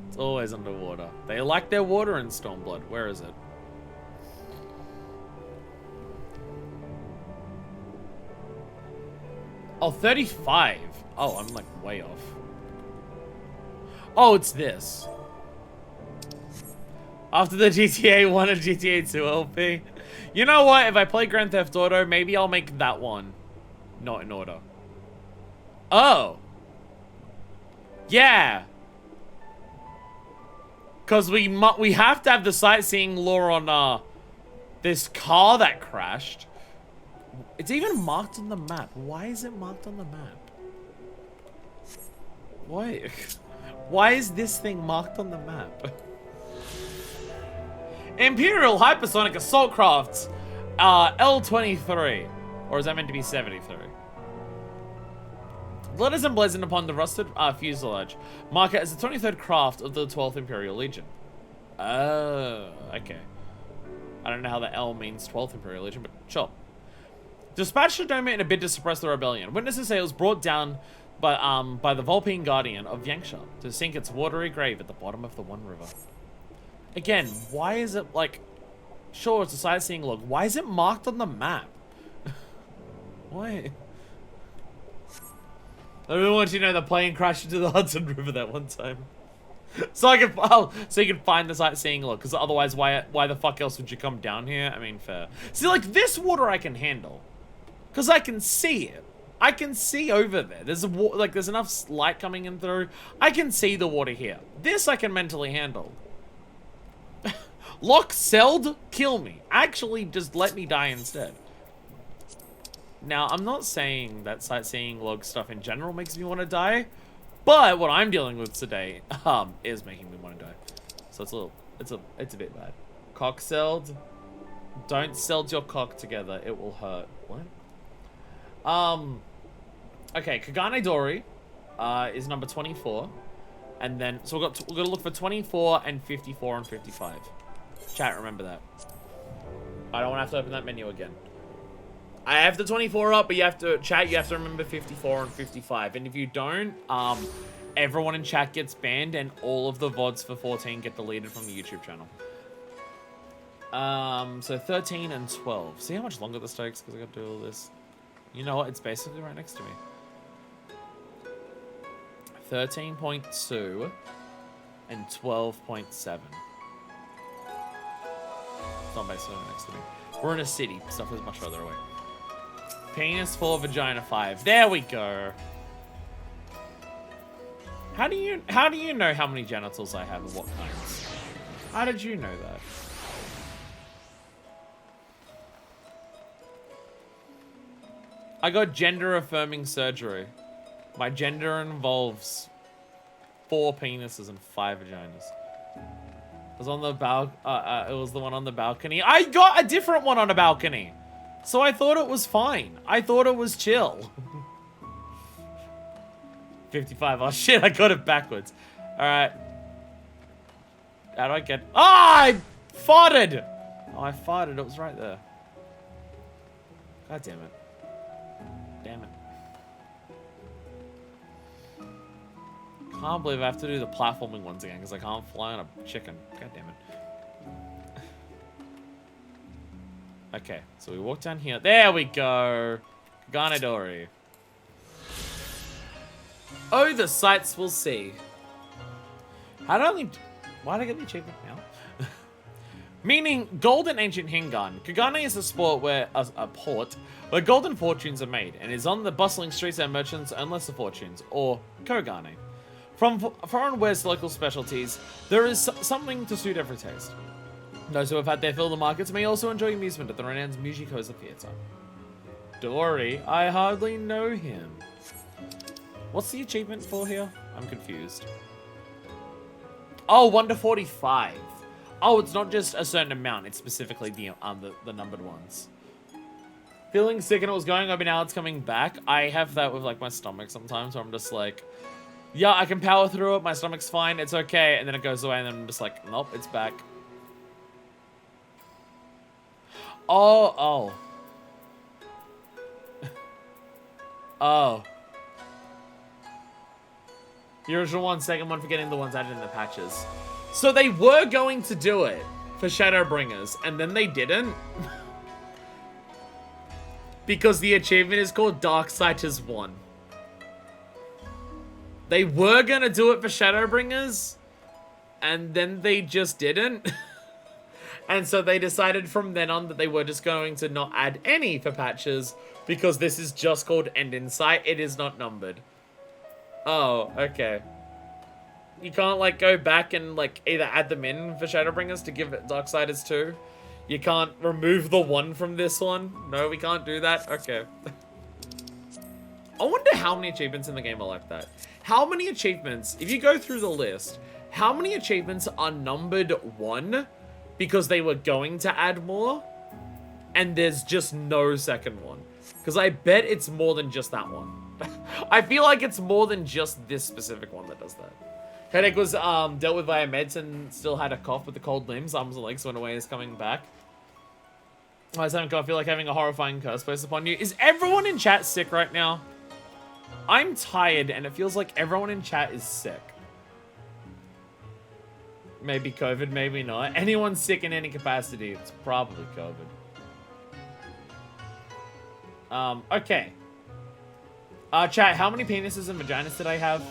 It's always underwater. They like their water in Stormblood. Where is it? Oh, 35. Oh, I'm like way off. Oh, it's this. After the GTA 1 and GTA 2 LP. You know what? If I play Grand Theft Auto, maybe I'll make that one not in order. Oh. Yeah. Because we have to have the sightseeing lore on this car that crashed. It's even marked on the map. Why is it marked on the map? Why? Why is this thing marked on the map? Imperial Hypersonic Assault Crafts L23. Or is that meant to be 73? Letters emblazoned upon the rusted fuselage mark it as the 23rd craft of the 12th Imperial Legion. Oh, okay. I don't know how the L means 12th Imperial Legion, but sure. Dispatched to Doma in a bid to suppress the rebellion. Witnesses say it was brought down by the Vulpine Guardian of Yangsha to sink its watery grave at the bottom of the One River. Again, why is it like... Sure, it's a sightseeing log. Why is it marked on the map? Why? I really want you to know the plane crashed into the Hudson River that one time. So I can, oh, so you can find the sightseeing log, because otherwise, why the fuck else would you come down here? I mean, fair. See, like, this water I can handle, because I can see it. I can see over there. There's there's enough light coming in through. I can see the water here. This I can mentally handle. Lock Seld, kill me. Actually, just let me die instead. Now, I'm not saying that sightseeing log stuff in general makes me want to die, but what I'm dealing with today is making me want to die. So it's a bit bad. Cock Seld, don't seld your cock together. It will hurt. What? Okay, Kagane Dori is number 24, and then so we're gonna look for 24 and 54 and 55. Chat, remember that. I don't want to have to open that menu again. I have the 24 up, but you have to chat. You have to remember 54 and 55, and if you don't, everyone in chat gets banned, and all of the VODs for 14 get deleted from the YouTube channel. So 13 and 12. See how much longer this takes because I got to do all this. You know what? It's basically right next to me. 13.2 and 12.7. It's not basically right next to me. We're in a city. Stuff is much further away. Penis 4, vagina 5. There we go. How do you know how many genitals I have and what kinds? How did you know that? I got gender-affirming surgery. My gender involves 4 penises and 5 vaginas. It was on the it was the one on the balcony. I got a different one on a balcony, so I thought it was fine. I thought it was chill. 55. Oh shit! I got it backwards. All right. How do I get? Ah! I farted. Oh, I farted. It was right there. God damn it. Damn it. Can't believe I have to do the platforming ones again because I can't fly on a chicken. God damn it. Okay, so we walk down here. There we go. Ganadori. Oh, the sights we'll see. Why did I get the achievement now? Meaning, gold in ancient Hingan. Kagane is a sport where a port where golden fortunes are made, and is on the bustling streets and merchants earn lesser fortunes, or Kogane. From foreign wares to local specialties, there is something to suit every taste. Those who have had their fill of the markets may also enjoy amusement at the renowned Musicosa Theatre. Dory, I hardly know him. What's the achievement for here? I'm confused. Oh, 1 to 45. Oh, it's not just a certain amount. It's specifically the numbered ones. Feeling sick and it was going up and now it's coming back. I have that with like my stomach sometimes where I'm just like, yeah, I can power through it. My stomach's fine. It's okay. And then it goes away and then I'm just like, nope, it's back. Oh. Oh. The original one, second one for getting the ones added in the patches. So they were going to do it for Shadowbringers, and then they didn't. Because the achievement is called Darksighters 1. They were going to do it for Shadowbringers, and then they just didn't. And so they decided from then on that they were just going to not add any for patches, because this is just called End in Sight. It is not numbered. Oh, okay. You can't, like, go back and, like, either add them in for Shadowbringers to give it Darksiders 2. You can't remove the 1 from this one. No, we can't do that. Okay. I wonder how many achievements in the game are like that. How many achievements, if you go through the list, how many achievements are numbered 1 because they were going to add more, and there's just no second one? Because I bet it's more than just that one. I feel like it's more than just this specific one that does that. Headache was dealt with via meds and still had a cough with the cold limbs. Arms and legs went away and is coming back. I feel like having a horrifying curse placed upon you. Is everyone in chat sick right now? I'm tired and it feels like everyone in chat is sick. Maybe COVID, maybe not. Anyone sick in any capacity, it's probably COVID. Okay. Chat, how many penises and vaginas did I have?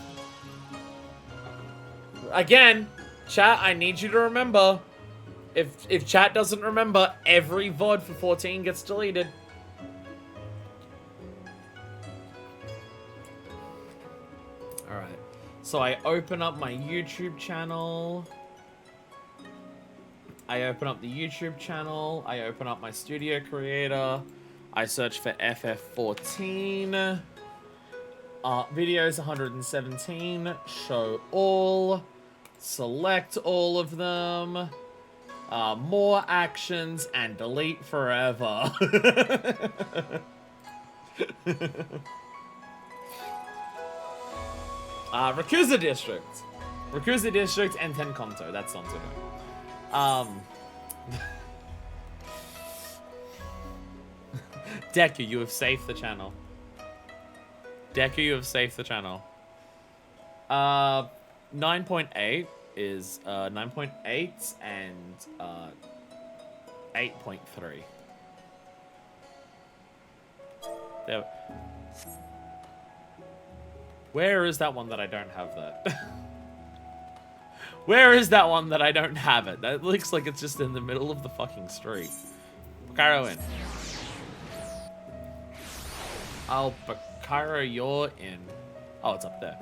Again, chat, I need you to remember. If chat doesn't remember, every VOD for 14 gets deleted. Alright. So I open up my YouTube channel. I open up the YouTube channel. I open up my Studio Creator. I search for FF14. Videos 117. Show all. Select all of them. More actions and delete forever. Rakusa District. Rakusa District and Tenkonto. That sounds good. Deku, you have saved the channel. Deku, you have saved the channel. 9.8 is 9.8 and 8.3. There. Where is that one that I don't have that? Where is that one that I don't have it? That looks like it's just in the middle of the fucking street. Bakaro in. Oh, Bakaro, you're in. Oh, it's up there.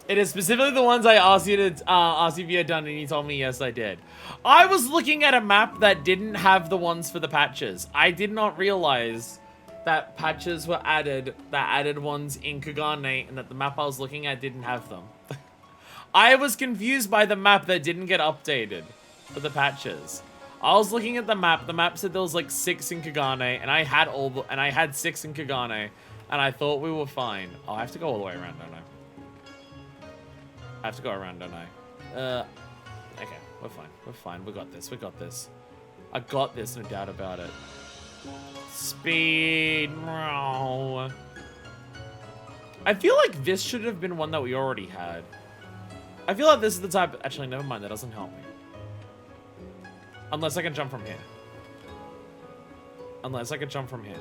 It is specifically the ones I asked you to ask if you had done, and you told me yes, I did. I was looking at a map that didn't have the ones for the patches. I did not realize that patches were added, that added ones in Kagane, and that the map I was looking at didn't have them. I was confused by the map that didn't get updated for the patches. I was looking at the map said there was like 6 in Kagane, and I had 6 in Kagane, and I thought we were fine. Oh, I have to go all the way around, don't I? I have to go around, don't I? Okay, we're fine. We're fine. We got this. We got this. I got this, no doubt about it. Speed. I feel like this should have been one that we already had. I feel like this is the type... Actually, never mind. That doesn't help me. Unless I can jump from here. Unless I can jump from here.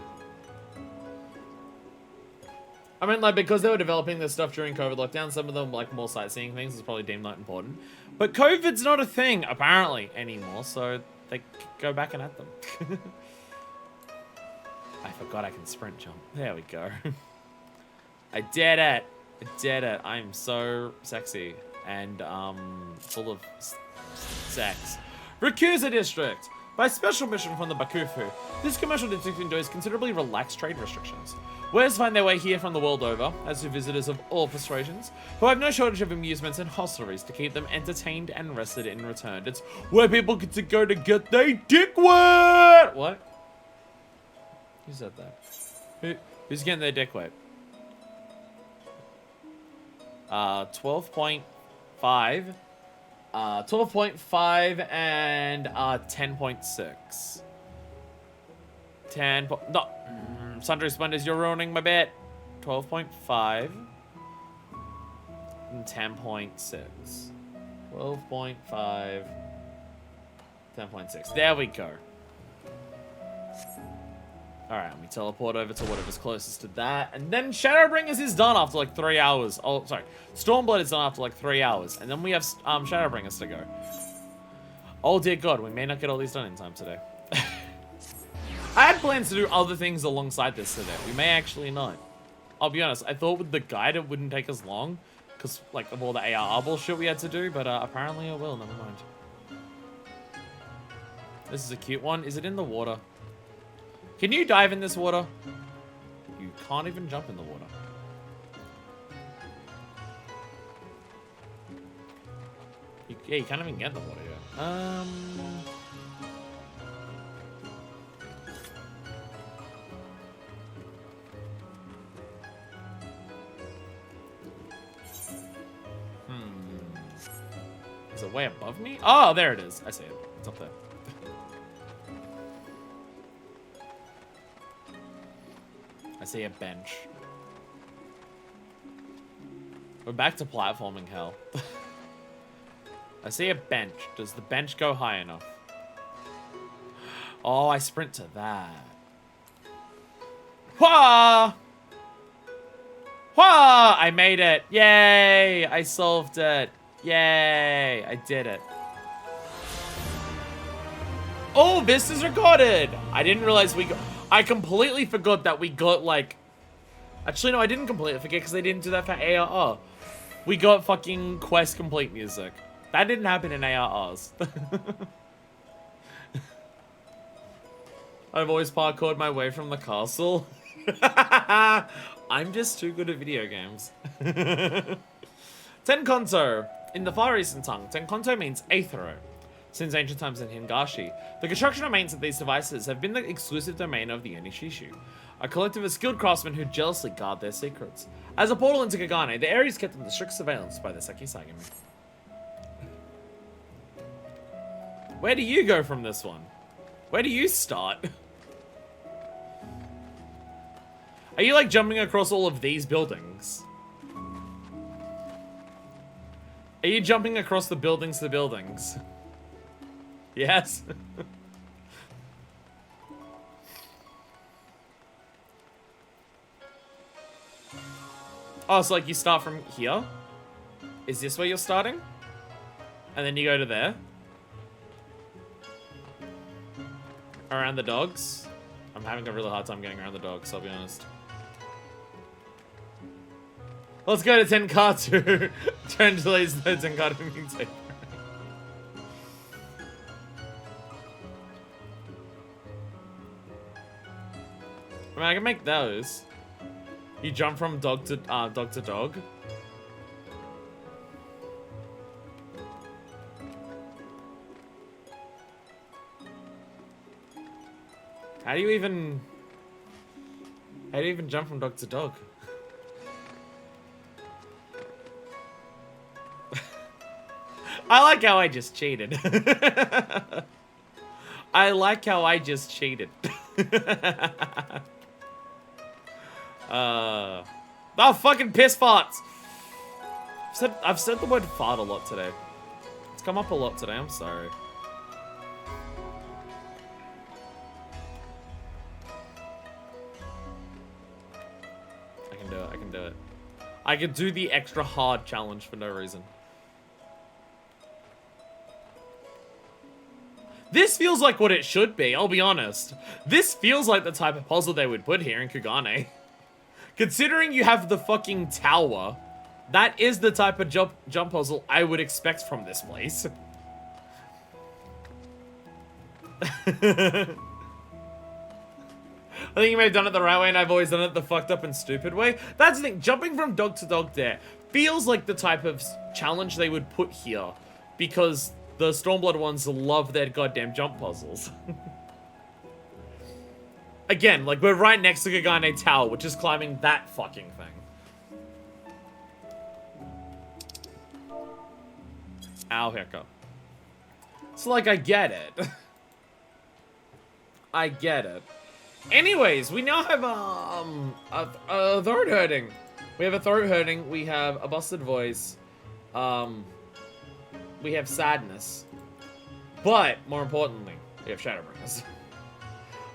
I mean, like, because they were developing this stuff during COVID lockdown, some of them, like, more sightseeing things is probably deemed not important. But COVID's not a thing, apparently, anymore, so they go back and at them. I forgot I can sprint jump. There we go. I did it. I did it. I'm so sexy and, full of sex. Rakusa District. By special mission from the Bakufu, this commercial district enjoys considerably relaxed trade restrictions. Wares find their way here from the world over, as do visitors of all persuasions, who have no shortage of amusements and hostelries to keep them entertained and rested in return. It's where people get to go to get their dick wet! What? Who said that? Who's getting their dick wet? 12.5. 12.5 and 10.6. 10. No. Sundry Splendors, you're ruining my bet. 12.5 and 10.6. 12.5. 10.6. There we go. Alright, we teleport over to whatever's closest to that. And then Shadowbringers is done after like 3 hours. Oh, sorry. Stormblood is done after like 3 hours. And then we have Shadowbringers to go. Oh dear God, we may not get all these done in time today. I had plans to do other things alongside this today. We may actually not. I'll be honest, I thought with the guide it wouldn't take us long. Because like of all the ARR bullshit we had to do. But apparently it will, never mind. This is a cute one. Is it in the water? Can you dive in this water? You can't even jump in the water. Yeah, you can't even get in the water yet. Is it way above me? Oh, there it is. I see it. It's up there. I see a bench. We're back to platforming hell. I see a bench. Does the bench go high enough? Oh, I sprint to that. Wah! Whoa! I made it. Yay! I solved it. Yay! I did it. Oh, this is recorded. I didn't realize we got... I completely forgot that we got, like... Actually, no, I didn't completely forget because they didn't do that for ARR. We got fucking quest complete music. That didn't happen in ARRs. I've always parkoured my way from the castle. I'm just too good at video games. Tenkonto. In the Far Eastern tongue, Tenkonto means aethero. Since ancient times in Hingashi, the construction and maintenance of these devices have been the exclusive domain of the Onishishu, a collective of skilled craftsmen who jealously guard their secrets. As a portal into Kagane, the area is kept under strict surveillance by the Sekisagami. Where do you go from this one? Where do you start? Are you like jumping across all of these buildings? Are you jumping across the buildings to buildings? Yes. Oh, so like you start from here? Is this where you're starting? And then you go to there? Around the dogs? I'm having a really hard time getting around the dogs, I'll be honest. Let's go to Tenkatsu. Translates the Tenkatsu music. I mean, I can make those. You jump from dog to dog. How do you even jump from dog to dog? I like how I just cheated. I like how I just cheated. Oh, fucking piss farts. I've said the word fart a lot today. It's come up a lot today, I'm sorry. I can do it, I can do it. I can do the extra hard challenge for no reason. This feels like what it should be, I'll be honest. This feels like the type of puzzle they would put here in Kugane. Considering you have the fucking tower, that is the type of jump puzzle I would expect from this place. I think you may have done it the right way and I've always done it the fucked up and stupid way. That's the thing, jumping from dog to dog there feels like the type of challenge they would put here. Because the Stormblood ones love their goddamn jump puzzles. Again, like, we're right next to Kagane Tower, which is climbing that fucking thing. Ow, hiccup. So, like, I get it. I get it. Anyways, we now have, a throat hurting. We have a throat hurting, we have a busted voice, we have sadness. But, more importantly, we have Shadowbringers.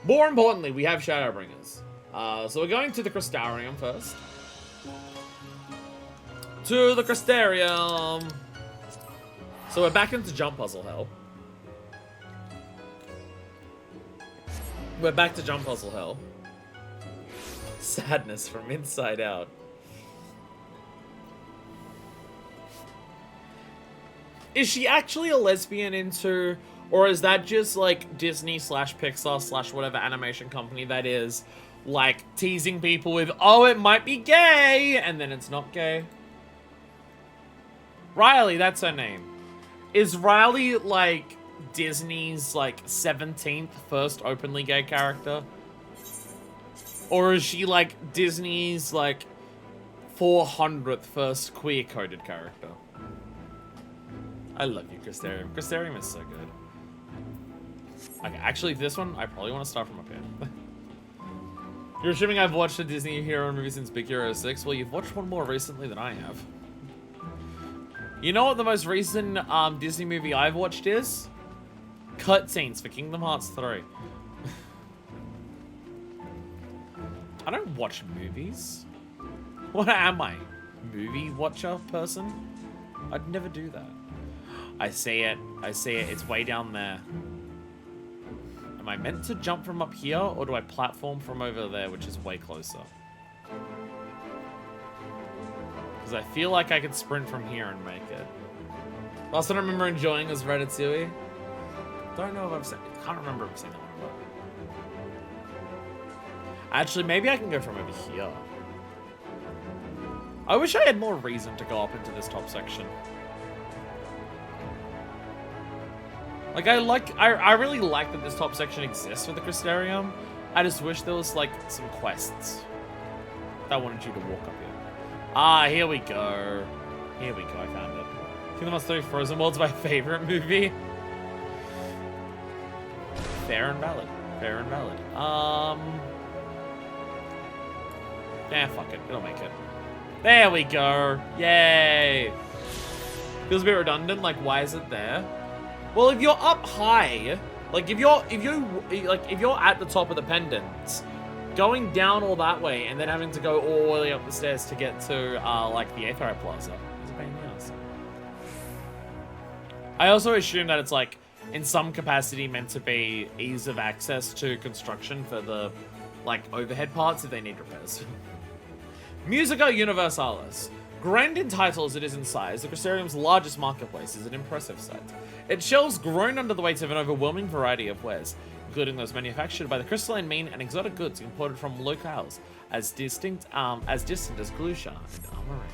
More importantly, we have Shadowbringers. So we're going to the Crystarium first. To the Crystarium! So we're back into Jump Puzzle Hell. We're back to Jump Puzzle Hell. Sadness from inside out. Is she actually a lesbian into... Or is that just, like, Disney / Pixar / whatever animation company that is, like, teasing people with, oh, it might be gay, and then it's not gay? Riley, that's her name. Is Riley, like, Disney's, like, 17th first openly gay character? Or is she, like, Disney's, like, 400th first queer-coded character? I love you, Crystarium. Crystarium is so good. Okay, actually, this one, I probably want to start from up here. You're assuming I've watched a Disney hero movie since Big Hero 6? Well, you've watched one more recently than I have. You know what the most recent Disney movie I've watched is? Cutscenes for Kingdom Hearts 3. I don't watch movies. What am I? Movie watcher person? I'd never do that. I see it. I see it. It's way down there. Am I meant to jump from up here, or do I platform from over there, which is way closer? Because I feel like I could sprint from here and make it. Last one I remember enjoying was Ratatouille. Don't know if I've seen it. Can't remember if I've seen that one. But... actually, maybe I can go from over here. I wish I had more reason to go up into this top section. Like, I really like that this top section exists for the Crystarium. I just wish there was, like, some quests that wanted you to walk up here. Ah, here we go. Here we go, I found it. Kingdom Hearts 3 Frozen World's my favorite movie. Fair and valid. Fair and valid. Nah, fuck it. It'll make it. There we go. Yay. Feels a bit redundant. Like, why is it there? Well, if you're up high, like if you're at the top of the pendants, going down all that way and then having to go all the way up the stairs to get to like the Aetherite Plaza is a pain in the ass. I also assume that it's like in some capacity meant to be ease of access to construction for the like overhead parts if they need repairs. Musica Universalis. Grand in title as it is in size, the Crystarium's largest marketplace is an impressive sight. Its shelves groan under the weight of an overwhelming variety of wares, including those manufactured by the crystalline mean and exotic goods imported from locales as distant as Galusha and Armory.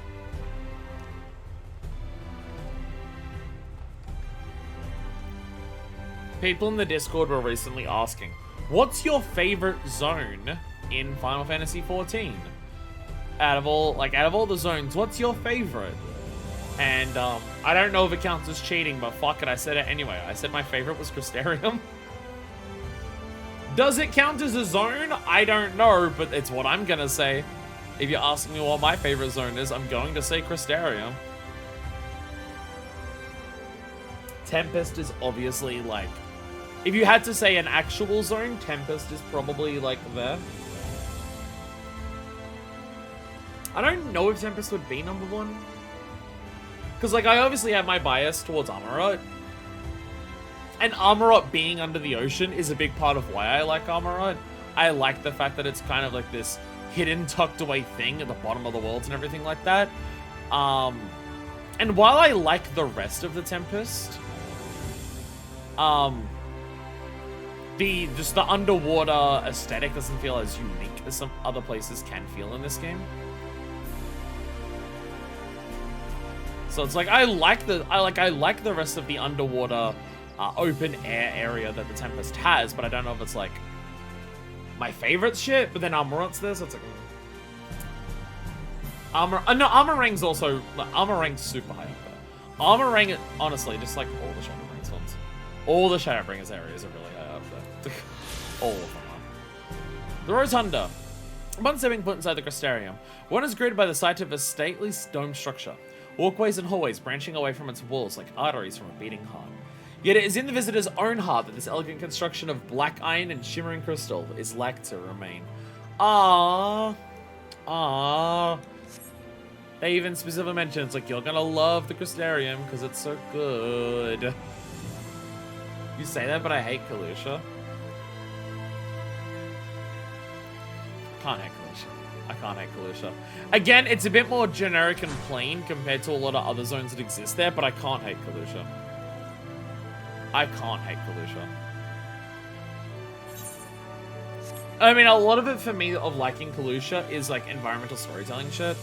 People in the Discord were recently asking, what's your favorite zone in Final Fantasy XIV? Out of all the zones, what's your favorite? And I don't know if it counts as cheating, but fuck it, I said it anyway. I said my favorite was Crystarium. Does it count as a zone? I don't know, but it's what I'm gonna say. If you're asking me what my favorite zone is, I'm going to say Crystarium. Tempest is obviously like... if you had to say an actual zone, Tempest is probably like there. I don't know if Tempest would be number one. Because, like, I obviously have my bias towards Amarot. And Amarot being under the ocean is a big part of why I like Amarot. I like the fact that it's kind of like this hidden, tucked away thing at the bottom of the world and everything like that. And while I like the rest of the Tempest, just the underwater aesthetic doesn't feel as unique as some other places can feel in this game. So it's like I like the rest of the underwater open air area that the Tempest has, but I don't know if it's like my favorite shit. But then Armorant's there, so it's like Armorang's also Armorang's super high up there. Armorang, honestly, just like all the Shadowbringers ones, all the Shadowbringers areas are really high up there. All of them are. The Rotunda. One stepping foot inside the Crystarium. One is greeted by the sight of a stately dome structure. Walkways and hallways branching away from its walls like arteries from a beating heart. Yet it is in the visitor's own heart that this elegant construction of black iron and shimmering crystal is like to remain. Aww. Aww. They even specifically mention it's like, you're gonna love the Crystarium because it's so good. You say that, but I hate Galusha. Can't hate Galusha. I can't hate Galusha. Again, it's a bit more generic and plain compared to a lot of other zones that exist there, but I can't hate Galusha. I can't hate Galusha. I mean, a lot of it for me of liking Galusha is like environmental storytelling shit.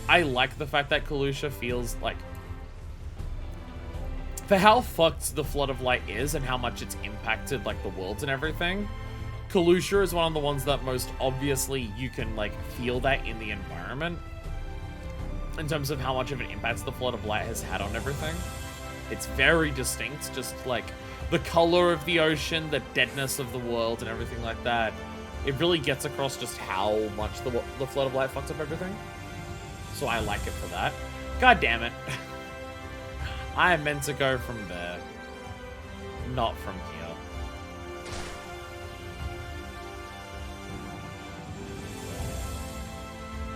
I like the fact that Galusha feels like... for how fucked the Flood of Light is and how much it's impacted like the worlds and everything, Galusha is one of the ones that most obviously you can like feel that in the environment in terms of how much of an impact the Flood of Light has had on everything. It's very distinct, just like the color of the ocean, the deadness of the world and everything like that. It really gets across just how much the Flood of Light fucks up everything. So I like it for that. God damn it. I am meant to go from there, not from here.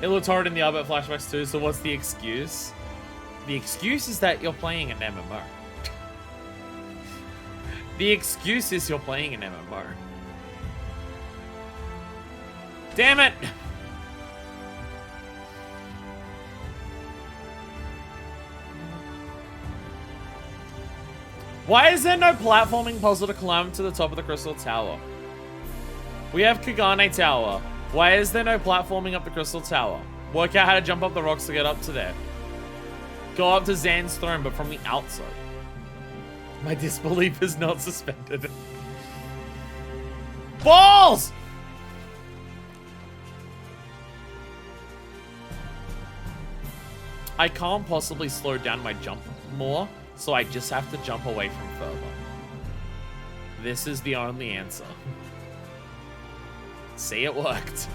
It looks hard in the Albert flashbacks too, so what's the excuse? The excuse is that you're playing an MMO. The excuse is you're playing an MMO. Damn it! Why is there no platforming puzzle to climb to the top of the Crystal Tower? We have Kagane Tower. Why is there no platforming up the Crystal Tower? Work out how to jump up the rocks to get up to there. Go up to Zan's throne, but from the outside. My disbelief is not suspended. Balls! I can't possibly slow down my jump more, so I just have to jump away from further. This is the only answer. See, it worked.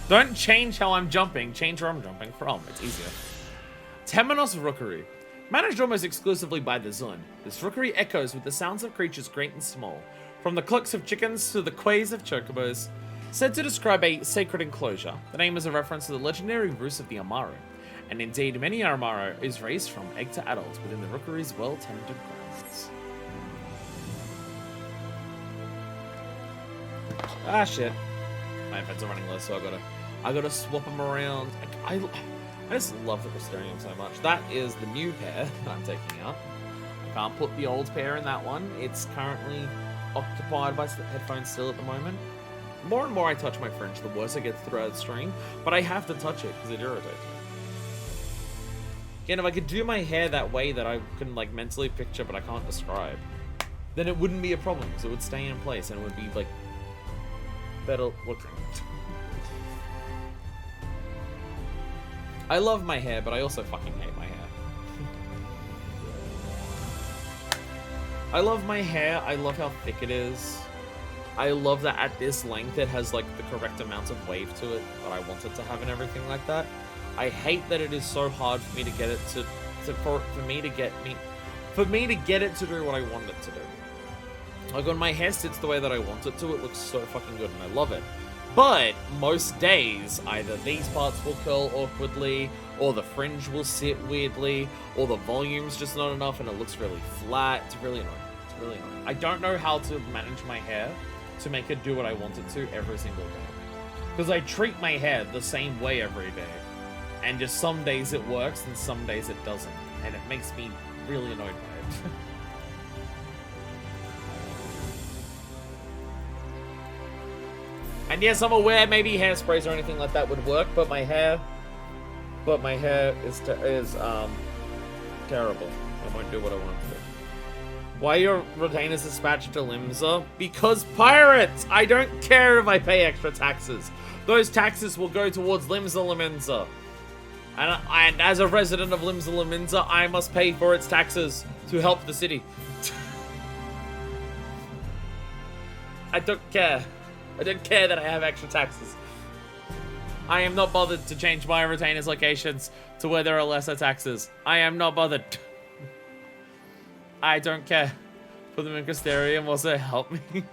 Don't change how I'm jumping, change where I'm jumping from. It's easier. Temenos Rookery. Managed almost exclusively by the Zun, this rookery echoes with the sounds of creatures great and small, from the clucks of chickens to the quays of chocobos. Said to describe a sacred enclosure, the name is a reference to the legendary roost of the Amaru, and indeed many Amaru is raised from egg to adult within the rookery's well-tended grounds. Ah shit. My infants are running low, so I gotta swap them around. I just love the Crystarium so much. That is the new pair that I'm taking out. I can't put the old pair in that one. It's currently occupied by headphones still at the moment. More and more I touch my fringe, the worse it gets throughout the stream. But I have to touch it because it irritates me. Again, if I could do my hair that way that I can like mentally picture but I can't describe, then it wouldn't be a problem because it would stay in place and it would be like better looking. I love my hair, but I also fucking hate my hair. I love my hair. I love how thick it is. I love that at this length it has like the correct amount of wave to it that I want it to have and everything like that. I hate that it is so hard for me to get it for me to get it to do what I want it to do. Like when my hair sits the way that I want it to, it looks so fucking good and I love it. But most days, either these parts will curl awkwardly, or the fringe will sit weirdly, or the volume's just not enough and it looks really flat. It's really annoying. It's really annoying. I don't know how to manage my hair to make it do what I want it to every single day. Because I treat my hair the same way every day. And just some days it works and some days it doesn't. And it makes me really annoyed by it. And yes, I'm aware maybe hairsprays or anything like that would work, but my hair is terrible. I won't do what I want to do. Why are your retainers dispatched to Limsa? Because pirates! I don't care if I pay extra taxes. Those taxes will go towards Limsa Laminsa. And as a resident of Limsa Laminsa, I must pay for its taxes to help the city. I don't care. I don't care that I have extra taxes. I am not bothered to change my retainers locations to where there are lesser taxes. I am not bothered. I don't care. Put them in Crystarium also help me.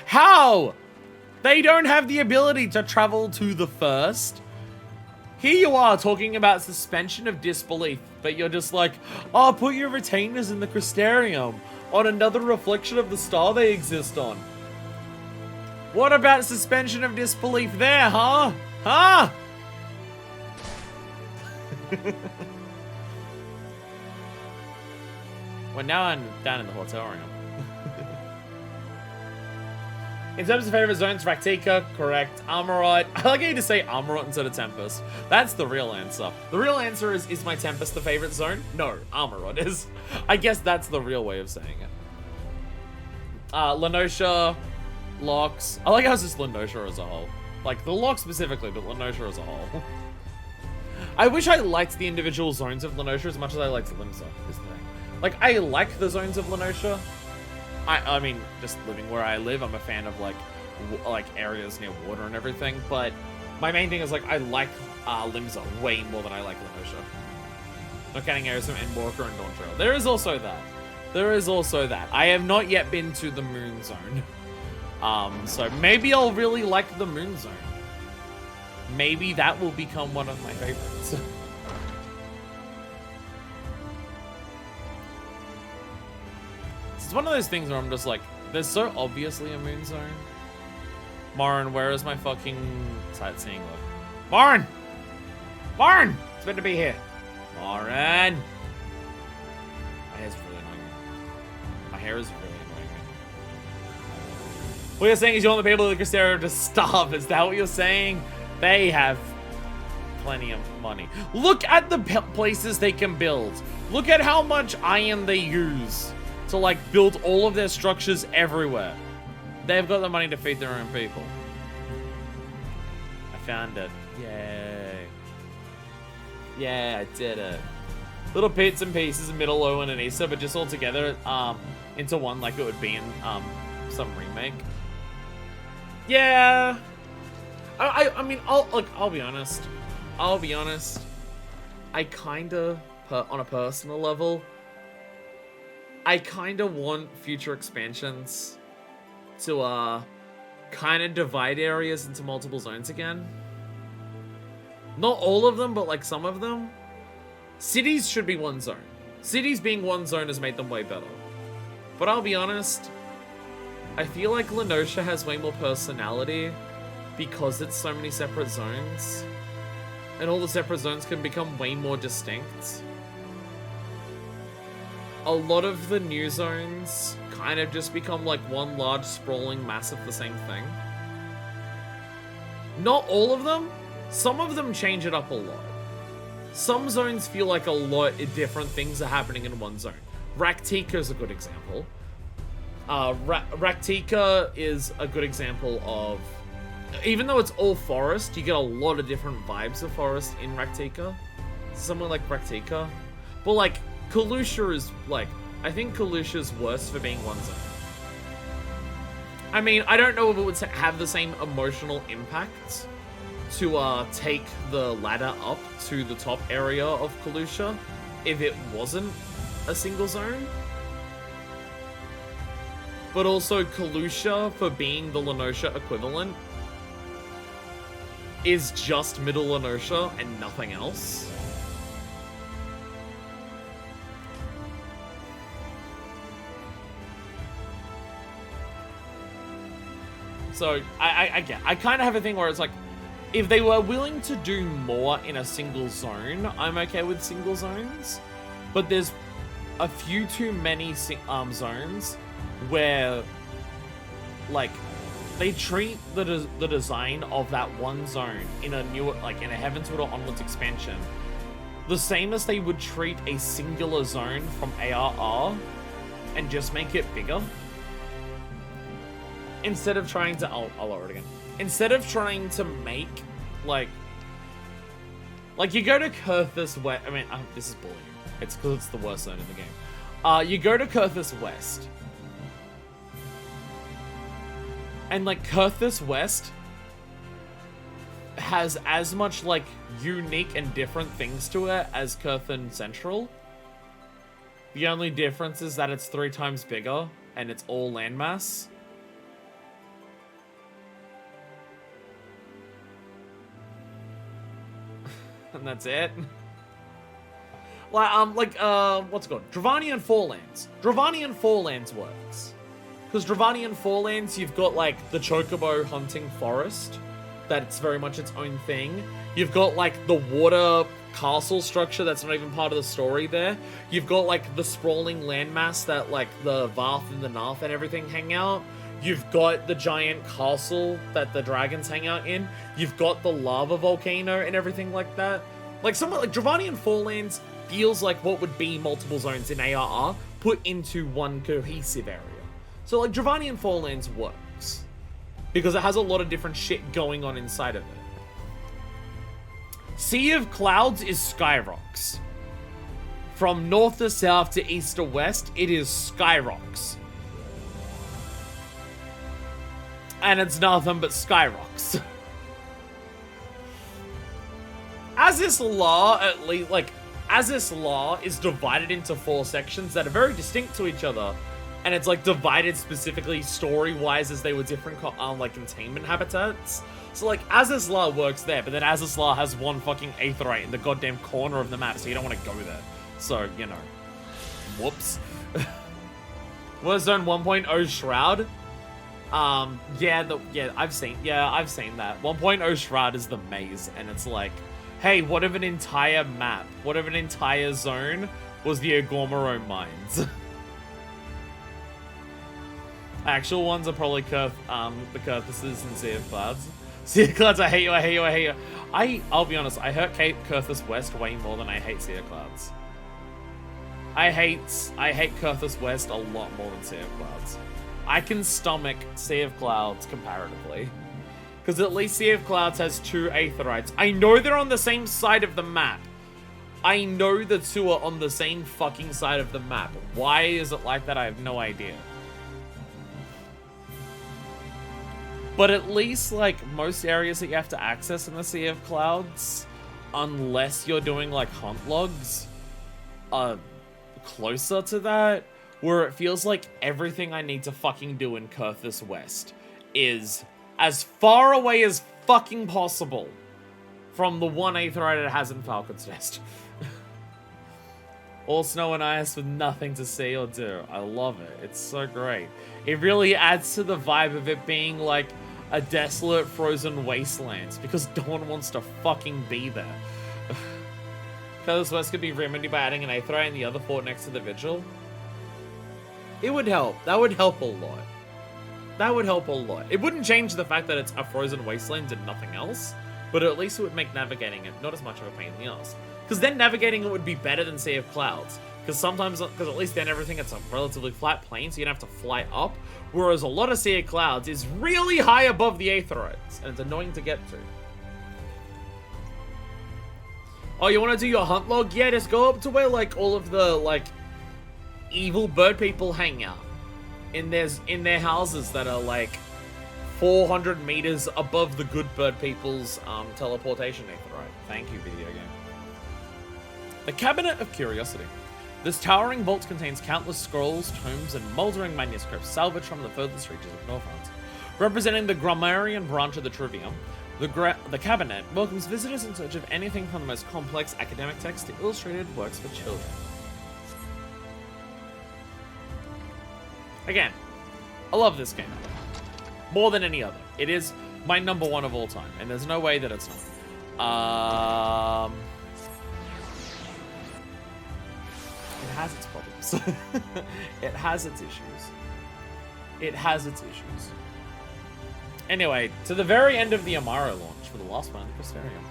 How? They don't have the ability to travel to the first. Here you are talking about suspension of disbelief, but you're just like, oh, put your retainers in the Crystarium on another reflection of the star they exist on. What about suspension of disbelief there, huh? Huh? Well, now I'm down in the Hortorium. In terms of favorite zones, Raktika, correct. Armorite. I like how you just say Armorite instead of Tempest. That's the real answer. The real answer is my Tempest the favorite zone? No, Armorite is. I guess that's the real way of saying it. Lenosha, Locks. I like how it's just Lenosha as a whole. Like, the Lock specifically, but Lenosha as a whole. I wish I liked the individual zones of Lenosha as much as I liked Limsa, is the thing. Like, I like the zones of Lenosha. I mean, just living where I live, I'm a fan of, like areas near water and everything, but my main thing is, like, I like Limsa way more than I like Lenosha. Not counting areas from Endwalker and Dawn Trail. There is also that. There is also that. I have not yet been to the Moon Zone. So maybe I'll really like the Moon Zone. maybe that will become one of my favorites. It's one of those things where I'm just like, there's so obviously a moon zone. Marin, where is my fucking sightseeing log? Marin! Marin! It's meant to be here. Marin! My hair's really annoying me. My hair is really annoying me. What you're saying is you want the people of the Cristero to starve. Is that what you're saying? They have plenty of money. Look at the places they can build. Look at how much iron they use to like build all of their structures everywhere. They've got the money to feed their own people. I found it. Yay. Yeah, I did it. Little bits and pieces, middle, low, and an Easter, but just all together into one like it would be in some remake. Yeah. I mean, I'll be honest. I'll be honest. I kinda, on a personal level, I kinda want future expansions to kind of divide areas into multiple zones again. Not all of them, but like some of them. Cities should be one zone. Cities being one zone has made them way better. But I'll be honest, I feel like Lenosha has way more personality because it's so many separate zones. And all the separate zones can become way more distinct. A lot of the new zones kind of just become like one large sprawling mass of the same thing. Not all of them. Some of them change it up a lot. Some zones feel like a lot of different things are happening in one zone. Raktika is a good example. Raktika is a good example of, even though it's all forest, you get a lot of different vibes of forest in Raktika. Somewhere like Raktika. But like, Kalusha is like, I think Kalusha's worse for being one zone. I mean, I don't know if it would have the same emotional impact to take the ladder up to the top area of Kalusha if it wasn't a single zone. But also Kalusha, for being the Lenosha equivalent, is just Middle Lenosha and nothing else. So, I kind of have a thing where it's like, if they were willing to do more in a single zone, I'm okay with single zones. But there's a few too many zones where, like, they treat the design of that one zone in a new, like, in a Heavensward or Onwards expansion the same as they would treat a singular zone from ARR and just make it bigger. Instead of trying to... I'll lower it again. Instead of trying to make, like you go to Kurthus West... I mean, this is bullying. It's because it's the worst zone in the game. You go to Kurthus West. And, like, Kurthus West has as much, like, unique and different things to it as Kurthan Central. The only difference is that it's 3 times bigger, and it's all landmass. And that's it. What's it called? Dravanian Forelands. Dravanian Forelands works. Because Dravanian Forelands, you've got, like, the Chocobo hunting forest. That's very much its own thing. You've got, like, the water castle structure that's not even part of the story there. You've got, like, the sprawling landmass that, like, the Varth and the Narth and everything hang out. You've got the giant castle that the dragons hang out in. You've got the lava volcano and everything like that. Like, somewhat like Dravanian Forelands feels like what would be multiple zones in ARR put into one cohesive area. So, like, Dravanian Forelands works because it has a lot of different shit going on inside of it. Sea of Clouds is Skyrocks. From north to south to east to west, it is Skyrocks. And it's nothing but Skyrocks. Azys Law, at least, like, Azys Law is divided into 4 sections that are very distinct to each other. And it's, like, divided specifically story-wise as they were different, like, containment habitats. So, like, Azizla works there, but then Azizla has one fucking Aetheryte in the goddamn corner of the map, so you don't want to go there. So, you know. Whoops. Was Zone 1.0 Shroud? Yeah, I've seen that. 1.0 Shroud is the maze, and it's like, hey, what if an entire map, what if an entire zone was the Agormaro Mines? Actual ones are probably the Kurthuses and Sea of Clouds. Sea of Clouds, I hate you, I hate you, I hate you. I'll be honest, I hurt Kurthus West way more than I hate Sea of Clouds. I hate Kurthus West a lot more than Sea of Clouds. I can stomach Sea of Clouds comparatively. Because at least Sea of Clouds has 2 Aetherytes. I know they're on the same side of the map. I know the 2 are on the same fucking side of the map. Why is it like that? I have no idea. But at least, like, most areas that you have to access in the Sea of Clouds, unless you're doing, like, hunt logs, closer to that, where it feels like everything I need to fucking do in Kurthus West is as far away as fucking possible from the one Aetheryte it has in Falcon's Nest. All snow and ice with nothing to see or do. I love it. It's so great. It really adds to the vibe of it being like a desolate frozen wasteland because no one wants to fucking be there. Kurthus West could be remedied by adding an Aetheryte in the other fort next to the Vigil. It would help. That would help a lot. That would help a lot. It wouldn't change the fact that it's a frozen wasteland and nothing else, but at least it would make navigating it not as much of a pain in the ass. Because then navigating it would be better than Sea of Clouds. Because at least then everything, it's a relatively flat plane, so you don't have to fly up. Whereas a lot of Sea of Clouds is really high above the Aetherytes, and it's annoying to get to. Oh, you want to do your hunt log? Yeah, just go up to where, like, all of the, like, evil bird people hang out. In their houses that are, like, 400 meters above the good bird people's, teleportation Aetheryte. Thank you, video game. The Cabinet of Curiosity. This towering vault contains countless scrolls, tomes, and mouldering manuscripts salvaged from the furthest reaches of Northrend. Representing the grammarian branch of the Trivium, the Cabinet welcomes visitors in search of anything from the most complex academic texts to illustrated works for children. Again, I love this game. More than any other. It is my #1 of all time, and there's no way that it's not. It has its problems. It has its issues. It has its issues. Anyway, to the very end of the Amaro launch for the last one in the Crystarium.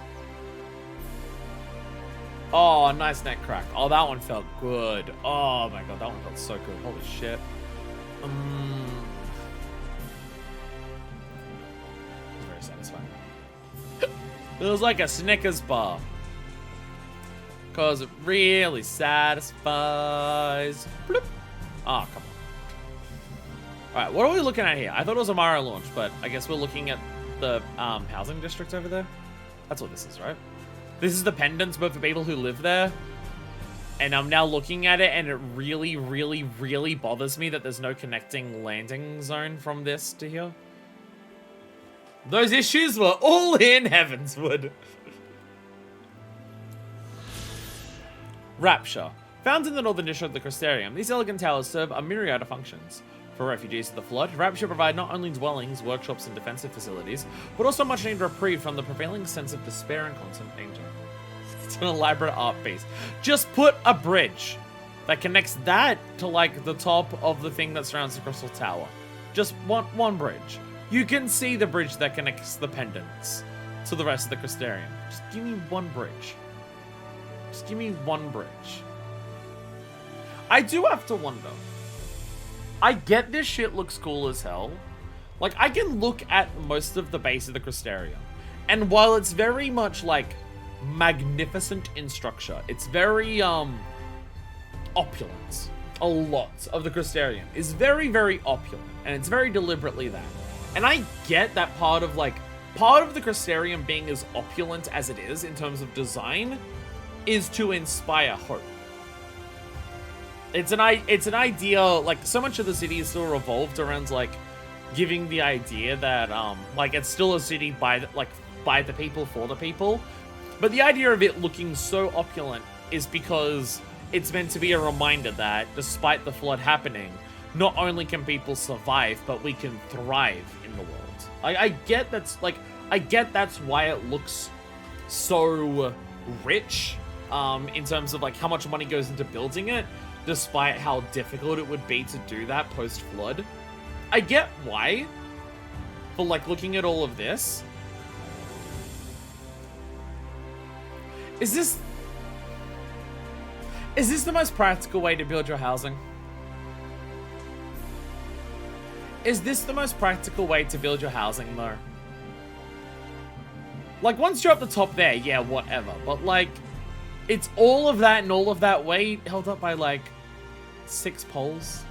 Oh, nice neck crack. Oh, that one felt good. Oh my god, that one felt so good. Holy shit. Very satisfying. It was like a Snickers bar. Because it really satisfies. Bloop. Oh, come on. Alright, what are we looking at here? I thought it was a Amaro launch, but I guess we're looking at the housing district over there. That's what this is, right? This is the pendants, but for people who live there. And I'm now looking at it, and it really, really, really bothers me that there's no connecting landing zone from this to here. Those issues were all in Heavenswood. Rapture. Found in the northern district of the Crystarium, these elegant towers serve a myriad of functions. For refugees of the Flood, Rapture provide not only dwellings, workshops, and defensive facilities, but also much needed reprieve from the prevailing sense of despair and constant danger. It's an elaborate art piece. Just put a bridge that connects that to, like, the top of the thing that surrounds the Crystal Tower. Just one bridge. You can see the bridge that connects the pendants to the rest of the Crystarium. Just give me one bridge. Just give me one bridge. I do have to wonder. I get this shit looks cool as hell. Like, I can look at most of the base of the Crystarium, and while it's very much, like, magnificent in structure, it's very, opulent. A lot of the Crystarium is very, very opulent, and it's very deliberately that. And I get that part of the Crystarium being as opulent as it is in terms of design is to inspire hope. It's an idea, like, so much of the city is still revolved around, like, giving the idea that like it's still a city by the people for the people. But the idea of it looking so opulent is because it's meant to be a reminder that despite the flood happening, not only can people survive, but we can thrive in the world. I get that's why it looks so rich in terms of like how much money goes into building it, despite how difficult it would be to do that post-flood. I get why, but like looking at all of this, is this the most practical way to build your housing? Is this the most practical way to build your housing, though? Like, once you're up the top there, yeah, whatever. But, like, it's all of that and all of that weight held up by, like, 6 poles.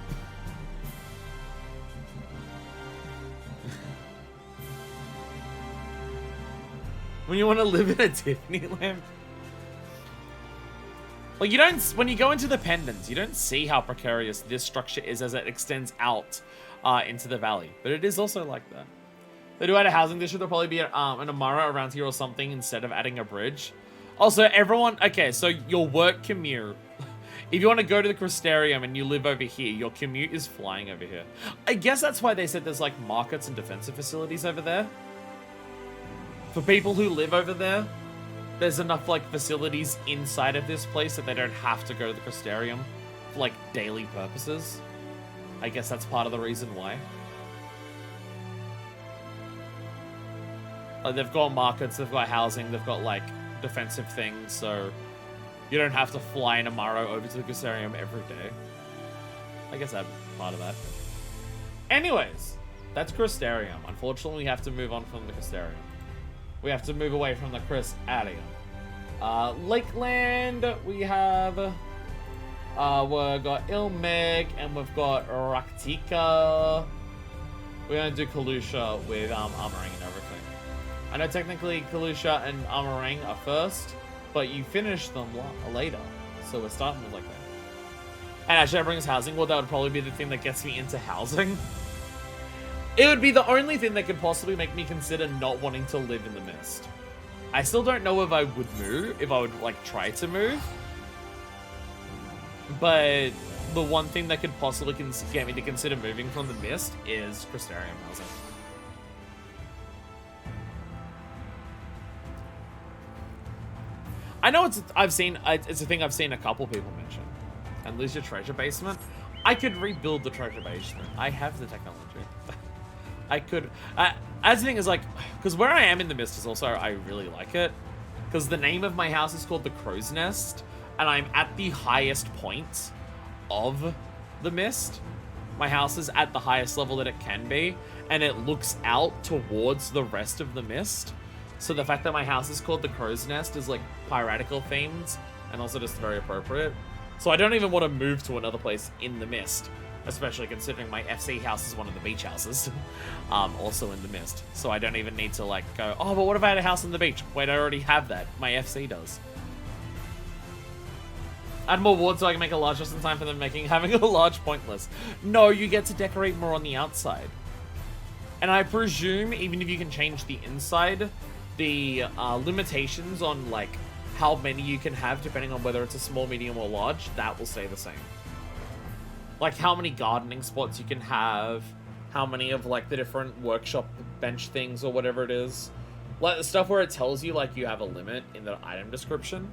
When you want to live in a Tiffany lamp. Like, you don't, when you go into the pendants, you don't see how precarious this structure is as it extends out into the valley. But it is also like that. They do add a housing district, there'll probably be an Amara around here or something instead of adding a bridge. Also, everyone, okay, so your work commute. If you want to go to the Crystarium and you live over here, your commute is flying over here. I guess that's why they said there's like markets and defensive facilities over there. For people who live over there, there's enough like facilities inside of this place that they don't have to go to the Crystarium for like daily purposes. I guess that's part of the reason why. Like, they've got markets, they've got housing, they've got like defensive things, so you don't have to fly in Amaro over to the Crystarium every day. I guess that's part of that. Anyways, that's Crystarium. Unfortunately, we have to move on from the Crystarium. We have to move away from the Crystarium. Lakeland, we have... we've got Ilmeg, and we've got Raktika. We're going to do Kalusha with Armoring and everything. I know technically Kalusha and Armoring are first, but you finish them later. So we're starting with like that. And actually, Shadowbringers housing, well, that would probably be the thing that gets me into housing. It would be the only thing that could possibly make me consider not wanting to live in the Mist. I still don't know if I would move, if I would like try to move. But the one thing that could possibly get me to consider moving from the Mist is Crystarium housing. I know it's a thing I've seen a couple people mention. And lose your treasure basement. I could rebuild the treasure basement. I have the technology. I could. As the thing is, like, because where I am in the Mist is also, I really like it. Because the name of my house is called the Crow's Nest. And I'm at the highest point of the Mist. My house is at the highest level that it can be. And it looks out towards the rest of the Mist. So the fact that my house is called the Crow's Nest is, like, piratical themed. And also just very appropriate. So I don't even want to move to another place in the Mist. Especially considering my FC house is one of the beach houses. Also in the Mist. So I don't even need to, like, go, oh, but what if I had a house on the beach? Wait, I already have that. My FC does. Add more wood so I can make a large just in time for them having a large pointless. No, you get to decorate more on the outside. And I presume, even if you can change the inside, the limitations on, like, how many you can have, depending on whether it's a small, medium, or large, that will stay the same. Like, how many gardening spots you can have, how many of, like, the different workshop bench things or whatever it is. Like, the stuff where it tells you, like, you have a limit in the item description.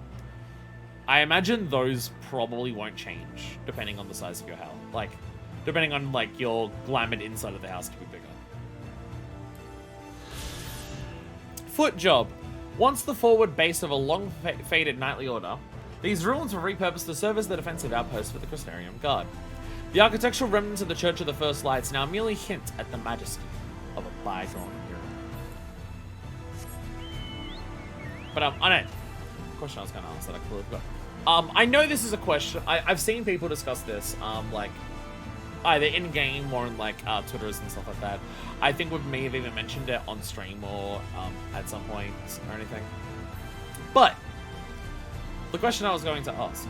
I imagine those probably won't change, depending on the size of your house. Like, depending on, like, your glamoured inside of the house to be bigger. Foot job. Once the forward base of a long-faded knightly order, these ruins were repurposed to serve as the defensive outpost for the Crystarium Guard. The architectural remnants of the Church of the First Lights now merely hint at the majesty of a bygone era. But, I know. Question I was going to ask that I clearly forgot. I know this is a question. I've seen people discuss this, like, either in-game or in, like, Twitters and stuff like that. I think we may have even mentioned it on stream or at some point or anything. But the question I was going to ask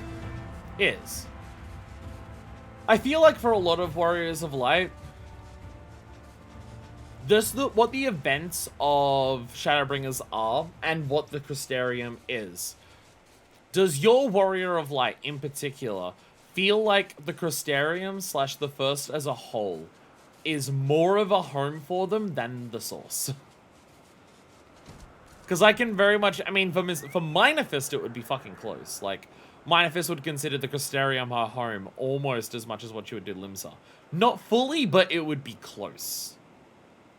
is, I feel like for a lot of Warriors of Light, what the events of Shadowbringers are and what the Crystarium is. Does your Warrior of Light, in particular, feel like the Crystarium / the First as a whole is more of a home for them than the Source? Because I can very much, I mean, for Minor Fist, it would be fucking close. Like, Minor Fist would consider the Crystarium her home almost as much as what you would do Limsa. Not fully, but it would be close.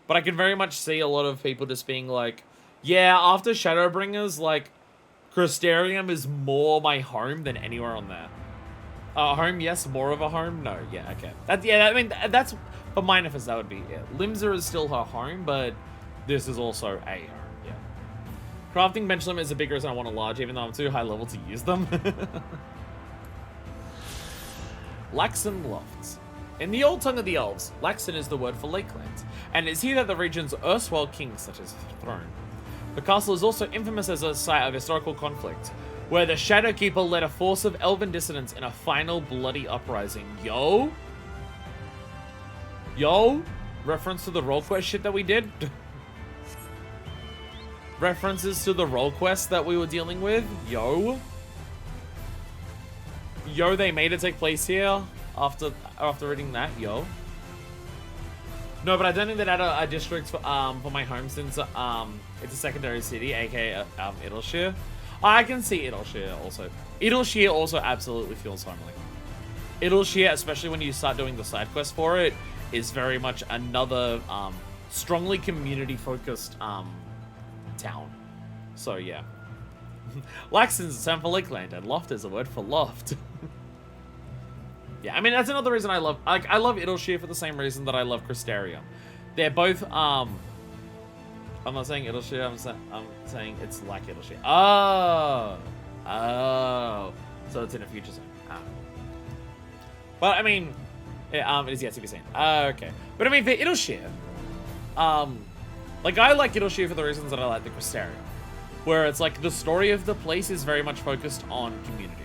But I can very much see a lot of people just being like, yeah, after Shadowbringers, like, Crystarium is more my home than anywhere on there. Home, yes. More of a home? No. Yeah, okay. I mean, that's, for Minor Fist, that would be it. Limsa is still her home, but this is also a home. Crafting bench limit is a big reason I want a large, even though I'm too high level to use them. Laxon Lofts. In the old tongue of the elves, Laxon is the word for lakelands, and it's here that the region's erstwhile kings such as throne. The castle is also infamous as a site of historical conflict, where the Shadowkeeper led a force of elven dissidents in a final bloody uprising. Yo? Reference to the roll quest shit that we did? References to the roll quest that we were dealing with. Yo, they made it take place here after reading that. Yo. No, but I don't think that a district for my home, since it's a secondary city, aka Idleshire. I can see Idleshire also. Idleshire also absolutely feels homely. Idleshire, especially when you start doing the side quest for it, is very much another strongly community focused town. So yeah. Laxon's a term for lakeland, and loft is a word for loft. Yeah, I mean, that's another reason I love Idleshire for the same reason that I love Crystarium. They're both I'm not saying Idleshire, I'm saying it's like Idleshire. Oh, so it's in a future zone. But I mean, it is yet to be seen. Okay, but I mean, for Idleshire, like, I like Idleshire for the reasons that I like the Crystarium, where it's like the story of the place is very much focused on community.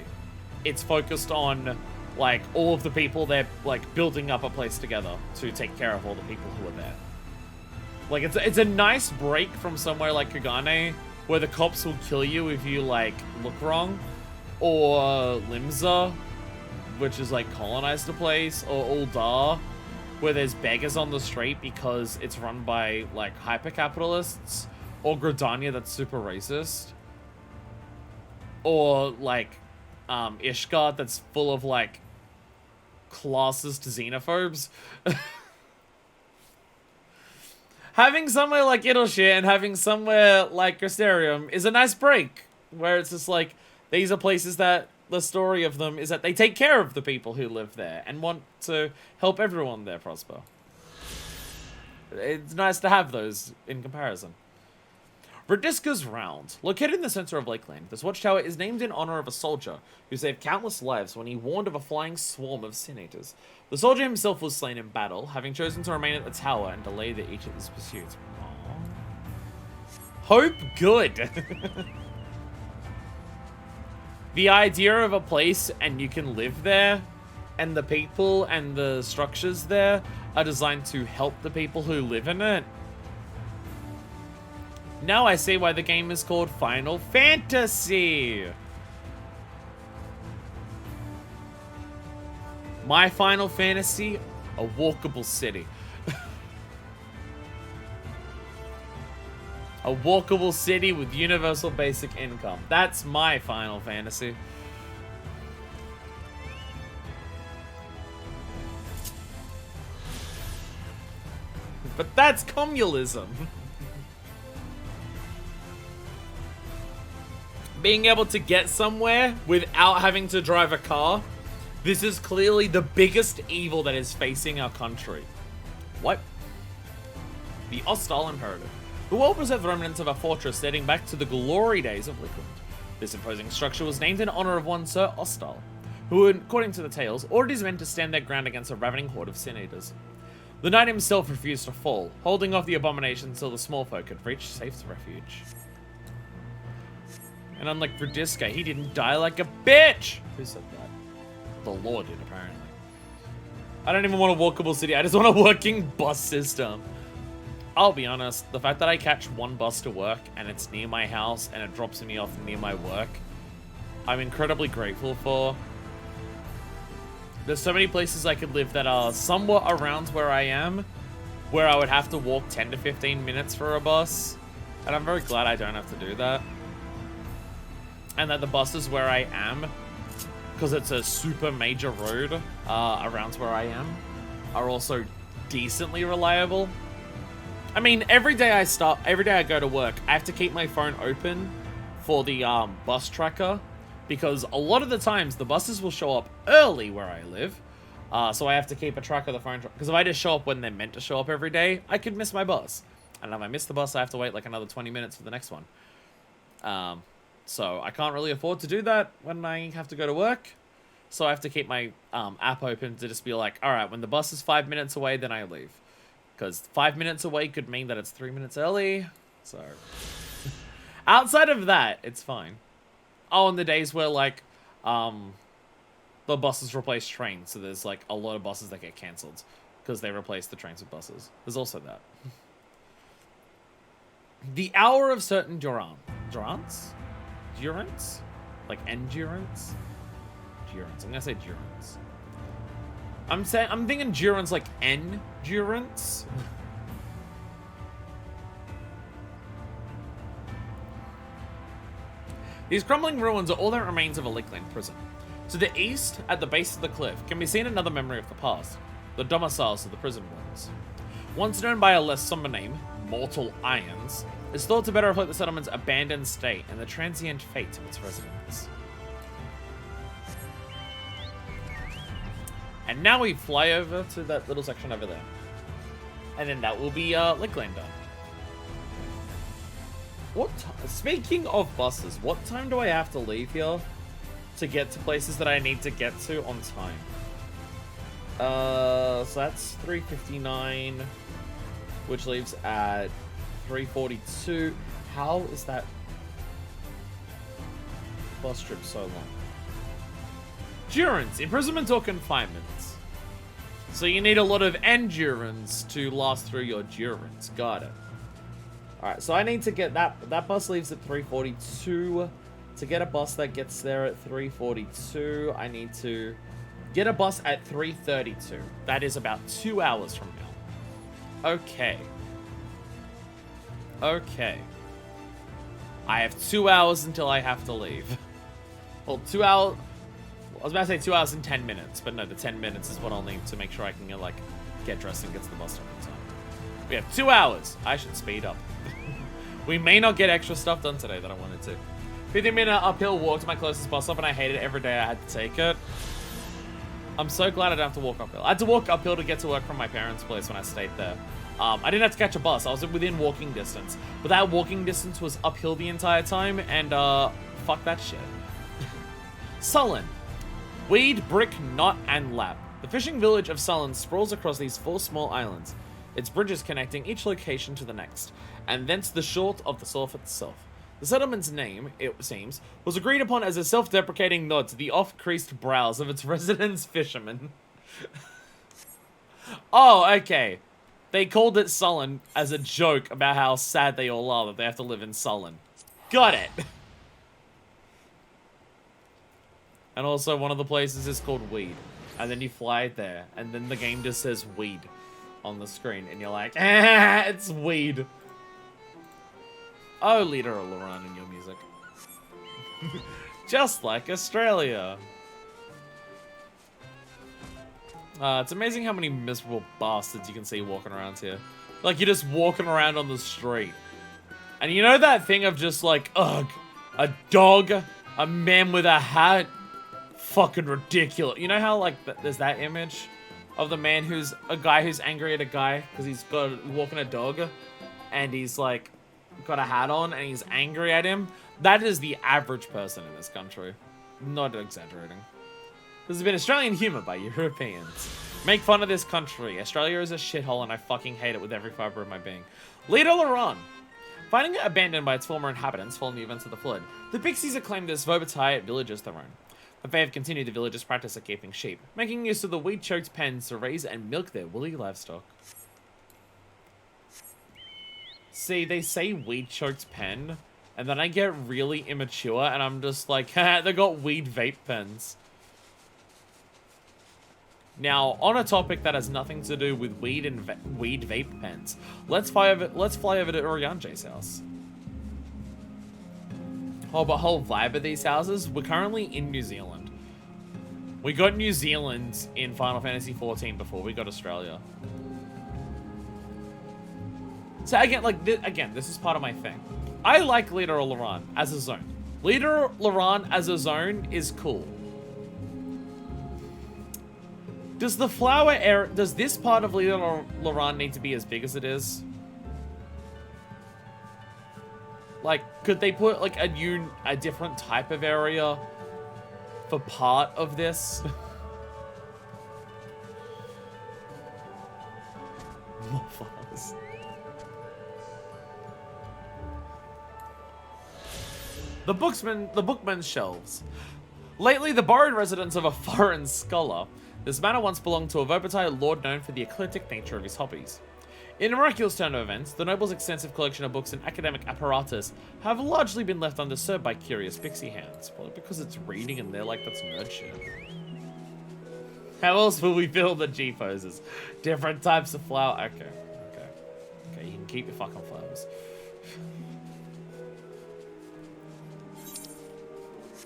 It's focused on, like, all of the people they're, like, building up a place together to take care of all the people who are there. Like, it's a nice break from somewhere like Kugane, where the cops will kill you if you, like, look wrong, or Limsa, which is, like, colonized a place, or Uldar, where there's beggars on the street because it's run by, like, hyper-capitalists, or Gridania that's super racist, or, like, Ishgard that's full of, like, classist xenophobes. Having somewhere like Idleshire and having somewhere like Crystarium is a nice break, where it's just like, these are places that the story of them is that they take care of the people who live there and want to help everyone there prosper. It's nice to have those in comparison. Radiska's Round. Located in the center of Lakeland, this watchtower is named in honor of a soldier who saved countless lives when he warned of a flying swarm of Sin Eaters. The soldier himself was slain in battle, having chosen to remain at the tower and delay the Eater's pursuit. Aww. Hope good. The idea of a place and you can live there, and the people and the structures there are designed to help the people who live in it. Now I see why the game is called Final Fantasy. My Final Fantasy, a walkable city. A walkable city with universal basic income. That's my Final Fantasy. But that's communism. Being able to get somewhere without having to drive a car. This is clearly the biggest evil that is facing our country. What? The Hostile Imperative. The well-preserved remnants of a fortress dating back to the glory days of Liquid. This imposing structure was named in honor of one Sir Hostile, who, according to the tales, ordered his men to stand their ground against a ravening horde of Sin Eaters. The knight himself refused to fall, holding off the abomination until the small folk had reached safe refuge. And unlike Radiska, he didn't die like a bitch! Who said that? The Lord did, apparently. I don't even want a walkable city, I just want a working bus system. I'll be honest, the fact that I catch one bus to work and it's near my house and it drops me off near my work, I'm incredibly grateful for. There's so many places I could live that are somewhat around where I am, where I would have to walk 10 to 15 minutes for a bus, and I'm very glad I don't have to do that. And that the buses where I am, because it's a super major road around where I am, are also decently reliable. I mean, every day I go to work, I have to keep my phone open for the bus tracker, because a lot of the times the buses will show up early where I live. So I have to keep a track of the phone, because if I just show up when they're meant to show up every day, I could miss my bus. And if I miss the bus, I have to wait like another 20 minutes for the next one. So I can't really afford to do that when I have to go to work. So I have to keep my app open to just be like, all right, when the bus is 5 minutes away, then I leave. Because 5 minutes away could mean that it's 3 minutes early. So outside of that, it's fine. Oh, and the days where like the buses replace trains, so there's like a lot of buses that get cancelled because they replace the trains with buses. There's also that. The hour of certain durance? Like endurance? Durance. I'm gonna say durance. I'm thinking durance like endurance. These crumbling ruins are all that remains of a Lakeland prison. To the east, at the base of the cliff, can be seen another memory of the past, the domiciles of the prison wards. Once known by a less somber name, Mortal Irons, is thought to better reflect the settlement's abandoned state and the transient fate of its residents. And now we fly over to that little section over there. And then that will be Lakeland done. Speaking of buses, what time do I have to leave here to get to places that I need to get to on time? So that's 3:59, which leaves at 3:42. How is that bus trip so long? Durance, imprisonment or confinement. So you need a lot of endurance to last through your durance. Got it. Alright, so I need to get that bus leaves at 3:42. To get a bus that gets there at 3:42, I need to get a bus at 3:32. That is about 2 hours from now. Okay. Okay. I have 2 hours until I have to leave. Well, 2 hours... I was about to say 2 hours and 10 minutes, but no, the 10 minutes is what I'll need to make sure I can, like, get dressed and get to the bus stop on time. We have 2 hours. I should speed up. We may not get extra stuff done today that I wanted to. 15-minute uphill walk to my closest bus stop, and I hated it every day I had to take it. I'm so glad I don't have to walk uphill. I had to walk uphill to get to work from my parents' place when I stayed there. I didn't have to catch a bus. I was within walking distance. But that walking distance was uphill the entire time, and fuck that shit. Sullen. Weed, Brick, Knot, and Lap. The fishing village of Sullen sprawls across these 4 small islands, its bridges connecting each location to the next, and thence the shore of the surf itself. The settlement's name, it seems, was agreed upon as a self-deprecating nod to the off-creased brows of its residents' fishermen. Oh, okay. They called it Sullen as a joke about how sad they all are that they have to live in Sullen. Got it! And also, one of the places is called Weed. And then you fly there, and then the game just says Weed on the screen, and you're like, ah, it's Weed. Oh, Leader of Laran in your music. Just like Australia. It's amazing how many miserable bastards you can see walking around here. Like, you're just walking around on the street. And you know that thing of just like, ugh, a dog, a man with a hat? Fucking ridiculous. You know how, like, there's that image of the man who's a guy who's angry at a guy because he's walking a dog and he's, like, got a hat on and he's angry at him? That is the average person in this country. Not exaggerating. This has been Australian humour by Europeans. Make fun of this country. Australia is a shithole and I fucking hate it with every fibre of my being. Leader Laran. Finding it abandoned by its former inhabitants following the events of the flood, the Pixies acclaimed this Vobatai village as their own. But they have continued the village's practice of keeping sheep, making use of the weed-choked pens to raise and milk their woolly livestock. see, they say weed-choked pen, and then I get really immature, and I'm just like, haha, they got weed vape pens. Now, on a topic that has nothing to do with weed and weed vape pens, let's fly over to Orianje's house. Oh, but whole vibe of these houses, we're currently in New Zealand. We got New Zealand in Final Fantasy XIV before we got Australia. So again, like, this is part of my thing. I like Leader Loran as a zone. Leader Loran as a zone is cool. Does the flower area, does this part of Leader Loran need to be as big as it is? Like, could they put like a different type of area for part of this? More flowers. The bookman's shelves. Lately, the borrowed residence of a foreign scholar, this manor once belonged to a Vobotai lord known for the eclectic nature of his hobbies. In a miraculous turn of events, the noble's extensive collection of books and academic apparatus have largely been left undisturbed by curious pixie hands. Well, because it's reading and they're like, that's nerd shit. How else will we fill the G poses? Different types of flower. Okay, you can keep your fucking flowers.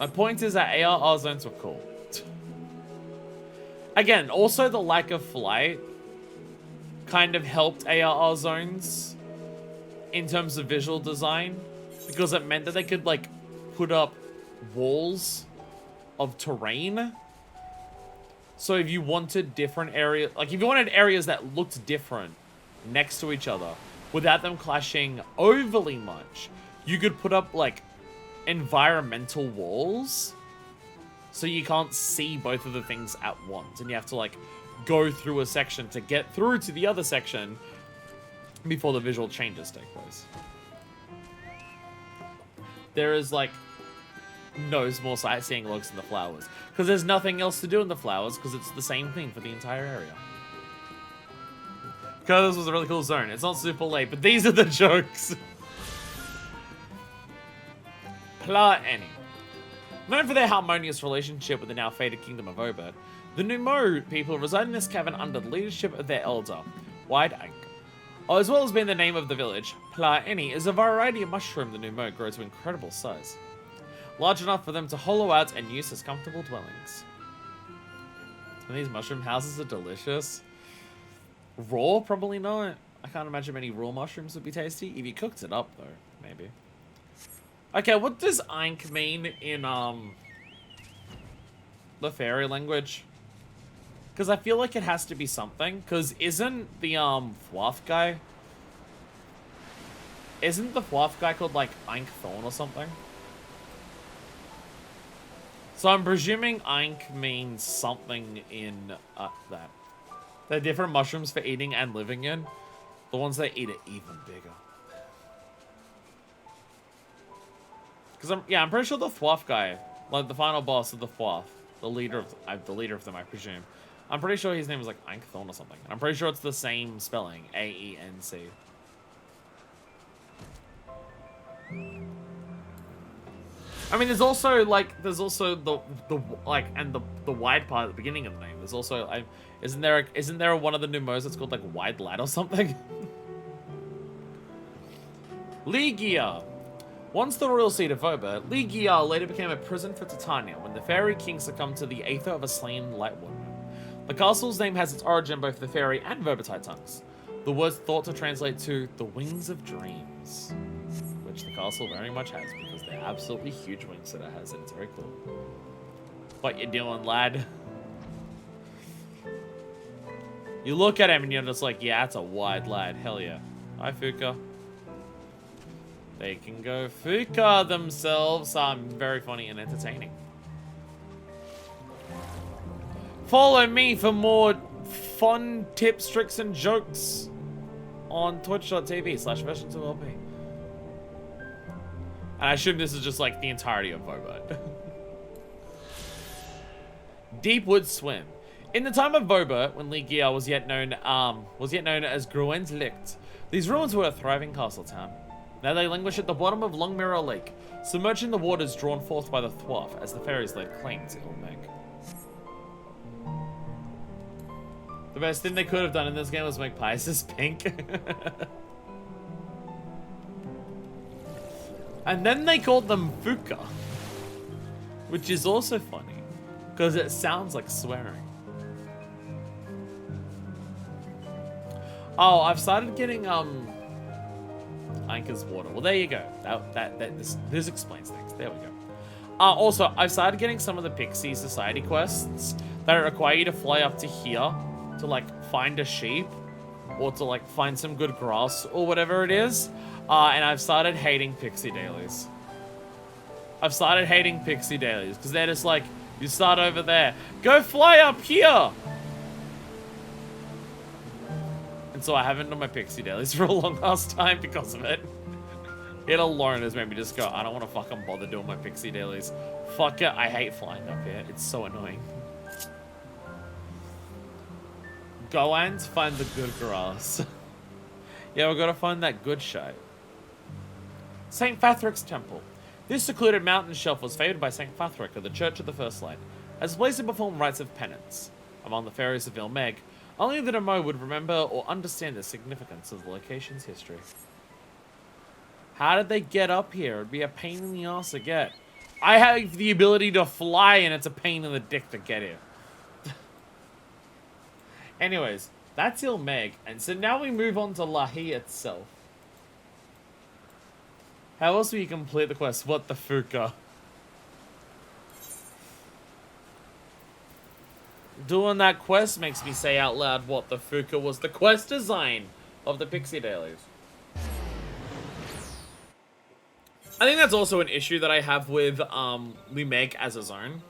My point is that ARR zones were cool. Again, also the lack of flight kind of helped ARR zones in terms of visual design, because it meant that they could like put up walls of terrain. So if you wanted different areas, like if you wanted areas that looked different next to each other without them clashing overly much, you could put up like environmental walls so you can't see both of the things at once, and you have to like go through a section to get through to the other section before the visual changes take place. There is like no more sightseeing logs in the flowers because there's nothing else to do in the flowers because it's the same thing for the entire area. God, this was a really cool zone. It's not super late, but these are the jokes. Pla Annie. Known for their harmonious relationship with the now faded kingdom of Obert, the Numo people reside in this cavern under the leadership of their elder, Wide Ank. As well as being the name of the village, Pla Annie is a variety of mushroom the Numo grow to incredible size. Large enough for them to hollow out and use as comfortable dwellings. And these mushroom houses are delicious. Raw? Probably not. I can't imagine many raw mushrooms would be tasty. If you cooked it up, though, maybe. Okay, what does Ank mean in, the fairy language? Because I feel like it has to be something. Because isn't the, Fwath guy... Isn't the Fwath guy called, like, Ank Thorn or something? So I'm presuming Ank means something in, that. They're different mushrooms for eating and living in. The ones that eat are even bigger. Because I'm pretty sure the Thwath guy, like the final boss of the Thwath, the leader of them, I presume. I'm pretty sure his name is like Ankthorn or something. I'm pretty sure it's the same spelling, A-E-N-C. I mean, there's also the wide part at the beginning of the name. There's also isn't there one of the Numos that's called like Wide Lad or something? Ligia. Once the royal seat of Voba, Ligia later became a prison for Titania when the fairy king succumbed to the aether of a slain light woman. The castle's name has its origin in both the fairy and Vobatai tongues. The word's thought to translate to the wings of dreams, which the castle very much has because they're absolutely huge wings that it has, and it's very cool. What you doing, lad? You look at him and you're just like, yeah, that's a wide lad. Hell yeah. Hi, Fuka. They can go Fuka themselves. Very funny and entertaining. Follow me for more fun tips, tricks, and jokes on twitch.tv/version2lp. And I assume this is just like the entirety of Vobert. Deepwood Swim. In the time of Vobert, when Ligia was yet known as Gruen's Licht, These ruins were a thriving castle town. Now they languish at the bottom of Long Mirror Lake, submerged in the waters drawn forth by the thwaff as the fairies laid claim to Ilmeg. The best thing they could have done in this game was make Pisces pink. And then they called them Fuka, which is also funny, because it sounds like swearing. Oh, I've started getting, Anchor's water. Well, there you go. This explains things. There we go. Also, I've started getting some of the Pixie Society quests that require you to fly up to here to, like, find a sheep or to, like, find some good grass or whatever it is. And I've started hating Pixie Dailies. I've started hating Pixie Dailies because they're just like, you start over there. Go fly up here! And so I haven't done my Pixie Dailies for a long ass time because of it. It alone has made me just go, I don't want to fucking bother doing my Pixie Dailies. Fuck it, I hate flying up here. It's so annoying. Go and find the good grass. Yeah, we gotta find that good shite. St. Fathric's Temple. This secluded mountain shelf was favored by St. Fathric of the Church of the First Light as a place to perform rites of penance. Among the fairies of Ilmeg, only the Nemo would remember or understand the significance of the location's history. How did they get up here? It'd be a pain in the ass to get. I have the ability to fly and it's a pain in the dick to get here. Anyways, that's Ilmeg, and so now we move on to Lahi itself. How else will you complete the quest? What the fuka? Doing that quest makes me say out loud what the fuka was the quest design of the Pixie Dailies. I think that's also an issue that I have with Limeg as a zone.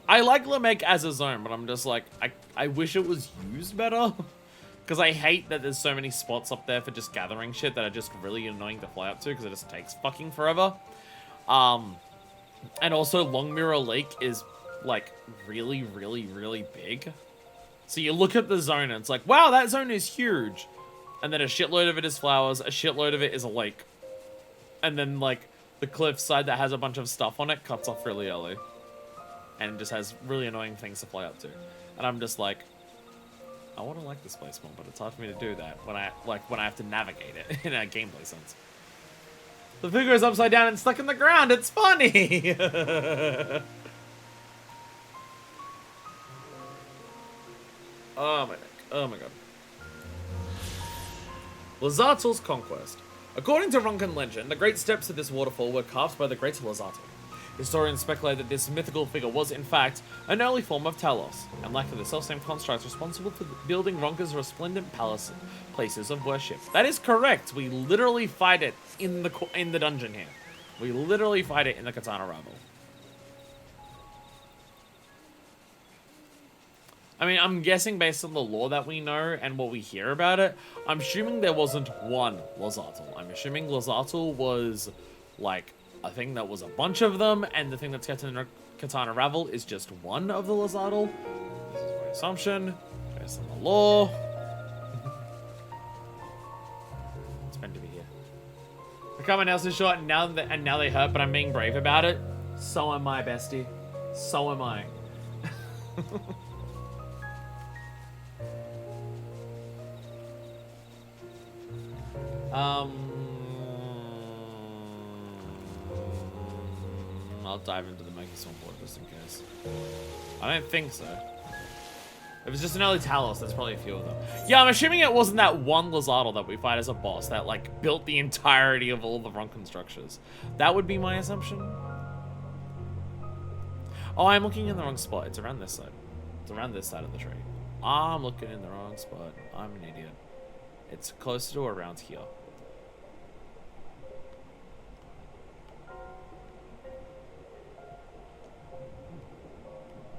I like Limeg as a zone, but I'm just like, I wish it was used better. Because I hate that there's so many spots up there for just gathering shit that are just really annoying to fly up to because it just takes fucking forever. And also Long Mirror Lake is like really, really, really big. So you look at the zone and it's like, wow, that zone is huge. And then a shitload of it is flowers, a shitload of it is a lake. And then like the cliffside that has a bunch of stuff on it cuts off really early. And it just has really annoying things to fly up to. And I'm just like, I want to like this place more, but it's hard for me to do that when I have to navigate it in a gameplay sense. The figure is upside down and stuck in the ground. It's funny. Oh my neck. Oh my god. Lazartel's Conquest. According to Runcan legend, the great steps to this waterfall were carved by the great Lazartel. Historians speculate that this mythical figure was, in fact, an early form of Talos, and likely the self-same construct responsible for building Ronka's resplendent places of worship. That is correct. We literally fight it in the dungeon here. We literally fight it in the Katana Rabble. I mean, I'm guessing based on the lore that we know and what we hear about it, I'm assuming there wasn't one Lazartel. I'm assuming Lazartel was, like, a thing that was a bunch of them, and the thing that's Katana Ravel is just one of the Lazartel. This is my assumption, based on the lore. It's meant to be here. I cut my nails too short, and now they hurt, but I'm being brave about it. So am I, bestie. So am I. I'll dive into the Monkey Swamp Water just in case. I don't think so. If it's just an early Talos, there's probably a few of them. Yeah, I'm assuming it wasn't that one Lazartel that we fight as a boss that, like, built the entirety of all the Ronkan structures. That would be my assumption. Oh, I'm looking in the wrong spot. It's around this side. It's around this side of the tree. I'm looking in the wrong spot. I'm an idiot. It's closer to around here.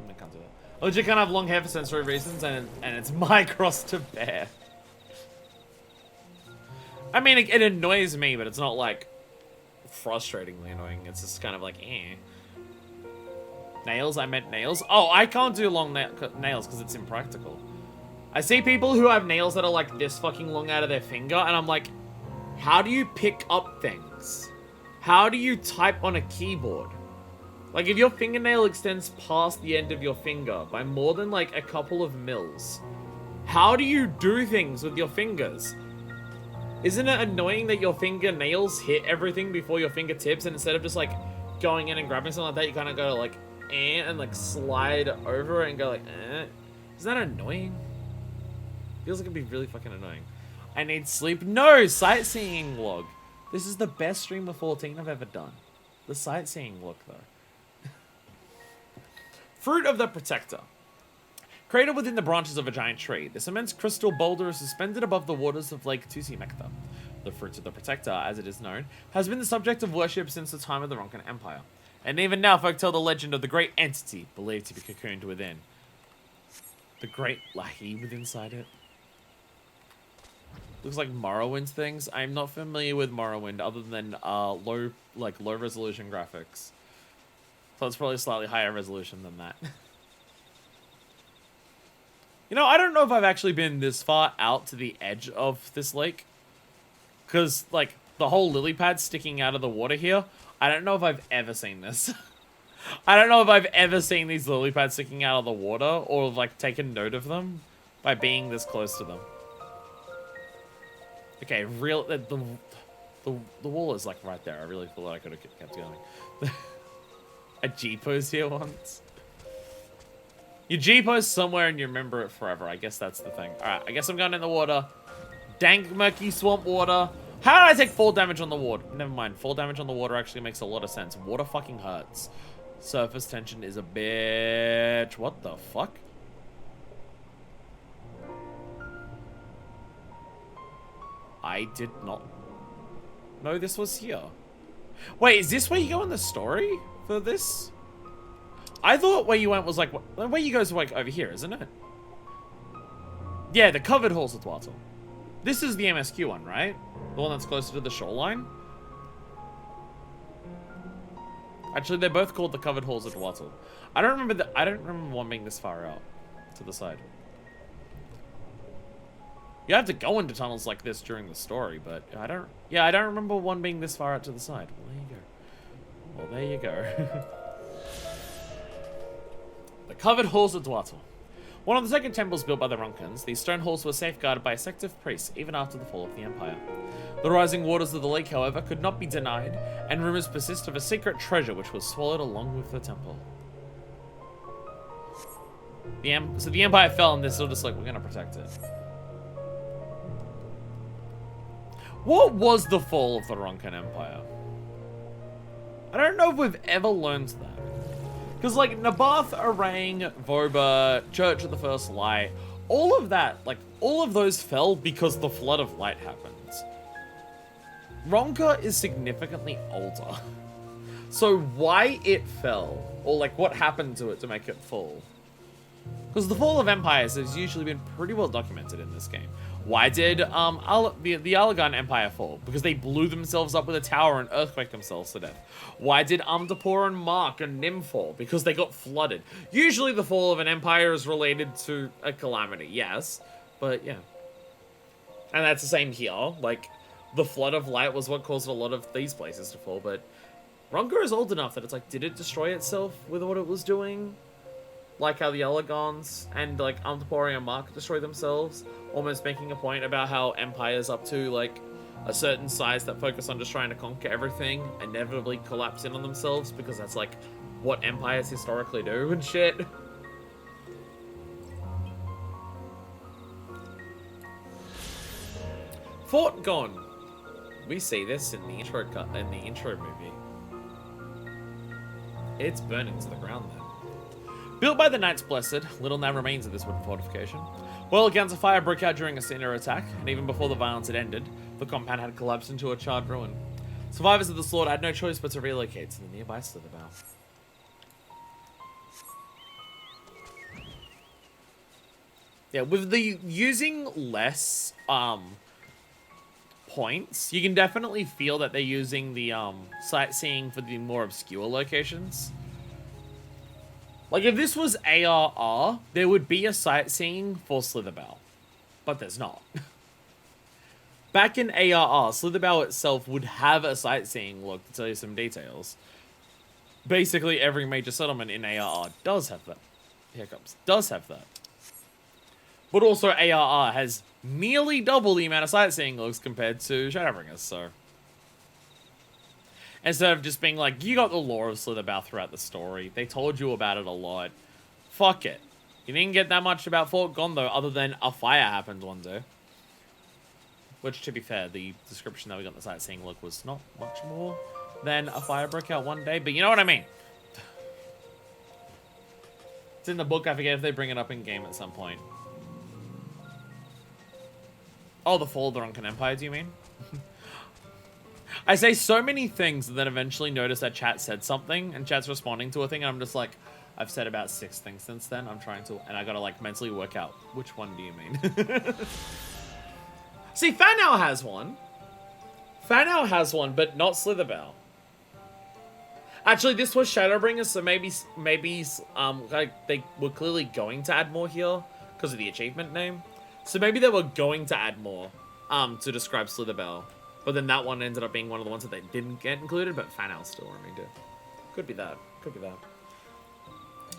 I can't do that. I legit can't have long hair for sensory reasons, and it's my cross to bear. I mean, it annoys me, but it's not, like, frustratingly annoying. It's just kind of like, eh. Nails? I meant nails? Oh, I can't do long nails because it's impractical. I see people who have nails that are like this fucking long out of their finger, and I'm like, how do you pick up things? How do you type on a keyboard? Like, if your fingernail extends past the end of your finger by more than like a couple of mils, how do you do things with your fingers? Isn't it annoying that your fingernails hit everything before your fingertips, and instead of just like going in and grabbing something like that, you kind of go like, and like slide over it and go like, Isn't that annoying? Feels like it'd be really fucking annoying. I need sleep. No! Sightseeing Log. This is the best stream of 14 I've ever done. The Sightseeing Log, though. Fruit of the Protector. Created within the branches of a giant tree, this immense crystal boulder is suspended above the waters of Lake Tusimekta. The Fruit of the Protector, as it is known, has been the subject of worship since the time of the Ronkan Empire. And even now, folk tell the legend of the great entity believed to be cocooned within. The great lahi within inside it. Looks like Morrowind's things. I'm not familiar with Morrowind other than low resolution graphics. So it's probably slightly higher resolution than that. You know, I don't know if I've actually been this far out to the edge of this lake. Because, like, the whole lily pad sticking out of the water here, I don't know if I've ever seen this. I don't know if I've ever seen these lily pads sticking out of the water or, like, taken note of them by being this close to them. Okay, the wall is, like, right there. I really thought I could have kept going. A G-pose here once. You G-pose somewhere and you remember it forever. I guess that's the thing. Alright, I guess I'm going in the water. Dank, murky swamp water. How did I take 4 damage on the water? Never mind. 4 damage on the water actually makes a lot of sense. Water fucking hurts. Surface tension is a bitch. What the fuck? I did not know this was here. Wait, is this where you go in the story for this? I thought where you went was like, where you go is like over here, isn't it? Yeah, the covered halls of Dwartle. This is the MSQ one, right? The one that's closer to the shoreline? Actually, they're both called the covered halls of Dwartle. I don't remember one being this far out to the side. You have to go into tunnels like this during the story, but I don't remember one being this far out to the side. Well, there you go. The covered halls of Dwartle. One of the second temples built by the Ronkans, these stone halls were safeguarded by a sect of priests even after the fall of the Empire. The rising waters of the lake, however, could not be denied, and rumors persist of a secret treasure which was swallowed along with the temple. So the Empire fell, and they're still just like, we're gonna protect it. What was the fall of the Ronkan Empire? I don't know if we've ever learned that. Because, like, Nabath, Arang, Voba, Church of the First Light, all of that, like, all of those fell because the Flood of Light happened. Ronka is significantly older. So why it fell, or, like, what happened to it to make it fall? Because the fall of empires has usually been pretty well documented in this game. Why did the Allagan Empire fall? Because they blew themselves up with a tower and earthquaked themselves to death. Why did Umdapur and Mark and Nim fall? Because they got flooded. Usually the fall of an empire is related to a calamity, yes. But yeah. And that's the same here. Like, the Flood of Light was what caused a lot of these places to fall, but Ronka is old enough that it's like, did it destroy itself with what it was doing? Like how the Allagons and like Umdapur and Mark destroy themselves, almost making a point about how empires up to like a certain size that focus on just trying to conquer everything inevitably collapse in on themselves because that's like what empires historically do and shit. Fort gone. We see this in the intro movie. It's burning to the ground then. Built by the Knights Blessed, little now remains of this wooden fortification. Boil guns of fire broke out during a senior attack, and even before the violence had ended, the compound had collapsed into a charred ruin. Survivors of the slaughter had no choice but to relocate to the nearby Slitherbow. Yeah, with the using less points, you can definitely feel that they're using the sightseeing for the more obscure locations. Like, if this was ARR, there would be a sightseeing for Slitherbow. but there's not. Back in ARR, Slitherbow itself would have a sightseeing log to tell you some details. Basically, every major settlement in ARR does have that. Hiccups. Does have that. But also, ARR has nearly double the amount of sightseeing logs compared to Shadowbringers, so... Instead of just being like, you got the lore of Slitherbow throughout the story. They told you about it a lot. Fuck it. You didn't get that much about Fort Gondo other than a fire happened one day. Which, to be fair, the description that we got in the sightseeing log was not much more than a fire broke out one day. But you know what I mean. It's in the book. I forget if they bring it up in game at some point. Oh, the fall of the Ronkan Empire, do you mean? I say so many things and then eventually notice that chat said something and chat's responding to a thing and I'm just like, I've said about 6 things since then. I'm trying to, and I gotta like mentally work out which one do you mean. See, Fanau has one. Fanau has one, but not Slitherbow. Actually, this was Shadowbringers, so maybe, like they were clearly going to add more here because of the achievement name. So maybe they were going to add more, to describe Slitherbow. But then that one ended up being one of the ones that they didn't get included, but Fanau still remained it. Could be that. Could be that.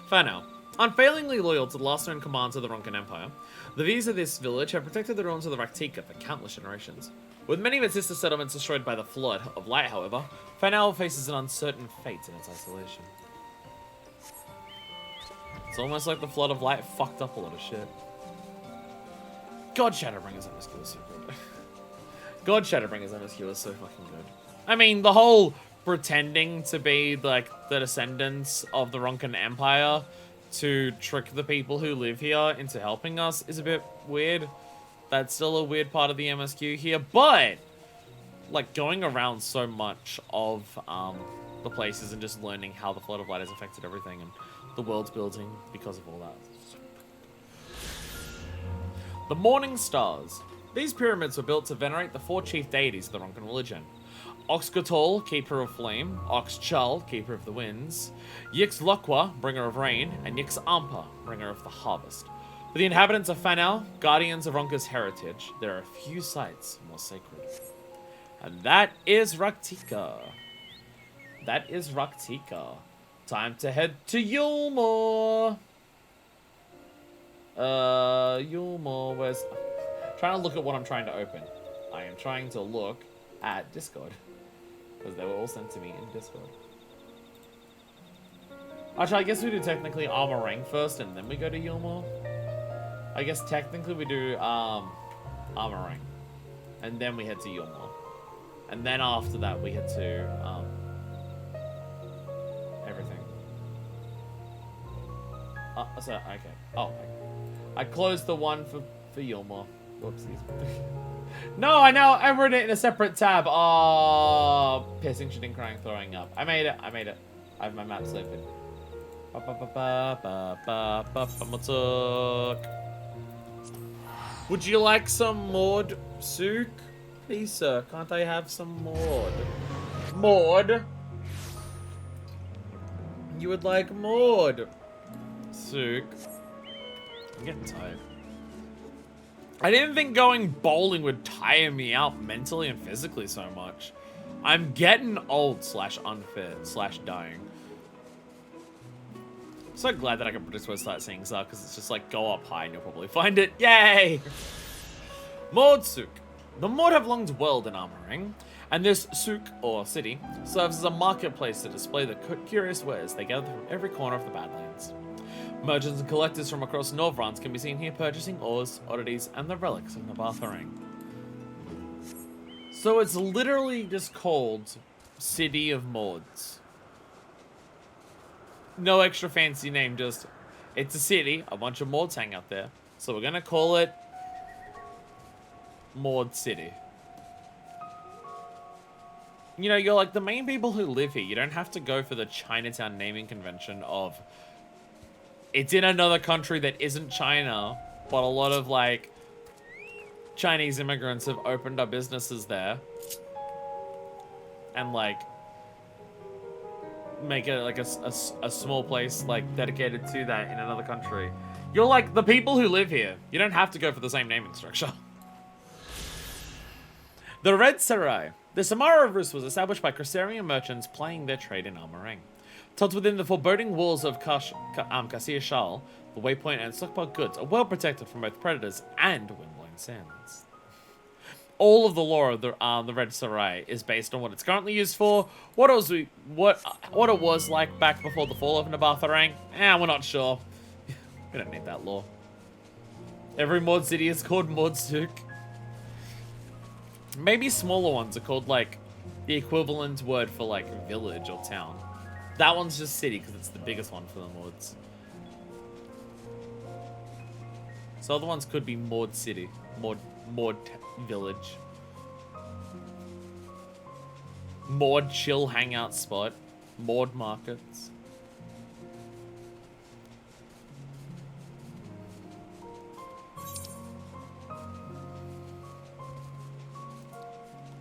Fanau. Unfailingly loyal to the last known commands of the Ronkan Empire, the V's of this village have protected the ruins of the Raktika for countless generations. With many of its sister settlements destroyed by the Flood of Light, however, Fanau faces an uncertain fate in its isolation. It's almost like the Flood of Light fucked up a lot of shit. God, Shadowbringers MSQ is so good. God, Shadowbringers MSQ is so fucking good. I mean, the whole pretending to be, like, the descendants of the Ronkan Empire to trick the people who live here into helping us is a bit weird. That's still a weird part of the MSQ here, but, like, going around so much of the places and just learning how the Flood of Light has affected everything and the world's building because of all that. The Morning Stars. These pyramids were built to venerate the 4 chief deities of the Ronkan religion. Oxgotol, keeper of flame, Oxchal, keeper of the winds, Yix-Lokwa, bringer of rain, and Yix-Ampa, bringer of the harvest. For the inhabitants of Fanau, guardians of Ronka's heritage, there are few sites more sacred. And that is Raktika. That is Raktika. Time to head to Yulmore. Yulmore, where's... Trying to look at what I'm trying to open. I am trying to look at Discord. Because they were all sent to me in Discord. Actually, I guess we do technically Armorang first and then we go to Yulmore. I guess technically we do Armorang. And then we head to Yulmore. And then after that we head to everything. So, okay. Oh, I closed the one for Yulmore. Whoopsies. No, I know. I wrote it in a separate tab. Oh, pissing, shitting, crying, throwing up. I made it. I made it. I have my maps open. Would you like some Maud, Sook? Please, sir. Can't I have some Maud? Maud? You would like Maud? Sook. I'm getting tired. I didn't think going bowling would tire me out mentally and physically so much. I'm getting old / unfit / dying. I'm so glad that I can predict where Sightseeing are because it's just like go up high and you'll probably find it. Yay! Maud Sook. The Maud have long dwelled in Armorang, and this souk, or city, serves as a marketplace to display the curious wares they gather from every corner of the Badlands. Merchants and collectors from across Norvrans can be seen here purchasing ores, oddities, and the relics of Navartharang. So it's literally just called City of Mauds. No extra fancy name, just it's a city, a bunch of Mauds hang out there. So we're gonna call it Maud City. You know, you're like the main people who live here. You don't have to go for the Chinatown naming convention of it's in another country that isn't China, but a lot of, like, Chinese immigrants have opened up businesses there. And, like, make it, like, a small place, like, dedicated to that in another country. You're like the people who live here. You don't have to go for the same naming structure. The Red Sarai. The Samara of Rus was established by Crusairian merchants plying their trade in armoring. Tucked within the foreboding walls of Kasir Shal, the waypoint and stockpile goods are well protected from both predators and windblown sands. All of the lore of the Red Sarai is based on what it's currently used for, what it was like back before the fall of Nabatharang. We're not sure. We don't need that lore. Every Maud city is called Maudsuk. Maybe smaller ones are called, like, the equivalent word for, like, village or town. That one's just city, because it's the biggest one for the Mauds. So other ones could be Maud City. Maud Village. Maud Chill Hangout Spot. Maud Markets.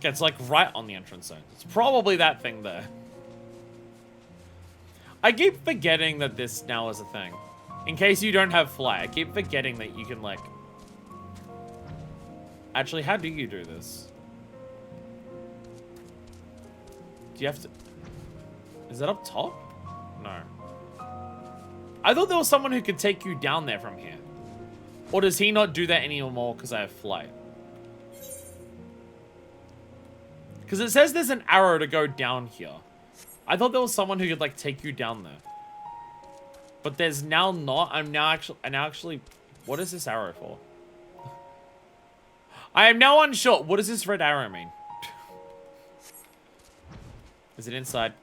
It's like right on the entrance zone. It's probably that thing there. I keep forgetting that this now is a thing. In case you don't have fly, I keep forgetting that you can like... Actually, how do you do this? Do you have to... Is that up top? No. I thought there was someone who could take you down there from here. Or does he not do that anymore because I have flight? Because it says there's an arrow to go down here. I thought there was someone who could, like, take you down there. But there's now not. I now actually... What is this arrow for? I am now unsure. What does this red arrow mean? Is it inside?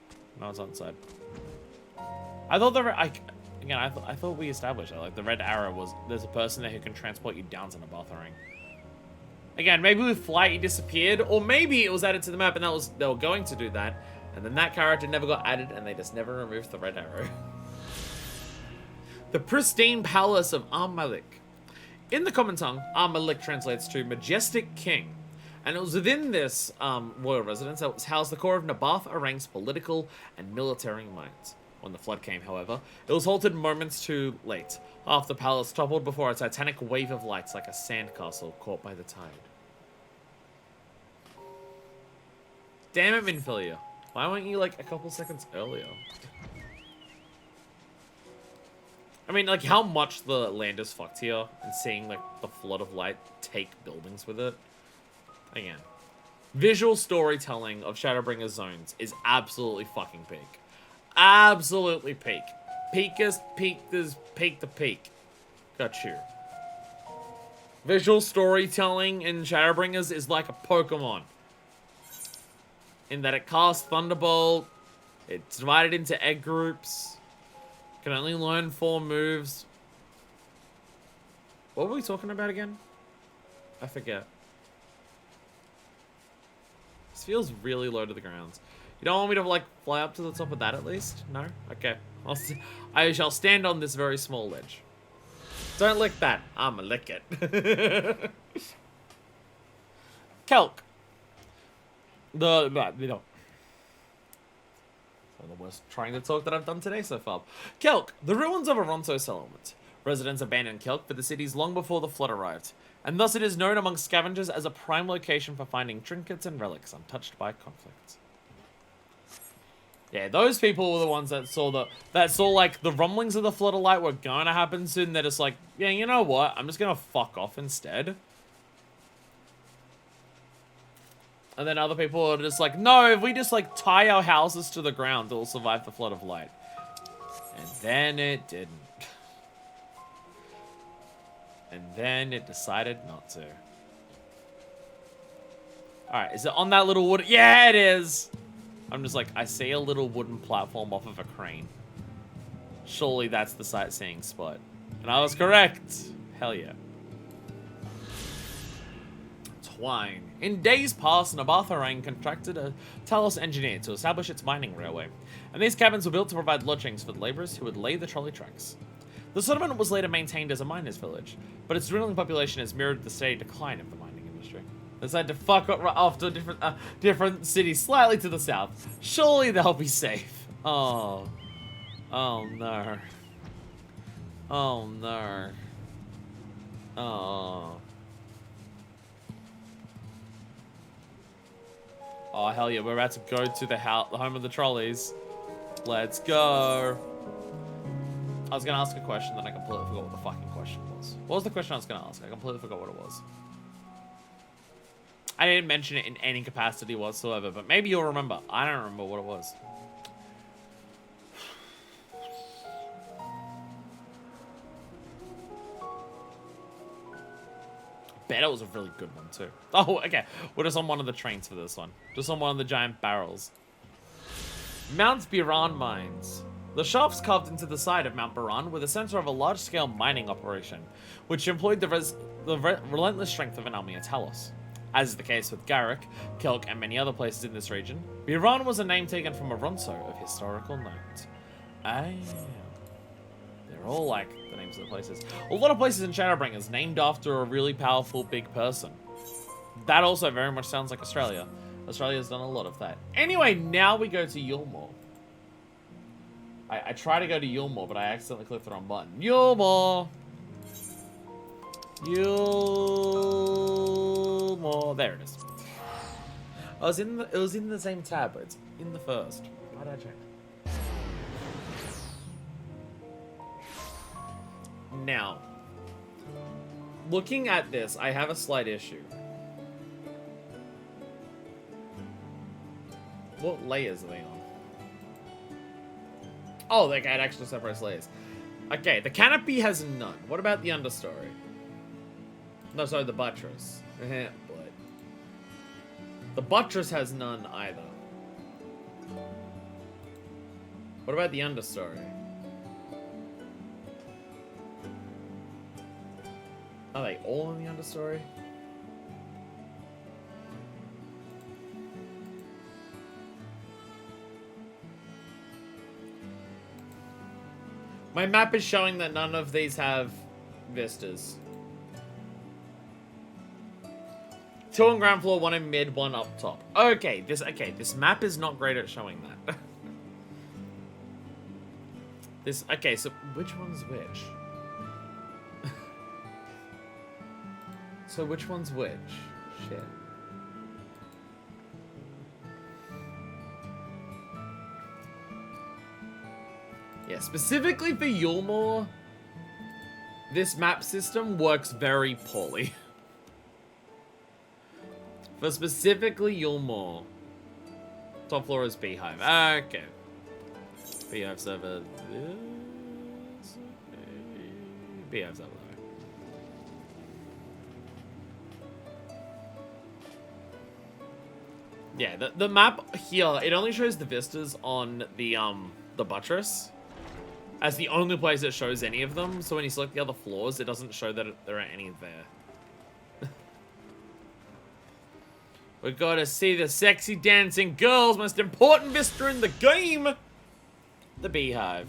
No, it's outside. I thought the... Again, I thought we established that. Like, the red arrow was... There's a person there who can transport you down to Nabatharang. Again, maybe with flight he disappeared, or maybe it was added to the map and they were going to do that, and then that character never got added and they just never removed the red arrow. The pristine palace of Malik. In the common tongue, Malik translates to majestic king, and it was within this royal residence that was housed the core of Nabath Arang's political and military might. When the flood came, however, it was halted moments too late. Half the palace toppled before a titanic wave of lights like a sandcastle caught by the tide. Damn it, Minfilia. Why weren't you, like, a couple seconds earlier? I mean, like, how much the land is fucked here, and seeing, like, the flood of light take buildings with it. Again, visual storytelling of Shadowbringers zones is absolutely fucking peak. Absolutely peak. Peakest, peak to peak. Got you. Visual storytelling in Shadowbringers is like a Pokemon. In that it casts Thunderbolt, it's divided into egg groups, can only learn 4 moves. What were we talking about again? I forget. This feels really low to the ground. You don't want me to, like, fly up to the top of that at least? No? Okay. I shall stand on this very small ledge. Don't lick that. I'ma lick it. Kelk. The worst trying to talk that I've done today so far. Kelk. The ruins of a Ronto settlement. Residents abandoned Kelk for the cities long before the flood arrived, and thus it is known among scavengers as a prime location for finding trinkets and relics untouched by conflict. Yeah, those people were the ones that saw like the rumblings of the flood of light were going to happen soon. They're just like, yeah, you know what? I'm just going to fuck off instead. And then other people are just like, no, if we just like tie our houses to the ground, it'll survive the flood of light. And then it didn't. And then it decided not to. Alright, is it on that little wood? Yeah, it is! I'm just like, I see a little wooden platform off of a crane. Surely that's the sightseeing spot. And I was correct. Hell yeah. Twine. In days past, Nabatharang contracted a Talos engineer to establish its mining railway, and these cabins were built to provide lodgings for the laborers who would lay the trolley tracks. The settlement was later maintained as a miners' village, but its dwindling population has mirrored the steady decline of the mining industry. They decided to fuck off to a different city slightly to the south. Surely they'll be safe. Oh. Oh no. Oh no. Oh. Oh hell yeah, we're about to go to the home of the trolleys. Let's go. I was gonna ask a question, then I completely forgot what the fucking question was. What was the question I was gonna ask? I completely forgot what it was. I didn't mention it in any capacity whatsoever, but maybe you'll remember. I don't remember what it was. Bet it was a really good one too. Oh, okay. We're just on one of the trains for this one. Just on one of the giant barrels. Mount Biran mines. The shafts carved into the side of Mount Biran were the center of a large-scale mining operation, which employed the relentless strength of an army of Talos. As is the case with Garrick, Kelk, and many other places in this region, Biran was a name taken from a Ronso of historical note. They're all like the names of the places. A lot of places in Shadowbringers named after a really powerful big person. That also very much sounds like Australia. Australia's done a lot of that. Anyway, now we go to Yulmore. I try to go to Yulmore, but I accidentally clicked the wrong button. Yulmore! Yulmore. There it is. It was in the same tab, but it's in the first. Why did I change it? Now, looking at this, I have a slight issue. What layers are they on? Oh, okay, it actually separates layers. Okay, the canopy has none. What about the understory? No, sorry, the buttress. But the buttress has none either. What about the understory? Are they all in the understory? My map is showing that none of these have vistas. 2 on ground floor, 1 in mid, 1 up top. Okay, this map is not great at showing that. Okay, so which one's which? So which one's which? Shit. Yeah, specifically for Yulmore, this map system works very poorly. For specifically Yulmore, top floor is Beehive. Okay. Beehive's over this. Beehive's over there. Yeah, the map here, it only shows the vistas on the buttress as the only place that shows any of them. So when you select the other floors, it doesn't show that there are any there. We gotta see the sexy dancing girls, most important vista in the game. The Beehive.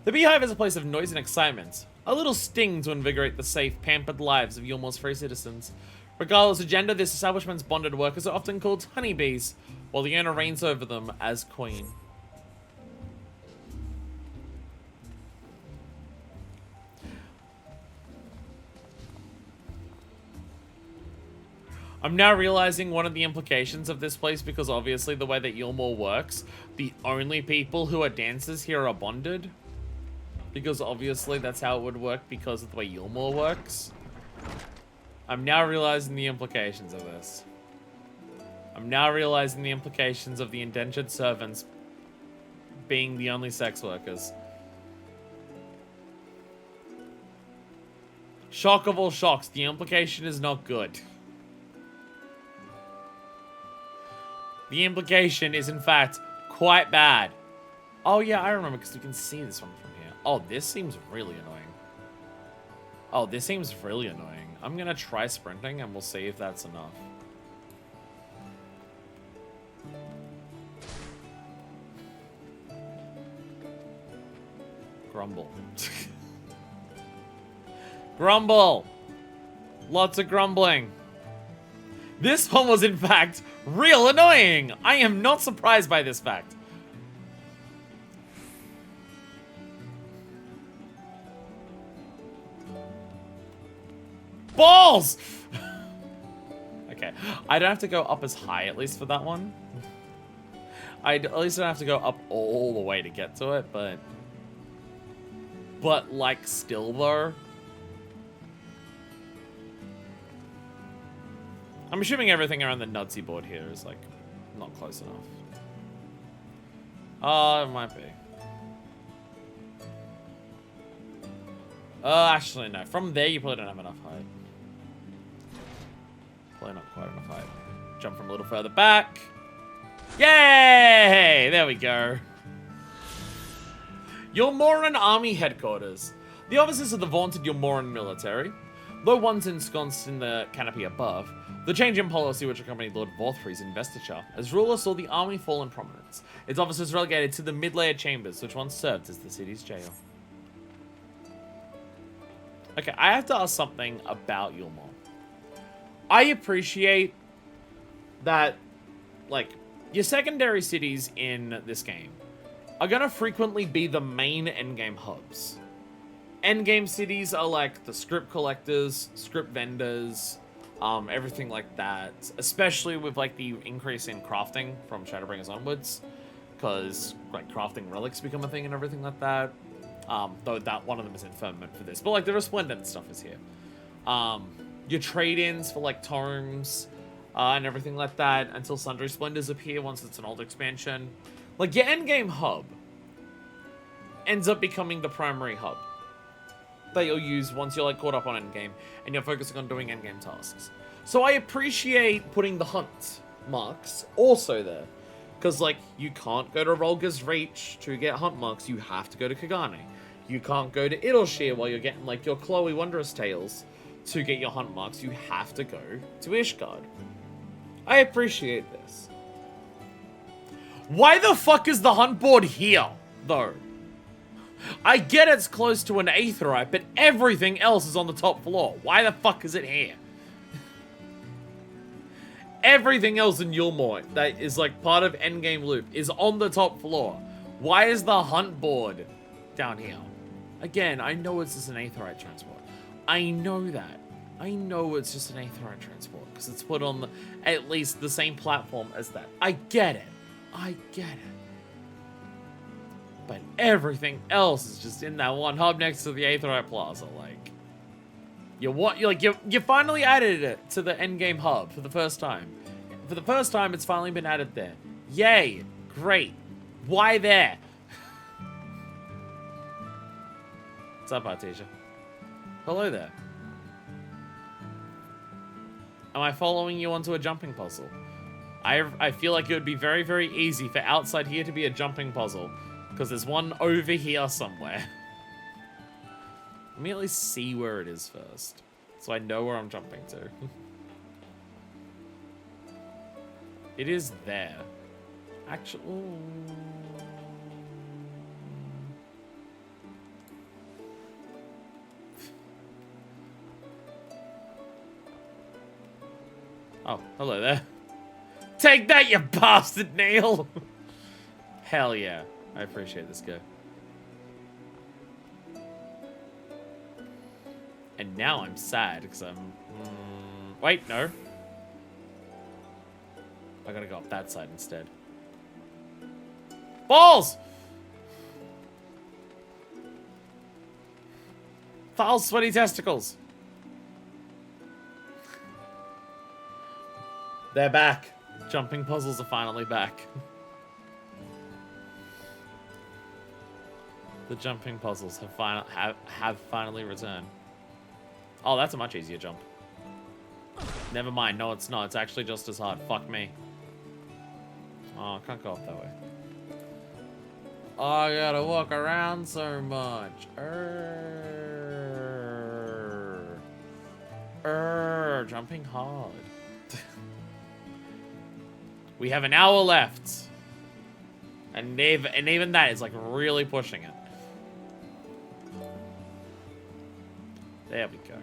The Beehive is a place of noise and excitement. A little sting to invigorate the safe, pampered lives of Yulmore's free citizens. Regardless of gender, this establishment's bonded workers are often called honeybees, while the owner reigns over them as queen. I'm now realizing one of the implications of this place, because obviously the way that Yulmore works, the only people who are dancers here are bonded. Because obviously that's how it would work because of the way Yulmore works. I'm now realizing the implications of this. I'm now realizing the implications of the indentured servants being the only sex workers. Shock of all shocks, the implication is not good. The implication is, in fact, quite bad. Oh, yeah, I remember, because we can see this one from here. Oh, this seems really annoying. Oh, this seems really annoying. I'm going to try sprinting, and we'll see if that's enough. Grumble. Grumble! Lots of grumbling. This one was, in fact, real annoying. I am not surprised by this fact. Balls! Okay, I don't have to go up as high, at least for that one. I at least don't have to go up all the way to get to it, but like, still, though. I'm assuming everything around the Nutsy board here is, like, not close enough. It might be. Actually, no. From there, you probably don't have enough height. Probably not quite enough height. Jump from a little further back. Yay! There we go. Yulmoran Army Headquarters. The officers of the vaunted Yulmoran military, though once ensconced in the canopy above, the change in policy which accompanied Lord Vorthfri's investiture as ruler saw the army fall in prominence, its officers relegated to the mid-layer chambers which once served as the city's jail. Okay, I have to ask something about Yulmor. I appreciate that, like, your secondary cities in this game are gonna frequently be the main endgame hubs. Endgame cities are like the script collectors, script vendors, everything like that. Especially with like the increase in crafting from Shadowbringers onwards, because like crafting relics become a thing and everything like that. Though that one of them is in firmament for this, but like the resplendent stuff is here. Your trade-ins for like tomes and everything like that until Sundry Splendors appear once it's an old expansion. Like your endgame hub ends up becoming the primary hub that you'll use once you're like caught up on endgame and you're focusing on doing endgame tasks. So I appreciate putting the hunt marks also there. Because like you can't go to Rolga's Reach to get hunt marks, you have to go to Kagane. You can't go to Idleshire while you're getting like your Chloe Wondrous Tales to get your hunt marks, you have to go to Ishgard. I appreciate this. Why the fuck is the hunt board here, though? I get it's close to an Aetheryte, but everything else is on the top floor. Why the fuck is it here? Everything else in Yulmor that is like part of Endgame Loop is on the top floor. Why is the hunt board down here? Again, I know it's just an Aetheryte transport. I know that. I know it's just an Aetheryte transport because it's put on at least the same platform as that. I get it. I get it. But everything else is just in that one hub next to the Aetheryte Plaza. Like, you finally added it to the endgame hub for the first time. For the first time, it's finally been added there. Yay! Great. Why there? What's up, Artesia? Hello there. Am I following you onto a jumping puzzle? I feel like it would be very, very easy for outside here to be a jumping puzzle. Because there's one over here somewhere. Let me at least see where it is first. So I know where I'm jumping to. It is there. Actually... Oh, hello there. Take that, you bastard, Neil! Hell yeah. I appreciate this guy. And now I'm sad, because I'm... wait, no. I gotta go up that side instead. Balls! Foul, sweaty testicles. They're back. Jumping puzzles are finally back. The jumping puzzles have finally returned. Oh, that's a much easier jump. Never mind. No, it's not. It's actually just as hard. Fuck me. Oh, I can't go up that way. Oh, I gotta walk around so much. Jumping hard. We have an hour left. And even that is like really pushing it. There we go.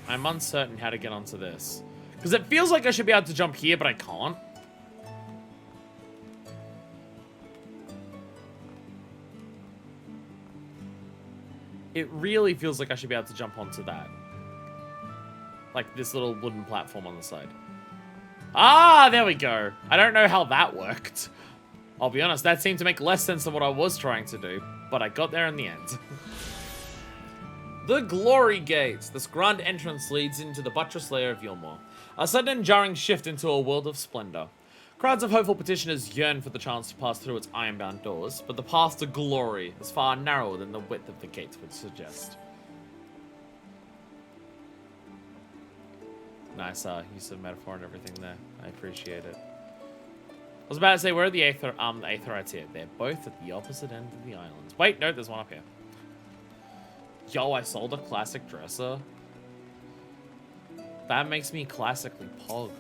I'm uncertain how to get onto this. Because it feels like I should be able to jump here, but I can't. It really feels like I should be able to jump onto that. Like this little wooden platform on the side. Ah, there we go. I don't know how that worked. I'll be honest, that seemed to make less sense than what I was trying to do. But I got there in the end. The Glory Gates. This grand entrance leads into the buttress layer of Yulmore. A sudden and jarring shift into a world of splendor. Crowds of hopeful petitioners yearn for the chance to pass through its ironbound doors, but the path to glory is far narrower than the width of the gates would suggest. Nice use of metaphor and everything there. I appreciate it. I was about to say, where are the Aetherites here? They're both at the opposite end of the islands. Wait, no, there's one up here. Yo, I sold a classic dresser. That makes me classically pog.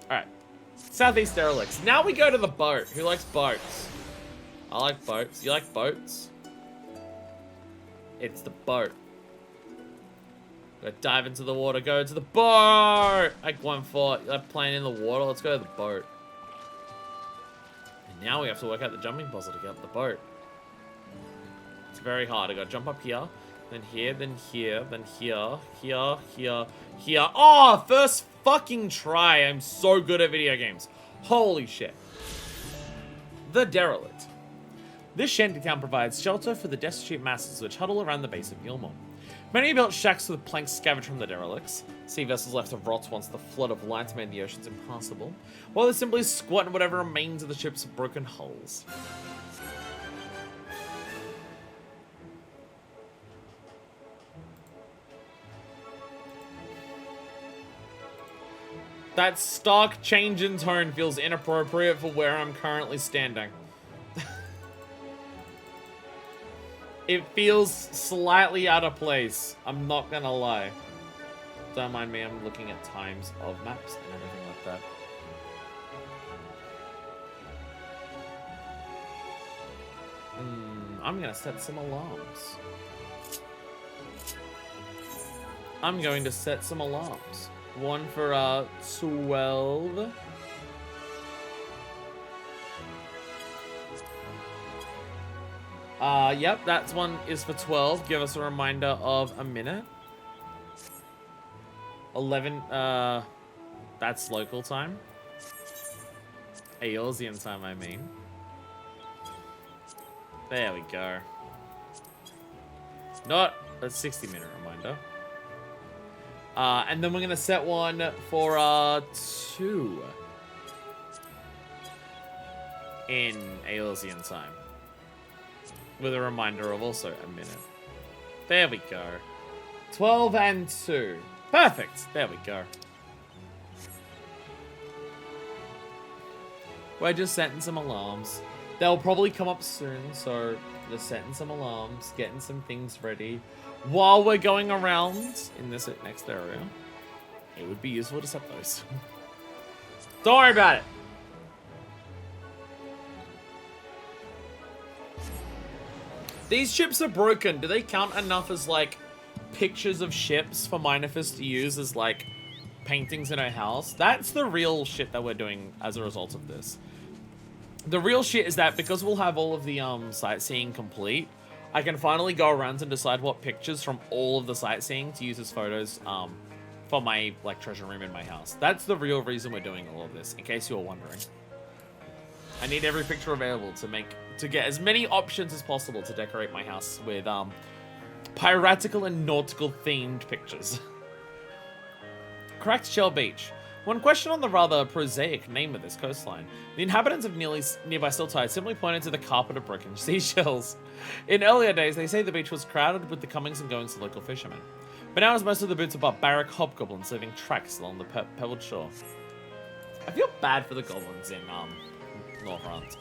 Alright. Southeast Derelicts. Now we go to the boat. Who likes boats? I like boats. You like boats? It's the boat. Go dive into the water. Go to the boat! Like 1-4. Like playing in the water. Let's go to the boat. And now we have to work out the jumping puzzle to get up the boat. It's very hard. I gotta jump up here. Then here, then here, then here, here, here, here. Oh, first fucking try. I'm so good at video games. Holy shit. The Derelict. This shantytown provides shelter for the destitute masses which huddle around the base of Yulmore. Many built shacks with planks scavenged from the derelicts. Sea vessels left to rot once the flood of light made the oceans impassable, while they simply squat in whatever remains of the ship's broken hulls. That stark change in tone feels inappropriate for where I'm currently standing. It feels slightly out of place. I'm not gonna lie. Don't mind me, I'm looking at times of maps and everything like that. I'm gonna set some alarms. I'm going to set some alarms. One for 12. Yep, that one is for 12. Give us a reminder of a minute. 11, that's local time. Aeolsian time, I mean. There we go. Not a 60-minute reminder. And then we're gonna set one for 2 in Aeolsian time, with a reminder of also a minute. There we go. 12 and 2. Perfect. There we go. We're just setting some alarms. They'll probably come up soon, so just setting some alarms, getting some things ready. While we're going around in this next area, it would be useful to set those. Don't worry about it. These ships are broken. Do they count enough as, like, pictures of ships for Minifest to use as, like, paintings in our house? That's the real shit that we're doing as a result of this. The real shit is that because we'll have all of the sightseeing complete, I can finally go around and decide what pictures from all of the sightseeing to use as photos for my, like, treasure room in my house. That's the real reason we're doing all of this, in case you were wondering. I need every picture available to get as many options as possible to decorate my house with piratical and nautical themed pictures. Cracked Shell Beach. One question on the rather prosaic name of this coastline. The inhabitants of nearby Siltide simply pointed to the carpet of broken seashells. In earlier days, they say the beach was crowded with the comings and goings of local fishermen. But now it's most of the boots of barbaric hobgoblins leaving tracks along the pebbled shore. I feel bad for the goblins in Northront.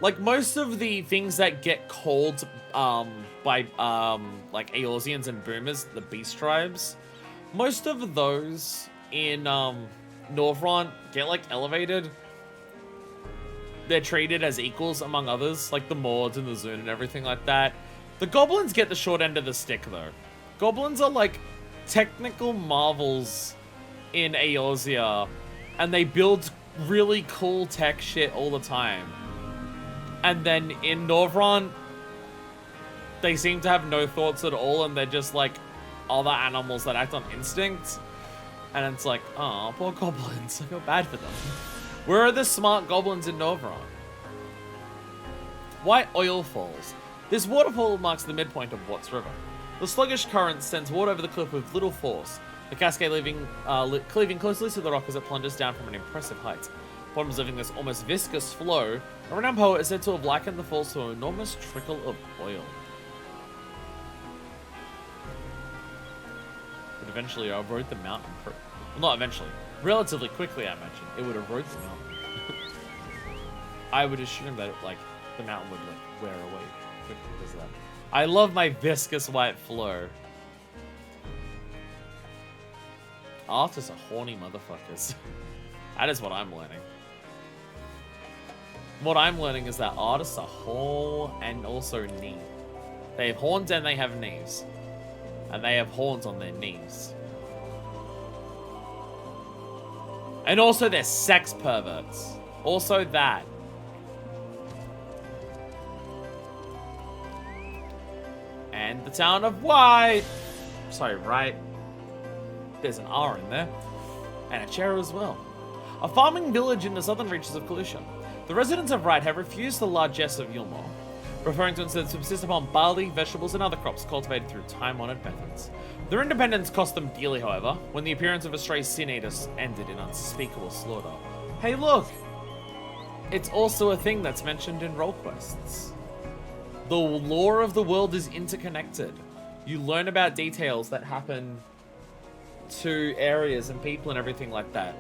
Like, most of the things that get called by like Aeolsians and Boomers, the beast tribes, most of those in Northront get, like, elevated. They're treated as equals among others, like the Mords and the Zun and everything like that. The goblins get the short end of the stick, though. Goblins are, like, technical marvels in Eorzea, and they build really cool tech shit all the time. And then in Norvrant, they seem to have no thoughts at all, and they're just, like, other animals that act on instinct. And it's like, oh, poor goblins. I feel bad for them. Where are the smart goblins in Norvrant? White Oil Falls. This waterfall marks the midpoint of Watts River. The sluggish current sends water over the cliff with little force, the cascade cleaving closely to the rock as it plunges down from an impressive height. Upon observing this almost viscous flow, a renowned poet is said to have likened the falls to an enormous trickle of oil. But eventually erode the mountain. Well, not eventually. Relatively quickly, I imagine. It would erode the mountain. I would assume that, like, the mountain would, like, wear away quickly because of that. I love my viscous white flow. Artists are horny motherfuckers. That is what I'm learning. What I'm learning is that artists are whole and also knee. They have horns and they have knees. And they have horns on their knees. And also they're sex perverts. Also that. And the town of White. Sorry, right. There's an R in there. And a chair as well. A farming village in the southern reaches of Kalusha. The residents of Wright have refused the largesse of Yulmore, preferring to instead subsist upon barley, vegetables, and other crops cultivated through time-honored methods. Their independence cost them dearly, however, when the appearance of a stray sin eater ended in unspeakable slaughter. Hey, look! It's also a thing that's mentioned in role quests. The lore of the world is interconnected. You learn about details that happen to areas and people and everything like that.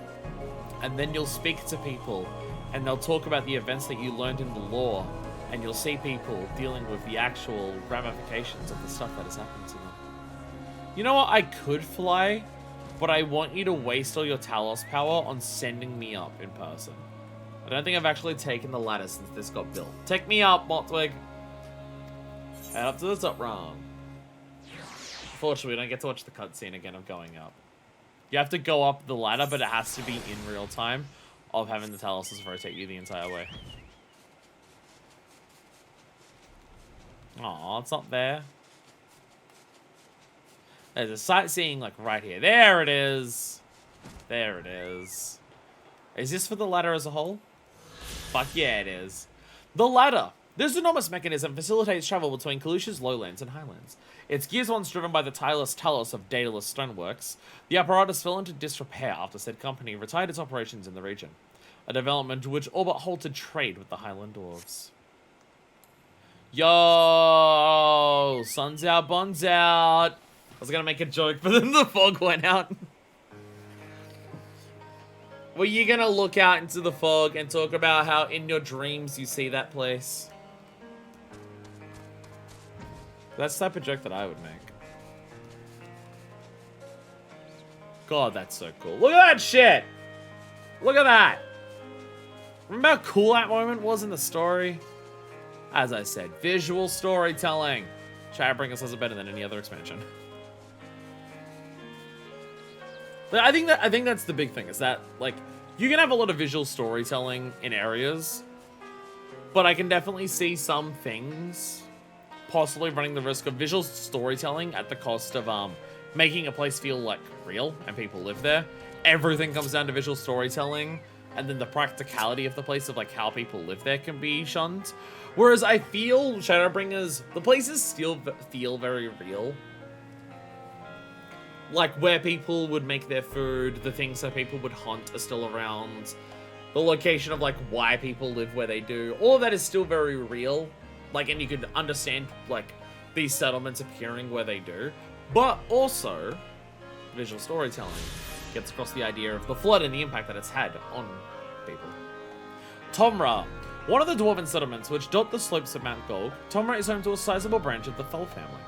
And then you'll speak to people, and they'll talk about the events that you learned in the lore, and you'll see people dealing with the actual ramifications of the stuff that has happened to them. You know what? I could fly, but I want you to waste all your Talos power on sending me up in person. I don't think I've actually taken the ladder since this got built. Take me up, Motwig. Head up to the top rung. Unfortunately, we don't get to watch the cutscene again of going up. You have to go up the ladder, but it has to be in real time of having the Talos rotate you the entire way. Aw, it's not there. There's a sightseeing, like, right here. There it is. There it is. Is this for the ladder as a whole? Fuck yeah, it is. The ladder. This enormous mechanism facilitates travel between Kalusha's lowlands and highlands. Its gears once driven by the tireless Talos of Daedalus Stoneworks, the apparatus fell into disrepair after said company retired its operations in the region. A development which all but halted trade with the Highland Dwarves. Yo! Sun's out, buns out! I was gonna make a joke, but then the fog went out. Were you gonna look out into the fog and talk about how in your dreams you see that place? That's the type of joke that I would make. God, that's so cool. Look at that shit! Look at that! Remember how cool that moment was in the story? As I said, visual storytelling. Shadowbringers does it better than any other expansion. But I think that's the big thing, is that, like, you can have a lot of visual storytelling in areas, but I can definitely see some things possibly running the risk of visual storytelling at the cost of making a place feel, like, real and people live there. Everything comes down to visual storytelling, and then the practicality of the place of, like, how people live there can be shunned. Whereas I feel Shadowbringers, the places still feel very real. Like, where people would make their food, the things that people would hunt are still around. The location of, like, why people live where they do. All of that is still very real. Like, and you could understand, like, these settlements appearing where they do. But also, visual storytelling gets across the idea of the flood and the impact that it's had on people. Tomra. One of the dwarven settlements which dot the slopes of Mount Golg, Tomra is home to a sizable branch of the Thol family.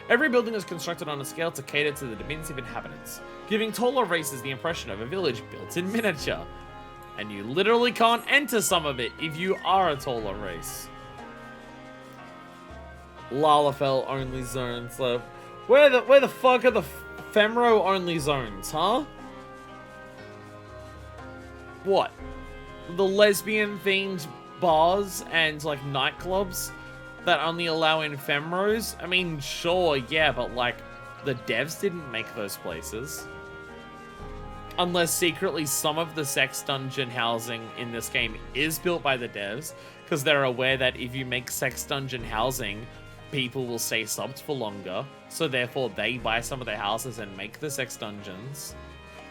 Every building is constructed on a scale to cater to the diminutive inhabitants, giving taller races the impression of a village built in miniature. And you literally can't enter some of it if you are a taller race. Lalafell only zones left. Where the fuck are the Femro only zones, huh? What? The lesbian themed bars and like nightclubs that only allow in Femros? I mean, sure, yeah, but like the devs didn't make those places. Unless secretly some of the sex dungeon housing in this game is built by the devs, because they're aware that if you make sex dungeon housing, people will stay subbed for longer, so therefore they buy some of their houses and make the sex dungeons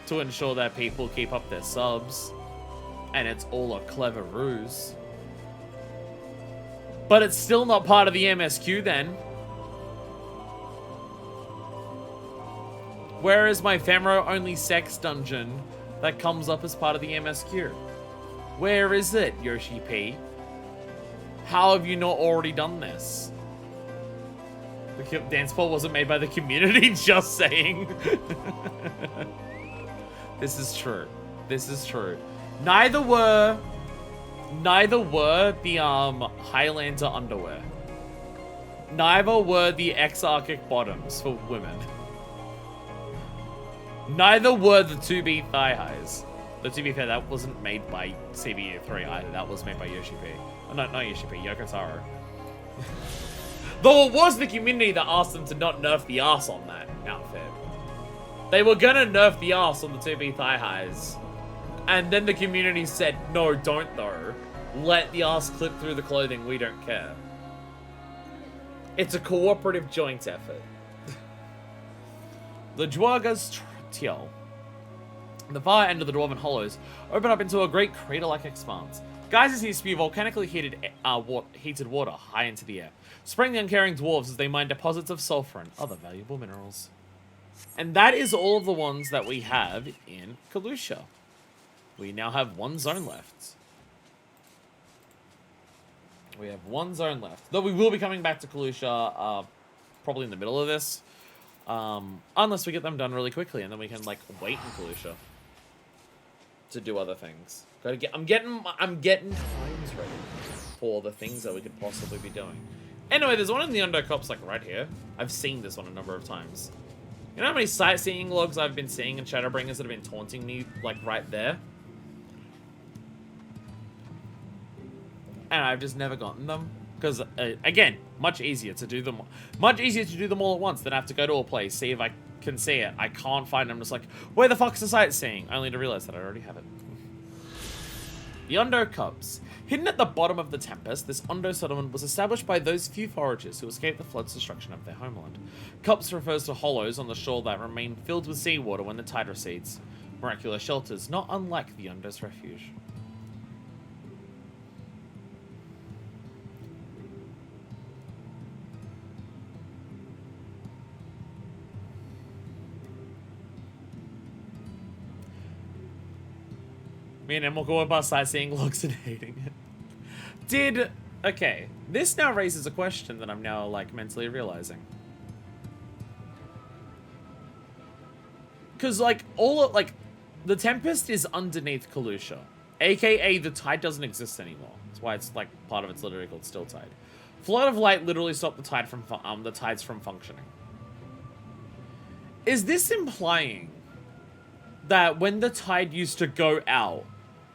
to ensure that people keep up their subs, and it's all a clever ruse. But it's still not part of the MSQ then. Where is my Femro only sex dungeon that comes up as part of the MSQ? Where is it, Yoshi P? How have you not already done this? The dance ball wasn't made by the community, just saying. This is true. This is true. Neither were the Highlander underwear. Neither were the Exarchic bottoms for women. Neither were the 2B thigh highs. Though to be fair, that wasn't made by CBU3 either. That was made by Yoshi P. Oh, no, not Yoshi P, Yoko Taro. Though it was the community that asked them to not nerf the ass on that outfit. They were gonna nerf the ass on the 2B thigh highs. And then the community said, no, don't though. Let the ass clip through the clothing, we don't care. It's a cooperative joint effort. The Dwarga's Tiel. The far end of the Dwarven Hollows open up into a great crater-like expanse. Geysers here spew volcanically heated water high into the air, spraying the uncaring dwarves as they mine deposits of sulfur and other valuable minerals. And that is all of the ones that we have in Kalusha. We now have one zone left. We have one zone left. Though we will be coming back to Kalusha probably in the middle of this. Unless we get them done really quickly and then we can like wait in Kalusha to do other things. I'm getting times ready for the things that we could possibly be doing. Anyway, there's one in the Undercops like right here. I've seen this one a number of times. You know how many sightseeing logs I've been seeing in Shadowbringers that have been taunting me like right there? And I've just never gotten them. Because, again, much easier to do them all at once than have to go to a place, see if I can see it. I can't find them. Just like, where the fuck's the sightseeing? Only to realize that I already have it. The Undo Cubs. Hidden at the bottom of the Tempest, this Undo settlement was established by those few foragers who escaped the flood's destruction of their homeland. Cups refers to hollows on the shore that remain filled with seawater when the tide recedes. Miraculous shelters, not unlike the Undo's refuge. Me and Em will go about sightseeing logs and hating it. Okay, this now raises a question that I'm now, like, mentally realizing. Because, like, the Tempest is underneath Kalusha. AKA, the tide doesn't exist anymore. That's why it's, like, part of it's literally called Still Tide. Flood of Light literally stopped the tide from, the tides from functioning. Is this implying that when the tide used to go out,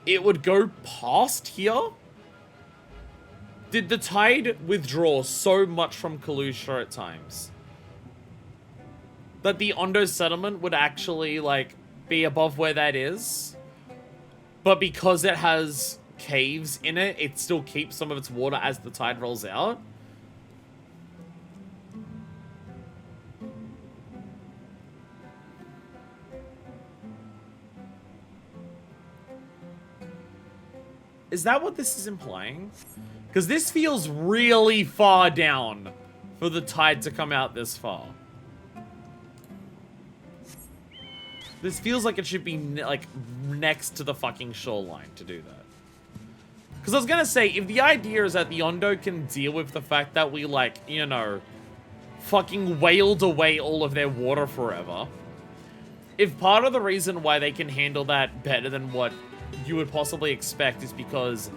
it would go past here? Did the tide withdraw so much from Kalusha at times that the Ondo settlement would actually, like, be above where that is? But because it has caves in it, it still keeps some of its water as the tide rolls out? Is that what this is implying? Because this feels really far down for the tide to come out this far. This feels like it should be, like, next to the fucking shoreline to do that. Because I was going to say, if the idea is that the Ondo can deal with the fact that we, like, you know, fucking whaled away all of their water forever, if part of the reason why they can handle that better than what you would possibly expect is because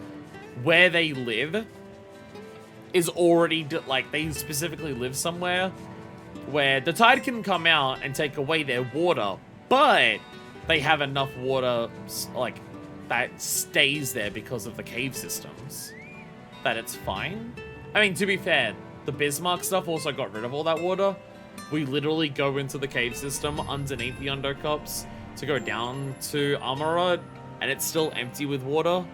where they live is already, like, they specifically live somewhere where the tide can come out and take away their water, but they have enough water, like, that stays there because of the cave systems, that it's fine. I mean, to be fair, the Bismarck stuff also got rid of all that water. We literally go into the cave system underneath the Undercups to go down to Amarot, and it's still empty with water.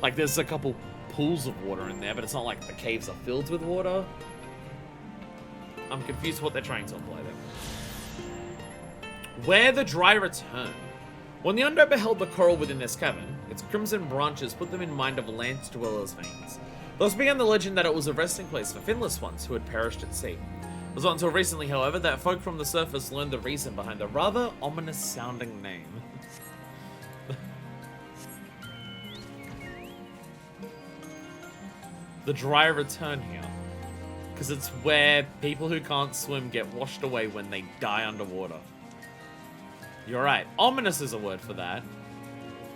Like, there's a couple pools of water in there, but it's not like the caves are filled with water. I'm confused what they're trying to apply there. Where the dry return. When the Undo beheld the coral within this cavern, its crimson branches put them in mind of land dwellers' veins. Thus began the legend that it was a resting place for finless ones who had perished at sea. It was not until recently, however, that folk from the surface learned the reason behind the rather ominous-sounding name. The dry return here. Because it's where people who can't swim get washed away when they die underwater. You're right. Ominous is a word for that.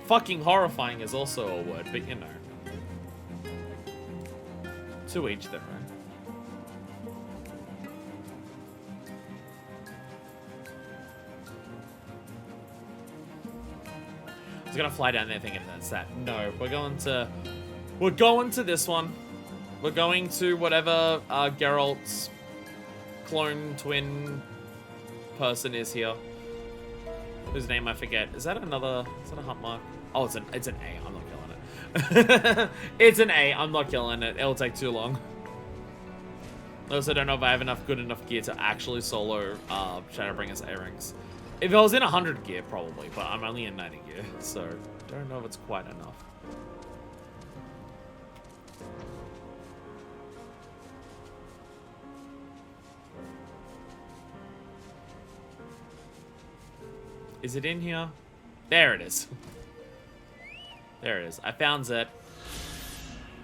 Fucking horrifying is also a word, but you know. To each their own. I was gonna fly down there thinking that's that. No, we're going to this one. We're going to whatever Geralt's clone twin person is here. Whose name I forget. Is that a hunt mark? Oh, it's an A. I'm not killing it. It's an A. I'm not killing it. It'll take too long. I also don't know if I have good enough gear to actually solo Shadowbringers A-Rings. If I was in 100 gear, probably, but I'm only in 90 gear, so don't know if it's quite enough. Is it in here? There it is. There it is. I found it.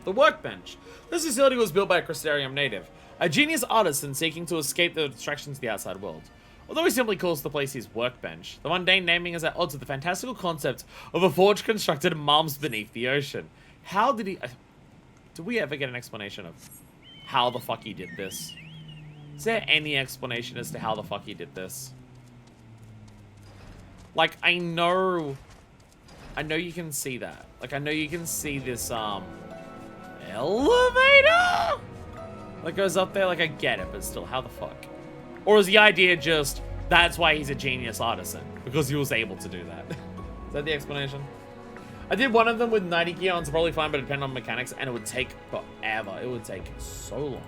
The workbench. This facility was built by a Crystarium native, a genius artisan seeking to escape the distractions of the outside world. Although he simply calls the place his workbench, the mundane naming is at odds with the fantastical concept of a forge constructed miles beneath the ocean. How did he... Did we ever get an explanation of how the fuck he did this? Is there any explanation as to how the fuck he did this? Like, I know you can see that. Like, I know you can see this, elevator that goes up there. Like, I get it, but still, how the fuck? Or is the idea just, that's why he's a genius artisan? Because he was able to do that. Is that the explanation? I did one of them with 90 gear on, it's probably fine, but it depended on mechanics, and it would take forever. It would take so long.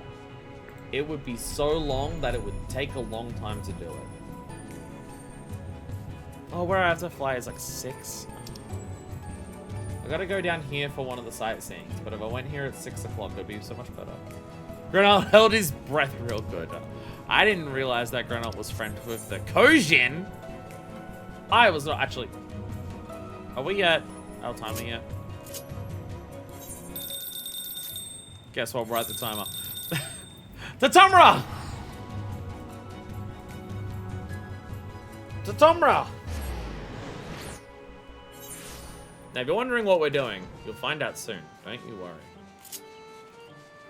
It would be so long that it would take a long time to do it. Oh, where I have to fly is like 6. I gotta go down here for one of the sightseeing, but if I went here at 6 o'clock, it'd be so much better. Granat held his breath real good. I didn't realize that Granat was friends with the Kojin. I was not actually. Are we at our timer yet? Guess what? We're at the timer. Tatumra! Tatumra! Now, if you're wondering what we're doing, you'll find out soon. Don't you worry.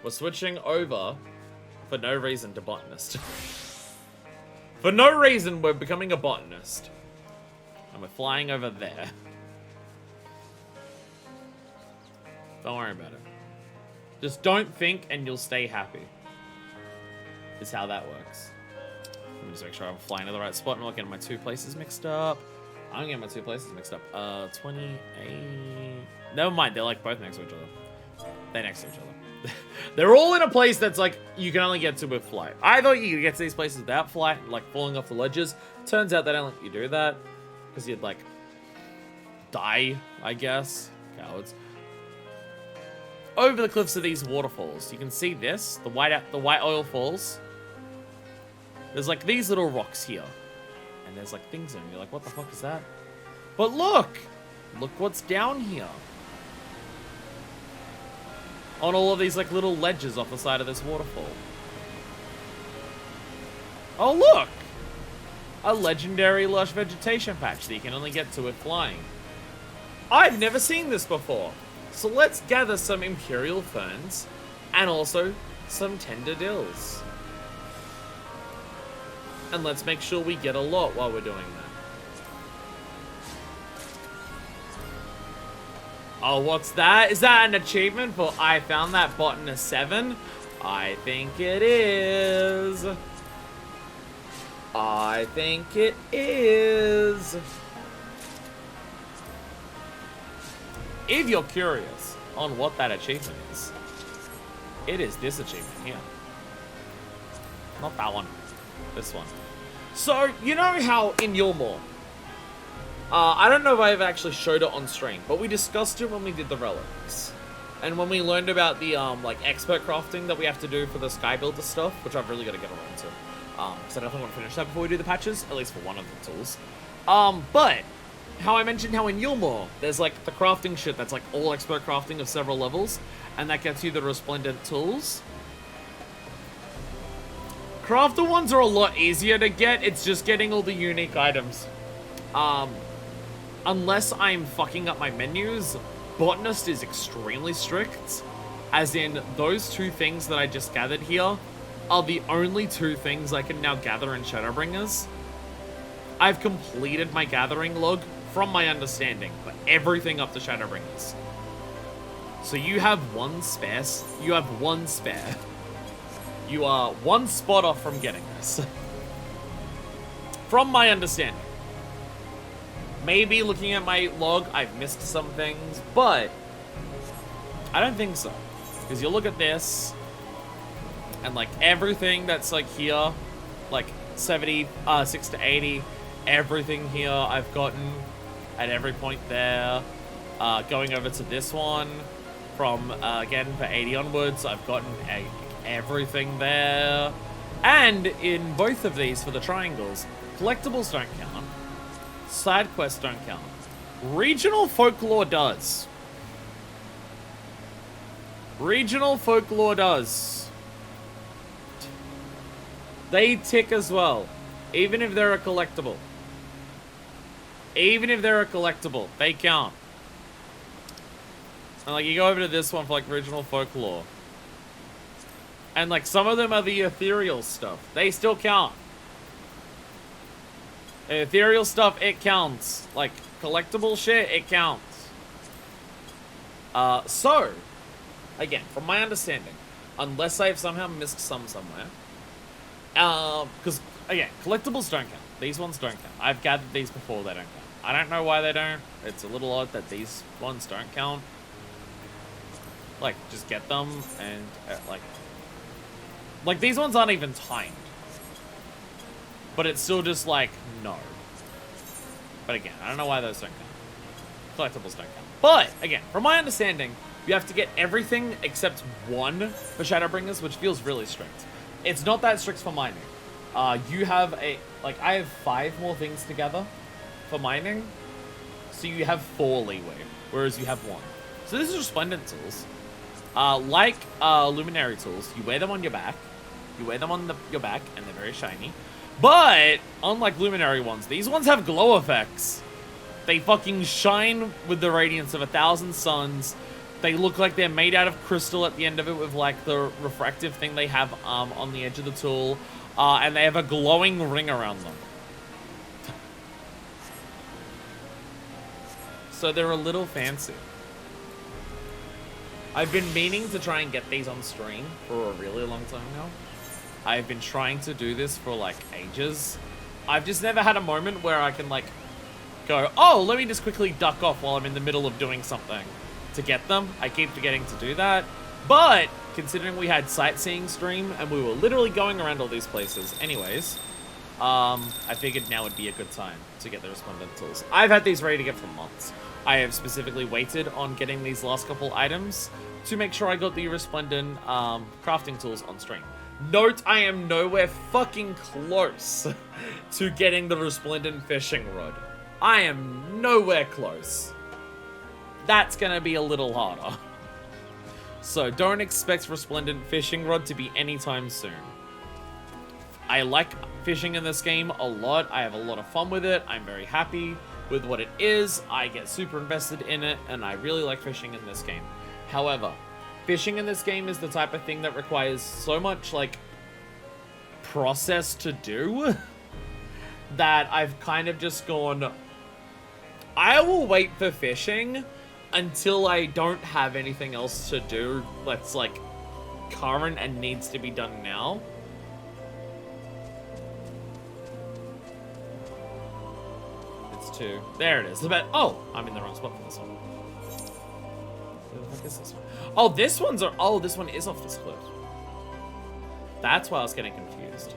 We're switching over for no reason to botanist. For no reason, we're becoming a botanist. And we're flying over there. Don't worry about it. Just don't think and you'll stay happy. Is how that works. Let me just make sure I'm flying to the right spot and not getting my 2 places mixed up. I'm getting my 2 places mixed up. 28. Never mind, they're like both next to each other. They're next to each other. They're all in a place that's like you can only get to with flight. I thought you could get to these places without flight, like falling off the ledges. Turns out they don't let you do that because you'd like die, I guess. Cowards. Over the cliffs of these waterfalls, you can see this, the white oil falls. There's like these little rocks here. And there's like things in them. You're like, what the fuck is that? But look! Look what's down here. On all of these like little ledges off the side of this waterfall. Oh look! A legendary lush vegetation patch that you can only get to with flying. I've never seen this before. So let's gather some Imperial Ferns And also some tender dills. And let's make sure we get a lot while we're doing that. Oh, what's that? Is that an achievement for I found that bot in a 7? I think it is. I think it is. If you're curious on what that achievement is, it is this achievement here. Not that one. This one. So, you know how in Yulmore, I don't know if I've actually showed it on stream, but we discussed it when we did the relics. And when we learned about the, like, expert crafting that we have to do for the Sky Builder stuff, which I've really got to get around to. Because I definitely want to finish that before we do the patches, at least for one of the tools. But, how I mentioned how in Yulmore, there's, like, the crafting shit that's, like, all expert crafting of several levels, and that gets you the resplendent tools. Crafter ones are a lot easier to get, it's just getting all the unique items. Unless I'm fucking up my menus, Botanist is extremely strict, as in those two things that I just gathered here are the only two things I can now gather in Shadowbringers. I've completed my gathering log, from my understanding, for everything up to Shadowbringers. So you have one spare. You have one spare. You are one spot off from getting this. From my understanding. Maybe looking at my log, I've missed some things, but I don't think so. Because you look at this, and like everything that's like here, like 6 to 80, everything here I've gotten at every point there. Going over to this one, from, again, for 80 onwards, I've gotten everything there. And in both of these, for the triangles, collectibles don't count. Side quests don't count. Regional folklore does. Regional folklore does. They tick as well. Even if they're a collectible. Even if they're a collectible, they count. And like you go over to this one for like regional folklore. And like some of them are the ethereal stuff. They still count. Ethereal stuff, it counts. Like, collectible shit, it counts. So, again, from my understanding, unless I've somehow missed some somewhere, because, again, collectibles don't count. These ones don't count. I've gathered these before, they don't count. I don't know why they don't. It's a little odd that these ones don't count. Like, just get them, and, like, these ones aren't even timed. But it's still just like, no. But again, I don't know why those don't count. Collectibles don't count. But, again, from my understanding, you have to get everything except one for Shadowbringers, which feels really strict. It's not that strict for mining. You have I have 5 more things to gather for mining. So you have 4 leeway, whereas you have 1. So this is resplendent tools. Like luminary tools, you wear them on your back. You wear them on your back, and they're very shiny. But, unlike luminary ones, these ones have glow effects. They fucking shine with the radiance of 1,000 suns. They look like they're made out of crystal at the end of it with, like, the refractive thing they have on the edge of the tool. And they have a glowing ring around them. So they're a little fancy. I've been meaning to try and get these on stream for a really long time now. I've been trying to do this for, like, ages. I've just never had a moment where I can, like, go, oh, let me just quickly duck off while I'm in the middle of doing something to get them. I keep forgetting to do that. But, considering we had sightseeing stream and we were literally going around all these places anyways, I figured now would be a good time to get the resplendent tools. I've had these ready to get for months. I have specifically waited on getting these last couple items to make sure I got the resplendent crafting tools on stream. Note, I am nowhere fucking close to getting the resplendent fishing rod. I am nowhere close. That's gonna be a little harder. So don't expect resplendent fishing rod to be anytime soon. I like fishing in this game a lot. I have a lot of fun with it. I'm very happy with what it is. I get super invested in it, and I really like fishing in this game. However, fishing in this game is the type of thing that requires so much, like, process to do that I've kind of just gone, I will wait for fishing until I don't have anything else to do that's, like, current and needs to be done now. It's 2. There it is. Oh, I'm in the wrong spot for this one. Where the fuck is this one? Oh, this one is off this cliff. That's why I was getting confused.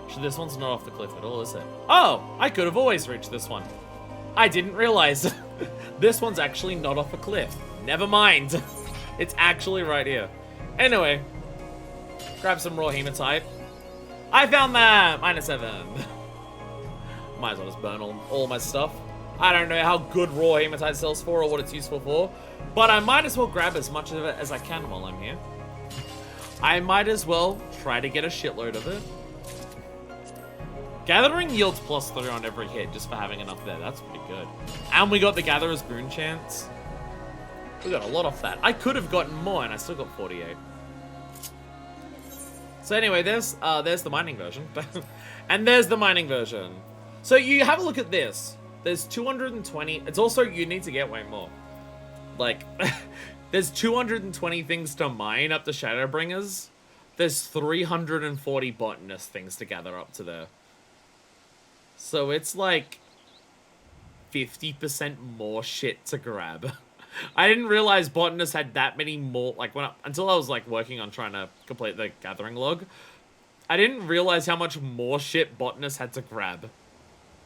So this one's not off the cliff at all, is it? Oh, I could have always reached this one. I didn't realize. This one's actually not off a cliff. Never mind. It's actually right here. Anyway, grab some raw hematite. I found that! -7. Might as well just burn all my stuff. I don't know how good raw hematite sells for or what it's useful for, but I might as well grab as much of it as I can while I'm here. I might as well try to get a shitload of it. Gathering yields +3 on every hit just for having enough there. That's pretty good. And we got the Gatherer's Boon chance. We got a lot off that. I could have gotten more and I still got 48. So anyway, there's the mining version. And there's the mining version. So you have a look at this. There's 220. It's also, you need to get way more. Like, there's 220 things to mine up to Shadowbringers. There's 340 botanist things to gather up to there. So it's like 50% more shit to grab. I didn't realize botanist had that many more, like, until I was, like, working on trying to complete the gathering log. I didn't realize how much more shit botanist had to grab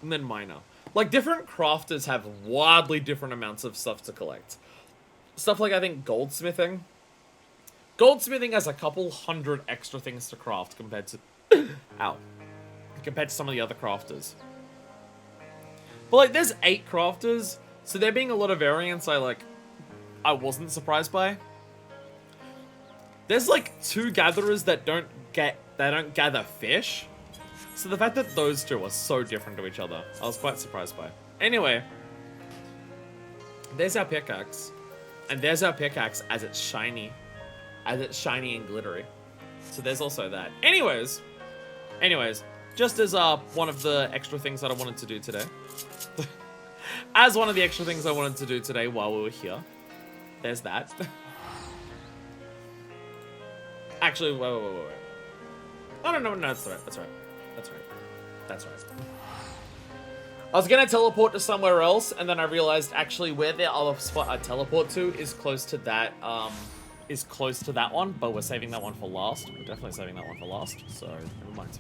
than miner. Like, different crafters have wildly different amounts of stuff to collect. Stuff like, I think, goldsmithing. Goldsmithing has a couple hundred extra things to craft compared to... Ow. Compared to some of the other crafters. But, like, there's 8 crafters, so there being a lot of variance I wasn't surprised by. There's, like, 2 gatherers that don't gather fish. So the fact that those 2 are so different to each other, I was quite surprised by. Anyway, there's our pickaxe. And there's our pickaxe as it's shiny. As it's shiny and glittery. So there's also that. Anyways, just as one of the extra things that I wanted to do today. As one of the extra things I wanted to do today while we were here. There's that. Actually, wait. Oh, no, that's right. That's right. I was gonna teleport to somewhere else, and then I realized actually where the other spot I teleport to is close to that, one, but we're saving that one for last. We're definitely saving that one for last, so never mind.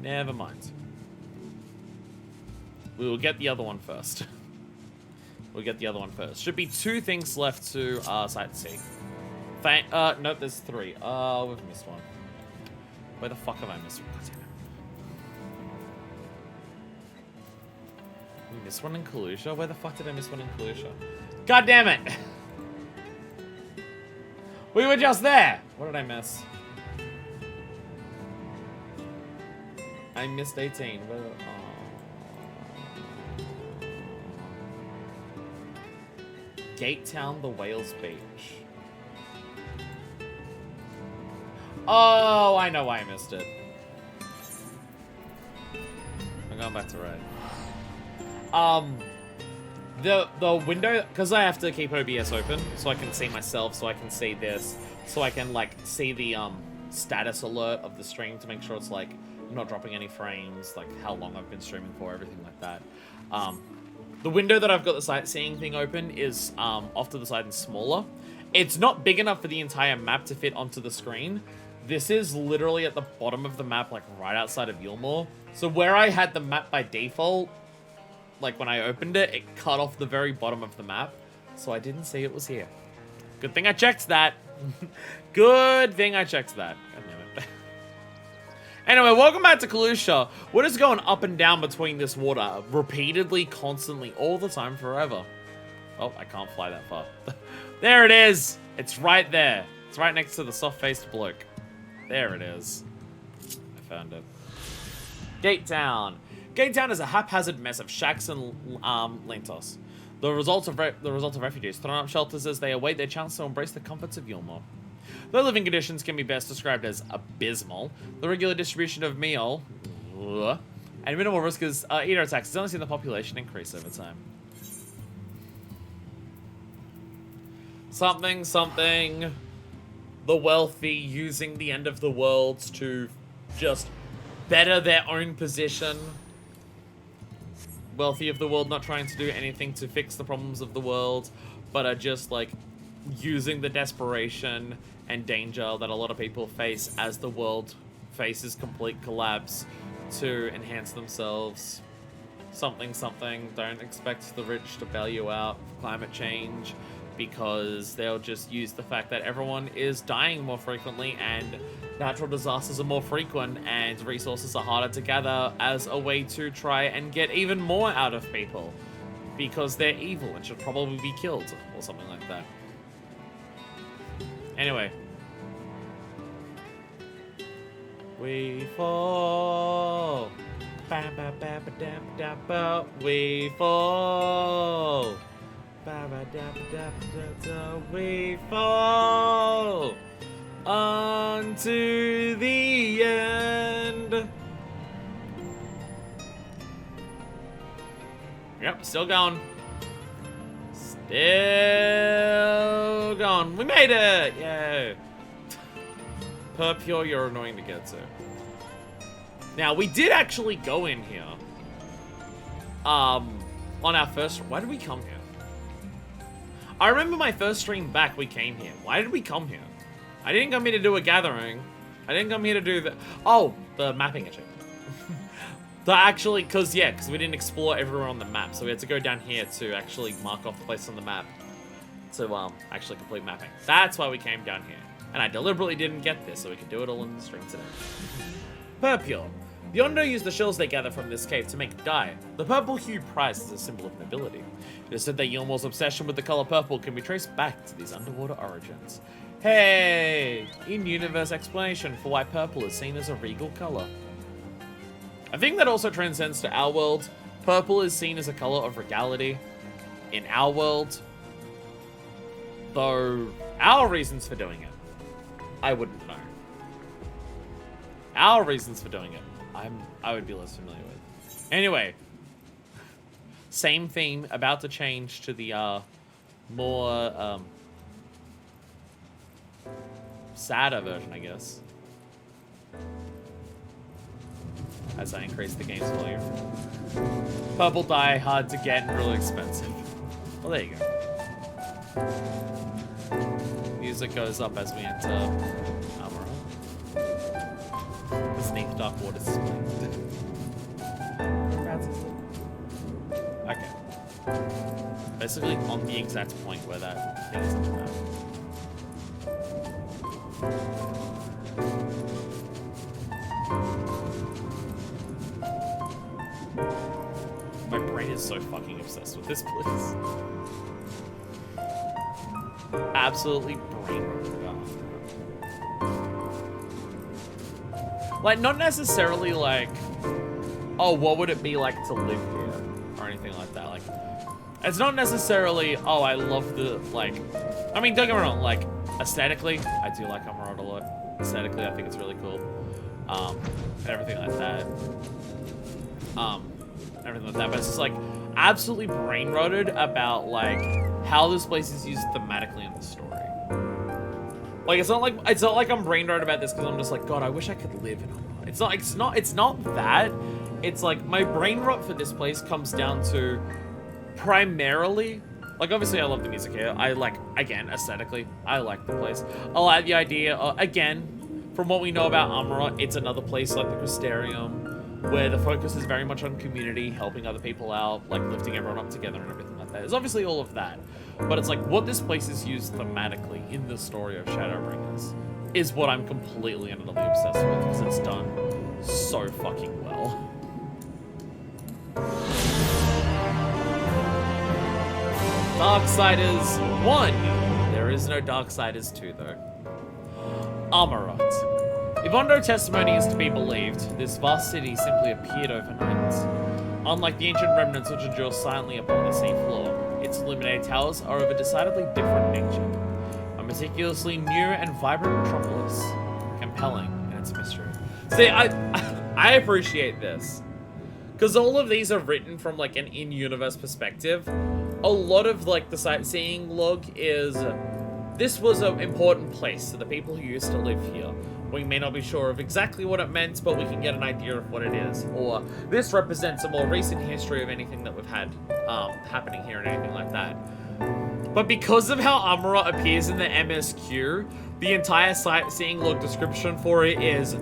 Never mind. We will get the other one first. Should be 2 things left to sightsee. Nope, there's 3. We've missed one. Where the fuck have I missed one? God damn it. We missed one in Kalusha? Where the fuck did I miss one in Kalusha? God damn it! We were just there! What did I miss? I missed 18. Gate Town, the Whales Beach. Oh, I know why I missed it. I'm going back to red. The window, because I have to keep OBS open, so I can see myself, so I can see this, so I can, like, see the, status alert of the stream to make sure it's, like, not dropping any frames, like, how long I've been streaming for, everything like that. The window that I've got the sightseeing thing open is, off to the side and smaller. It's not big enough for the entire map to fit onto the screen. This is literally at the bottom of the map, like, right outside of Yulmore. So where I had the map by default, like, when I opened it, it cut off the very bottom of the map. So I didn't see it was here. Good thing I checked that. Good thing I checked that. God damn it. Anyway, welcome back to Kalusha. We're just going up and down between this water. Repeatedly, constantly, all the time, forever. Oh, I can't fly that far. There it is. It's right there. It's right next to the soft-faced bloke. There it is. I found it. Gate Town. Gate Town is a haphazard mess of shacks and lintos. The result of refugees throwing up shelters as they await their chance to embrace the comforts of Yulmore. Though living conditions can be best described as abysmal, the regular distribution of meal and minimal risk is eater attacks has only seen the population increase over time. Something. The wealthy using the end of the world to just better their own position. Wealthy of the world not trying to do anything to fix the problems of the world, but are just like using the desperation and danger that a lot of people face as the world faces complete collapse to enhance themselves. Something. Don't expect the rich to bail you out of climate change, because they'll just use the fact that everyone is dying more frequently and natural disasters are more frequent and resources are harder to gather as a way to try and get even more out of people because they're evil and should probably be killed or something like that. Anyway. We fall. We fall. We fall unto the end. Yep, still going. Still going. We made it! Yay. Pure, you're annoying to get to. Now, we did actually go in here. On our first... Why did we come here? I remember my first stream back, we came here. Why did we come here? I didn't come here to do a gathering. I didn't come here to do the... Oh, the mapping achievement. Because we didn't explore everywhere on the map. So we had to go down here to actually mark off the place on the map to actually complete mapping. That's why we came down here. And I deliberately didn't get this so we could do it all in the stream today. Purpure. The Ondo use the shells they gather from this cave to make dye. The purple hue prized is a symbol of nobility. It is said that Yulmore's obsession with the color purple can be traced back to these underwater origins. Hey! In-universe explanation for why purple is seen as a regal color. I think that also transcends to our world. Purple is seen as a color of regality in our world. Though, our reasons for doing it, I wouldn't know. Our reasons for doing it, I would be less familiar with. Anyway, same theme, about to change to the more sadder version, I guess. As I increase the game's volume. Purple dye, hard to get and really expensive. Well, there you go. Music goes up as we enter Armor. The Sneak Dark Waters is playing. Okay. Basically on the exact point where that thing is about. My brain is so fucking obsessed with this place. Absolutely brain rotted. Like, not necessarily like, oh, what would it be like to live here? Or anything like that. Like, it's not necessarily, oh, I love the, like, I mean, don't get me wrong, like, aesthetically, I do like Emerald a lot. Aesthetically, I think it's really cool. And everything like that. Everything like that, but it's just like absolutely brain rotted about like how this place is used thematically in the story. Like it's not like I'm brain rotted about this because I'm just like, God, I wish I could live in Omaha. It's not that. It's like my brain rot for this place comes down to primarily, like obviously I love the music here. I like, again, aesthetically, I like the place. I like the idea, again, from what we know about Amara, it's another place like the Crystarium, where the focus is very much on community, helping other people out, like lifting everyone up together and everything like that. There's obviously all of that. But it's like what this place is used thematically in the story of Shadowbringers is what I'm completely and utterly obsessed with because it's done so fucking well. Darksiders 1. There is no Darksiders 2 though. Amarat. If Ondo testimony is to be believed, this vast city simply appeared overnight. Unlike the ancient remnants which endure silently upon the sea floor, its illuminated towers are of a decidedly different nature. A meticulously new and vibrant metropolis, compelling in its mystery. See, I appreciate this. Because all of these are written from, like, an in-universe perspective. A lot of, like, the sightseeing log is... This was an important place to the people who used to live here. We may not be sure of exactly what it meant, but we can get an idea of what it is. Or, this represents a more recent history of anything that we've had happening here and anything like that. But because of how Amara appears in the MSQ, the entire sightseeing log description for it is...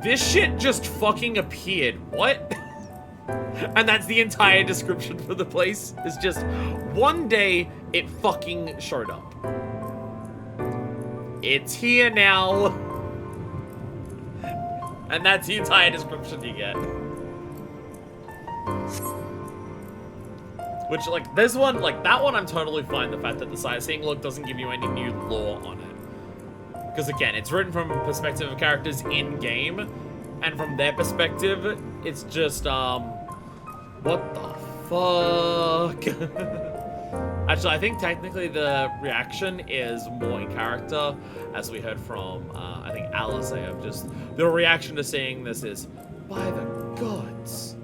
This shit just fucking appeared. What? And that's the entire description for the place. It's just, one day, it fucking showed up. It's here now. And that's the entire description you get. Which, like, there's one, like, that one I'm totally fine. The fact that the sightseeing log doesn't give you any new lore on it. Because again, it's written from a perspective of characters in-game, and from their perspective, it's just, what the fuck? Actually, I think technically the reaction is more in character, as we heard from, I think Alice, of just, the reaction to seeing this is, by the gods.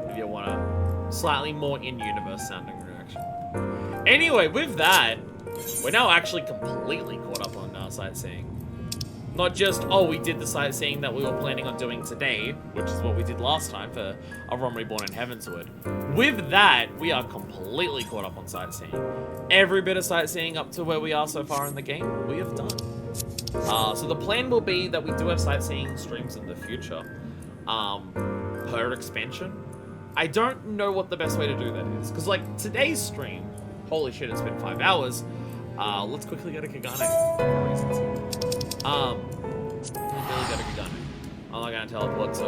If you want a slightly more in-universe sounding reaction. Anyway, with that, we're now actually completely caught up on sightseeing. Not just, oh, we did the sightseeing that we were planning on doing today, which is what we did last time for A Realm Reborn in Heavenswood. With that, we are completely caught up on sightseeing. Every bit of sightseeing up to where we are so far in the game, we have done. So the plan will be that we do have sightseeing streams in the future. Per expansion. I don't know what the best way to do that is. Because, like, today's stream, holy shit, it's been 5 hours. Let's quickly go to Kagane for reasons. Really go to Kagane. I'm not gonna teleport to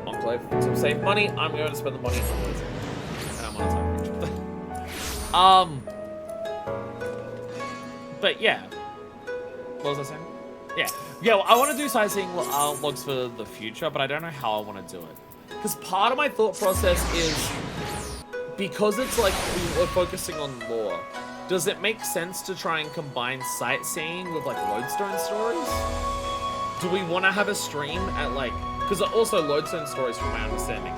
Enclave to save money. I'm going to spend the money on Blizzard. And I'm on a time reach. But yeah. What was I saying? Yeah, well, I want to do sightseeing logs for the future, but I don't know how I want to do it. Because part of my thought process is, because it's like we're focusing on lore, does it make sense to try and combine sightseeing with, like, Lodestone stories? Do we want to have a stream at, like... Because also Lodestone stories, from my understanding,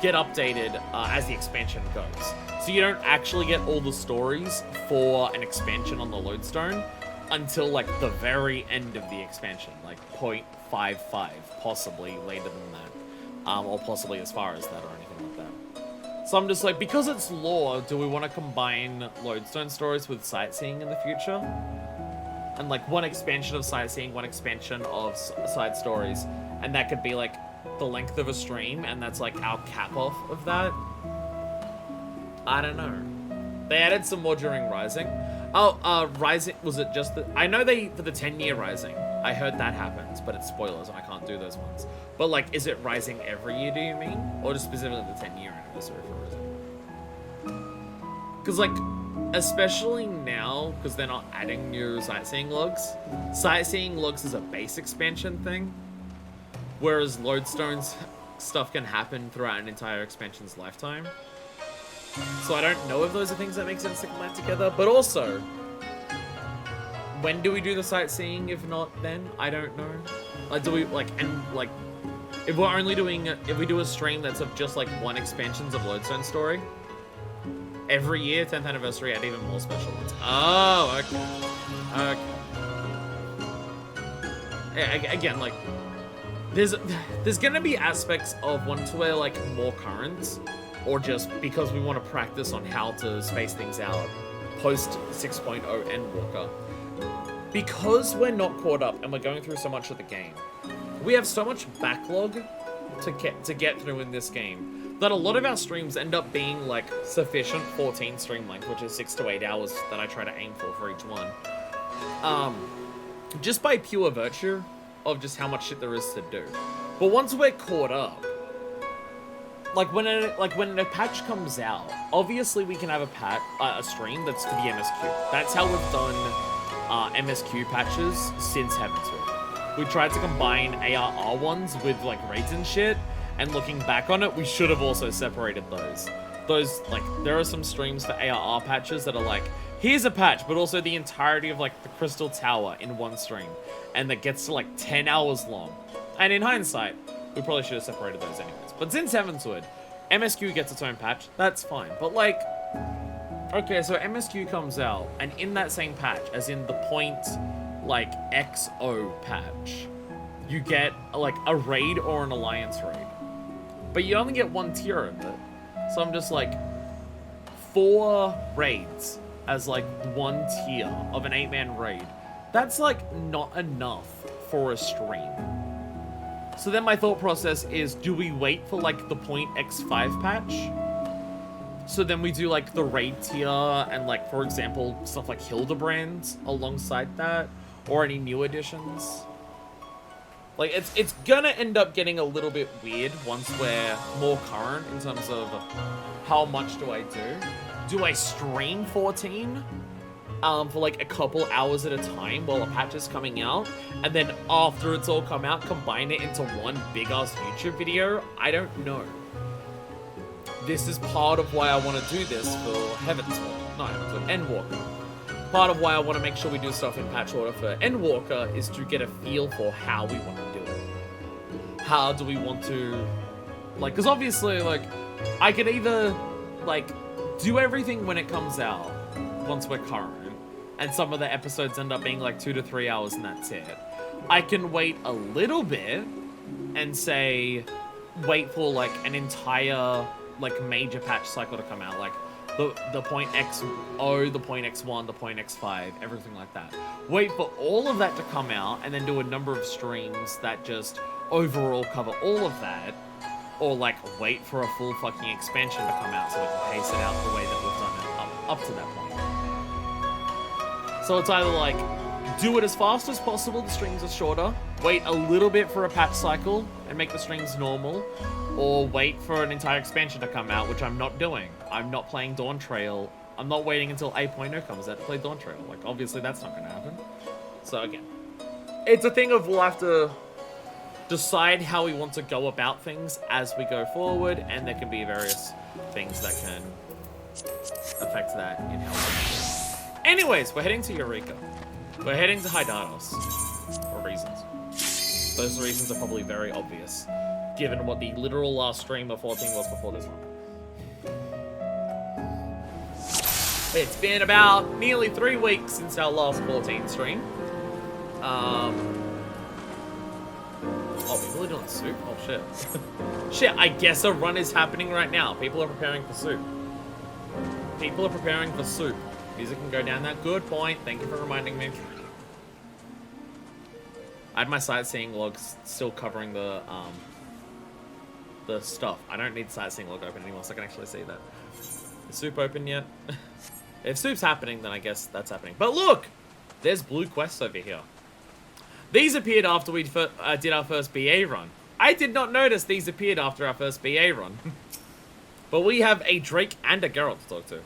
get updated as the expansion goes. So you don't actually get all the stories for an expansion on the Lodestone until, like, the very end of the expansion. Like, 0.55, possibly later than that. Or possibly as far as that or anything like that. So I'm just like, because it's lore, do we want to combine Lodestone stories with sightseeing in the future? And, like, one expansion of sightseeing, one expansion of side stories, and that could be, like, the length of a stream, and that's, like, our cap-off of that? I don't know. They added some more during Rising. Oh, Rising, was it just the... I know they, for the 10-year Rising, I heard that happens, but it's spoilers, and I can't do those ones. But, like, is it Rising every year, do you mean? Or just specifically the 10-year anniversary for Rising? Because, like, especially now, because they're not adding new sightseeing logs. Sightseeing logs is a base expansion thing, whereas Lodestone's stuff can happen throughout an entire expansion's lifetime. So I don't know if those are things that make sense to combine together, but also, when do we do the sightseeing, if not then? I don't know. Like, do we, like, and, like, if we're only doing, if we do a stream that's of just, like, one expansions of Lodestone story, every year, 10th anniversary, add even more special ones. Oh, okay. Okay. Yeah, again, like, there's gonna be aspects of ones where, like, more current, or just because we want to practice on how to space things out post 6.0 Endwalker. Because we're not caught up and we're going through so much of the game, we have so much backlog to get through in this game that a lot of our streams end up being, like, sufficient 14 stream length, which is 6 to 8 hours that I try to aim for each one. Just by pure virtue of just how much shit there is to do. But once we're caught up, like, when a patch comes out, obviously we can have a stream that's for the MSQ. That's how we've done MSQ patches since Heavenswood. We tried to combine ARR ones with, like, raids and shit, and looking back on it, we should have also separated those. Like, there are some streams for ARR patches that are like, here's a patch, but also the entirety of, like, the Crystal Tower in one stream. And that gets to, like, 10 hours long. And in hindsight, we probably should have separated those anyways. But since Heavensward, MSQ gets its own patch, that's fine. But, like, okay, so MSQ comes out, and in that same patch, as in the point, like, XO patch, you get, like, a raid or an alliance raid. But you only get one tier of it. So I'm just like, 4 raids as like one tier of an 8-man raid. That's like not enough for a stream. So then my thought process is, do we wait for like the .x5 patch? So then we do like the raid tier and like, for example, stuff like Hildebrand alongside that, or any new additions. Like, it's gonna end up getting a little bit weird once we're more current in terms of how much do I do. Do I stream 14 for like a couple hours at a time while a patch is coming out, and then after it's all come out, combine it into one big-ass YouTube video? I don't know. This is part of why I want to do this for Endwalker. Part of why I want to make sure we do stuff in patch order for Endwalker is to get a feel for how we want to do it. How do we want to, like, because obviously, like, I could either, like, do everything when it comes out, once we're current, and some of the episodes end up being like 2 to 3 hours and that's it. I can wait a little bit and say, wait for, like, an entire, like, major patch cycle to come out, like, the .xo, the .x1, the .x5, everything like that. Wait for all of that to come out, and then do a number of streams that just overall cover all of that, or like wait for a full fucking expansion to come out so we can pace it out the way that we've done it up to that point. So it's either like, do it as fast as possible, the streams are shorter, wait a little bit for a patch cycle and make the streams normal, or wait for an entire expansion to come out, which I'm not doing. I'm not playing Dawn Trail. I'm not waiting until 8.0 comes out to play Dawn Trail. Like, obviously that's not going to happen. So again, it's a thing of we'll have to decide how we want to go about things as we go forward, and there can be various things that can affect that in how. Anyways, we're heading to Eureka. We're heading to Hydanos for reasons. Those reasons are probably very obvious, given what the literal last stream of 14 was before this one. It's been about nearly 3 weeks since our last 14 stream. Oh, we're really doing soup? Oh, shit. Shit, I guess a run is happening right now. People are preparing for soup. People are preparing for soup. Music can go down that. Good point. Thank you for reminding me. I had my sightseeing log still covering the stuff. I don't need sightseeing log open anymore, so I can actually see that. Is soup open yet? If soup's happening, then I guess that's happening. But look! There's blue quests over here. These appeared after we did our first BA run. I did not notice these appeared after our first BA run. But we have a Drake and a Geralt to talk to.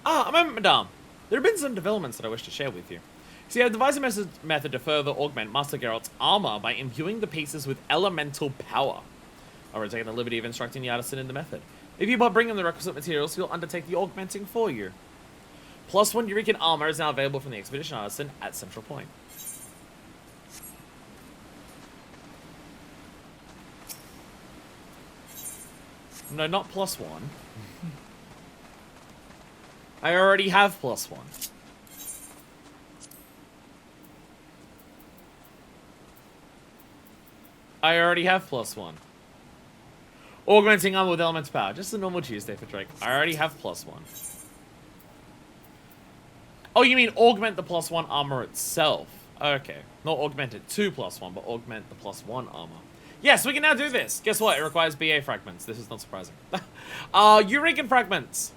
Ah, a moment, madame. There have been some developments that I wish to share with you. See, I've devised a method to further augment Master Geralt's armor by imbuing the pieces with elemental power. I've already taken the liberty of instructing the artisan in the method. If you bring him the requisite materials, he'll undertake the augmenting for you. +1 Eureka armor is now available from the Expedition Artisan at Central Point. No, not +1. I already have +1. I already have +1. Augmenting armor with elemental power. Just a normal Tuesday for Drake. I already have +1. Oh, you mean augment the +1 armor itself. Okay. Not augment it to +1, but augment the +1 armor. Yes, we can now do this. Guess what? It requires BA fragments. This is not surprising. Eureka fragments.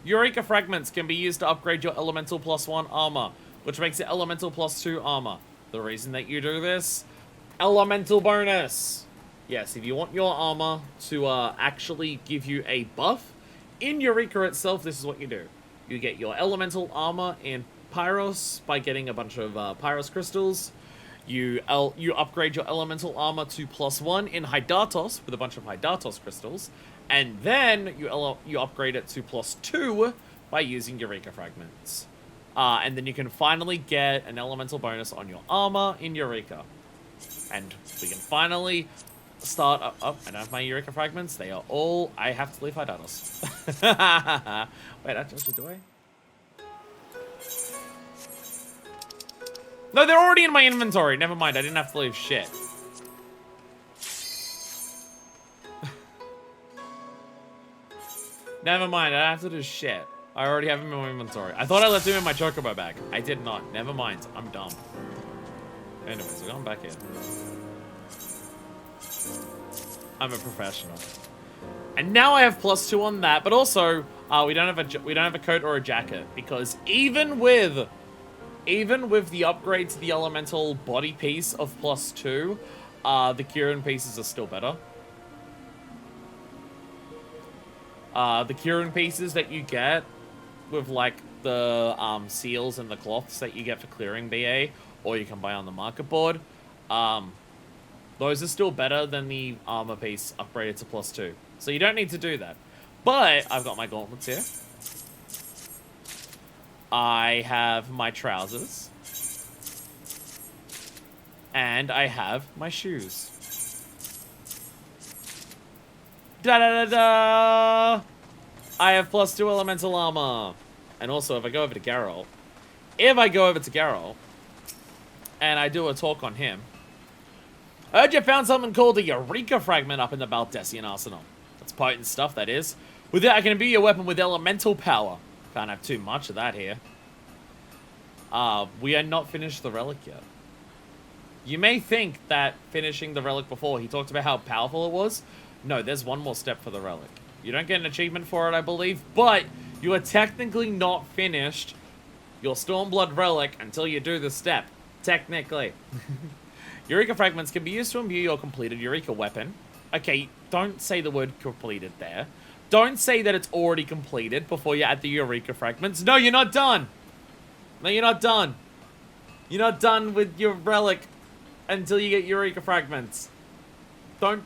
Eureka fragments can be used to upgrade your elemental +1 armor, which makes it elemental +2 armor. The reason that you do this, elemental bonus. Yes, if you want your armor to actually give you a buff, in Eureka itself, this is what you do. You get your elemental armor in Pyros by getting a bunch of Pyros crystals. You upgrade your elemental armor to +1 in Hydatos with a bunch of Hydatos crystals, and then you upgrade it to +2 by using Eureka fragments. And then you can finally get an elemental bonus on your armor in Eureka. And we can finally start up. Oh, I don't have my Eureka fragments. They are all. I have to leave Hydatos. Wait, actually, do I? No, they're already in my inventory. Never mind. I didn't have to leave shit. Never mind. I don't have to do shit. I already have them in my inventory. I thought I left them in my chocobo bag. I did not. Never mind. I'm dumb. Anyways, we're going back in. I'm a professional. And now I have +2 on that, but also we don't have a coat or a jacket because even with the upgrade to the elemental body piece of +2, the Kieran pieces are still better. The Kieran pieces that you get with like the seals and the cloths that you get for clearing BA, or you can buy on the market board, those are still better than the armor piece upgraded to +2. So you don't need to do that. But I've got my gauntlets here. I have my trousers. And I have my shoes. Da-da-da-da! I have +2 elemental armor. And also, if I go over to Geralt, and I do a talk on him, I heard you found something called a Eureka fragment up in the Baldessian arsenal. That's potent stuff, that is. With it, I can imbue your weapon with elemental power. Can't have too much of that here. We are not finished the relic yet. You may think that finishing the relic before, he talked about how powerful it was. No, there's one more step for the relic. You don't get an achievement for it, I believe, but you are technically not finished your Stormblood relic until you do the step. Technically. Eureka fragments can be used to imbue your completed Eureka weapon. Okay, don't say the word completed there. Don't say that it's already completed before you add the Eureka fragments. No, you're not done. No, you're not done. You're not done with your relic until you get Eureka fragments. Don't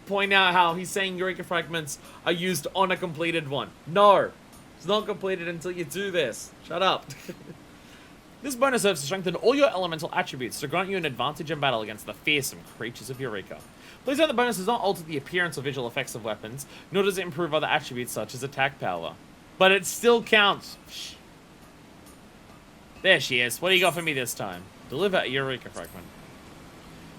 point out how he's saying Eureka fragments are used on a completed one. No, it's not completed until you do this. Shut up. This bonus serves to strengthen all your elemental attributes to grant you an advantage in battle against the fearsome creatures of Eureka. Please note the bonus does not alter the appearance or visual effects of weapons, nor does it improve other attributes such as attack power. But it still counts. Shh. There she is. What do you got for me this time? Deliver a Eureka fragment.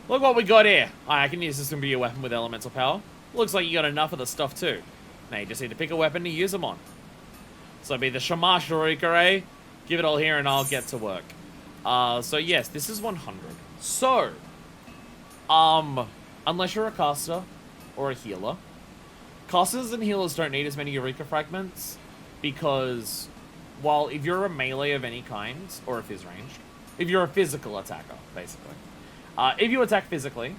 Look what we got here. I can use this to be a weapon with elemental power. Looks like you got enough of the stuff too. Now you just need to pick a weapon to use them on. So be the Shamash Eureka, eh? Give it all here and I'll get to work. So yes, this is 100. So, unless you're a caster or a healer, casters and healers don't need as many Eureka fragments because, while if you're a melee of any kind, or if it's ranged, if you're a physical attacker, basically, if you attack physically,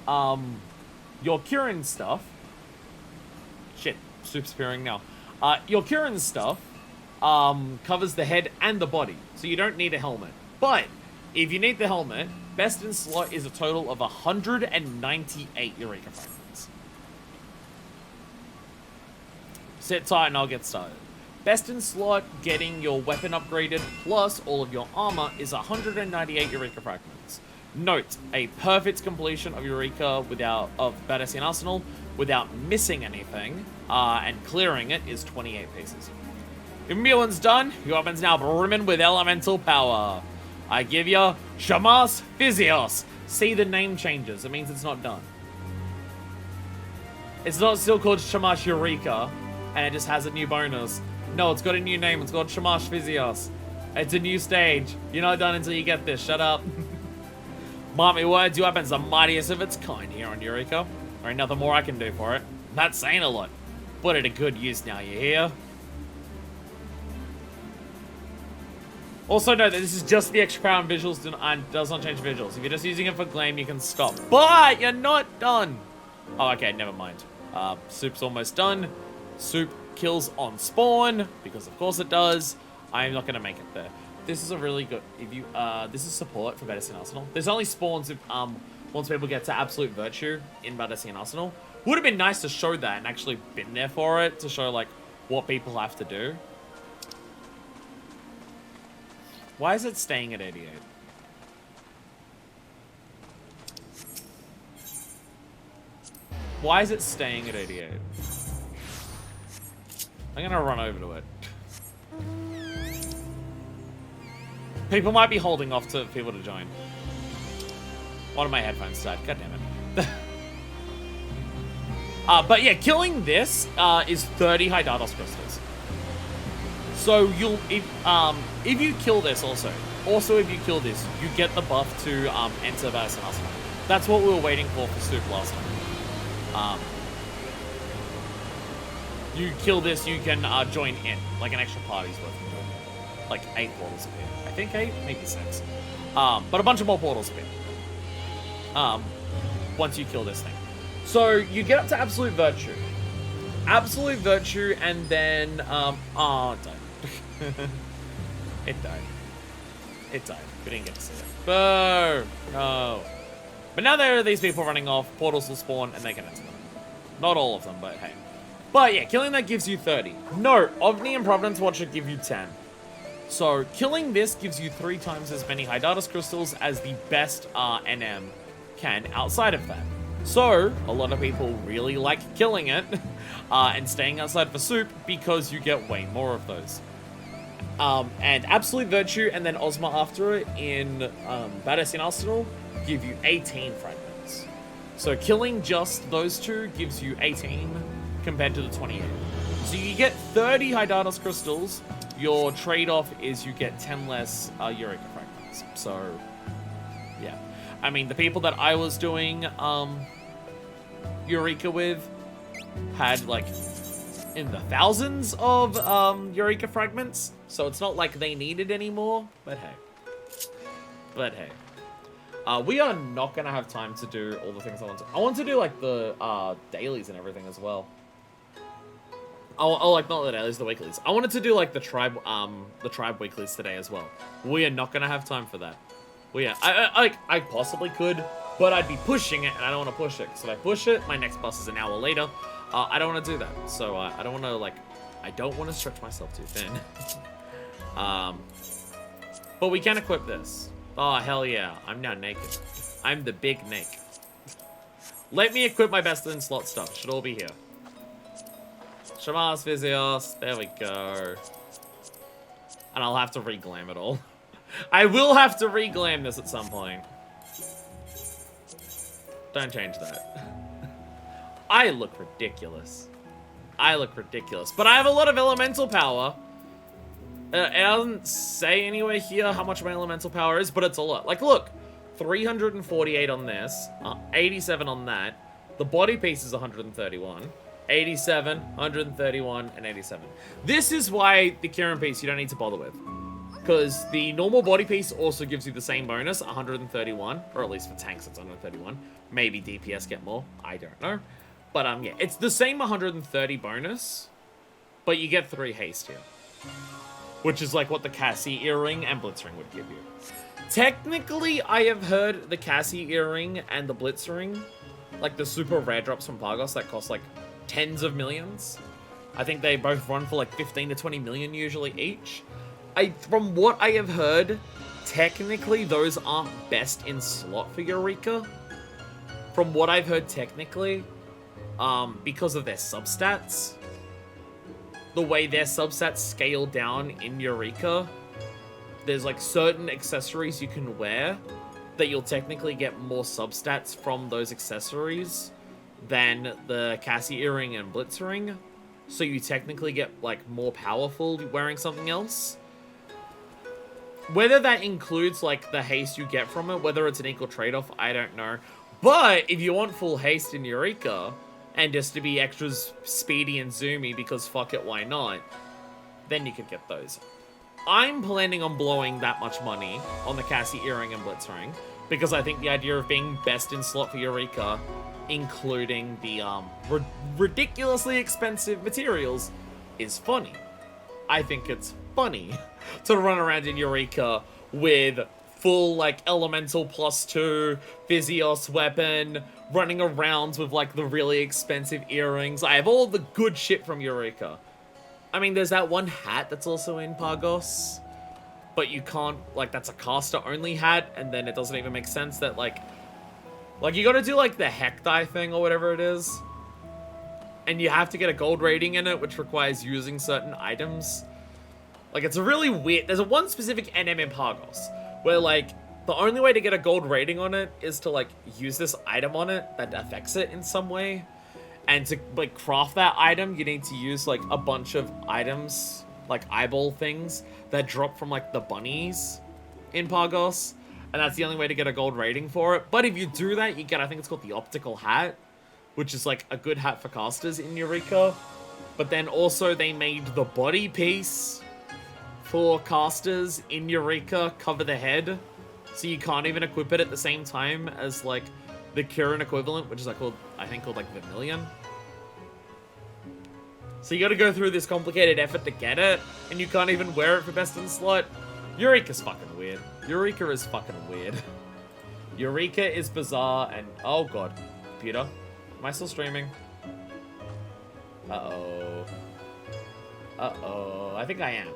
your Kieran stuff, shit, Soup's appearing now, your Kieran stuff covers the head and the body, so you don't need a helmet. But if you need the helmet, best in slot is a total of 198 Eureka fragments. Sit tight and I'll get started. Best in slot, getting your weapon upgraded plus all of your armor is 198 Eureka fragments. Note, a perfect completion of Eureka of Baldessian Arsenal without missing anything and clearing it is 28 pieces. If Imbuing's done, your weapon's now brimming with elemental power. I give you Shamash Physios. See, the name changes. It means it's not done. It's not still called Shamash Eureka, and it just has a new bonus. No, it's got a new name. It's called Shamash Physios. It's a new stage. You're not done until you get this. Shut up. Mark me words, your weapon's the mightiest of its kind here on Eureka. There ain't nothing more I can do for it. That's saying a lot. Put it to good use now, you hear? Also note that this is just the extra power and visuals and does not change visuals. If you're just using it for gleam, you can stop. But you're not done. Oh, okay, never mind. Soup's almost done. Soup kills on spawn, because of course it does. I'm not going to make it there. this is a really good, if you, this is support for Battersea Arsenal. There's only spawns if, once people get to Absolute Virtue in Battersea Arsenal. Would have been nice to show that and actually been there for it, to show, like, what people have to do. Why is it staying at 88? Why is it staying at 88? I'm gonna run over to it. People might be holding off to people to join. One of my headphones died. God damn it. But yeah, killing this is 30 Hydados crystals. So you'll if you kill this also if you kill this, you get the buff to enter Battersea Arsenal. That's what we were waiting for Soup last time. You kill this, you can join in, like an extra party's worth of joining. Like 8 portals appear. I think 8, maybe 6. But a bunch of more portals appear. Once you kill this thing. So you get up to Absolute Virtue. Absolute Virtue, and then oh, it died. It died. It died. We didn't get to see it. Boo! No. But now there are these people running off, portals will spawn, and they can enter them. Not all of them, but hey. But yeah, killing that gives you 30. No, Ovni and Providence Watch should give you 10. So killing this gives you 3 times as many Hydados crystals as the best NM can outside of that. So a lot of people really like killing it and staying outside for Soup because you get way more of those. And Absolute Virtue and then Ozma after it in Battersea Arsenal give you 18 fragments. So killing just those two gives you 18 compared to the 28. So you get 30 Hydados crystals. Your trade-off is you get 10 less Eureka fragments. So yeah, I mean the people that I was doing Eureka with had like in the thousands of Eureka fragments, so it's not like they needed any more, but hey. We are not gonna have time to do all the things I want to. I want to do like the dailies and everything as well. Oh, like not the dailies, the weeklies. I wanted to do like the tribe weeklies today as well. We are not gonna have time for that. I possibly could, but I'd be pushing it, and I don't want to push it. So if I push it, my next bus is an hour later. I don't want to do that. So I don't want to I don't want to stretch myself too thin. But we can equip this. Oh hell yeah! I'm now naked. I'm the big Nake. Let me equip my best in slot stuff. Should all be here. Shamas Vizios. There we go. And I'll have to reglam it all. I will have to reglam this at some point. Don't change that. I look ridiculous. I look ridiculous. But I have a lot of elemental power. It doesn't say anywhere here how much my elemental power is, but it's a lot. Like, look. 348 on this. 87 on that. The body piece is 131. 87, 131, and 87. This is why the Kieran piece you don't need to bother with. Because the normal body piece also gives you the same bonus, 131. Or at least for tanks, it's 131. Maybe DPS get more. I don't know. But yeah, it's the same 130 bonus, but you get 3 haste here. Which is like what the Cassie earring and Blitzring would give you. Technically, I have heard the Cassie earring and the Blitzring, like the super rare drops from Pagos that cost like tens of millions. I think they both run for like 15 to 20 million usually each. From what I have heard, technically those aren't best in slot for Eureka. From what I've heard technically, because of their substats. The way their substats scale down in Eureka, there's like certain accessories you can wear that you'll technically get more substats from those accessories than the Cassie earring and Blitzring. So you technically get like more powerful wearing something else. Whether that includes like the haste you get from it, whether it's an equal trade-off, I don't know. But if you want full haste in Eureka, and just to be extra speedy and zoomy because fuck it, why not? Then you could get those. I'm planning on blowing that much money on the Cassie earring and Blitzring because I think the idea of being best in slot for Eureka, including the ridiculously expensive materials, is funny. I think it's funny to run around in Eureka with full, like, elemental +2, Physios weapon, running around with, like, the really expensive earrings. I have all the good shit from Eureka. I mean, there's that one hat that's also in Pagos, but you can't, like, that's a caster-only hat, and then it doesn't even make sense that, like, you gotta do, like, the Hektai thing or whatever it is, and you have to get a gold rating in it, which requires using certain items. Like, it's a really weird... There's a one specific NM in Pagos, where, like, the only way to get a gold rating on it is to, like, use this item on it that affects it in some way. And to, like, craft that item, you need to use, like, a bunch of items, like eyeball things, that drop from, like, the bunnies in Pagos. And that's the only way to get a gold rating for it. But if you do that, you get, I think it's called the optical hat, which is, like, a good hat for casters in Eureka. But then also they made the body piece for casters in Eureka cover the head. So you can't even equip it at the same time as, like, the Kirin equivalent, which is, like, I think called, like, Vermilion. So you gotta go through this complicated effort to get it, and you can't even wear it for best in slot. Eureka's fucking weird. Eureka is fucking weird. Eureka is bizarre, and... Oh, God. Computer. Am I still streaming? Uh-oh. Uh-oh. I think I am.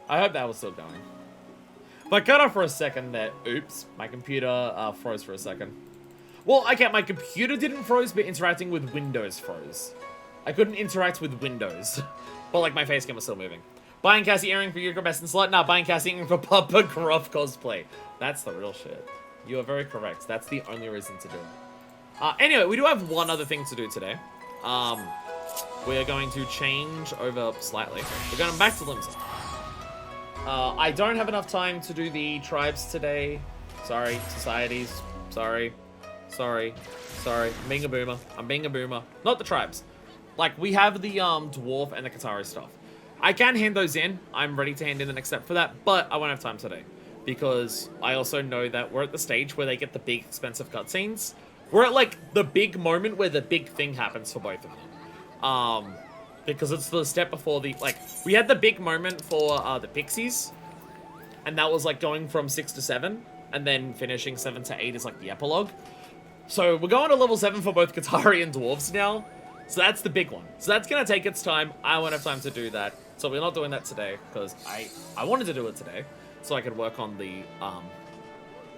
I hope that was still going. If I cut off for a second there... Oops. My computer froze for a second. Well, okay, my computer didn't froze, but interacting with Windows froze. I couldn't interact with Windows. But, like, my face cam was still moving. Buying Cassie earring for Eureka best in slot? Nah, buying Cassie earring for Papa Gruff cosplay. That's the real shit. You are very correct. That's the only reason to do it. Anyway, we do have one other thing to do today. We are going to change over slightly. We're going back to Limsa. I don't have enough time to do the tribes today. Sorry, societies. Sorry. Sorry. Sorry. I'm being a boomer. I'm being a boomer. Not the tribes. Like, we have the dwarf and the Katari stuff. I can hand those in. I'm ready to hand in the next step for that, but I won't have time today. Because I also know that we're at the stage where they get the big, expensive cutscenes. We're at, like, the big moment where the big thing happens for both of them. Because it's the step before the, like, we had the big moment for the Pixies. And that was, like, going from 6 to 7. And then finishing 7 to 8 is, like, the epilogue. So we're going to level 7 for both Katari and dwarves now. So that's the big one. So that's going to take its time. I won't have time to do that. So we're not doing that today because I wanted to do it today so I could work on the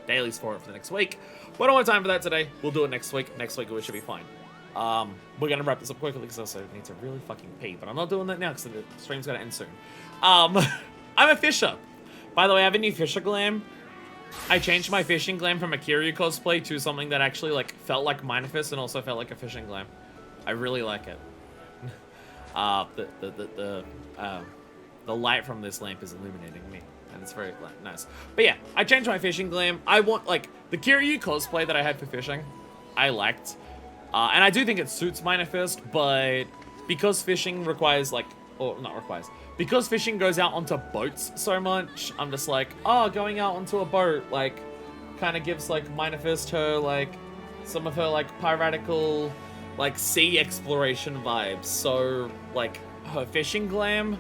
dailies for it for the next week. But I don't have time for that today. We'll do it next week. Next week we should be fine. We're going to wrap this up quickly because I also need to really fucking pee. But I'm not doing that now because the stream's going to end soon. I'm a fisher. By the way, I have a new fisher glam. I changed my fishing glam from a Kiryu cosplay to something that actually like felt like Minefist and also felt like a fishing glam. I really like it. The light from this lamp is illuminating me, and it's very nice. But yeah, I changed my fishing glam. I want like the Kiryu cosplay that I had for fishing. I liked, and I do think it suits Minefist, but because fishing requires like, or not requires. Because fishing goes out onto boats so much, I'm just like, oh, going out onto a boat, like, kind of gives, like, Minefist her, like, some of her, like, piratical, like, sea exploration vibes. So, like, her fishing glam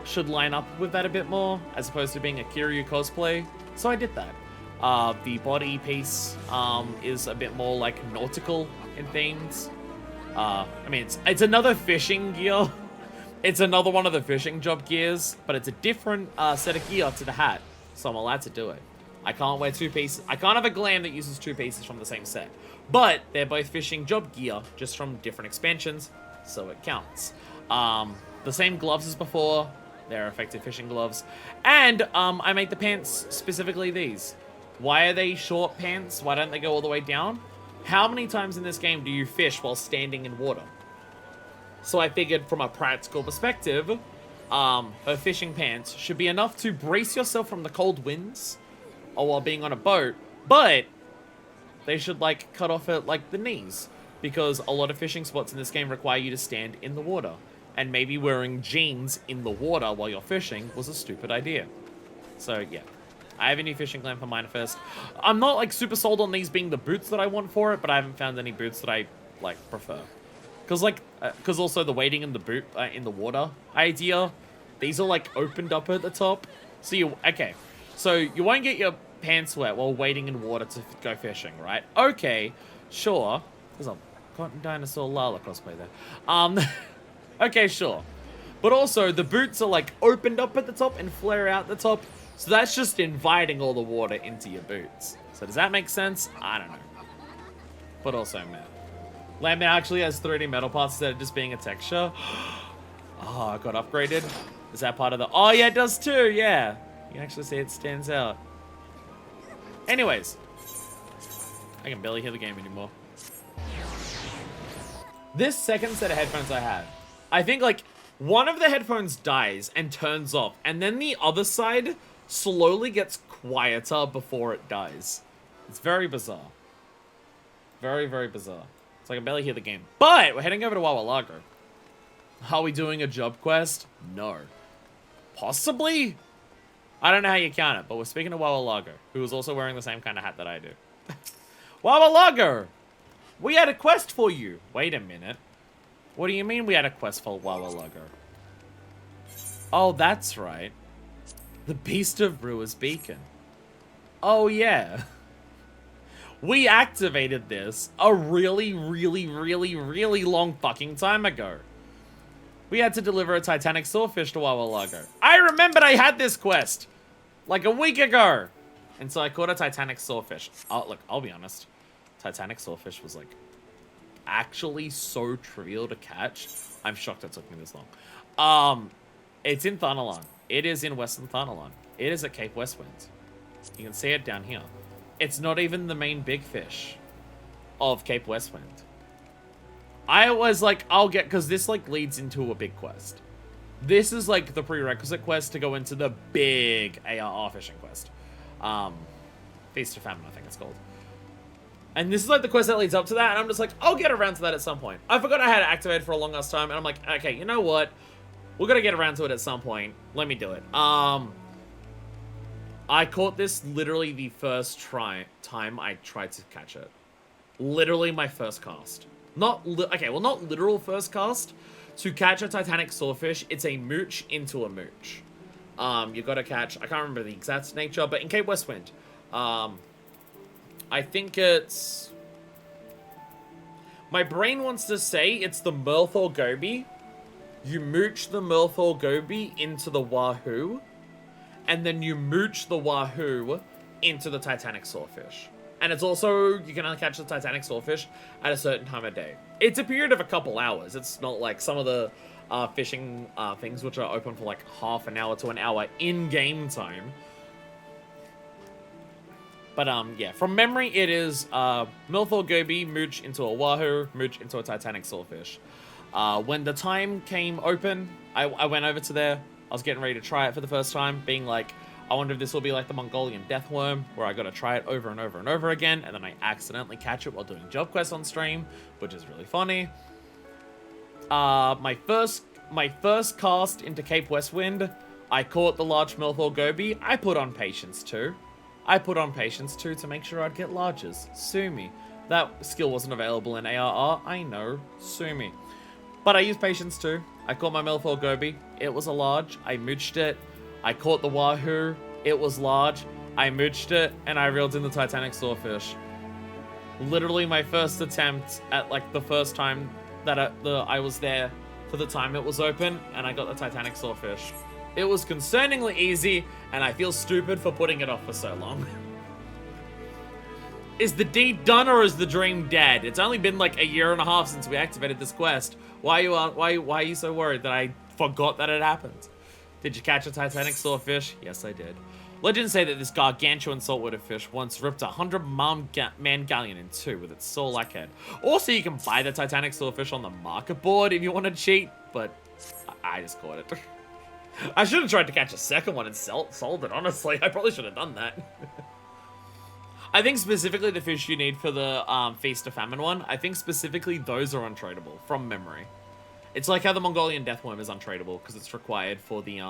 should line up with that a bit more, as opposed to being a Kiryu cosplay. So I did that. The body piece is a bit more, like, nautical in themes. I mean, it's another fishing gear. It's another one of the fishing job gears, but it's a different set of gear to the hat, so I'm allowed to do it. I can't wear two pieces. I can't have a glam that uses two pieces from the same set, but they're both fishing job gear, just from different expansions, so it counts. The same gloves as before. They're effective fishing gloves, and I made the pants specifically these. Why are they short pants? Why don't they go all the way down? How many times in this game do you fish while standing in water? So I figured from a practical perspective, her fishing pants should be enough to brace yourself from the cold winds or while being on a boat, but they should like cut off at like the knees because a lot of fishing spots in this game require you to stand in the water, and maybe wearing jeans in the water while you're fishing was a stupid idea. So yeah, I have a new fishing glam for Minefist. I'm not like super sold on these being the boots that I want for it, but I haven't found any boots that I like prefer. Because also the waiting in the boot, in the water idea, these are like opened up at the top. So so you won't get your pants wet while waiting in water to go fishing, right? Okay, sure. There's a cotton dinosaur Lala cosplay there. Okay, sure. But also the boots are like opened up at the top and flare out the top. So that's just inviting all the water into your boots. So does that make sense? I don't know. But also, man. Lamb actually has 3D metal parts instead of just being a texture. Oh, it got upgraded. Is that part of the... Oh, yeah, it does too, yeah. You can actually see it stands out. Anyways. I can barely hear the game anymore. This second set of headphones I have, I think, like, one of the headphones dies and turns off, and then the other side slowly gets quieter before it dies. It's very bizarre. Very, very bizarre. So I can barely hear the game. But we're heading over to Wawa. Are we doing a job quest? No. Possibly? I don't know how you count it, but we're speaking to Wawa, who is also wearing the same kind of hat that I do. Wawa, we had a quest for you. Wait a minute. What do you mean we had a quest for Wawa? Oh, that's right. The Beast of Brewer's Beacon. Oh, yeah. We activated this a really, really, really, really long fucking time ago. We had to deliver a Titanic Swordfish to Wawa. I remembered I had this quest like a week ago. And so I caught a Titanic Swordfish. Oh, look, I'll be honest. Titanic Swordfish was like actually so trivial to catch. I'm shocked it took me this long. It's in Thanalan. It is in Western Thanalan. It is at Cape Westwind. You can see it down here. It's not even the main big fish of Cape Westwind. I was like, I'll get, because this like leads into a big quest. This is like the prerequisite quest to go into the big ARR fishing quest. Feast of Famine, I think it's called. And this is like the quest that leads up to that, and I'm just like, I'll get around to that at some point. I forgot I had it activated for a long ass time, and I'm like, okay, you know what? We're gonna get around to it at some point. Let me do it. I caught this literally the first time I tried to catch it. Literally my first cast. Not literal first cast. To catch a Titanic Swordfish, it's a mooch into a mooch. You gotta catch, I can't remember the exact nature, but in Cape Westwind, I think it's... My brain wants to say it's the Merthor Goby. You mooch the Merthor Goby into the Wahoo, and then you mooch the Wahoo into the Titanic Swordfish. And it's also, you can only catch the Titanic Swordfish at a certain time of day. It's a period of a couple hours. It's not like some of the fishing things which are open for like half an hour to an hour in game time. But yeah, from memory, it is Merthor Goby, mooch into a Wahoo, mooch into a Titanic Swordfish. When the time came open, I went over to there. I was getting ready to try it for the first time, being like, I wonder if this will be like the Mongolian deathworm, where I gotta try it over and over and over again, and then I accidentally catch it while doing job quests on stream, which is really funny. My first cast into Cape Westwind, I caught the large Merthor Goby. I put on Patience 2. To make sure I'd get larges. Sue me. That skill wasn't available in ARR. I know. Sue me. But I used Patience 2. I caught my Merthor Goby. It was a large. I mooched it. I caught the Wahoo. It was large. I mooched it, and I reeled in the Titanic Swordfish. Literally my first attempt at, like, the first time that I was there for the time it was open, and I got the Titanic Swordfish. It was concerningly easy, and I feel stupid for putting it off for so long. Is the deed done, or is the dream dead? It's only been, like, a year and a half since we activated this quest. Why are you so worried that I forgot that it happened? Did you catch a Titanic Swordfish? Yes, I did. Legends say that this gargantuan saltwater fish once ripped a 100-man galleon in two with its saw-like head. Also, you can buy the Titanic Swordfish on the market board if you want to cheat, but I just caught it. I should have tried to catch a second one and sold it, honestly. I probably should have done that. I think specifically the fish you need for the Feast of Famine one, I think specifically those are untradeable, from memory. It's like how the Mongolian deathworm is untradeable, because it's required for the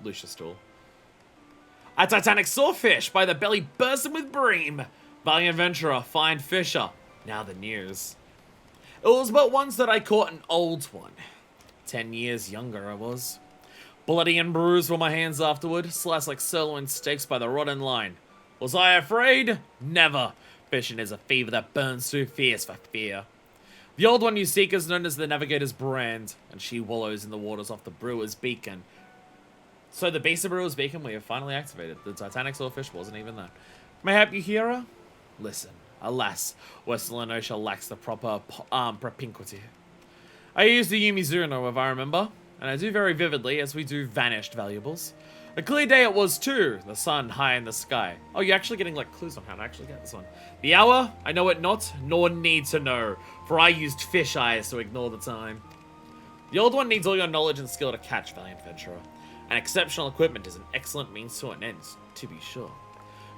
Lucius tool. A Titanic Swordfish by the belly bursting with bream. Valiant adventurer, find fisher. Now the news. It was but once that I caught an old one. 10 years younger I was. Bloody and bruised were my hands afterward, sliced like sirloin steaks by the rotten line. Was I afraid? Never. Fishing is a fever that burns too fierce for fear. The old one you seek is known as the Navigator's Brand, and she wallows in the waters off the Brewer's Beacon. So the base of Brewer's Beacon we have finally activated. The Titanic Swordfish wasn't even that. May I help you, Hera? Listen, alas, Western Ocean lacks the proper propinquity. I used the Yumizuno, if I remember, and I do very vividly, as we do vanished valuables. A clear day it was too, the sun high in the sky. Oh, you're actually getting like clues on how to actually get this one. The hour, I know it not, nor need to know, for I used fish eyes to ignore the time. The old one needs all your knowledge and skill to catch, valiant venturer. And exceptional equipment is an excellent means to an end, to be sure.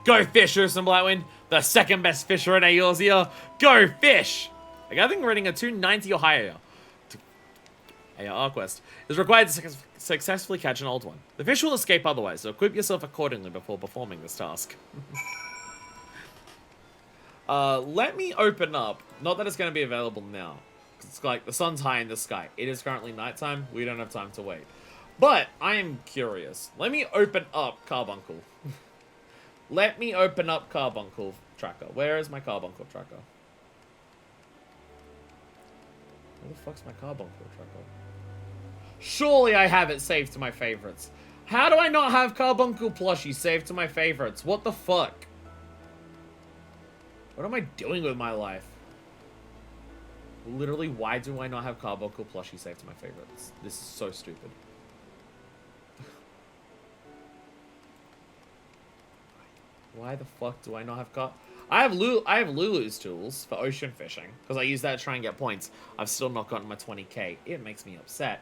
Go fish, Urson Blightwind, the second best fisher in Eorzea. Go fish! Like, I think rating a 290 or higher. AR quest is required to successfully catch an old one. The fish will escape otherwise, so equip yourself accordingly before performing this task. Let me open up. Not that it's going to be available now. It's like the sun's high in the sky. It is currently nighttime. We don't have time to wait. But I am curious. Let me open up Carbuncle. Let me open up Carbuncle tracker. Where is my Carbuncle tracker? Where the fuck's my Carbuncle tracker? Surely I have it saved to my favorites. How do I not have Carbuncle plushie saved to my favorites? What the fuck? What am I doing with my life? Literally, why do I not have Carbuncle plushie saved to my favorites? This is so stupid. Why the fuck do I not have I have Lulu's tools for ocean fishing, because I use that to try and get points. I've still not gotten my 20k. It makes me upset.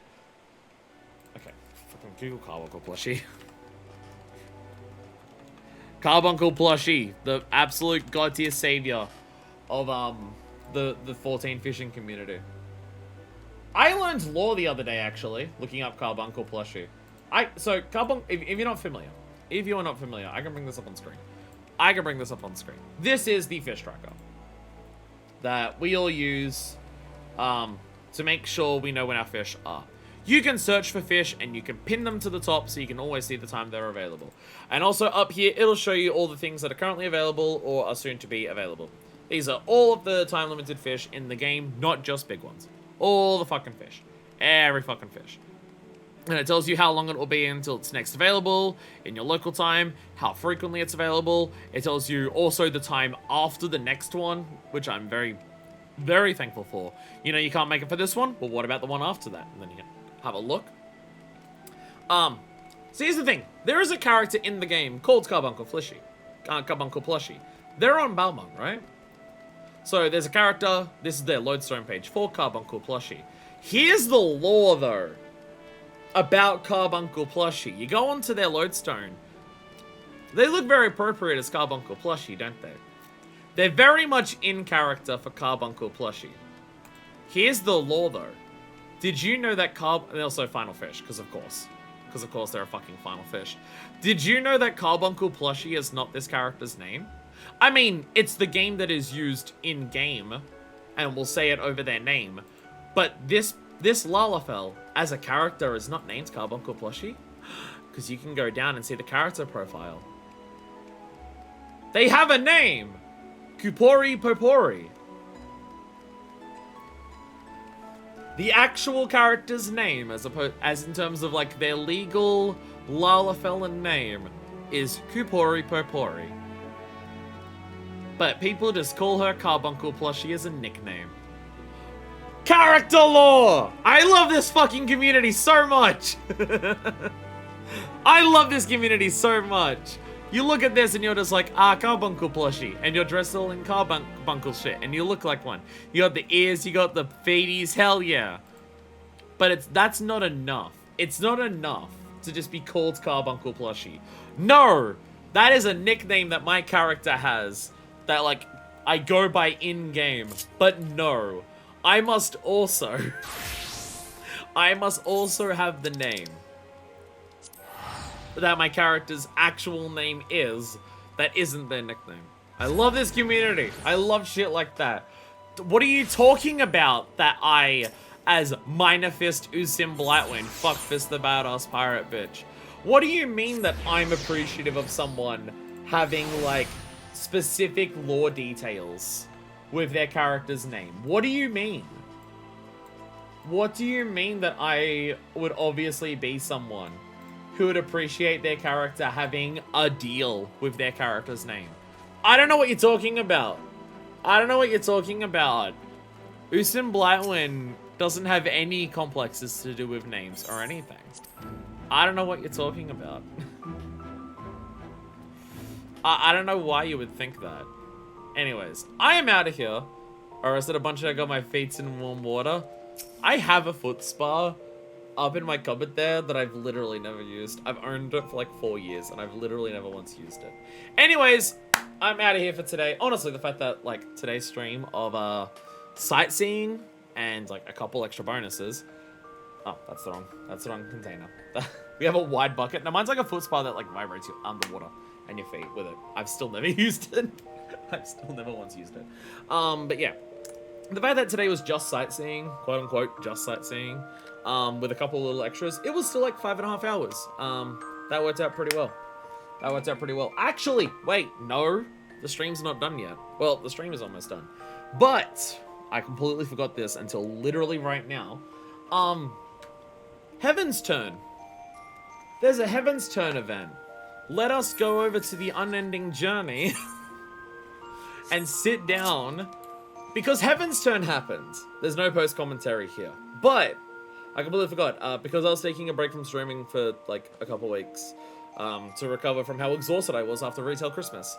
Okay, fucking Google Carbuncle plushie. Carbuncle plushie, the absolute god tier savior of the 14 fishing community. I learned lore the other day actually, looking up Carbuncle plushie. So Carbuncle, if you're not familiar, I can bring this up on screen. This is the fish tracker that we all use to make sure we know when our fish are. You can search for fish and you can pin them to the top so you can always see the time they're available. And also up here, it'll show you all the things that are currently available or are soon to be available. These are all of the time limited fish in the game, not just big ones. All the fucking fish. Every fucking fish. And it tells you how long it will be until it's next available in your local time, how frequently it's available. It tells you also the time after the next one, which I'm very, very thankful for. You know, you can't make it for this one, well, what about the one after that? And then you have a look. So here's the thing. There is a character in the game called Carbuncle plushie. Carbuncle plushie. They're on Balmung, right? So there's a character. This is their lodestone page for Carbuncle plushie. Here's the lore, though, about Carbuncle plushie. You go onto their lodestone. They look very appropriate as Carbuncle plushie, don't they? They're very much in character for Carbuncle plushie. Here's the lore, though. Did you know that and also Final Fish, because of course they're a fucking Final Fish. Did you know that Carbuncle plushie is not this character's name? I mean, it's the game that is used in game, and we'll say it over their name. But this Lalafell as a character is not named Carbuncle plushie, because you can go down and see the character profile. They have a name, Kupori Popori. The actual character's name, as in terms of like their legal Lalafellan name, is Kupori Popori. But people just call her Carbuncle plushie as a nickname. Character lore! I love this fucking community so much! I love this community so much! You look at this and you're just like, Carbuncle plushie. And you're dressed all in Carbuncle shit. And you look like one. You got the ears, you got the feeties, hell yeah. But that's not enough. It's not enough to just be called Carbuncle plushie. No! That is a nickname that my character has. That, like, I go by in-game. But no. I must also have the name that my character's actual name is, that isn't their nickname. I love this community. I love shit like that. What are you talking about that I, as Minor Fist Usim Blightwind, fuck Fist the badass pirate bitch? What do you mean that I'm appreciative of someone having, like, specific lore details with their character's name? What do you mean? What do you mean that I would obviously be someone who would appreciate their character having a deal with their character's name? I don't know what you're talking about. I don't know what you're talking about. Usim Blightwind doesn't have any complexes to do with names or anything. I don't know what you're talking about. I don't know why you would think that. Anyways, I am out of here. Or is it a bunch of I got my feet in warm water? I have a foot spa up in my cupboard there that I've literally never used. I've owned it for like 4 years and I've literally never once used it. Anyways, I'm out of here for today. Honestly, the fact that like today's stream of sightseeing and like a couple extra bonuses. Oh, that's the wrong container. We have a wide bucket. Now mine's like a foot spa that like vibrates you underwater and your feet with it. I've still never used it. I've still never once used it. But yeah. The fact that today was just sightseeing, quote unquote, just sightseeing, with a couple little extras, it was still like 5.5 hours. That worked out pretty well. That worked out pretty well. Actually, wait, no, the stream's not done yet. Well, the stream is almost done. But I completely forgot this until literally right now. Heaven's Turn. There's a Heaven's Turn event. Let us go over to the Unending Journey and sit down. Because Heaven's Turn happened. There's no post-commentary here. But, I completely forgot, because I was taking a break from streaming for, like, a couple weeks, to recover from how exhausted I was after Retail Christmas.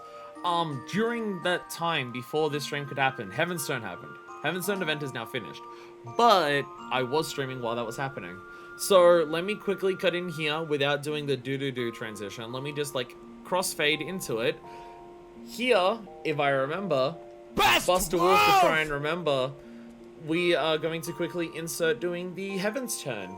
During that time, before this stream could happen, Heaven's Turn happened. Heaven's Turn event is now finished. But, I was streaming while that was happening. So, let me quickly cut in here without doing the do-do-do transition. Let me just, like, crossfade into it. Here, if I remember... Buster Wolf to try and remember, we are going to quickly insert doing the Heaven's Turn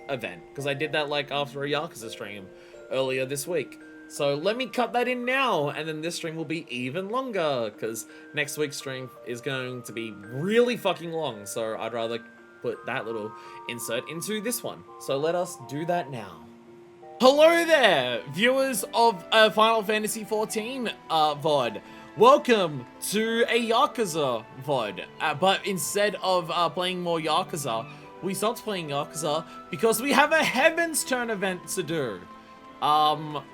event, because I did that like after a Yakuza stream earlier this week. So let me cut that in now, and then this stream will be even longer, because next week's stream is going to be really fucking long, so I'd rather put that little insert into this one. So let us do that now. Hello there, viewers of Final Fantasy XIV VOD. Welcome to a Yakuza VOD, but instead of playing more Yakuza, we stopped playing Yakuza because we have a Heaven's Turn event to do. I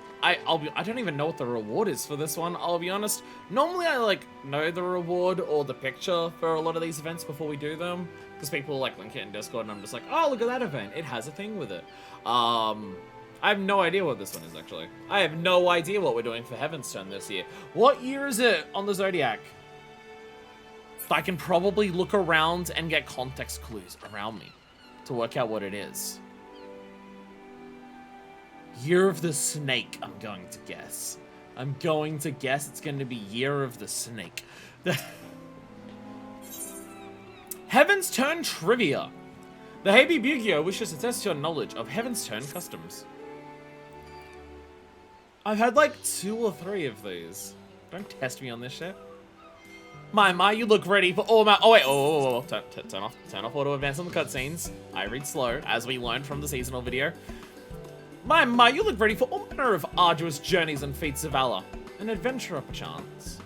don't even know what the reward is for this one, I'll be honest. Normally I like know the reward or the picture for a lot of these events before we do them, because people like link it in Discord and I'm just like, oh, look at that event, it has a thing with it. I have no idea what this one is, actually. I have no idea what we're doing for Heaven's Turn this year. What year is it on the Zodiac? I can probably look around and get context clues around me to work out what it is. Year of the Snake, I'm going to guess. I'm going to guess it's going to be Year of the Snake. Heaven's Turn Trivia. The Heibi Bugyo wishes to test your knowledge of Heaven's Turn customs. I've had like 2 or 3 of these. Don't test me on this shit. My, you look ready for all my... Oh, wait. Turn off auto advance on the cutscenes. I read slow, as we learned from the seasonal video. My, you look ready for all manner of arduous journeys and feats of valor. An adventurer, perchance.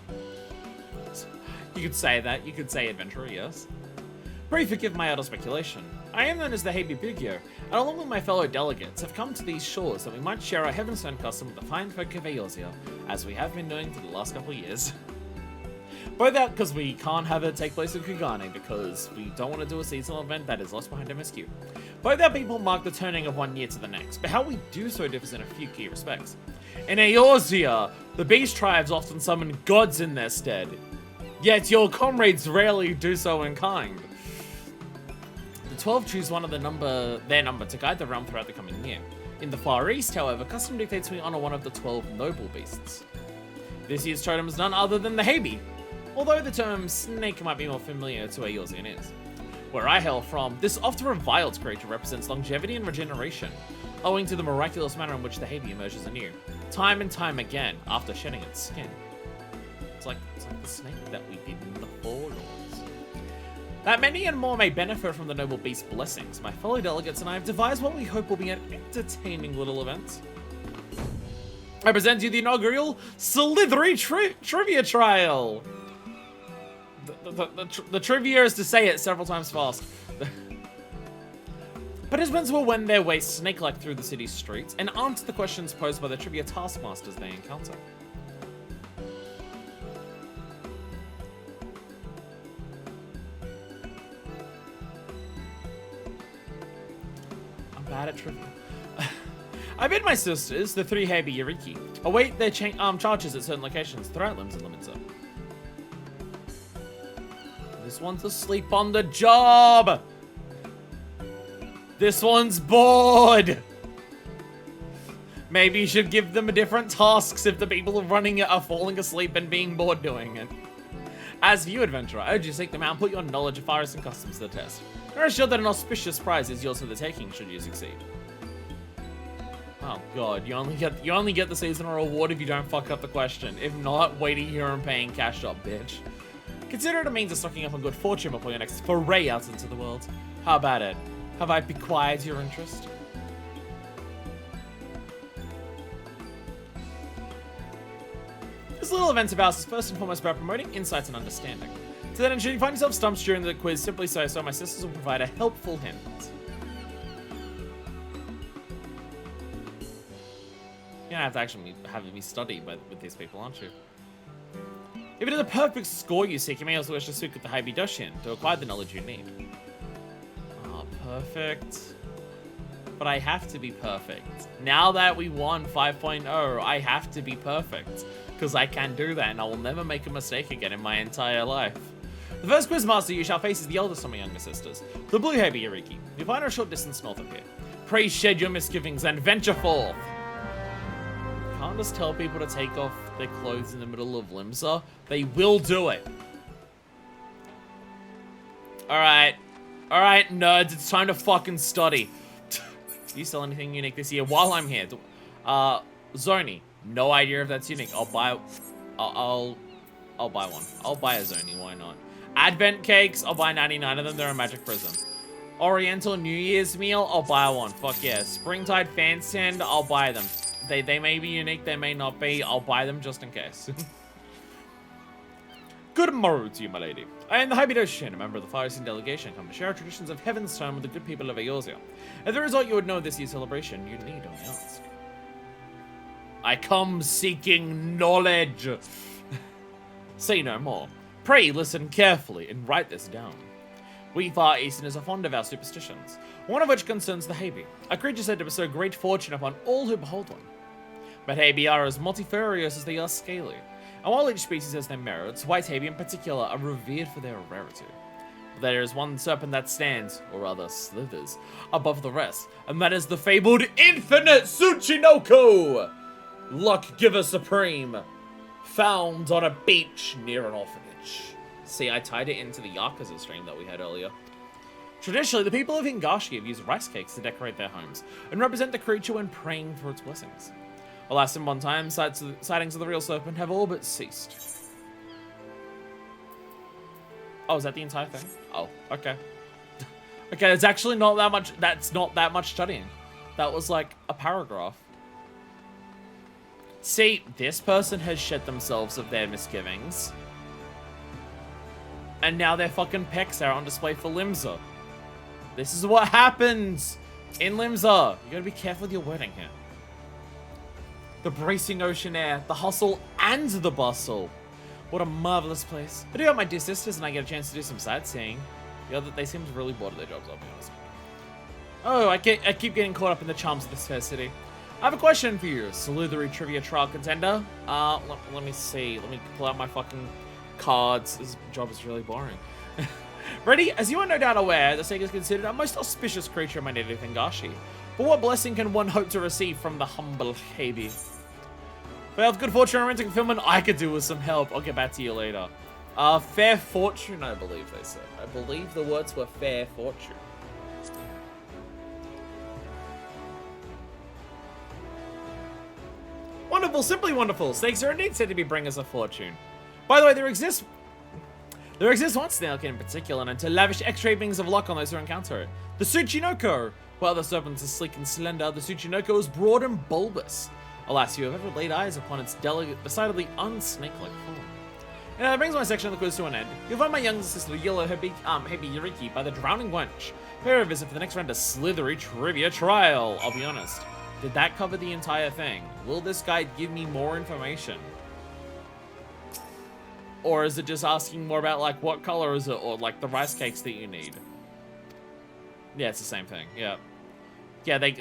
You could say that. You could say adventurer, yes. Pray forgive my idle speculation. I am known as the Heibi Bugyo, and along with my fellow delegates, have come to these shores that we might share our Heaven's Turn custom with the fine folk of Eorzea, as we have been doing for the last couple of years. Both out because we can't have it take place in Kugane, because we don't want to do a seasonal event that is lost behind MSQ. Both our people mark the turning of one year to the next, but how we do so differs in a few key respects. In Eorzea, the beast tribes often summon gods in their stead, yet your comrades rarely do so in kind. 12 choose one of their number to guide the realm throughout the coming year. In the Far East, however, custom dictates we honor one of the 12 noble beasts. This year's totem is none other than the Heibi, although the term snake might be more familiar to Eorzean is. Where I hail from, this oft-reviled creature represents longevity and regeneration, owing to the miraculous manner in which the Heibi emerges anew, time and time again after shedding its skin. It's like the snake that we did in the forest. That many and more may benefit from the noble beast's blessings. My fellow delegates and I have devised what we hope will be an entertaining little event. I present you the inaugural Slithery Trivia Trial. The trivia is to say it several times fast. Participants will wend their way snake-like through the city's streets and answer the questions posed by the trivia taskmasters they encounter. I'm bad at trivia. I bid my sisters, the three Heibi Yoriki, await their charges at certain locations throughout Limbs and Limitza. This one's asleep on the job! This one's bored! Maybe you should give them different tasks if the people running it are falling asleep and being bored doing it. As for you, adventurer, I urge you to seek them out and put your knowledge of virus and customs to the test. I'm assured that an auspicious prize is yours for the taking should you succeed. Oh god, you only get the seasonal reward if you don't fuck up the question. If not, wait a year and paying cash up, bitch. Consider it a means of stocking up on good fortune before your next foray out into the world. How about it? Have I bequired your interest? This little event of ours is first and foremost about promoting insights and understanding. To that end, should you find yourself stumped during the quiz, simply say so. My sisters will provide a helpful hint. You're gonna have to actually have me study with these people, aren't you? If it is a perfect score you seek, you may also wish to seek with the Heibi Doshin to acquire the knowledge you need. Oh, perfect. But I have to be perfect. Now that we won 5.0, I have to be perfect. Because I can do that, and I will never make a mistake again in my entire life. The first quizmaster you shall face is the eldest of my younger sisters, the Blue Heibi Yoriki. You find her a short distance north of here. Pray shed your misgivings and venture forth. Can't just tell people to take off their clothes in the middle of Limsa. They will do it. Alright, nerds, it's time to fucking study. Do you sell anything unique this year while I'm here? Zoni. No idea if that's unique. I'll buy one. I'll buy a Zoni, why not? Advent cakes, I'll buy 99 of them. They're a magic prism. Oriental New Year's meal, I'll buy one. Fuck yeah. Springtide fan stand, I'll buy them. They may be unique, they may not be. I'll buy them just in case. Good morrow to you, my lady. I am the Heibi Doshin, a member of the Fireside delegation, come to share our traditions of Heaven's Tome with the good people of Eorzea. As a result, you would know of this year's celebration, you need only ask. I come seeking knowledge. Say no more. Pray listen carefully and write this down. We Far Easterners are fond of our superstitions, one of which concerns the Heibi, a creature said to bestow great fortune upon all who behold one. But Heibi are as multifarious as they are scaly, and while each species has their merits, white Heibi in particular are revered for their rarity. But there is one serpent that stands, or rather slithers, above the rest, and that is the fabled Infinite Tsuchinoko! Luck giver supreme, found on a beach near an orphanage. See, I tied it into the Yakuza stream that we had earlier. Traditionally, the people of Hingashi have used rice cakes to decorate their homes and represent the creature when praying for its blessings. Alas, in one time, sightings of the real serpent have all but ceased. Oh, is that the entire thing? Oh, okay. Okay, it's actually not that much. That's not that much studying. That was like a paragraph. See, this person has shed themselves of their misgivings. And now their fucking pecs are on display for Limsa. This is what happens in Limsa. You gotta be careful with your wording here. The bracing ocean air, the hustle and the bustle. What a marvelous place. I do have my dear sisters and I get a chance to do some sightseeing. They seem really bored of their jobs, I'll be honest. Oh, I keep getting caught up in the charms of this fair city. I have a question for you, Slithery Trivia Trial Contender. Let me see. Let me pull out my fucking cards. This job is really boring. Ready? As you are no doubt aware, the snake is considered a most auspicious creature in my native Hingashi. But what blessing can one hope to receive from the humble Heibi? If I have good fortune in renting fulfillment, I could do with some help. I'll get back to you later. Fair fortune, I believe they said. I believe the words were fair fortune. Wonderful, simply wonderful. Snakes are indeed said to be bringers of fortune. By the way, there exists There exists one snail in particular, and to lavish extra-heapings of luck on those who encounter it. The Tsuchinoko! While the serpent is sleek and slender, the Tsuchinoko is broad and bulbous. Alas, you have ever laid eyes upon its delicate, decidedly unsnake-like form. And that brings my section of the quiz to an end. You'll find my younger sister, Yellow Hebiyuriki, by the Drowning Wench. Here a visit for the next round of Slithery Trivia Trial. I'll be honest, did that cover the entire thing? Will this guide give me more information? Or is it just asking more about, like, what color is it, or, like, the rice cakes that you need? Yeah, it's the same thing, yeah. Yeah, they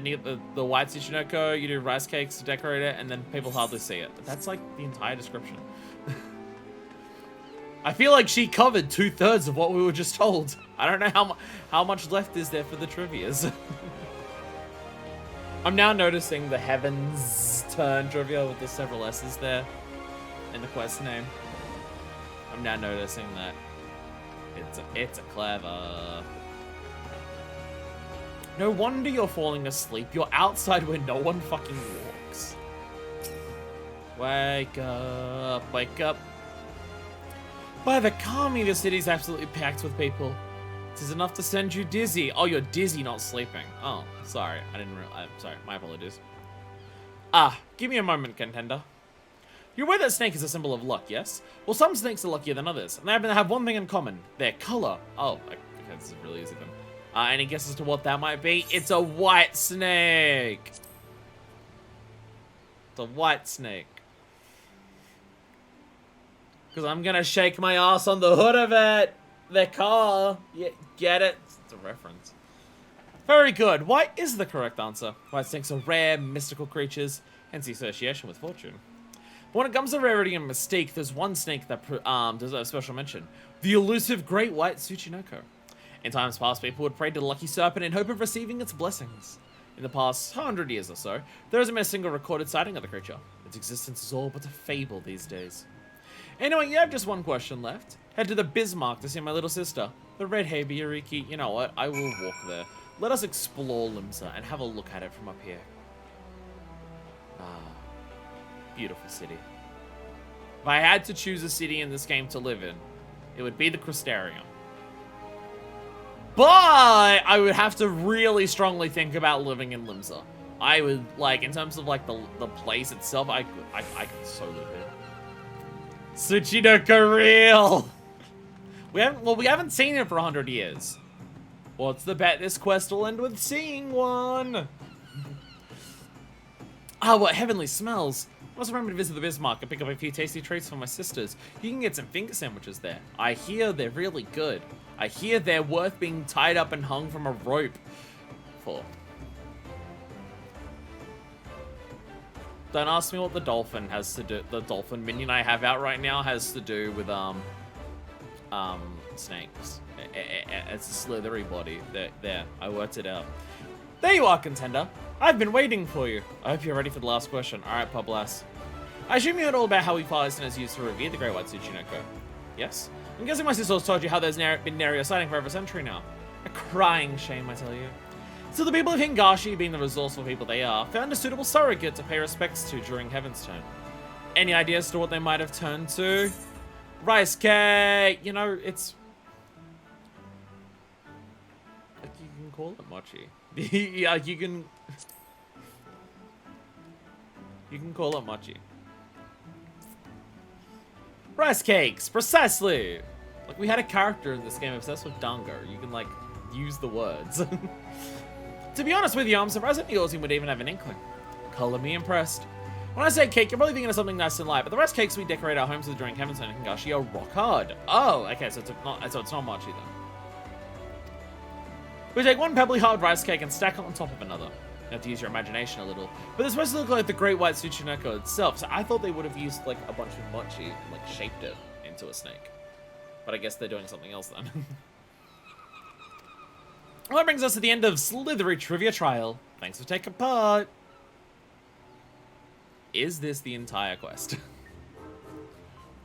need the white Tsuchinoko, you do rice cakes to decorate it, and then people hardly see it. But that's, like, the entire description. I feel like she covered 2/3 of what we were just told. I don't know how much left is there for the trivias. I'm now noticing the Heaven's Turn trivia with the several S's there in the quest name. I'm now noticing that it's a clever. No wonder you're falling asleep. You're outside where no one fucking walks. Wake up, wake up. By the Kami, the city's absolutely packed with people. It is enough to send you dizzy. Oh, you're dizzy, not sleeping. Oh, sorry. I'm sorry. My apologies. Give me a moment, contender. You're aware that snake is a symbol of luck, yes? Well, some snakes are luckier than others, and they happen to have one thing in common. Their color. Oh, okay, this is really easy then. Any guesses to what that might be? It's a white snake. It's a white snake. Because I'm going to shake my ass on the hood of it. The car. Yeah, get it? It's a reference. Very good. White is the correct answer. White snakes are rare, mystical creatures, hence the association with fortune. But when it comes to rarity and mystique, there's one snake that deserves special mention. The elusive great white Tsuchinoko. In times past, people would pray to the lucky serpent in hope of receiving its blessings. In the past 100 years or so, there hasn't been a single recorded sighting of the creature. Its existence is all but a fable these days. Anyway, you have just one question left. Head to the Bismarck to see my little sister, the red Hebiyuriki. You know what? I will walk there. Let us explore Limsa and have a look at it from up here. Beautiful city. If I had to choose a city in this game to live in, it would be the Crystarium. But I would have to really strongly think about living in Limsa. I would, like, in terms of, like, the place itself, I could so live here. Tsuchinoko real! We haven't seen it for 100 years. What's the bet this quest will end with seeing one? What heavenly smells. I must remember to visit the Bismarck and pick up a few tasty treats for my sisters. You can get some finger sandwiches there. I hear they're really good. I hear they're worth being tied up and hung from a rope for. Don't ask me what the dolphin has to do. The dolphin minion I have out right now has to do with snakes. It's a slithery body. There, I worked it out. There you are, contender. I've been waiting for you. I hope you're ready for the last question. Alright, Publas. I assume you heard all about how we Eastern has used to revere the Great White Tsuchinoko. Yes? I'm guessing my sister's told you how there's been nary a sighting for over a century now. A crying shame, I tell you. So the people of Hingashi, being the resourceful people they are, found a suitable surrogate to pay respects to during Heaven's Turn. Any ideas as to what they might have turned to? Rice cake! You know, it's... like, you can call it mochi. Yeah, you can call it mochi. Rice cakes, precisely! Like, we had a character in this game obsessed with dango. You can, like, use the words. To be honest with you, I'm surprised that yours would even have an inkling. Color me impressed. When I say cake, you're probably thinking of something nice and light, but the rice cakes we decorate our homes with during Heaven's Turn in Hingashi are rock hard. Oh, okay, so it's not mochi then. We take one pebbly hard rice cake and stack it on top of another. You have to use your imagination a little. But they're supposed to look like the Great White Tsuchinoko itself, so I thought they would have used, like, a bunch of mochi and, like, shaped it into a snake. But I guess they're doing something else then. Well, that brings us to the end of Slithery Trivia Trial. Thanks for taking part. Is this the entire quest?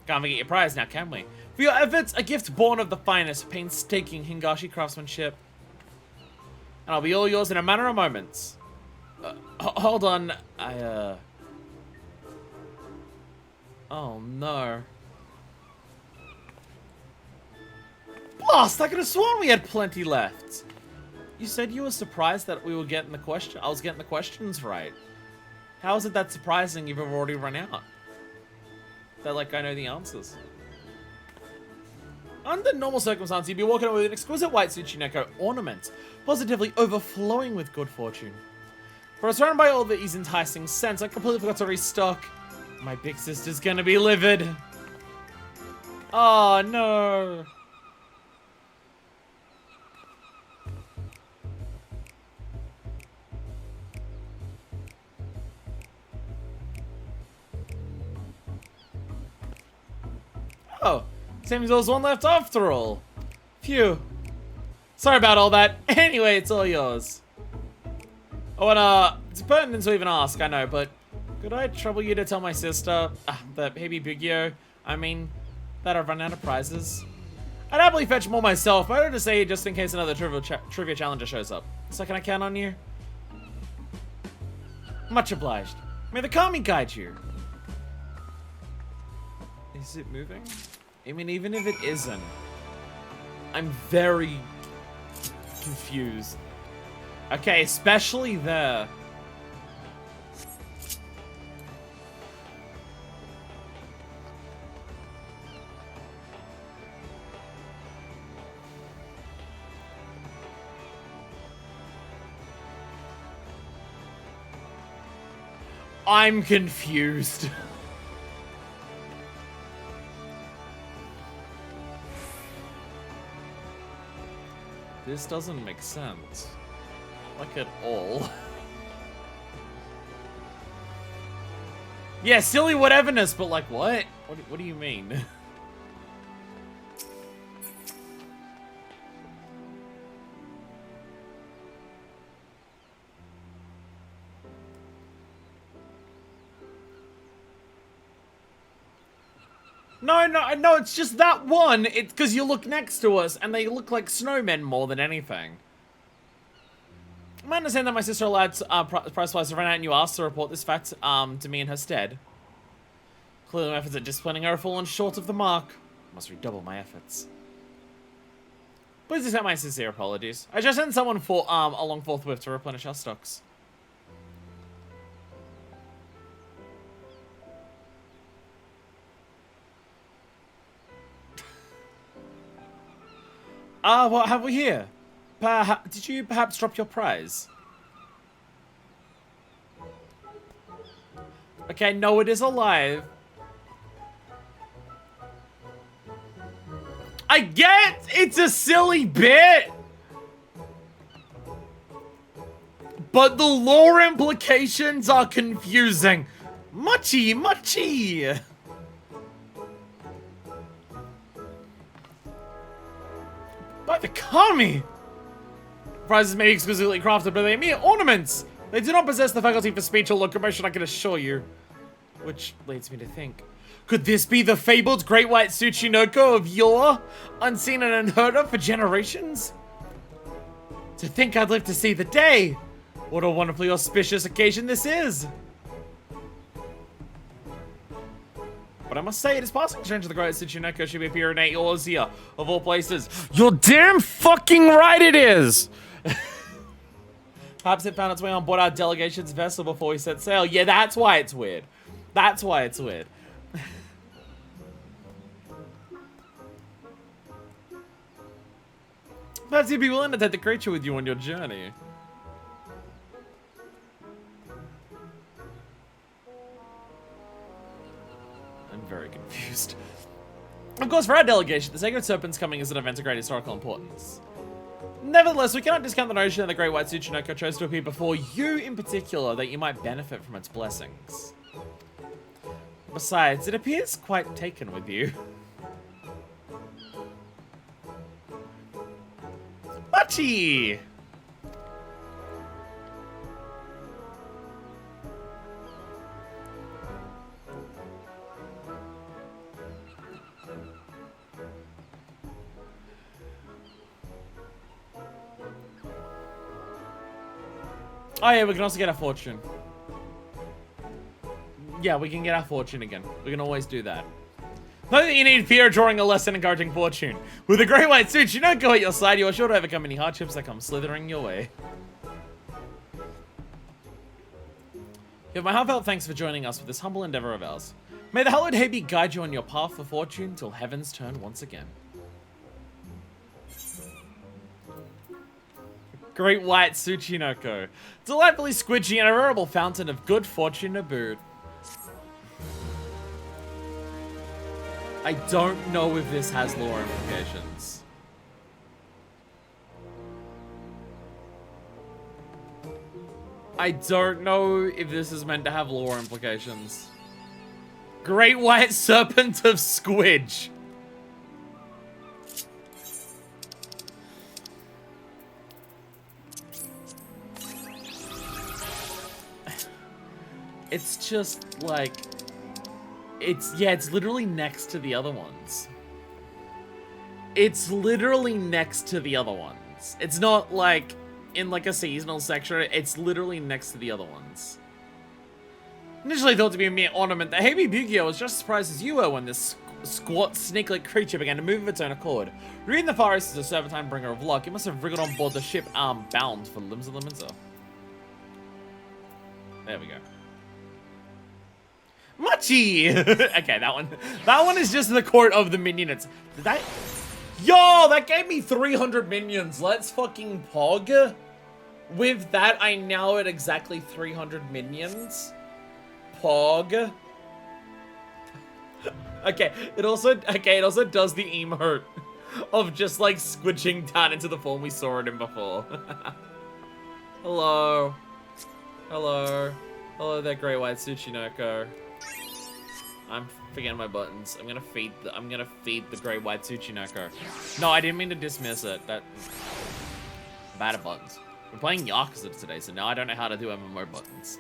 Can't forget your prize now, can we? For your efforts, a gift born of the finest, painstaking Hingashi craftsmanship. And I'll be all yours in a matter of moments. Hold on, oh no. lost! I could have sworn we had plenty left. You said you were surprised that we were getting the question. I was getting the questions right. How is it that surprising you've already run out? That, like, I know the answers. Under normal circumstances, you'd be walking out with an exquisite white Tsuchineko ornament, positively overflowing with good fortune. But I was surrounded by all these enticing scents, I completely forgot to restock. My big sister's gonna be livid. Oh, no. Oh, seems there was one left after all. Phew. Sorry about all that. Anyway, it's all yours. Oh, and it's pertinent to even ask, I know, but could I trouble you to tell my sister, the baby Bigio, I mean, that I've run out of prizes? I'd happily fetch more myself, but I would just say just in case another trivia challenger shows up. So can I count on you? Much obliged. May the Kami guide you. Is it moving? I mean, even if it isn't, I'm very confused. Okay, especially there. I'm confused. This doesn't make sense. Like at all. Yeah, silly whateverness, but like what? What do you mean? No, it's just that one. It's because you look next to us and they look like snowmen more than anything. I understand that my sister allowed price wise to run out and you asked to report this fact to me in her stead. Clearly my efforts at disciplining her have fallen short of the mark. Must redouble my efforts. Please accept my sincere apologies. I just sent someone along forthwith to replenish our stocks. What have we here? Did you perhaps drop your prize? Okay, no, it is alive. I get it's a silly bit, but the lore implications are confusing. Muchy. By the Kami! Prizes may be exquisitely crafted, but they are mere ornaments! They do not possess the faculty for speech or locomotion, I can assure you. Which leads me to think, could this be the fabled Great White Tsuchinoko of yore? Unseen and unheard of for generations? To think I'd live to see the day! What a wonderfully auspicious occasion this is! But I must say, it is passing strange that the Great Tsuchinoko should be appearing at yours here, of all places. You're damn fucking right it is! Perhaps it found its way on board our delegation's vessel before we set sail. Yeah, that's why it's weird. That's why it's weird. Perhaps you'd be willing to take the creature with you on your journey. I'm very confused. Of course, for our delegation, the Sacred Serpent's coming is an event of great historical importance. Nevertheless, we cannot discount the notion that the Great White Tsuchinoko chose to appear before you in particular, that you might benefit from its blessings. Besides, it appears quite taken with you. Machi! Oh yeah, we can also get our fortune. Yeah, we can get our fortune again. We can always do that. Not that you need fear drawing a less than encouraging fortune. With a great white suit, you don't go at your side, you are sure to overcome any hardships that come slithering your way. You have my heartfelt thanks for joining us for this humble endeavor of ours. May the hallowed Heibi guide you on your path for fortune till heavens turn once again. Great white Tsuchinoko. Delightfully squidgy and a veritable fountain of good fortune to boot. I don't know if this has lore implications. I don't know if this is meant to have lore implications. Great white serpent of squidge. It's just like, it's literally next to the other ones. It's literally next to the other ones. It's not like in like a seasonal section, it's literally next to the other ones. Initially thought to be a mere ornament, the Heibi Bugyo was just as surprised as you were when this squat, snake-like creature began to move of its own accord. Reading the forest as a serpentine bringer of luck, it must have wriggled on board the ship bound for limbs of the Minza. There we go. Machi! Okay, that one is just the court of the minions. Did that... Yo, that gave me 300 minions. Let's fucking pog. With that, I now at exactly 300 minions. Pog. Okay, it also does the emote of just like squidging down into the form we saw it in before. Hello. Hello. Hello there, Great White Tsuchinoko. I'm forgetting my buttons. I'm gonna feed the Great White Tsuchinoko. No, I didn't mean to dismiss it. That bad at buttons. We're playing Yakuza today, so now I don't know how to do MMO buttons.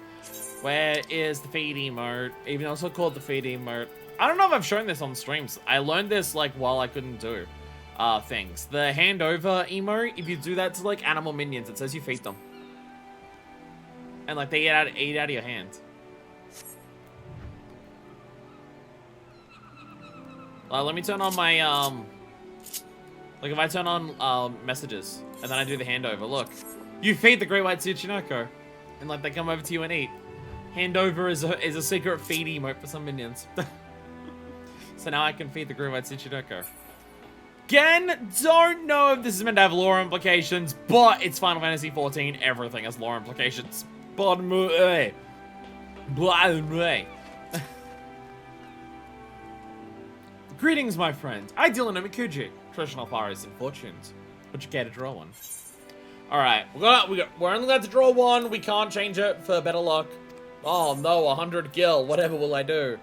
Where is the feed emote? Even also called the feed emote. I don't know if I've shown this on streams. I learned this like while I couldn't do things. The hand over emote, if you do that to like animal minions, it says you feed them. And like they eat out of your hand. Let me turn on my like if I turn on messages and then I do the handover, look. You feed the Great White Tsuchinoko. And like they come over to you and eat. Handover is a secret feed emote for some minions. So now I can feed the Great White Tsuchinoko. Again, don't know if this is meant to have lore implications, but it's Final Fantasy XIV. Everything has lore implications. Greetings, my friend. I deal in Omikuji. Traditional fires and fortunes. Would you care to draw one? Alright, we're only allowed to draw one. We can't change it for better luck. Oh no, 100 gil. Whatever will I do?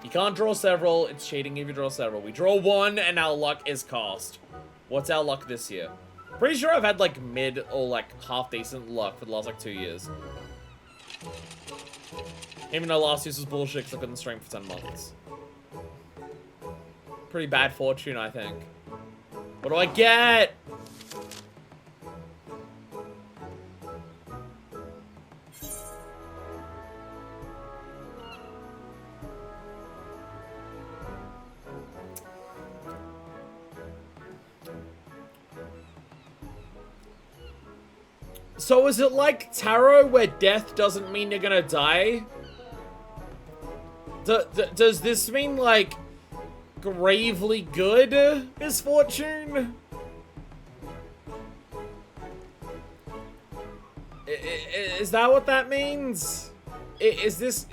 You can't draw several. It's cheating if you draw several. We draw one and our luck is cast. What's our luck this year? Pretty sure I've had like mid or like half decent luck for the last like 2 years. Even though last year's was bullshit because I couldn't stream for 10 months. Pretty bad fortune, I think. What do I get? So is it like tarot where death doesn't mean you're gonna die? Does this mean like gravely good misfortune? Is that what that means? Is this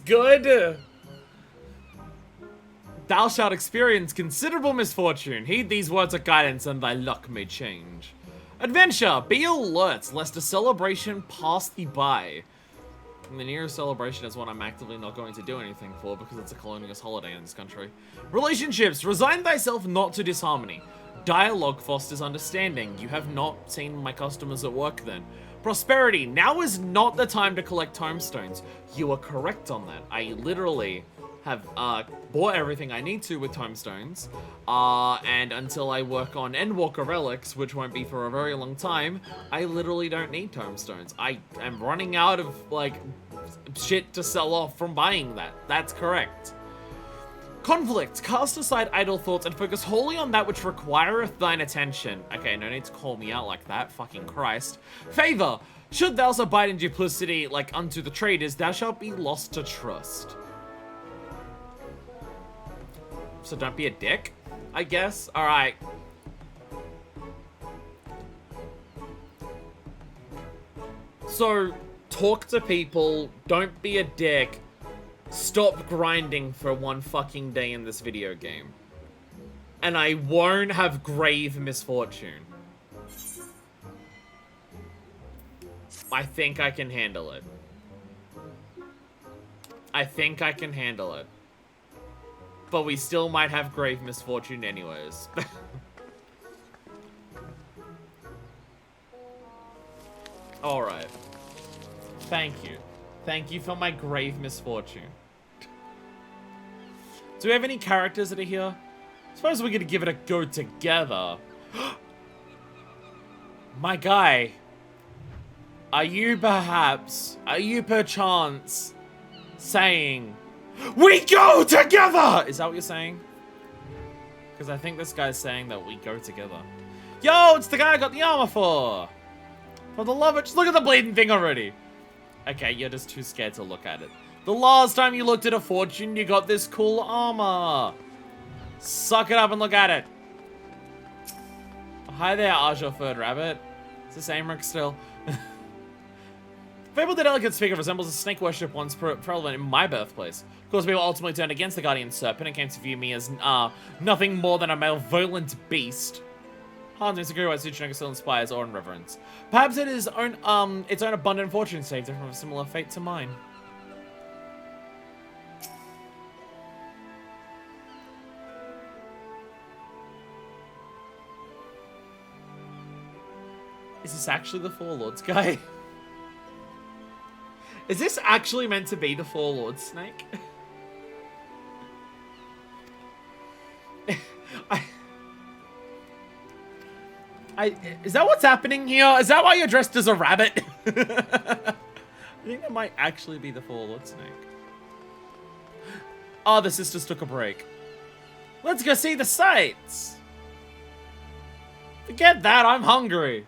good? Thou shalt experience considerable misfortune. Heed these words of guidance and thy luck may change. Adventure, be alert lest a celebration pass thee by. And the nearest celebration is one I'm actively not going to do anything for because it's a colonialist holiday in this country. Relationships, resign thyself not to disharmony. Dialogue fosters understanding. You have not seen my customers at work then. Prosperity, now is not the time to collect tomestones. You are correct on that. I literally have bought everything I need to with tomestones. And until I work on Endwalker relics, which won't be for a very long time, I literally don't need tomestones. I am running out of like shit to sell off from buying that. That's correct. Conflict. Cast aside idle thoughts and focus wholly on that which requireth thine attention. Okay, no need to call me out like that. Fucking Christ. Favor. Should thou abide in duplicity like unto the traders, thou shalt be lost to trust. So don't be a dick, I guess. Alright. So, talk to people. Don't be a dick. Stop grinding for one fucking day in this video game. And I won't have grave misfortune. I think I can handle it. I think I can handle it. But we still might have grave misfortune anyways. Alright. Thank you. Thank you for my grave misfortune. Do we have any characters that are here? I suppose we're gonna give it a go together. My guy. Are you perchance saying, we go together? Is that what you're saying? Because I think this guy's saying that we go together. Yo, it's the guy I got the armor for. For the love of it, just look at the bleeding thing already. Okay, you're just too scared to look at it. The last time you looked at a fortune, you got this cool armor. Suck it up and look at it. Hi there, Aja Furred Rabbit. Is this Amric still? Fable the Delicate Speaker resembles a snake worship once prevalent in my birthplace. Of course, people ultimately turned against the Guardian Serpent and came to view me as nothing more than a malevolent beast. Hard to disagree why Tsuchinoko still inspires awe and reverence. Perhaps its own abundant fortune saved it from a similar fate to mine. Is this actually the Four Lords guy? Is this actually meant to be the Four Lords snake? Is that what's happening here? Is that why you're dressed as a rabbit? I think that might actually be the Four Lords snake. Oh, the sisters took a break. Let's go see the sights. Forget that, I'm hungry.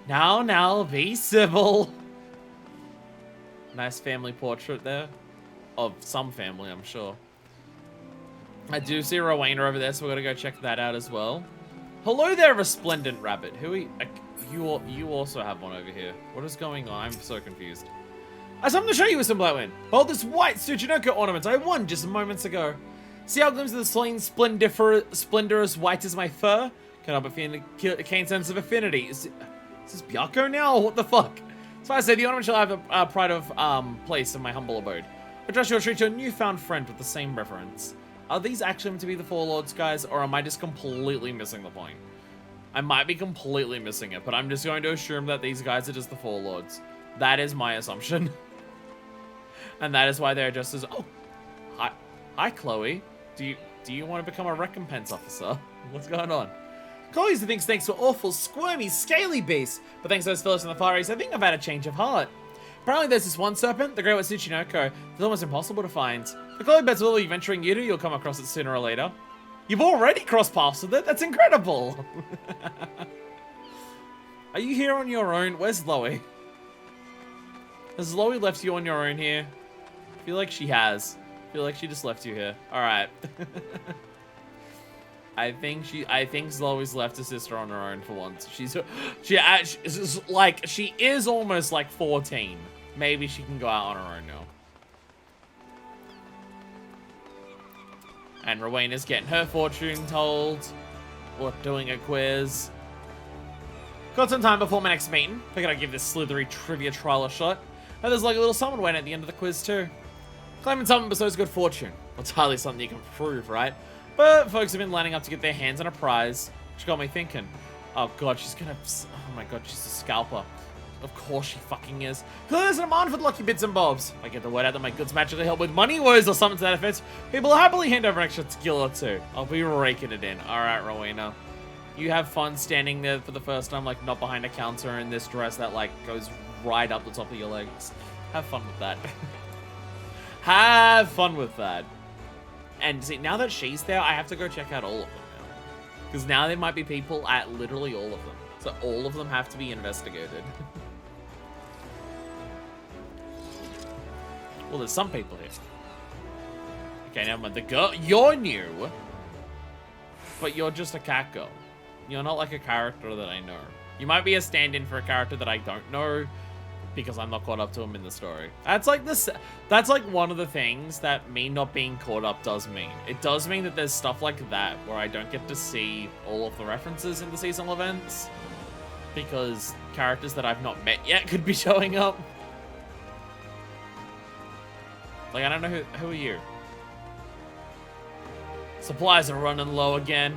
Now, be civil. Nice family portrait there. Of some family, I'm sure. I do see Rowena over there, so we're gonna go check that out as well. Hello there, Resplendent Rabbit. You also have one over here. What is going on? I'm so confused. I have something to show you with some Blackwind. Behold this white Tsuchinoko ornament I won just moments ago. See how it gleams with the slain splendor as white as my fur? Can't help but feel a keen sense of affinity. Is this Byako now? What the fuck? So I say the ornament shall have a pride of place in my humble abode. I trust you'll treat your newfound friend with the same reverence. Are these actually meant to be the Four Lords, guys, or am I just completely missing the point? I might be completely missing it, but I'm just going to assume that these guys are just the Four Lords. That is my assumption. And that is why they're just as... Oh, hi, Chloe. Do you want to become a recompense officer? What's going on? Chloe used to think snakes were awful, squirmy, scaly beasts, but thanks to those fellows in the Far East, I think I've had a change of heart. Apparently there's this one serpent, the Great White Tsuchinoko, that's almost impossible to find. The Chloe bets will be venturing you to, you'll come across it sooner or later. You've already crossed paths with it? That's incredible! Are you here on your own? Where's Loey? Has Loey left you on your own here? I feel like she has. I feel like she just left you here. Alright. I think Zoe's left her sister on her own for once. She is almost like 14. Maybe she can go out on her own now. And Rowena's getting her fortune told. Or doing a quiz. Got some time before my next meeting. I gotta give this slithery trivia trial a shot. And there's like a little summon win at the end of the quiz too. Claiming something bestows good fortune. Well, it's hardly something you can prove, right? But folks have been lining up to get their hands on a prize, which got me thinking. Oh god, she's gonna... Oh my god, she's a scalper. Of course she fucking is. Clearly there's a demand for the lucky bits and bobs. If I get the word out that my goods magically help with money woes or something to that effect, people will happily hand over an extra skill or two. I'll be raking it in. Alright, Rowena. You have fun standing there for the first time, like, not behind a counter in this dress that, like, goes right up the top of your legs. Have fun with that. Have fun with that. And see, now that she's there, I have to go check out all of them now. Because now there might be people at literally all of them. So all of them have to be investigated. Well, there's some people here. Okay, never mind. The girl, you're new. But you're just a cat girl. You're not like a character that I know. You might be a stand-in for a character that I don't know, because I'm not caught up to him in the story. That's like this. That's like one of the things that me not being caught up does mean. It does mean that there's stuff like that where I don't get to see all of the references in the seasonal events, because characters that I've not met yet could be showing up. Like, I don't know who are you? Supplies are running low again.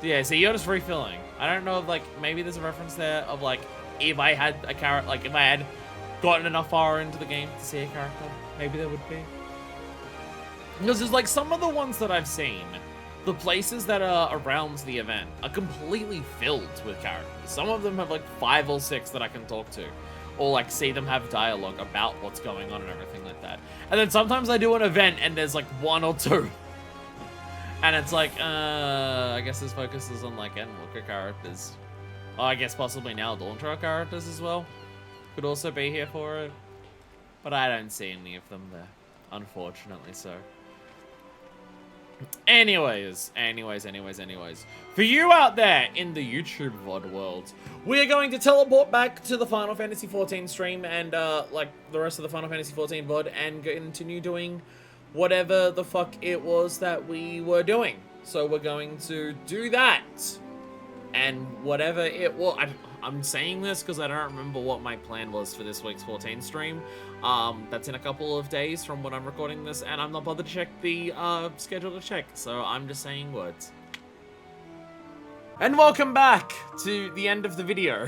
Yeah, so you're just refilling. I don't know if, like, maybe there's a reference there of, like, if I had a character, like, if I had gotten enough far into the game to see a character, maybe there would be. Because there's, like, some of the ones that I've seen, the places that are around the event are completely filled with characters. Some of them have, like, 5 or 6 that I can talk to. Or, like, see them have dialogue about what's going on and everything like that. And then sometimes I do an event and there's, like, 1 or 2. And it's like, I guess this focuses on, like, Endwalker characters. Oh, I guess possibly now Dawntrail characters as well. Could also be here for it. But I don't see any of them there. Unfortunately so. Anyways. For you out there in the YouTube VOD world, we're going to teleport back to the Final Fantasy XIV stream and, like, the rest of the Final Fantasy XIV VOD and continue doing whatever the fuck it was that we were doing. So we're going to do that. And whatever it was, I'm saying this because I don't remember what my plan was for this week's 14 stream. That's in a couple of days from when I'm recording this, and I'm not bothered to check the schedule to check, so I'm just saying words. And welcome back to the end of the video.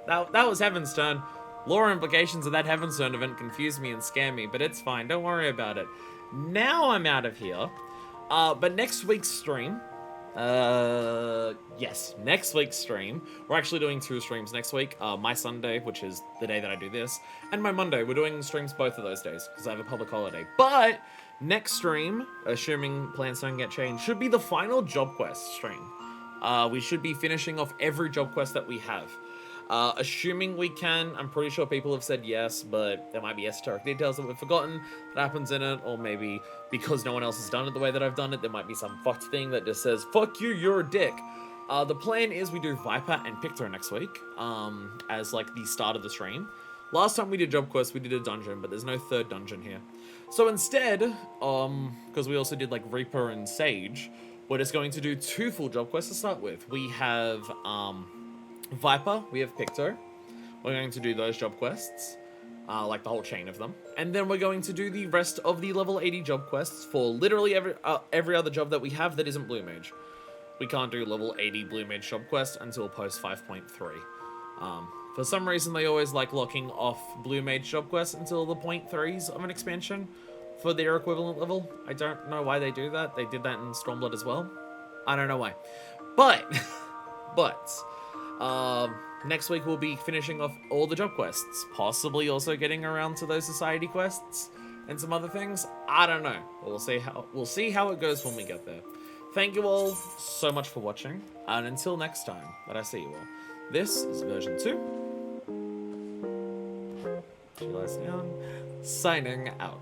that was Heaven's Turn. Lore implications of that Heaven's Turn event confuse me and scare me, but it's fine, don't worry about it. Now I'm out of here. But next week's stream, yes, next week's stream, we're actually doing 2 streams next week. My Sunday, which is the day that I do this, and my Monday. We're doing streams both of those days, because I have a public holiday. But next stream, assuming plans don't get changed, should be the final job quest stream. We should be finishing off every job quest that we have. Assuming we can, I'm pretty sure people have said yes, but there might be esoteric details that we've forgotten that happens in it, or maybe because no one else has done it the way that I've done it, there might be some fucked thing that just says, fuck you, you're a dick. The plan is we do Viper and Pictor next week, as like the start of the stream. Last time we did job quests, we did a dungeon, but there's no 3rd dungeon here. So instead, because we also did like Reaper and Sage, we're just going to do 2 full job quests to start with. We have, Viper, we have Pictor. We're going to do those job quests, like the whole chain of them. And then we're going to do the rest of the level 80 job quests for literally every other job that we have that isn't Blue Mage. We can't do level 80 Blue Mage job quest until post 5.3. For some reason, they always like locking off Blue Mage job quests until the 0.3s of an expansion for their equivalent level. I don't know why they do that. They did that in Stormblood as well. I don't know why. But, next week we'll be finishing off all the job quests, possibly also getting around to those society quests and some other things. I don't know. We'll see how it goes when we get there. Thank you all so much for watching, and until next time that I see you all, this is version 2. She lies down, signing out.